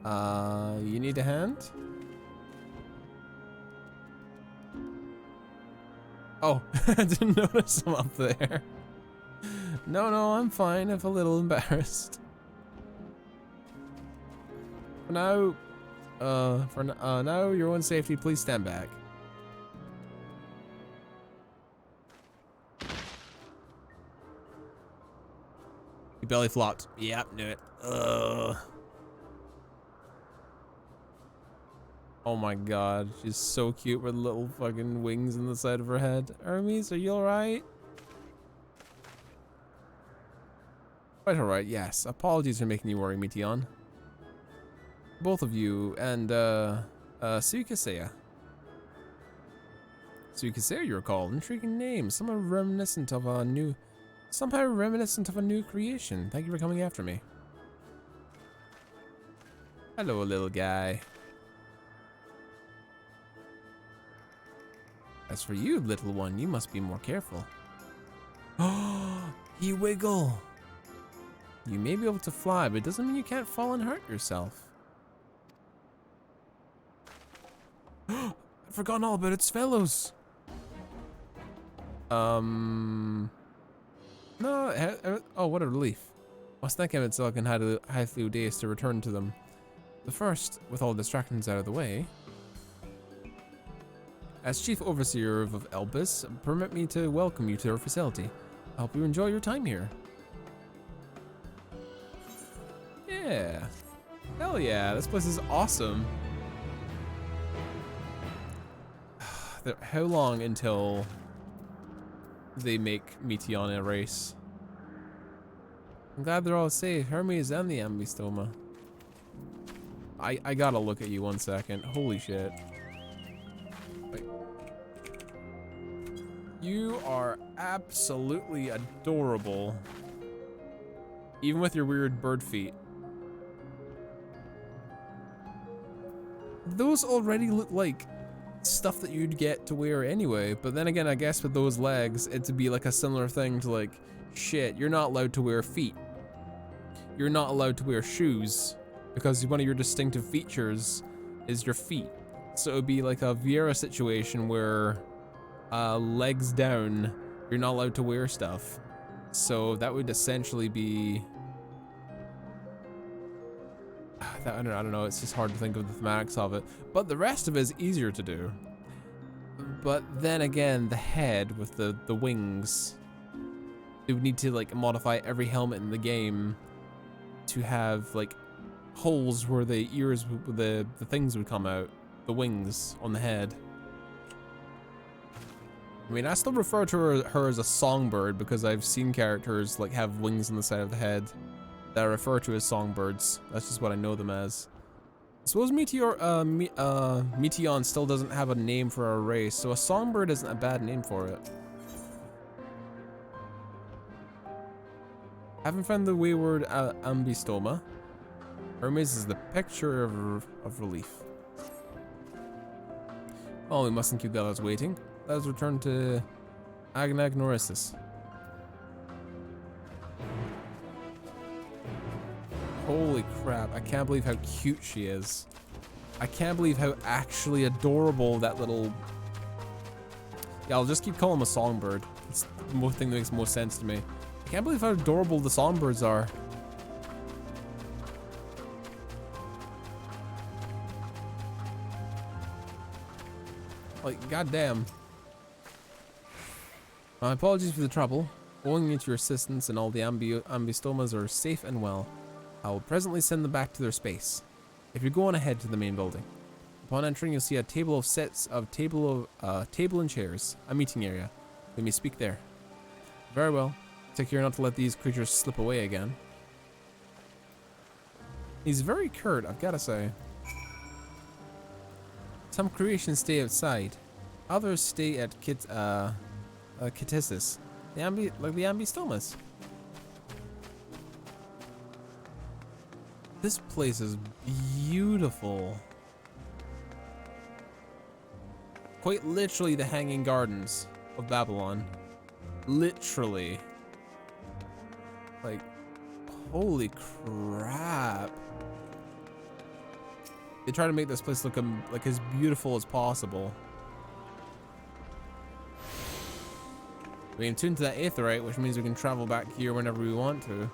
Speaker 1: You need a hand? Oh, I didn't notice him up there. No, I'm fine. I'm a little embarrassed. For now, now, your own safety, please stand back. He belly flopped. Yep, knew it. Ugh. Oh my god, she's so cute with little fucking wings on the side of her head. Hermes, are you alright? Quite alright, yes. Apologies for making you worry, Meteon. Both of you, and, Suikasea. Suikasea, you recall. Intriguing name. Somehow reminiscent of a new creation. Thank you for coming after me. Hello, little guy. As for you, little one, you must be more careful. Oh, he wiggle. You may be able to fly, but it doesn't mean you can't fall and hurt yourself. I've forgotten all about its fellows. No, oh, what a relief. I was thinking it's like high few days to return to them. But first, with all distractions out of the way, as Chief Overseer of Elpis, permit me to welcome you to our facility. I hope you enjoy your time here. Yeah. Hell yeah, this place is awesome. How long until they make Meteon a race? I'm glad they're all safe. Hermes and the Ambystoma. I gotta look at you 1 second. Holy shit. Wait. You are absolutely adorable. Even with your weird bird feet. Those already look like stuff that you'd get to wear anyway, but then again, I guess with those legs, it'd be like a similar thing to like, shit, you're not allowed to wear feet. You're not allowed to wear shoes because one of your distinctive features is your feet. So it would be like a Viera situation where legs down, you're not allowed to wear stuff. So that would essentially be, I don't know, it's just hard to think of the thematics of it. But the rest of it is easier to do. But then again, the head with the wings, it would need to like modify every helmet in the game to have like holes where the ears, the things would come out, the wings on the head. I mean, I still refer to her as a songbird because I've seen characters like have wings on the side of the head that I refer to as songbirds. That's just what I know them as. I suppose Meteon still doesn't have a name for our race, so a songbird isn't a bad name for it. Haven't found the wayward Ambystoma. Hermes is the picture of relief. Oh, we mustn't keep the others waiting. Let us return to Agnag Norissus. Holy crap, I can't believe how cute she is. I can't believe how actually adorable that little... Yeah, I'll just keep calling him a songbird. It's the thing that makes most sense to me. I can't believe how adorable the songbirds are. Like, goddamn. My apologies for the trouble. Owing to your assistance and all the Ambystomas are safe and well. I will presently send them back to their space. If you go on ahead to the main building. Upon entering, you'll see a table of sets of table and chairs, a meeting area. We may speak there. Very well. Take care not to let these creatures slip away again. He's very curt, I've gotta say. Some creations stay outside. Others stay at Kitissus. Like the Ambystomas. This place is beautiful. Quite literally the Hanging Gardens of Babylon. Literally. Holy crap. They try to make this place look like as beautiful as possible. We can tune to that aetheryte, which means we can travel back here whenever we want to.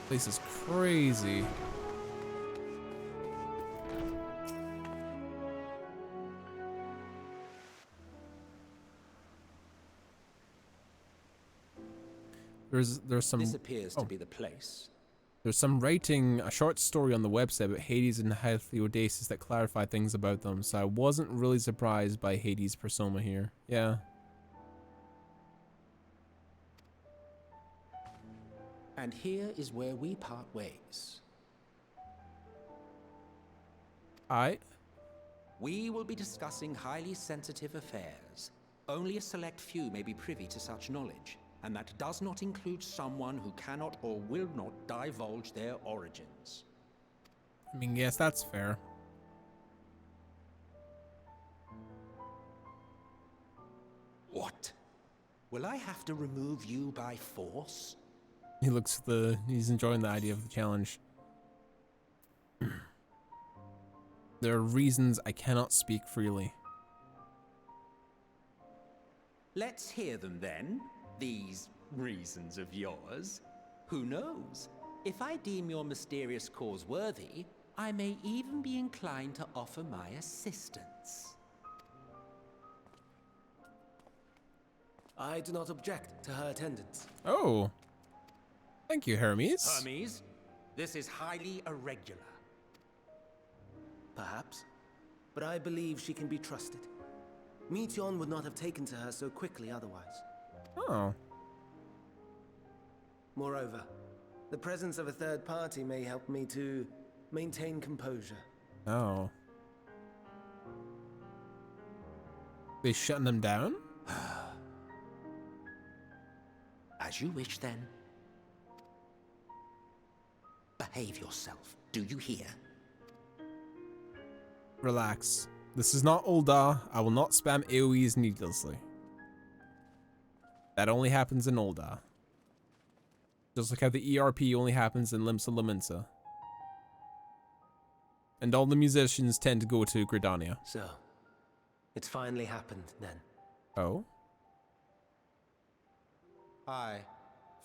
Speaker 1: This is crazy. There's some.
Speaker 20: This appears to be the place.
Speaker 1: There's some writing, a short story on the website about Hades and Theodasis that clarify things about them, so I wasn't really surprised by Hades' persona here. Yeah.
Speaker 20: And here is where we part ways. We will be discussing highly sensitive affairs. Only a select few may be privy to such knowledge, and that does not include someone who cannot or will not divulge their origins.
Speaker 1: I mean, yes, that's fair.
Speaker 20: What? Will I have to remove you by force?
Speaker 1: He's enjoying the idea of the challenge. There are reasons I cannot speak freely.
Speaker 20: Let's hear them then, these reasons of yours. Who knows? If I deem your mysterious cause worthy, I may even be inclined to offer my assistance.
Speaker 22: I do not object to her attendance.
Speaker 1: Oh. Thank you, Hermes.
Speaker 20: Hermes, this is highly irregular.
Speaker 22: Perhaps, but I believe she can be trusted. Meteon would not have taken to her so quickly otherwise.
Speaker 1: Oh.
Speaker 22: Moreover, the presence of a third party may help me to maintain composure.
Speaker 1: Oh. They shutting them down?
Speaker 20: As you wish, then. Behave yourself, do you hear?
Speaker 1: Relax. This is not Ul'dah. I will not spam AoEs needlessly. That only happens in Ul'dah. Just like how the ERP only happens in Limsa Lominsa. And all the musicians tend to go to Gridania.
Speaker 22: So, it's finally happened then.
Speaker 1: Oh?
Speaker 20: Aye.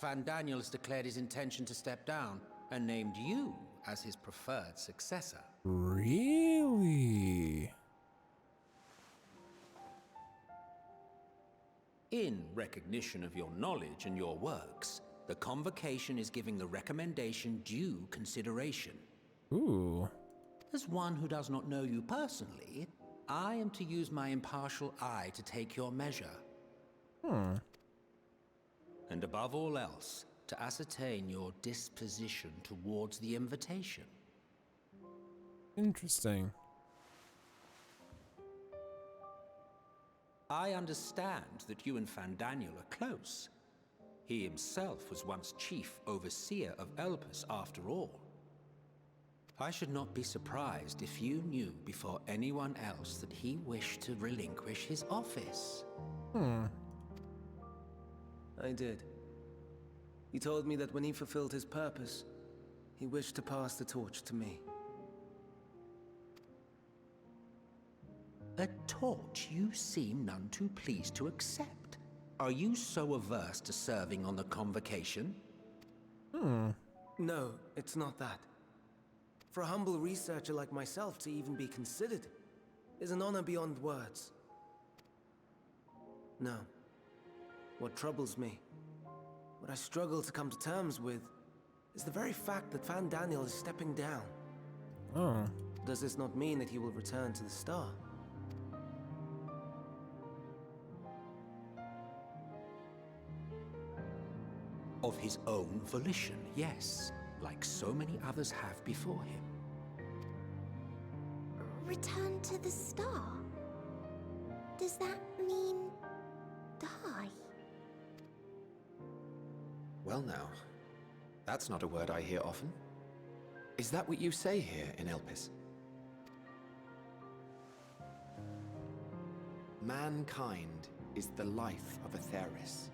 Speaker 20: Van Daniel has declared his intention to step down and named you as his preferred successor.
Speaker 1: Really?
Speaker 20: In recognition of your knowledge and your works, the Convocation is giving the recommendation due consideration.
Speaker 1: Ooh.
Speaker 20: As one who does not know you personally, I am to use my impartial eye to take your measure. And above all else, to ascertain your disposition towards the invitation.
Speaker 1: Interesting.
Speaker 20: I understand that you and Van Daniel are close. He himself was once chief overseer of Elpis after all. I should not be surprised if you knew before anyone else that he wished to relinquish his office.
Speaker 22: I did. He told me that when he fulfilled his purpose, he wished to pass the torch to me.
Speaker 20: A torch you seem none too pleased to accept. Are you so averse to serving on the Convocation?
Speaker 22: No, it's not that. For a humble researcher like myself to even be considered is an honor beyond words. No. What troubles me, what I struggle to come to terms with, is the very fact that Van Daniel is stepping down.
Speaker 1: Oh.
Speaker 22: Does this not mean that he will return to the Star?
Speaker 20: Of his own volition, yes, like so many others have before him.
Speaker 3: Return to the Star? Does that mean die?
Speaker 21: Well now, that's not a word I hear often. Is that what you say here in Elpis? Mankind is the life of Atheris.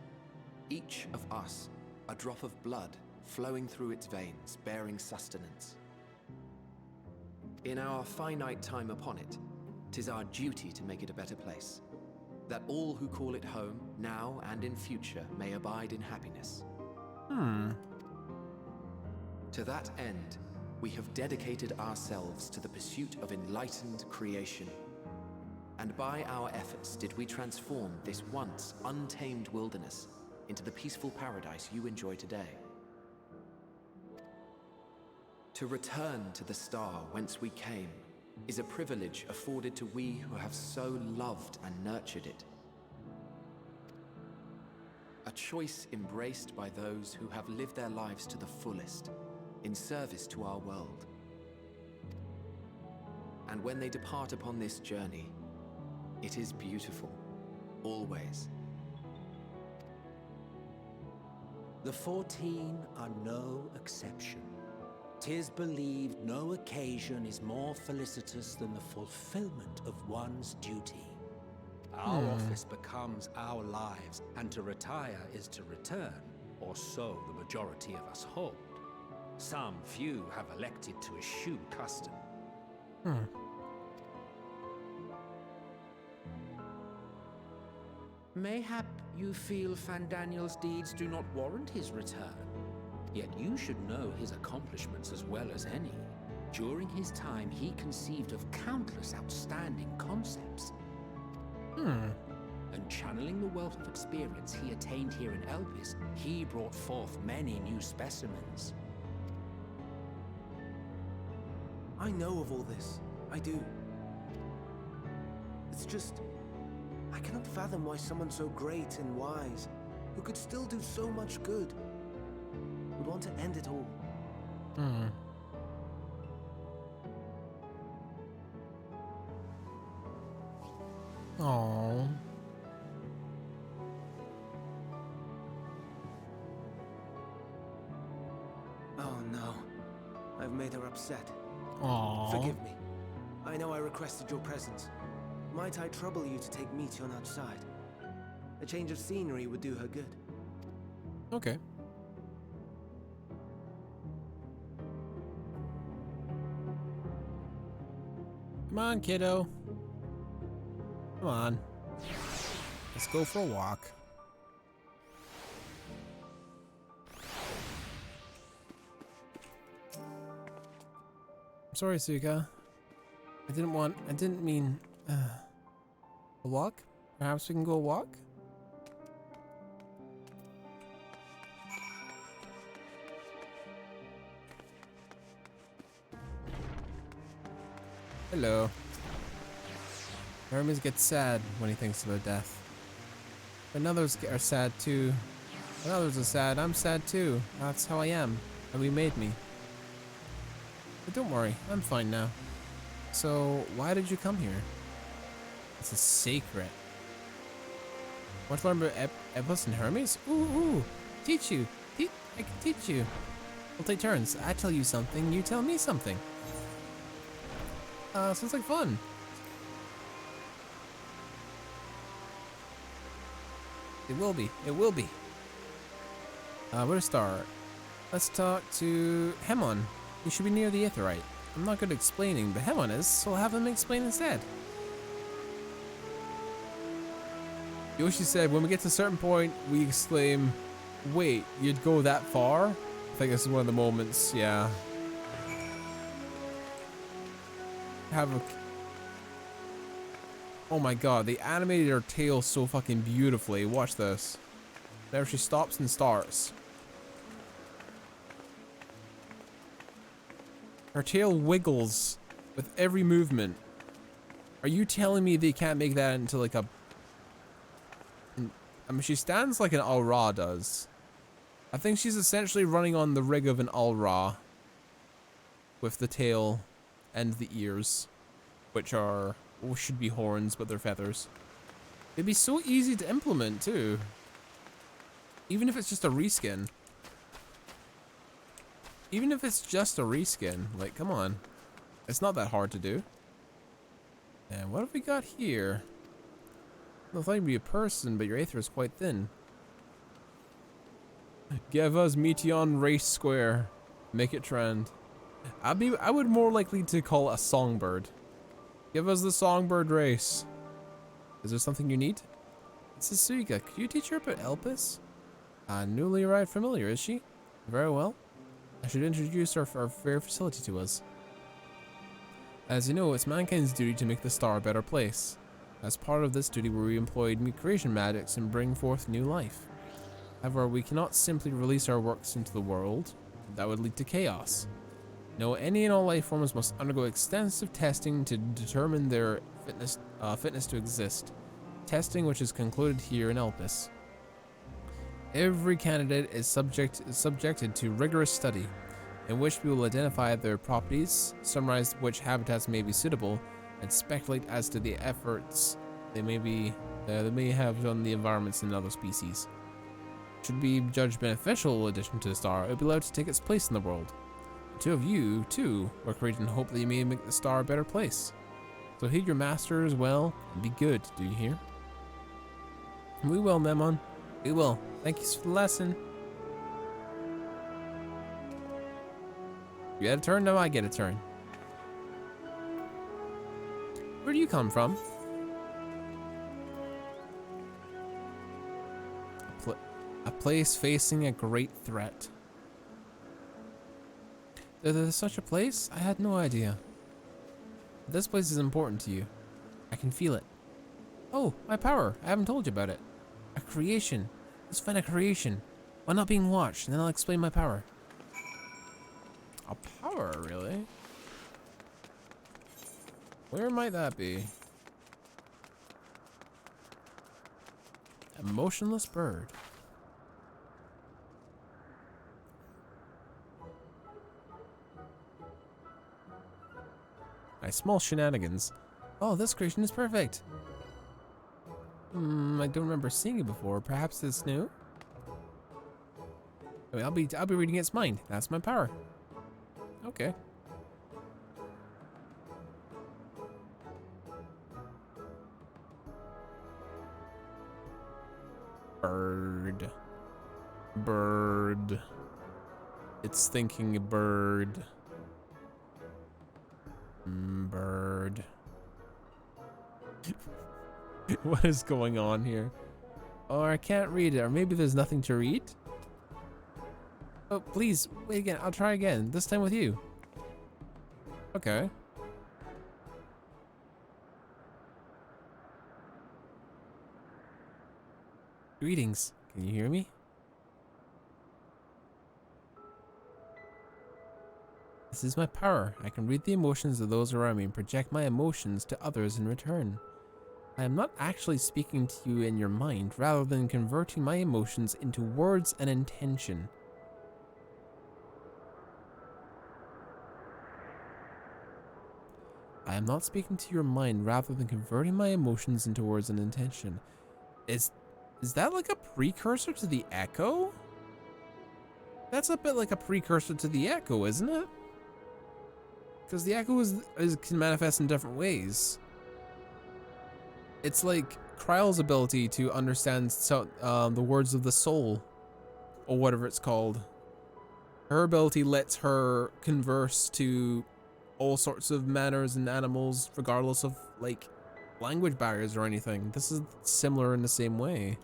Speaker 21: Each of us, a drop of blood flowing through its veins, bearing sustenance. In our finite time upon it, 'tis our duty to make it a better place, that all who call it home, now and in future, may abide in happiness. To that end, we have dedicated ourselves to the pursuit of enlightened creation. And by our efforts did we transform this once untamed wilderness into the peaceful paradise you enjoy today. To return to the star whence we came is a privilege afforded to we who have so loved and nurtured it. A choice embraced by those who have lived their lives to the fullest, in service to our world. And when they depart upon this journey, it is beautiful, always.
Speaker 20: The 14 are no exception. 'Tis believed no occasion is more felicitous than the fulfillment of one's duty. Our office becomes our lives, and to retire is to return, or so the majority of us hold. Some few have elected to eschew custom. Mayhap you feel Fandaniel's deeds do not warrant his return. Yet you should know his accomplishments as well as any. During his time, he conceived of countless outstanding concepts. And channeling the wealth of experience he attained here in Elpis, he brought forth many new specimens.
Speaker 22: I know of all this. I do. It's just, I cannot fathom why someone so great and wise, who could still do so much good, would want to end it all.
Speaker 1: Aww.
Speaker 22: Oh no. I've made her upset.
Speaker 1: Aww.
Speaker 22: Forgive me. I know I requested your presence. Might I trouble you to take Meteon outside? A change of scenery would do her good.
Speaker 1: Okay. Come on, kiddo. Come on. Let's go for a walk. I'm sorry, Suika. I didn't mean a walk? Perhaps we can go walk? Hello. Hermes gets sad when he thinks about death. When others are sad too. When others are sad, I'm sad too. That's how I am. And we made me. But don't worry, I'm fine now. So, why did you come here? It's a secret. Want to learn about Epos and Hermes? Ooh, teach you. I can teach you. We'll take turns. I tell you something, you tell me something. Sounds like fun. It will be. It will be. Where to start? Let's talk to Hemon. He should be near the Aetheryte. I'm not good at explaining, but Hemon is, so I'll have him explain instead. Yoshi said, when we get to a certain point, we exclaim, wait, you'd go that far? I think this is one of the moments, yeah. Oh my god, they animated her tail so fucking beautifully. Watch this. There she stops and starts. Her tail wiggles with every movement. Are you telling me they can't make that into like a... I mean, she stands like an Al-Ra does. I think she's essentially running on the rig of an Al-Ra. With the tail and the ears. Which are... well, should be horns, but they're feathers. It'd be so easy to implement, too. Even if it's just a reskin. Even if it's just a reskin. Like, come on. It's not that hard to do. And what have we got here? I thought you'd be a person, but your aether is quite thin. Give us Meteon Race Square. Make it trend. I would more likely to call it a songbird. Give us the songbird race. Is there something you need? This is Suika. Could you teach her about Elpis? A newly arrived familiar, is she? Very well. I should introduce our fair facility to us. As you know, it's mankind's duty to make the star a better place. As part of this duty, we employed creation magics and bring forth new life. However, we cannot simply release our works into the world. That would lead to chaos. No, any and all life forms must undergo extensive testing to determine their fitness to exist. Testing which is concluded here in Elpis. Every candidate is subjected to rigorous study, in which we will identify their properties, summarize which habitats may be suitable, and speculate as to the efforts they may have on the environments and other species. Should be judged beneficial addition to the star, it will be allowed to take its place in the world. The two of you, too, were created in hope that you may make the star a better place. So heed your masters well and be good, do you hear? We will, Memon. We will. Thank you for the lesson. You get a turn? No, I get a turn. Where do you come from? A place facing a great threat. There's such a place? I had no idea. This place is important to you. I can feel it. Oh, my power. I haven't told you about it. A creation. Let's find a creation. While not being watched, and then I'll explain my power. A power, really? Where might that be? A motionless bird. My small shenanigans. Oh, this creation is perfect. I don't remember seeing it before. Perhaps it's new? I mean, I'll be reading its mind. That's my power. Okay. Bird. Bird. It's thinking bird. Bird. What is going on here? Oh, I can't read it. Or maybe there's nothing to read? Oh, please, wait again. I'll try again. This time with you. Okay. Greetings. Can you hear me? This is my power. I can read the emotions of those around me and project my emotions to others in return. I am not actually speaking to you in your mind, rather than converting my emotions into words and intention. I am not speaking to your mind, rather than converting my emotions into words and intention. Is that like a precursor to the Echo? That's a bit like a precursor to the Echo, isn't it? Because the Echo can manifest in different ways. It's like Kryle's ability to understand the words of the soul, or whatever it's called. Her ability lets her converse to all sorts of manners and animals, regardless of like language barriers or anything. This is similar in the same way.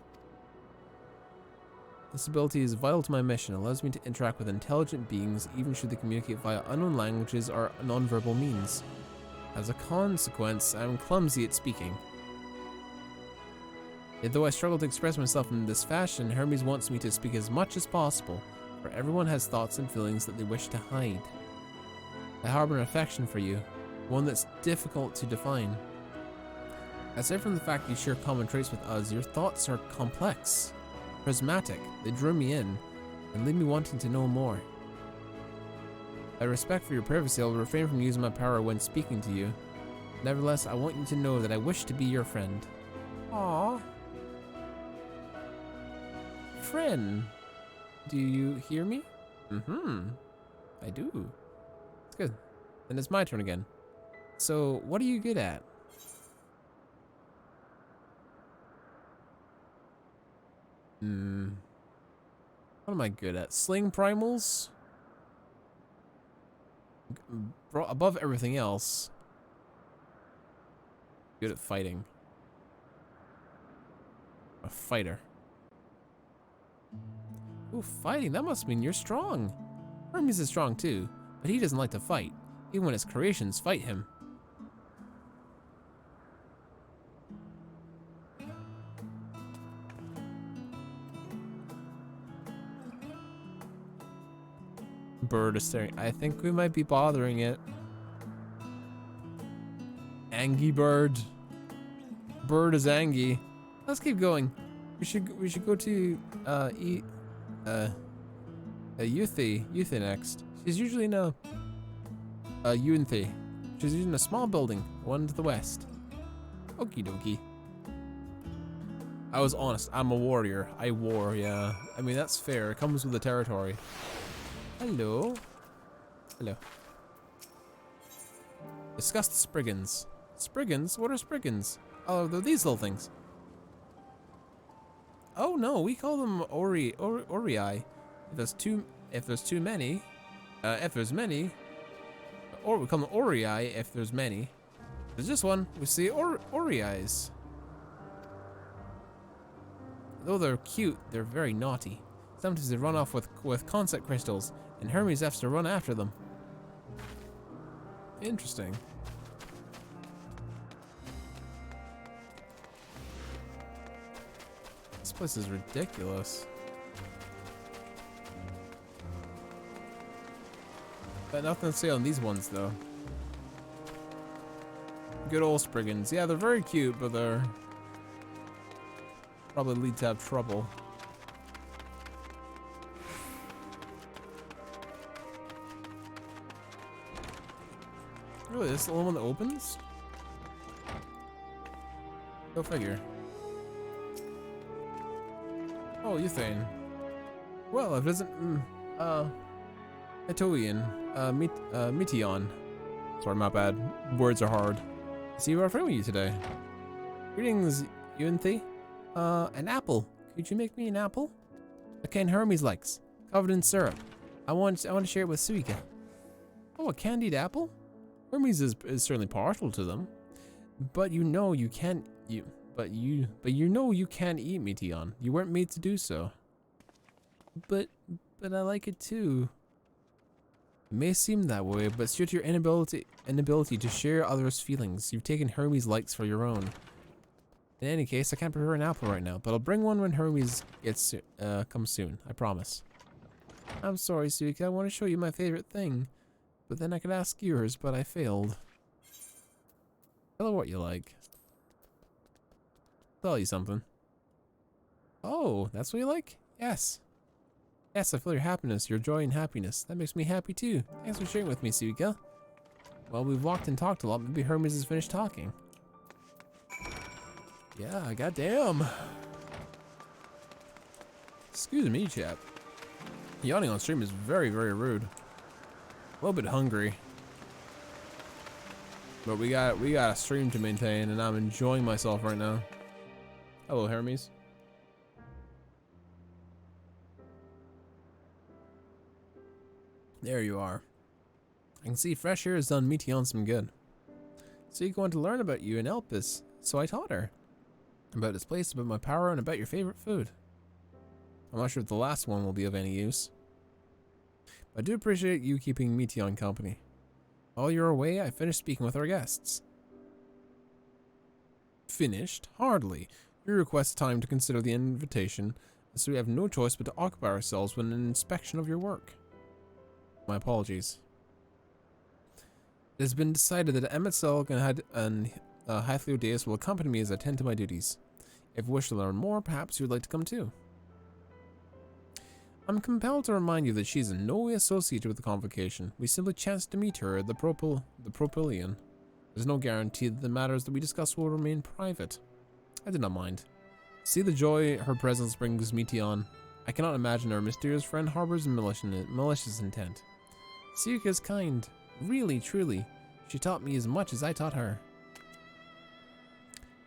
Speaker 1: This ability is vital to my mission. It allows me to interact with intelligent beings, even should they communicate via unknown languages or non-verbal means. As a consequence, I am clumsy at speaking. Yet though I struggle to express myself in this fashion, Hermes wants me to speak as much as possible, for everyone has thoughts and feelings that they wish to hide. I harbor an affection for you, one that's difficult to define. Aside from the fact you share common traits with us, your thoughts are complex, prismatic. They drew me in, and leave me wanting to know more. Out of respect for your privacy, I will refrain from using my power when speaking to you. Nevertheless, I want you to know that I wish to be your friend. Aww. Friend. Do you hear me? I do. It's good. Then it's my turn again. So, what are you good at? What am I good at? Slaying primals? Above everything else. Good at fighting. A fighter. Ooh, fighting. That must mean you're strong. Hermes is strong too, but he doesn't like to fight, even when his creations fight him. Bird is staring. I think we might be bothering it. Angie bird. Bird is Angie. Let's keep going. We should go to Euthy next. She's usually in a Euthy. She's usually in a small building, one to the west. Okie dokie. I was honest. I'm a warrior. I war. Yeah. I mean that's fair. It comes with the territory. Hello. Hello. Discuss the Spriggans. Spriggans? What are Spriggans? Oh, they're these little things. Oh no, we call them Orii. If there's many, or we call them Orii if there's many. There's this one. We see Oriis. Though they're cute, they're very naughty. Sometimes they run off with concept crystals, and Hermes has to run after them. Interesting. This place is ridiculous. Got nothing to say on these ones though. Good old Spriggans. Yeah, they're very cute, but they're probably lead to have trouble. Really, this is the only one that opens? Go figure. Oh, Euthane. Well, if it isn't, Etoian, Meteon. Sorry, my bad. Words are hard. See where I'm from with you today. Greetings, Eunthe. An apple. Could you make me an apple? A kind Hermes likes, covered in syrup. I want to share it with Suika. Oh, a candied apple? Hermes is certainly partial to them, but you know you can't. But you know you can't eat Meteon. You weren't made to do so. But I like it too. It may seem that way, but it's due to your inability to share others' feelings. You've taken Hermes' likes for your own. In any case, I can't prepare an apple right now, but I'll bring one when Hermes comes soon. I promise. I'm sorry, Suika. I want to show you my favorite thing, but then I could ask yours, but I failed. Tell her what you like. Tell you something. Oh, that's what you like? Yes. Yes, I feel your happiness, your joy and happiness. That makes me happy too. Thanks for sharing with me, Suika. Well, we've walked and talked a lot. Maybe Hermes has finished talking. Yeah, goddamn. Excuse me, chap. Yawning on stream is very, very rude. A little bit hungry. But we got a stream to maintain, and I'm enjoying myself right now. Hello, Hermes. There you are. I can see fresh air has done Meteon some good. So you want to learn about you and Elpis, so I taught her. About this place, about my power, and about your favorite food. I'm not sure if the last one will be of any use. But I do appreciate you keeping Meteon company. While you're away, I finished speaking with our guests. Finished? Hardly. We request time to consider the invitation, so we have no choice but to occupy ourselves with an inspection of your work. My apologies. It has been decided that Emmett Selk and Hythlodeus will accompany me as I attend to my duties. If you wish to learn more, perhaps you would like to come too. I'm compelled to remind you that she is in no way associated with the convocation. We simply chanced to meet her at the Propylian. There's no guarantee that the matters that we discuss will remain private. I did not mind. See the joy her presence brings Meteon. I cannot imagine our mysterious friend harbors malicious intent. Suika is kind. Really, truly. She taught me as much as I taught her.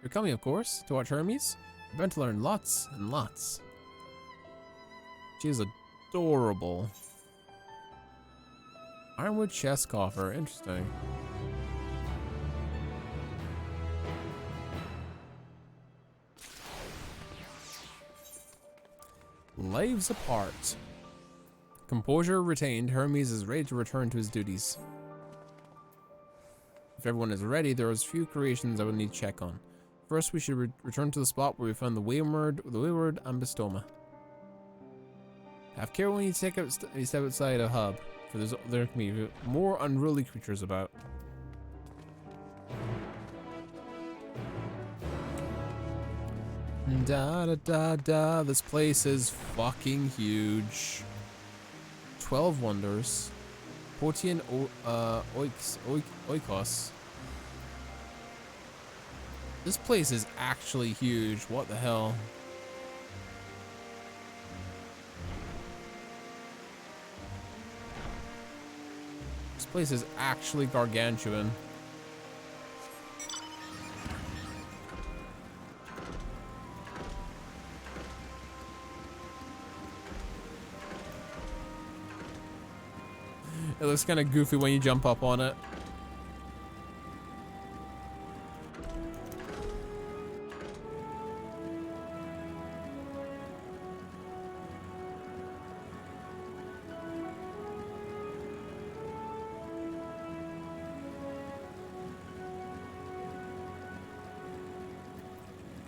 Speaker 1: You're coming, of course, to watch Hermes. You're bound to learn lots and lots. She's adorable. Ironwood chest coffer, interesting. Lives apart. Composure retained, Hermes is ready to return to his duties. If everyone is ready, there are a few creations I would need to check on. First, we should return to the spot where we found the Wayward Ambystoma. Have care when you step outside a hub, for there can be more unruly creatures about. Da da da da, this place is fucking huge. 12 wonders. Protean oikos. This place is actually huge. What the hell? This place is actually gargantuan. It looks kind of goofy when you jump up on it.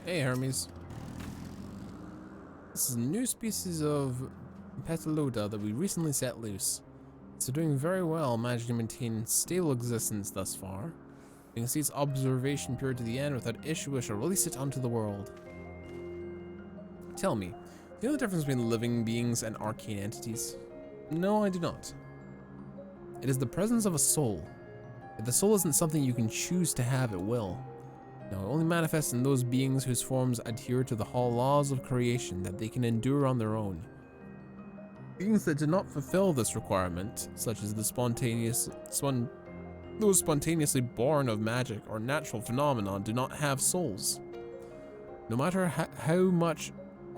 Speaker 1: Hey, Hermes. This is a new species of Petaloda that we recently set loose. It's doing very well, managing to maintain stable existence thus far. You can see its observation period to the end without issue. We shall release it onto the world. Tell me, do you know the difference between living beings and arcane entities? No, I do not. It is the presence of a soul. If the soul isn't something you can choose to have at will. No, it only manifests in those beings whose forms adhere to the laws of creation that they can endure on their own. Beings that do not fulfill this requirement, such as those spontaneously born of magic or natural phenomenon, do not have souls. No matter how much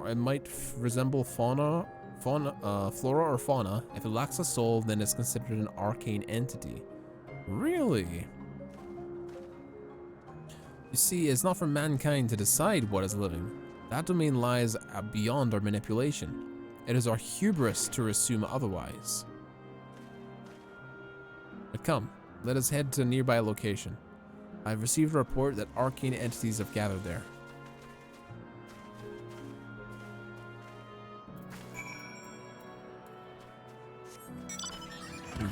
Speaker 1: it might resemble flora or fauna, if it lacks a soul, then it's considered an arcane entity. Really? You see, it's not for mankind to decide what is living. That domain lies beyond our manipulation. It is our hubris to assume otherwise. But come, let us head to a nearby location. I've received a report that arcane entities have gathered there.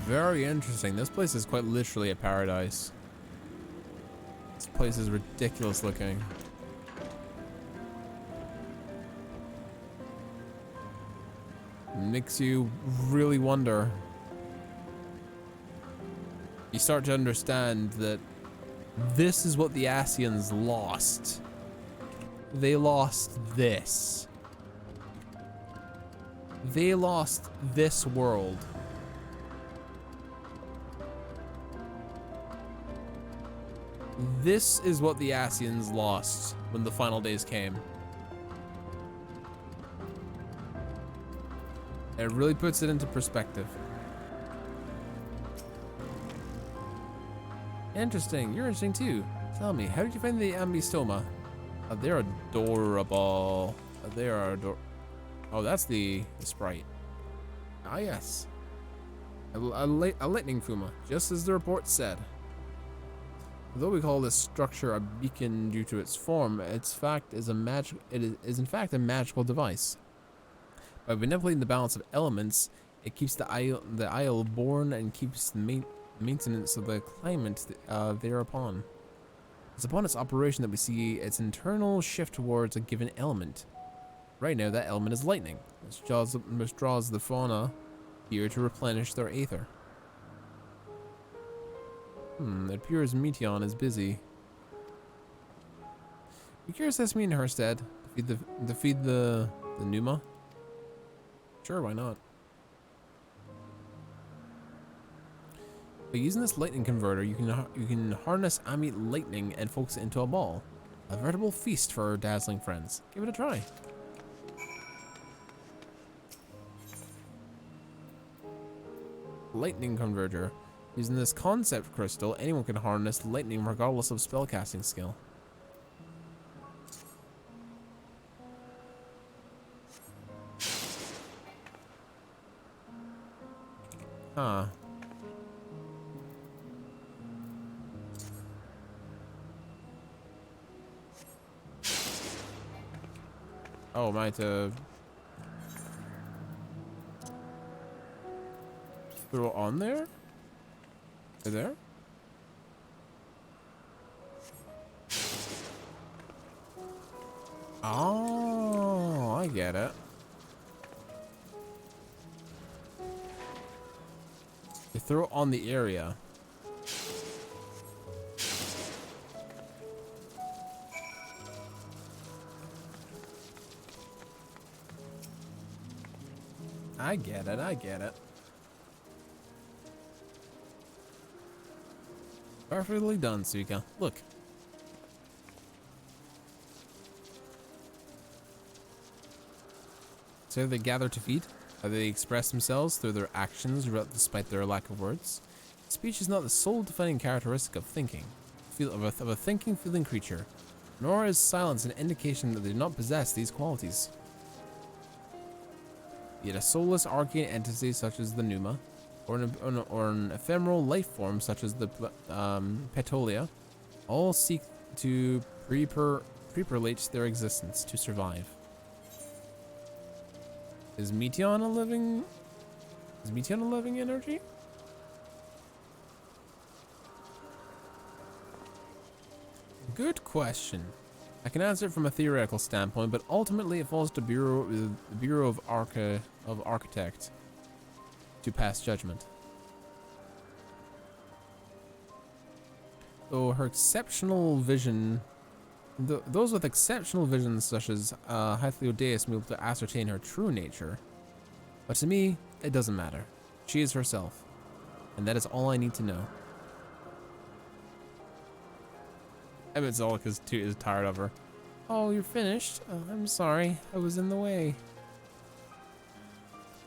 Speaker 1: Very interesting. This place is quite literally a paradise. This place is ridiculous looking. Makes you really wonder. You start to understand that this is what the Ascians lost. They lost this. They lost this world. This is what the Ascians lost when the final days came. It really puts it into perspective. Interesting. You're interesting too. Tell me, how did you find the Ambystoma? Oh, they're adorable. They are adorable. Oh, that's the sprite. Ah, yes. A lightning fuma, just as the report said. Though we call this structure a beacon due to its form, it is in fact a magical device. By manipulating the balance of elements, it keeps the isle born and keeps the maintenance of the climate thereupon. It's upon its operation that we see its internal shift towards a given element. Right now, that element is lightning, which draws the fauna here to replenish their aether. It appears Meteon is busy. You curious to me in her stead to feed the Numa? Sure, why not? By using this lightning converter, you can harness Amit lightning and focus it into a ball. A veritable feast for our dazzling friends. Give it a try. lightning converger. Using this concept crystal, anyone can harness lightning regardless of spellcasting skill. Huh. Oh, am I to throw on there? Is there? Oh, I get it. You throw it on the area. I get it, I get it. Perfectly done, Suika. Look. So they gather to feed. How they express themselves through their actions despite their lack of words. Speech is not the sole defining characteristic of thinking, of a thinking, feeling creature, nor is silence an indication that they do not possess these qualities. Yet a soulless arcane entity such as the Pneuma, or an ephemeral life form such as the Petolia, all seek to preperlate their existence to survive. Is Meteon a living energy? Good question. I can answer it from a theoretical standpoint, but ultimately it falls to the Bureau of Architect to pass judgment. Though her exceptional vision, those with exceptional visions such as Hythlodeus may be able to ascertain her true nature, but to me, it doesn't matter. She is herself, and that is all I need to know. Emmett's all because Toot is tired of her. Oh, you're finished? Oh, I'm sorry, I was in the way.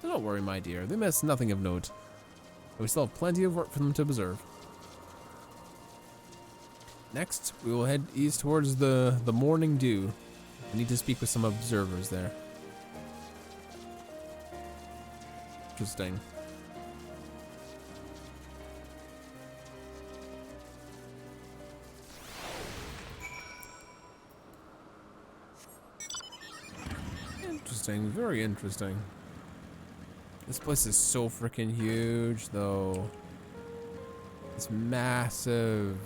Speaker 1: Don't worry, my dear, they miss nothing of note. We still have plenty of work for them to observe. Next, we will head east towards the morning dew. I need to speak with some observers there. Interesting. Interesting, very interesting. This place is so freaking huge, though. It's massive.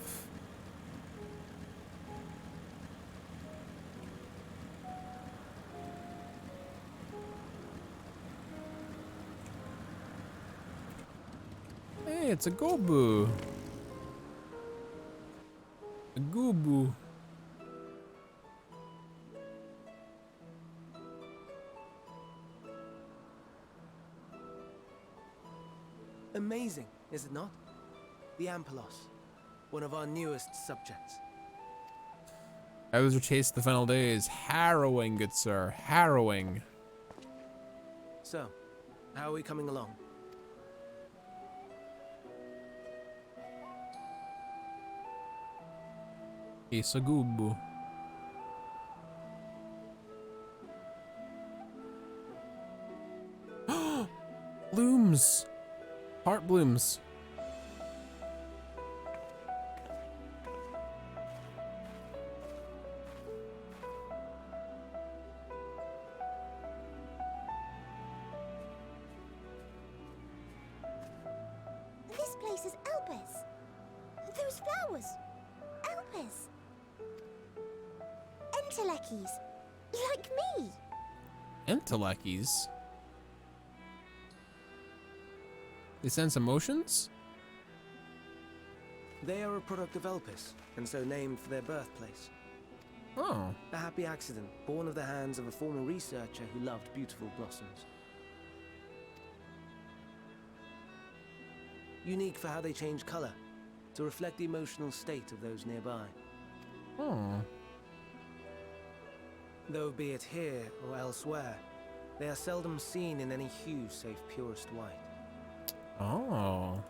Speaker 1: Hey, it's a Gobu. A Goobu.
Speaker 22: Amazing, is it not? The Ampelos, one of our newest subjects.
Speaker 1: How was your chase the final days? Harrowing, good sir. Harrowing.
Speaker 22: So, how are we coming along?
Speaker 1: Isagubu. Blooms. Heart blooms.
Speaker 3: This place is Elpis. Those flowers. Elpis. Entelekis. Like me.
Speaker 1: Entelekis? They sense emotions?
Speaker 22: They are a product of Elpis, and so named for their birthplace.
Speaker 1: Oh.
Speaker 22: A happy accident, born of the hands of a former researcher who loved beautiful blossoms. Unique for how they change color, to reflect the emotional state of those nearby.
Speaker 1: Oh.
Speaker 22: Though be it here or elsewhere, they are seldom seen in any hue save purest white.
Speaker 1: Oh.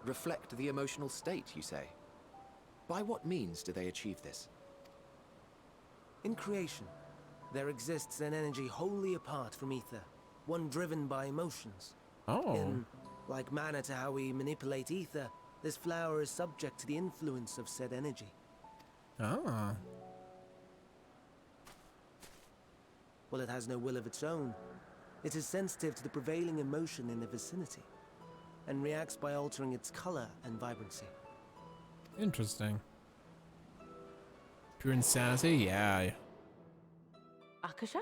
Speaker 21: Reflect the emotional state, you say? By what means do they achieve this?
Speaker 22: In creation, there exists an energy wholly apart from ether, one driven by emotions.
Speaker 1: Oh.
Speaker 22: In like manner to how we manipulate ether, this flower is subject to the influence of said energy.
Speaker 1: Ah.
Speaker 22: While it has no will of its own, it is sensitive to the prevailing emotion in the vicinity, and reacts by altering its color and vibrancy.
Speaker 1: Interesting. Pure insanity? Yeah.
Speaker 19: Akasha?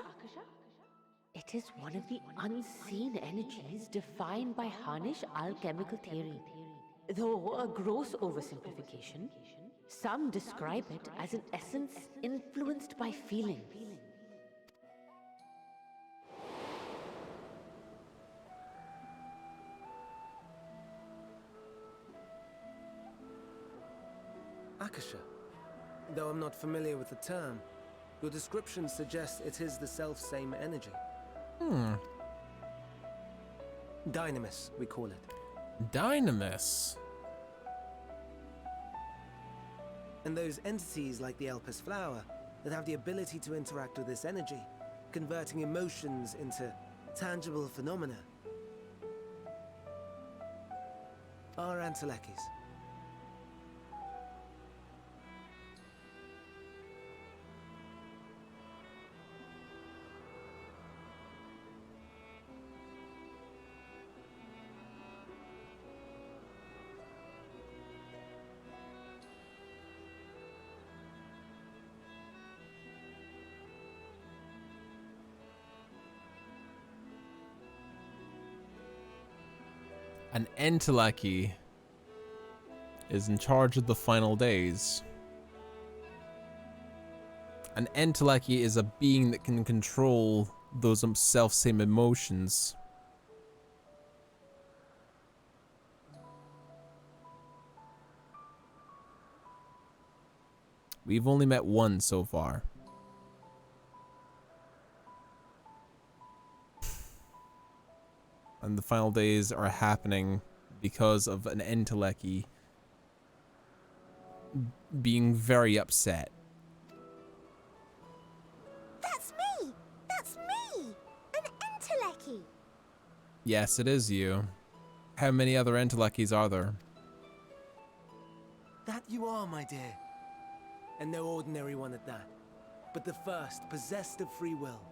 Speaker 19: It is one of the unseen energies defined by Harnish alchemical theory. Though a gross oversimplification, some describe it as an essence influenced by feeling.
Speaker 22: Akasha. Though I'm not familiar with the term, your description suggests it is the self-same energy. Dynamis, we call it.
Speaker 1: Dynamis.
Speaker 22: And those entities like the Elpis flower that have the ability to interact with this energy, converting emotions into tangible phenomena, are Antelekis.
Speaker 1: An Enteleki is in charge of the final days. An Enteleki is a being that can control those self-same emotions. We've only met one so far. And the final days are happening because of an Enteleki being very upset.
Speaker 3: That's me! That's me! An Enteleki!
Speaker 1: Yes, it is you. How many other Entelekis are there?
Speaker 22: That you are, my dear. And no ordinary one at that, but the first possessed of free will.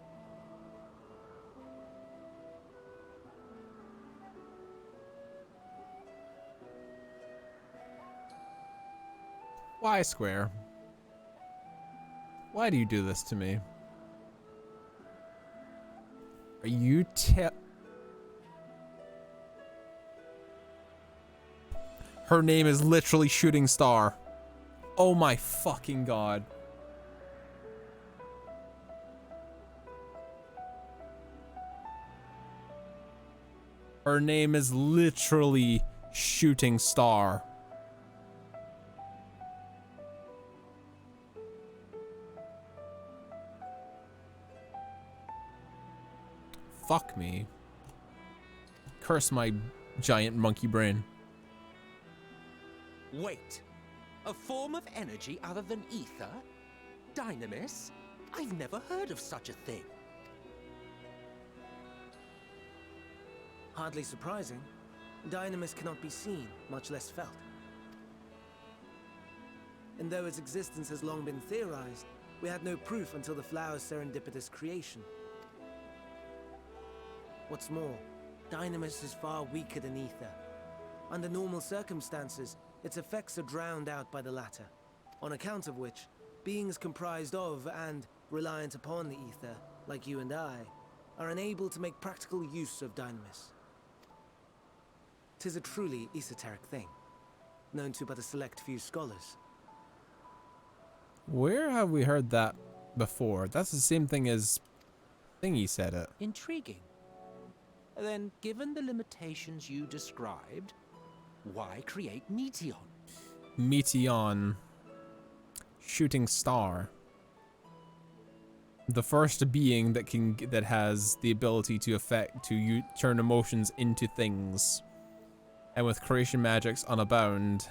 Speaker 1: Why, Square? Why do you do this to me? Are you Her name is literally Shooting Star. Oh my fucking god. Her name is literally Shooting Star. Fuck me. Curse my giant monkey brain.
Speaker 20: Wait. A form of energy other than ether? Dynamis? I've never heard of such a thing.
Speaker 22: Hardly surprising. Dynamis cannot be seen, much less felt. And though its existence has long been theorized, we had no proof until the flower's serendipitous creation. What's more, Dynamis is far weaker than ether. Under normal circumstances, its effects are drowned out by the latter, on account of which, beings comprised of and reliant upon the ether, like you and I, are unable to make practical use of Dynamis. 'Tis a truly esoteric thing, known to but a select few scholars.
Speaker 1: Where have we heard that before? That's the same thing as Thingy said it.
Speaker 20: Intriguing. Then, given the limitations you described, why create Meteon?
Speaker 1: Meteon. Shooting Star. the first being that has the ability to turn emotions into things. And with creation magics unabound,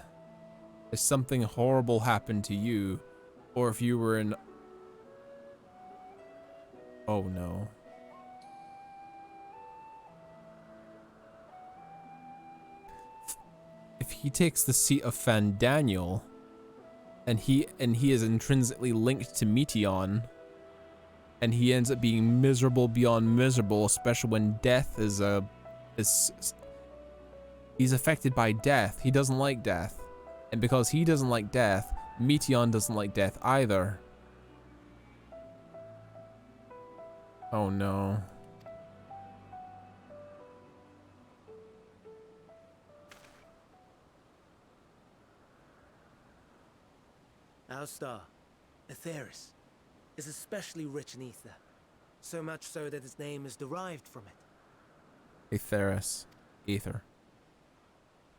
Speaker 1: if something horrible happened to you, or if you were in... Oh no. If he takes the seat of Fandaniel, and he is intrinsically linked to Meteon, and he ends up being miserable beyond miserable, especially when death is he's affected by death. He doesn't like death. And because he doesn't like death, Meteon doesn't like death either. Oh no.
Speaker 22: Our star, Aetheris, is especially rich in ether. So much so that its name is derived from it.
Speaker 1: Aetheris. Ether.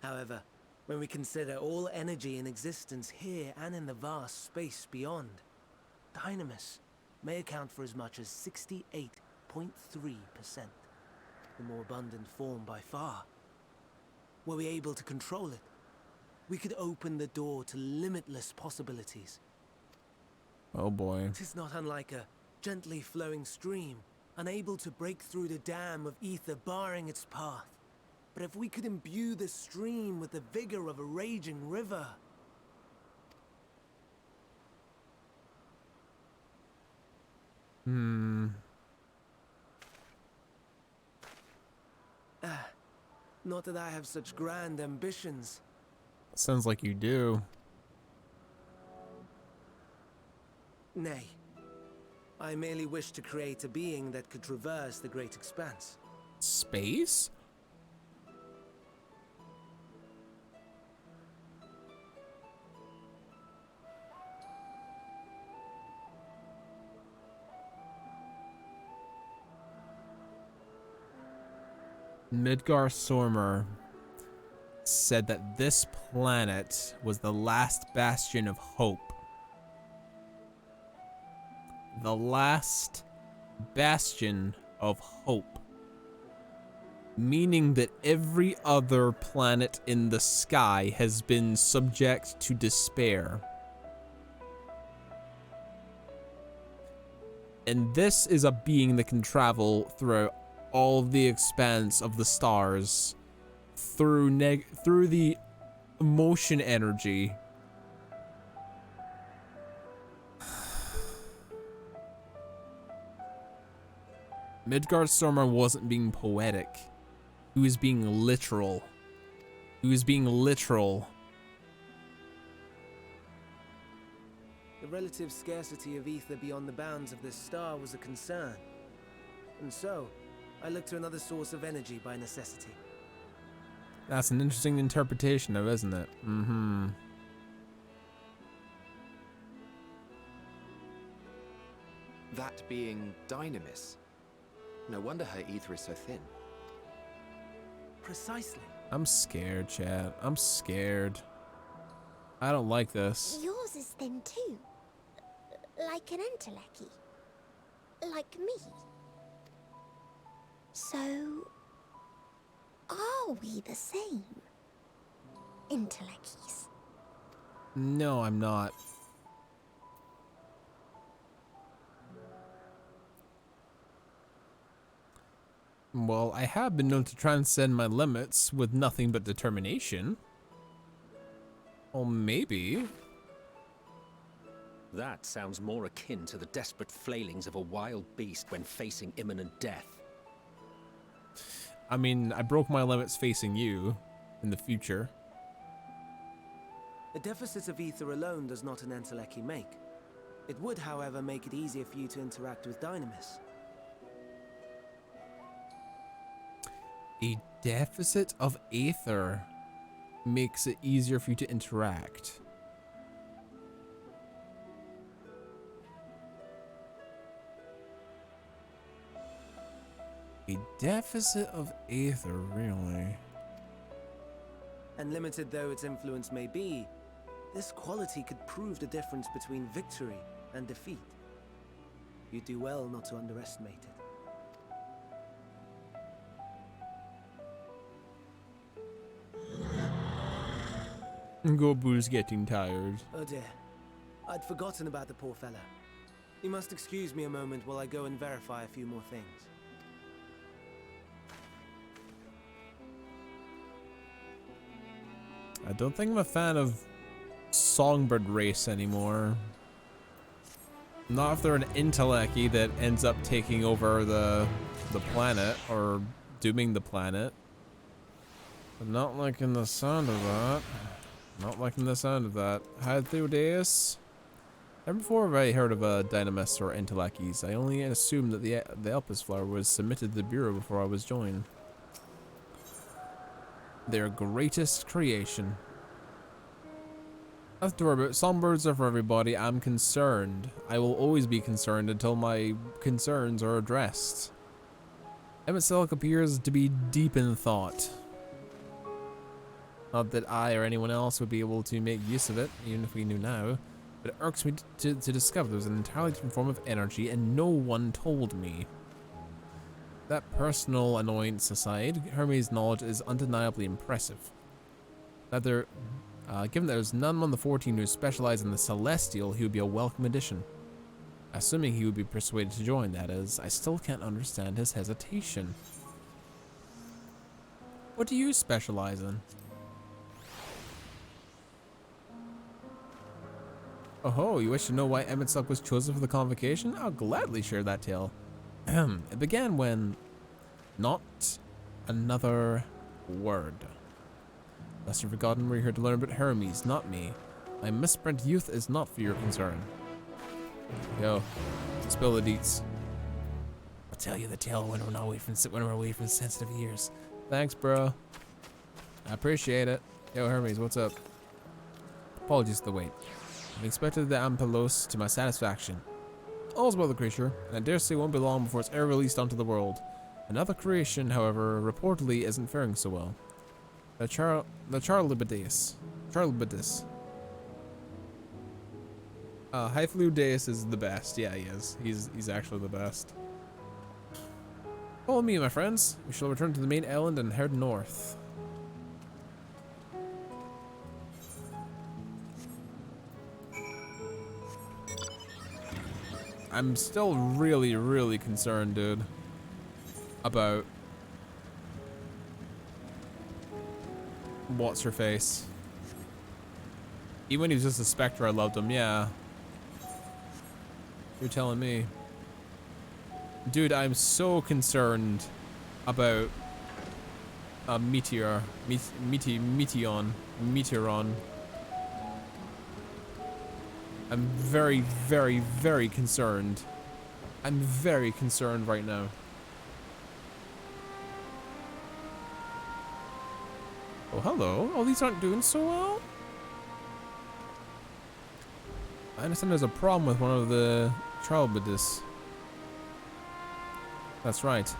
Speaker 22: However, when we consider all energy in existence here and in the vast space beyond, Dynamis may account for as much as 68.3%. The more abundant form by far. Were we able to control it, we could open the door to limitless possibilities.
Speaker 1: Oh boy.
Speaker 22: It is not unlike a gently flowing stream, unable to break through the dam of ether barring its path. But if we could imbue the stream with the vigor of a raging river... Not that I have such grand ambitions.
Speaker 1: Sounds like you do.
Speaker 22: Nay. I merely wish to create a being that could traverse the great expanse.
Speaker 1: Space? Midgar Sormer said that this planet was the last bastion of hope. The last bastion of hope. Meaning that every other planet in the sky has been subject to despair. And this is a being that can travel through all the expanse of the stars, through the emotion energy. Midgard Stormer wasn't being poetic. He was being literal. He was being literal.
Speaker 22: The relative scarcity of ether beyond the bounds of this star was a concern. And so, I looked to another source of energy by necessity.
Speaker 1: That's an interesting interpretation of, isn't it? Mm-hmm.
Speaker 21: That being Dynamis. No wonder her ether is so thin.
Speaker 22: Precisely.
Speaker 1: I'm scared, Chad. I'm scared. I don't like this.
Speaker 3: Yours is thin too. Like an enteleki. Like me. So, are we the same? Intelekis.
Speaker 1: No, I'm not. Well, I have been known to transcend my limits with nothing but determination. Well, maybe.
Speaker 20: That sounds more akin to the desperate flailings of a wild beast when facing imminent death.
Speaker 1: I mean, I broke my limits facing you in the future.
Speaker 22: A deficit of ether alone does not an enteleki make. It would, however, make it easier for you to interact with Dynamis.
Speaker 1: A deficit of ether makes it easier for you to interact. A deficit of ether, really?
Speaker 22: And limited though its influence may be, this quality could prove the difference between victory and defeat. You'd do well not to underestimate it.
Speaker 1: Gobu's getting tired.
Speaker 22: Oh dear. I'd forgotten about the poor fella. You must excuse me a moment while I go and verify a few more things.
Speaker 1: I don't think I'm a fan of songbird race anymore. Not if they're an intellecty that ends up taking over the planet or dooming the planet. I'm not liking the sound of that. Not liking the sound of that. Hi, Theodeus. Never before have I heard of Dynamis or Intellecties. I only assumed that the Elpis flower was submitted to the Bureau before I was joined. Their greatest creation. That's to worry about. Songbirds are for everybody. I'm concerned. I will always be concerned until my concerns are addressed. Emet appears to be deep in thought. Not that I or anyone else would be able to make use of it, even if we knew now. But it irks me to discover there's an entirely different form of energy and no one told me. That personal annoyance aside, Hermes' knowledge is undeniably impressive. Given that there's none among the 14 who specialize in the Celestial, he would be a welcome addition. Assuming he would be persuaded to join, that is. I still can't understand his hesitation. What do you specialize in? Oh, you wish to know why Emet was chosen for the convocation? I'll gladly share that tale. It began when... Not another word. Lest you've forgotten, we're here to learn about Hermes, not me. My misspent youth is not for your concern. Yo, spill the deets. I'll tell you the tale when we're away from sensitive years. Thanks, bro. I appreciate it. Yo, Hermes, what's up? Apologies for the wait. I've expected the Ampelos to my satisfaction. All's well the creature, and I dare say it won't be long before it's ever released onto the world. Another creation, however, reportedly isn't faring so well. The Charlibidis. Hyphludeus is the best. Yeah, he is. He's actually the best. Follow me, my friends. We shall return to the main island and head north. I'm still really, really concerned, dude, about what's her face. Even when he was just a Spectre, I loved him. Yeah, you're telling me, dude. I'm so concerned about Meteoron. I'm very, very, very concerned. I'm very concerned right now. Oh, hello. Oh, these aren't doing so well? I understand there's a problem with one of the Charlibidis. That's right.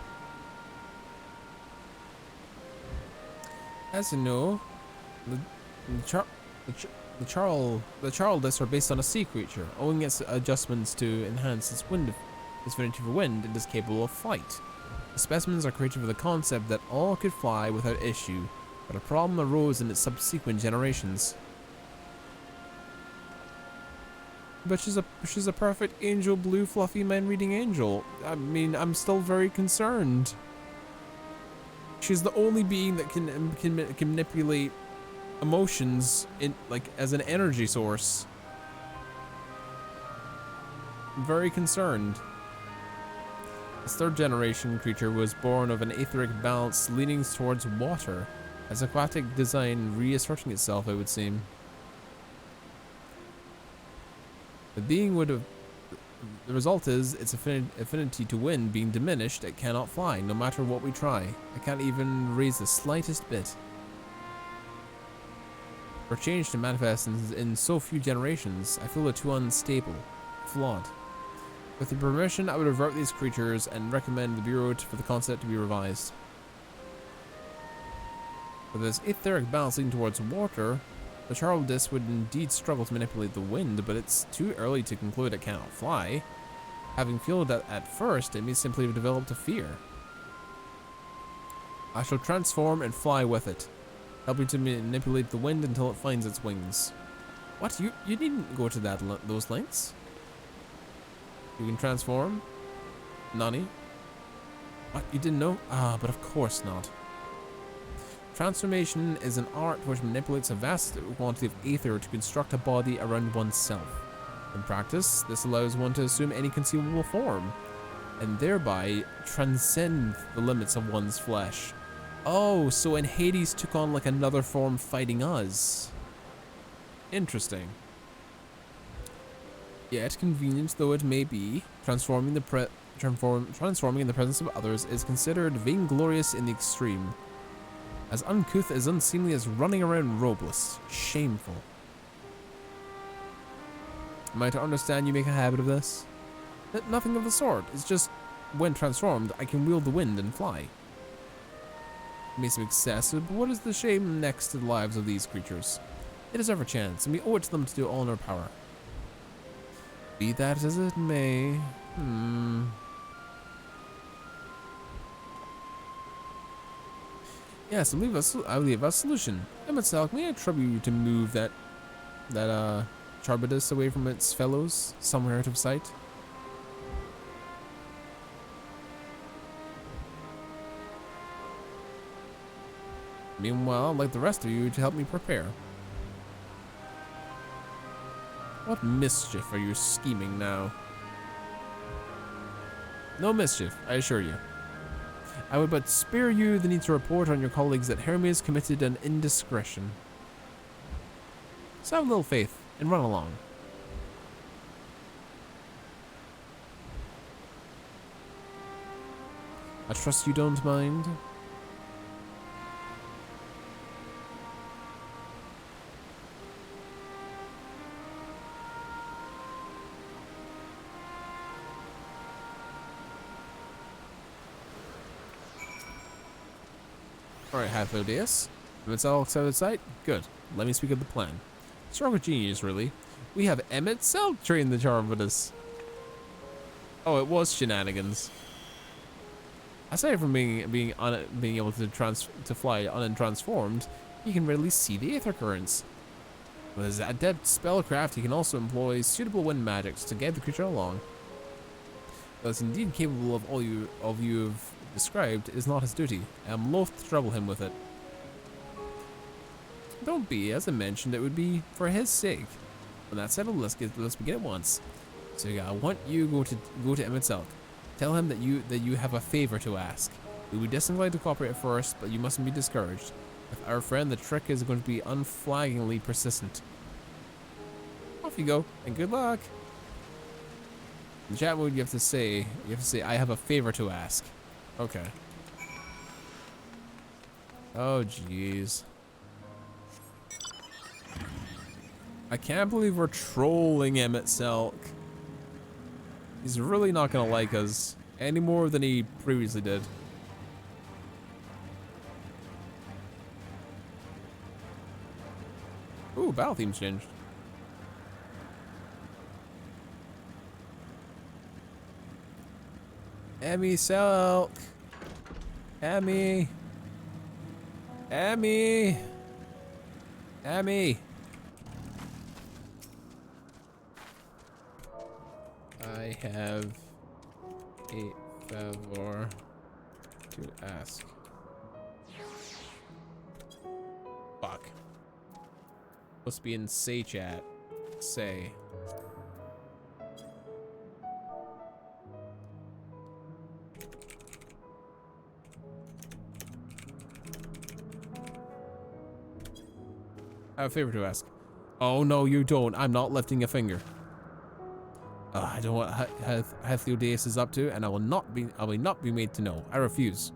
Speaker 1: As you know, the Charlibidis are based on a sea creature. Owing its adjustments to enhance its affinity for wind, it is capable of flight. The specimens are created with the concept that all could fly without issue, but a problem arose in its subsequent generations. But she's a perfect angel, blue, fluffy, mind-reading angel. I mean, I'm still very concerned. She's the only being that can manipulate emotions in as an energy source. I'm very concerned. This third generation creature was born of an etheric balance leaning towards water, as aquatic design reasserting itself, it would seem. The being would have... The result is its affinity to wind being diminished. It cannot fly, no matter what we try. It can't even raise the slightest bit. For change to manifest in so few generations, I feel it too unstable, flawed. With your permission, I would revert these creatures and recommend the Bureau for the concept to be revised. With this etheric balance leaning towards water, the Charlibidis would indeed struggle to manipulate the wind, but it's too early to conclude it cannot fly. Having failed at first, it may simply have developed a fear. I shall transform and fly with it, helping to manipulate the wind until it finds its wings. What? You needn't go to those lengths? You can transform? Nani? What? You didn't know? Ah, but of course not. Transformation is an art which manipulates a vast quantity of ether to construct a body around oneself. In practice, this allows one to assume any conceivable form, and thereby transcend the limits of one's flesh. Oh, so when Hades took on like another form fighting us. Interesting. Yet, convenient though it may be, transforming in the presence of others is considered vainglorious in the extreme. As uncouth, as unseemly as running around robeless. Shameful. Am I to understand you make a habit of this? Nothing of the sort. It's just, when transformed, I can wield the wind and fly. It may seem excessive, but what is the shame next to the lives of these creatures? It is our chance, and we owe it to them to do all in our power. Be that as it may. Yes, I'll leave a solution. Emetzelk, may I trouble you to move that Charbidus away from its fellows, somewhere out of sight? Meanwhile, I'd like the rest of you to help me prepare. What mischief are you scheming now? No mischief, I assure you. I would but spare you the need to report on your colleagues that Hermes committed an indiscretion. So have a little faith and run along. I trust you don't mind. Alright, Half-Odeus. If it's all out of sight, good. Let me speak of the plan. Stroke genius, really. We have Emetzelk train the Charbidus. Oh, it was shenanigans. Aside from being able to fly untransformed, he can readily see the aether currents. With his adept spellcraft, he can also employ suitable wind magics to guide the creature along. Though it's indeed capable of all you have described, it is not his duty. I am loath to trouble him with it. Don't be, as I mentioned, it would be for his sake. When that's settled, let's begin at once. So I want you to go to Emetzelk. Tell him that you have a favor to ask. We would be disinclined to cooperate at first, but you mustn't be discouraged. With our friend, the trick is going to be unflaggingly persistent. Off you go, and good luck. In chat mode, you have to say, I have a favor to ask. Okay. Oh, jeez. I can't believe we're trolling Emetzelk. He's really not gonna like us any more than he previously did. Ooh, battle theme's changed. Emetzelk. Emmy. Emmy. Emmy. I have a favor to ask. Fuck. Must be in say chat. Say. I have a favor to ask. Oh no, you don't. I'm not lifting a finger. I don't know what Half-Odeus is up to, and I will not be made to know. I refuse.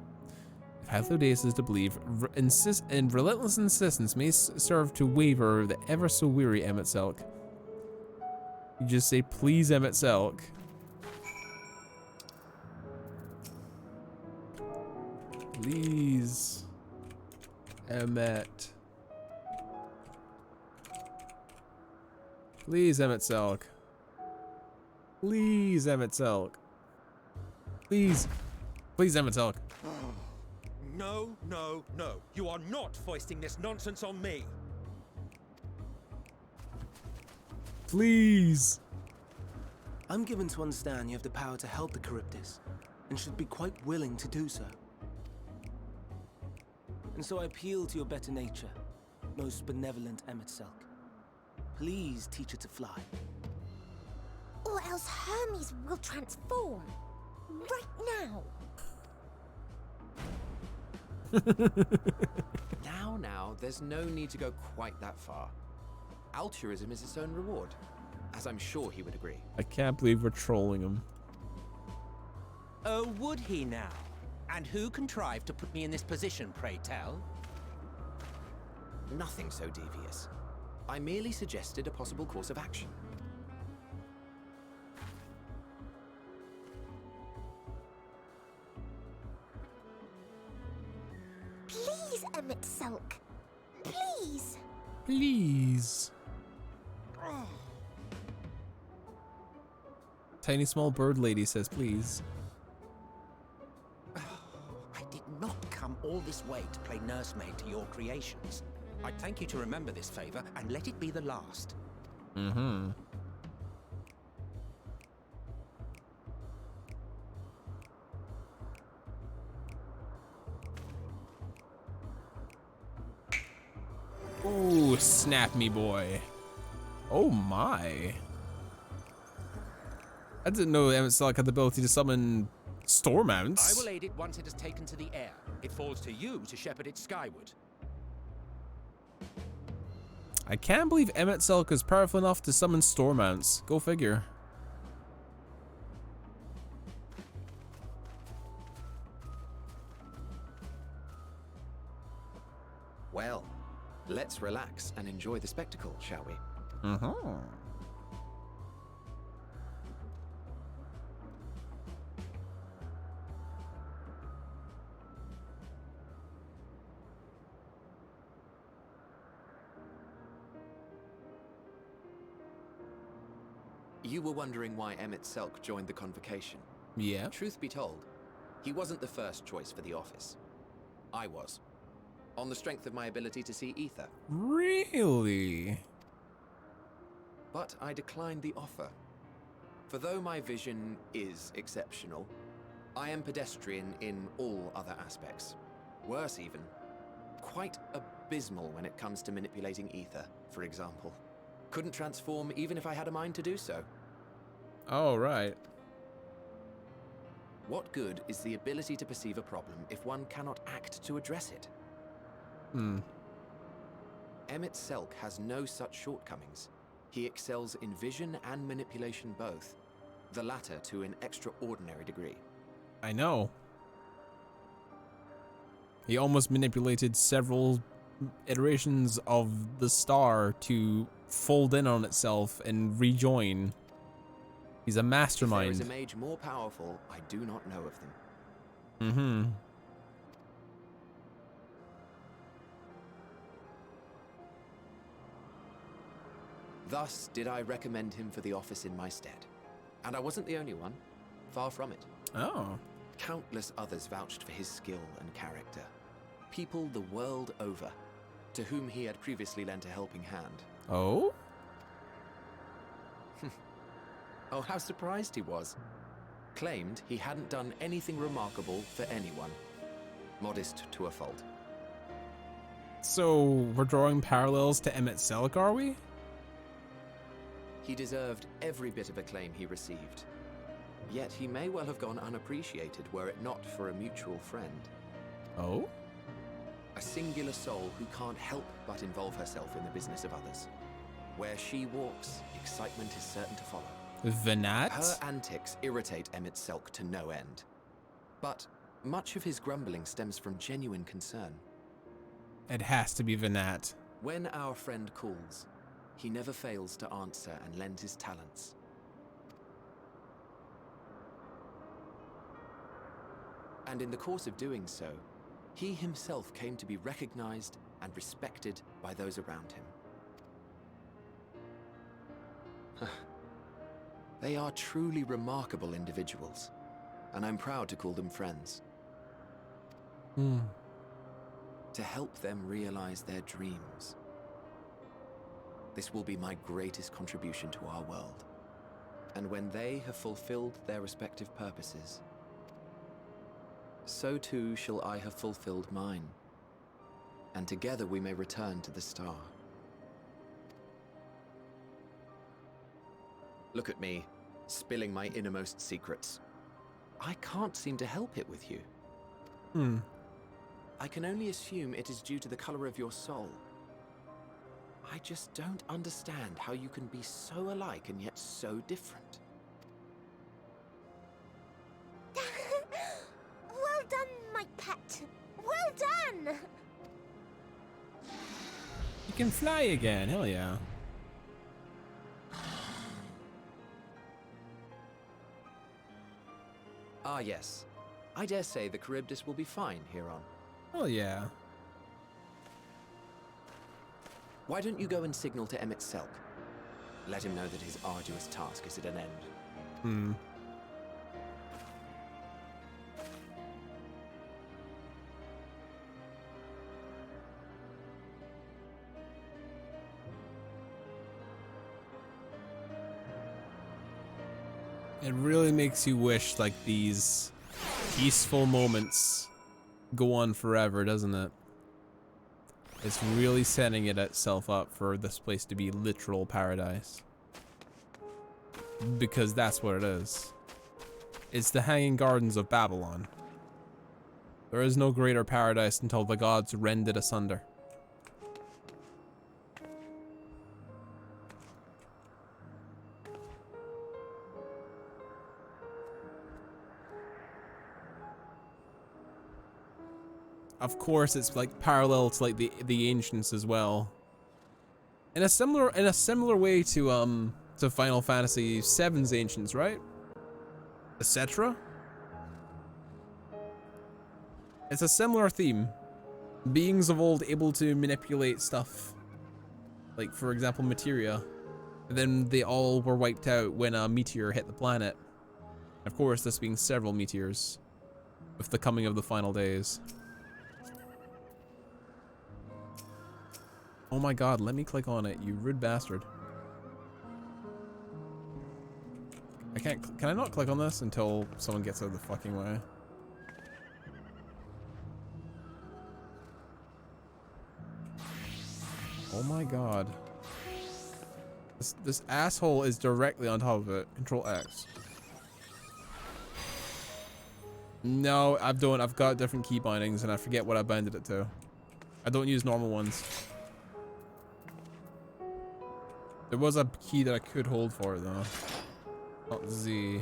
Speaker 1: If Half-Odeus is to believe, relentless insistence may serve to waver the ever so weary Emetzelk. You just say, please, Emetzelk. Please, Emmet. Please, Emetzelk. Please, Emmett Selk. Please. Please, Emmett Selk.
Speaker 20: No, no, no. You are not foisting this nonsense on me.
Speaker 1: Please.
Speaker 22: I'm given to understand you have the power to help the Charybdis, and should be quite willing to do so. And so I appeal to your better nature, most benevolent Emmett Selk. Please teach her to fly.
Speaker 3: Or else Hermes will transform. Right now.
Speaker 21: Now, there's no need to go quite that far. Altruism is its own reward, as I'm sure he would agree.
Speaker 1: I can't believe we're trolling him.
Speaker 20: Oh, would he now? And who contrived to put me in this position, pray tell?
Speaker 21: Nothing so devious. I merely suggested a possible course of action.
Speaker 3: Please, Emmett Selk. Please.
Speaker 1: Please. Tiny small bird lady says please.
Speaker 20: I did not come all this way to play nursemaid to your creations. I'd thank you to remember this favor and let it be the last.
Speaker 1: Mm-hmm. Ooh, snap me, boy. Oh my. I didn't know Emmett Selk had the ability to summon storm mounts.
Speaker 20: I will aid it once it has taken to the air. It falls to you to shepherd it skyward.
Speaker 1: I can't believe Emmett Selk is powerful enough to summon storm mounts. Go figure.
Speaker 21: Well, let's relax and enjoy the spectacle, shall we?
Speaker 1: Uh-huh.
Speaker 21: You were wondering why Emmett Selk joined the convocation.
Speaker 1: Yeah.
Speaker 21: Truth be told, he wasn't the first choice for the office. I was. On the strength of my ability to see ether.
Speaker 1: Really?
Speaker 21: But I declined the offer. For though my vision is exceptional, I am pedestrian in all other aspects. Worse even, quite abysmal when it comes to manipulating ether, for example. Couldn't transform even if I had a mind to do so.
Speaker 1: Oh, right.
Speaker 21: What good is the ability to perceive a problem if one cannot act to address it? Emmett Selk has no such shortcomings. He excels in vision and manipulation both, the latter to an extraordinary degree.
Speaker 1: I know. He almost manipulated several iterations of the star to fold in on itself and rejoin. He's a mastermind.
Speaker 21: If there is a mage more powerful, I do not know of them.
Speaker 1: Mm-hmm.
Speaker 21: Thus did I recommend him for the office in my stead. And I wasn't the only one. Far from it.
Speaker 1: Oh.
Speaker 21: Countless others vouched for his skill and character. People the world over, to whom he had previously lent a helping hand.
Speaker 1: Oh?
Speaker 21: Oh, how surprised he was. Claimed he hadn't done anything remarkable for anyone. Modest to a fault.
Speaker 1: So, we're drawing parallels to Emmett Selk, are we?
Speaker 21: He deserved every bit of acclaim he received. Yet he may well have gone unappreciated were it not for a mutual friend.
Speaker 1: Oh?
Speaker 21: A singular soul who can't help but involve herself in the business of others. Where she walks, excitement is certain to follow.
Speaker 1: Venat?
Speaker 21: Her antics irritate Emmett Selk to no end. But much of his grumbling stems from genuine concern.
Speaker 1: It has to be Venat.
Speaker 21: When our friend calls, he never fails to answer and lend his talents. And in the course of doing so, he himself came to be recognized and respected by those around him. They are truly remarkable individuals, and I'm proud to call them friends. To help them realize their dreams. This will be my greatest contribution to our world. And when they have fulfilled their respective purposes, so too shall I have fulfilled mine. And together we may return to the star. Look at me, spilling my innermost secrets. I can't seem to help it with you. I can only assume it is due to the color of your soul. I just don't understand how you can be so alike and yet so different.
Speaker 3: Well done, my pet. Well done!
Speaker 1: You can fly again, hell yeah.
Speaker 21: Ah yes, I dare say the Charybdis will be fine here on.
Speaker 1: Oh yeah.
Speaker 21: Why don't you go and signal to Emmett Selk? Let him know that his arduous task is at an end.
Speaker 1: It really makes you wish like these peaceful moments go on forever, doesn't it? It's really setting it itself up for this place to be literal paradise. Because that's what it is. It's the Hanging Gardens of Babylon. There is no greater paradise until the gods rend it asunder. Of course, it's like parallel to like the ancients as well. In a similar way to Final Fantasy VII's ancients, right? Etc. It's a similar theme. Beings of old able to manipulate stuff, like for example materia. And then they all were wiped out when a meteor hit the planet. Of course, this being several meteors, with the coming of the final days. Oh my god, let me click on it, you rude bastard. I can't, can I not click on this until someone gets out of the fucking way? Oh my god. This asshole is directly on top of it. Control X. No, I've got different key bindings and I forget what I binded it to. I don't use normal ones. There was a key that I could hold for it though. Not Z.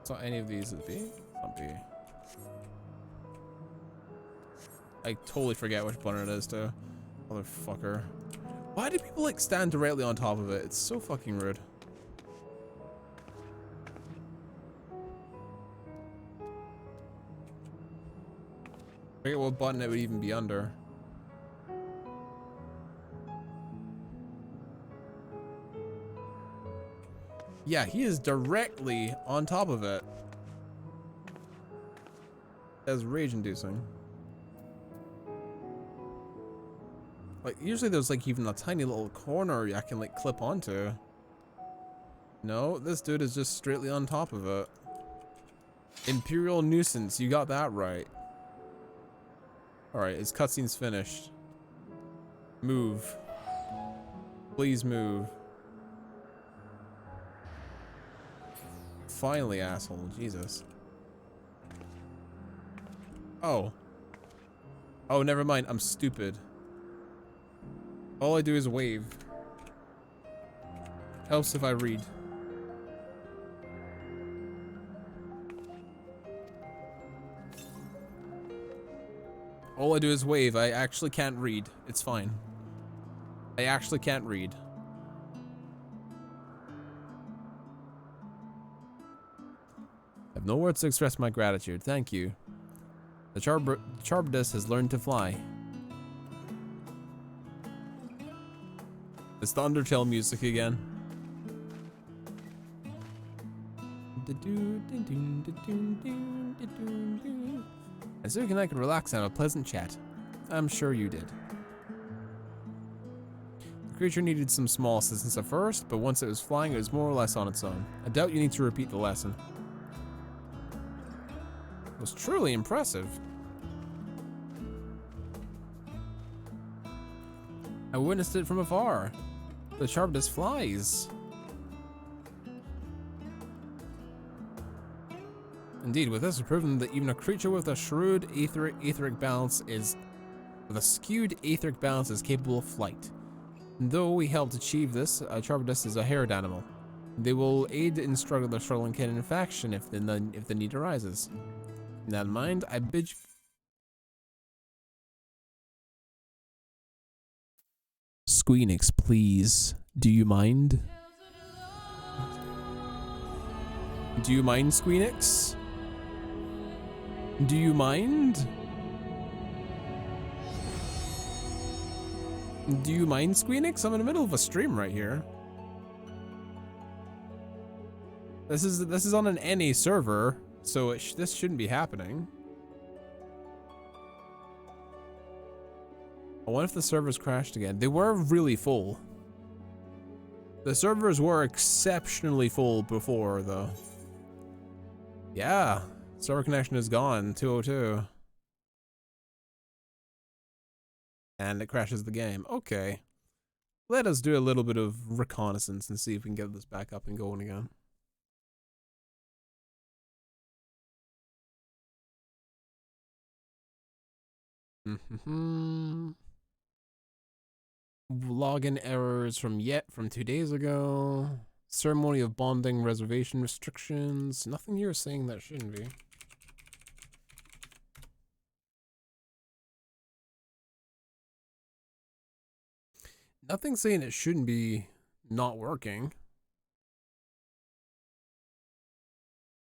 Speaker 1: It's not any of these. Is it B? It's not B. I totally forget which button it is too. Motherfucker. Why do people like stand directly on top of it? It's so fucking rude. I forget what button it would even be under. Yeah, he is directly on top of it. That's rage-inducing. Like, usually there's like even a tiny little corner I can like clip onto. No, this dude is just straightly on top of it. Imperial nuisance, you got that right. Alright, his cutscene's finished. Move. Please move. Finally, asshole. Jesus. Oh. Oh, never mind. I'm stupid. All I do is wave. Helps if I read. All I do is wave. I actually can't read. It's fine. I actually can't read. I have no words to express my gratitude. Thank you. The Charybdis has learned to fly. It's the Undertale music again. And so you and I could relax and have a pleasant chat. I'm sure you did. The creature needed some small assistance at first, but once it was flying, it was more or less on its own. I doubt you need to repeat the lesson. It was truly impressive. I witnessed it from afar. The sharp as flies. Indeed, with this, we've proven that even a creature with a shrewd etheric balance is capable of flight. And though we helped achieve this, Charbadus is a haired animal. They will aid in the struggling kin in faction if the need arises. In that mind, I bid you... Squeenix, please. Do you mind? Do you mind, Squeenix? Do you mind? Do you mind, Squeenix? I'm in the middle of a stream right here. This is on an NA server, so this shouldn't be happening. I wonder if the servers crashed again. They were really full. The servers were exceptionally full before, though. Yeah, server connection is gone, 202. And it crashes the game. Okay. Let us do a little bit of reconnaissance and see if we can get this back up and going again. Login errors from 2 days ago. Ceremony of bonding, reservation restrictions. Nothing here saying that shouldn't be. Nothing saying it shouldn't be not working.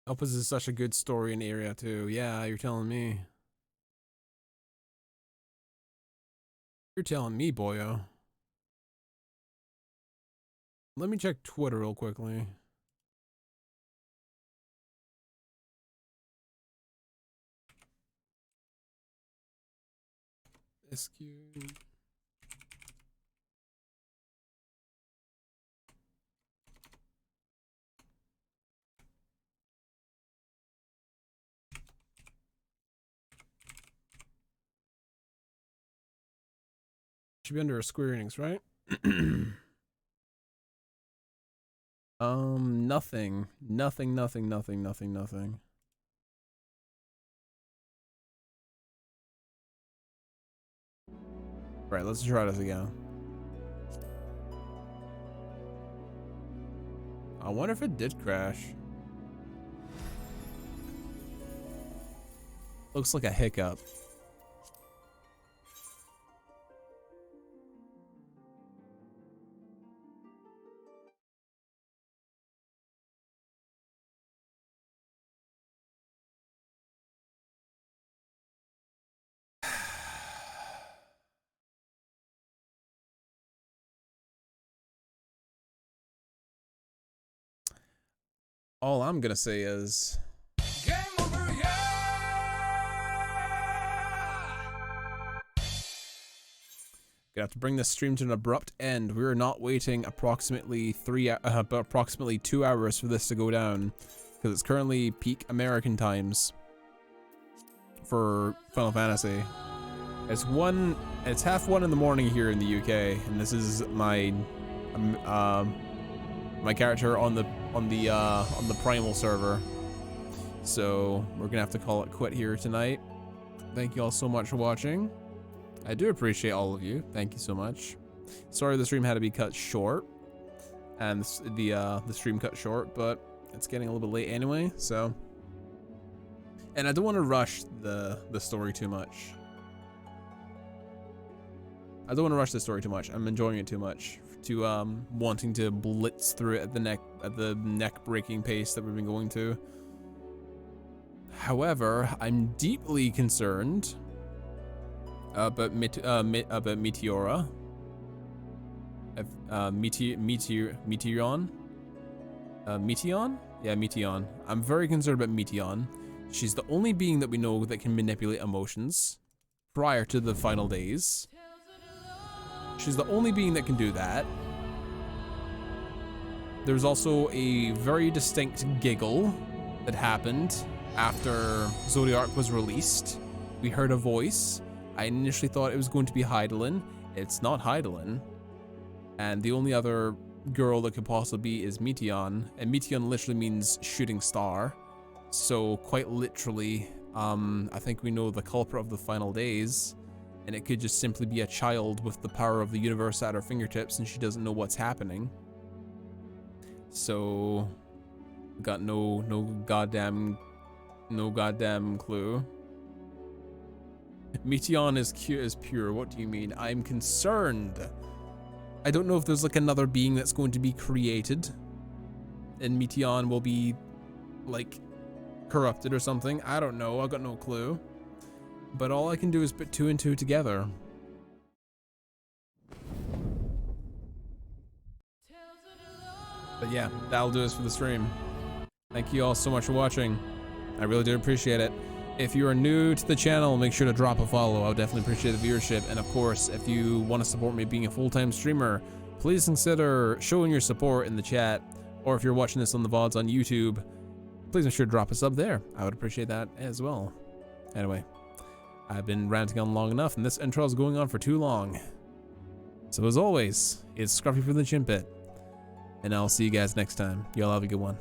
Speaker 1: Opus is such a good story in area too. Yeah, you're telling me. You're telling me, boyo. Let me check Twitter real quickly. SQ. Should be under a Square Enix, right? Nothing. Right, let's try this again. I wonder if it did crash. Looks like a hiccup. All I'm gonna say is game over, yeah! Gonna have to bring this stream to an abrupt end. We are not waiting approximately 2 hours for this to go down, because it's currently peak American times for Final Fantasy. It's 1:30 in the morning here in the UK, and this is my my character on the primal server. So we're gonna have to call it quit here tonight. Thank you all so much for watching. I do appreciate all of you. Thank you so much. Sorry the stream had to be cut short, and the stream cut short, but it's getting a little bit late anyway. So, and I don't want to rush the story too much. I don't want to rush the story too much. I'm enjoying it too much to wanting to blitz through it at the neck breaking pace that we've been going to. However, I'm deeply concerned about Meteora. Meteon? Yeah, Meteon. I'm very concerned about Meteon. She's the only being that we know that can manipulate emotions prior to the final days. She's the only being that can do that. There's also a very distinct giggle that happened after Zodiark was released. We heard a voice. I initially thought it was going to be Hydaelyn. It's not Hydaelyn. And the only other girl that could possibly be is Meteon. And Meteon literally means shooting star. So quite literally, I think we know the culprit of the final days. And it could just simply be a child with the power of the universe at her fingertips and she doesn't know what's happening. So, got no goddamn clue. Meteon is pure. What do you mean? I'm concerned. I don't know if there's like another being that's going to be created, and Meteon will be like corrupted or something. I don't know. I've got no clue. But all I can do is put 2 and 2 together. But yeah, that'll do us for the stream. Thank you all so much for watching. I really do appreciate it. If you are new to the channel, make sure to drop a follow. I would definitely appreciate the viewership. And of course, if you want to support me being a full-time streamer, please consider showing your support in the chat. Or if you're watching this on the VODs on YouTube, please make sure to drop a sub there. I would appreciate that as well. Anyway, I've been ranting on long enough, and this intro is going on for too long. So as always, it's Scruffy from the Chin Pit. And I'll see you guys next time. Y'all have a good one.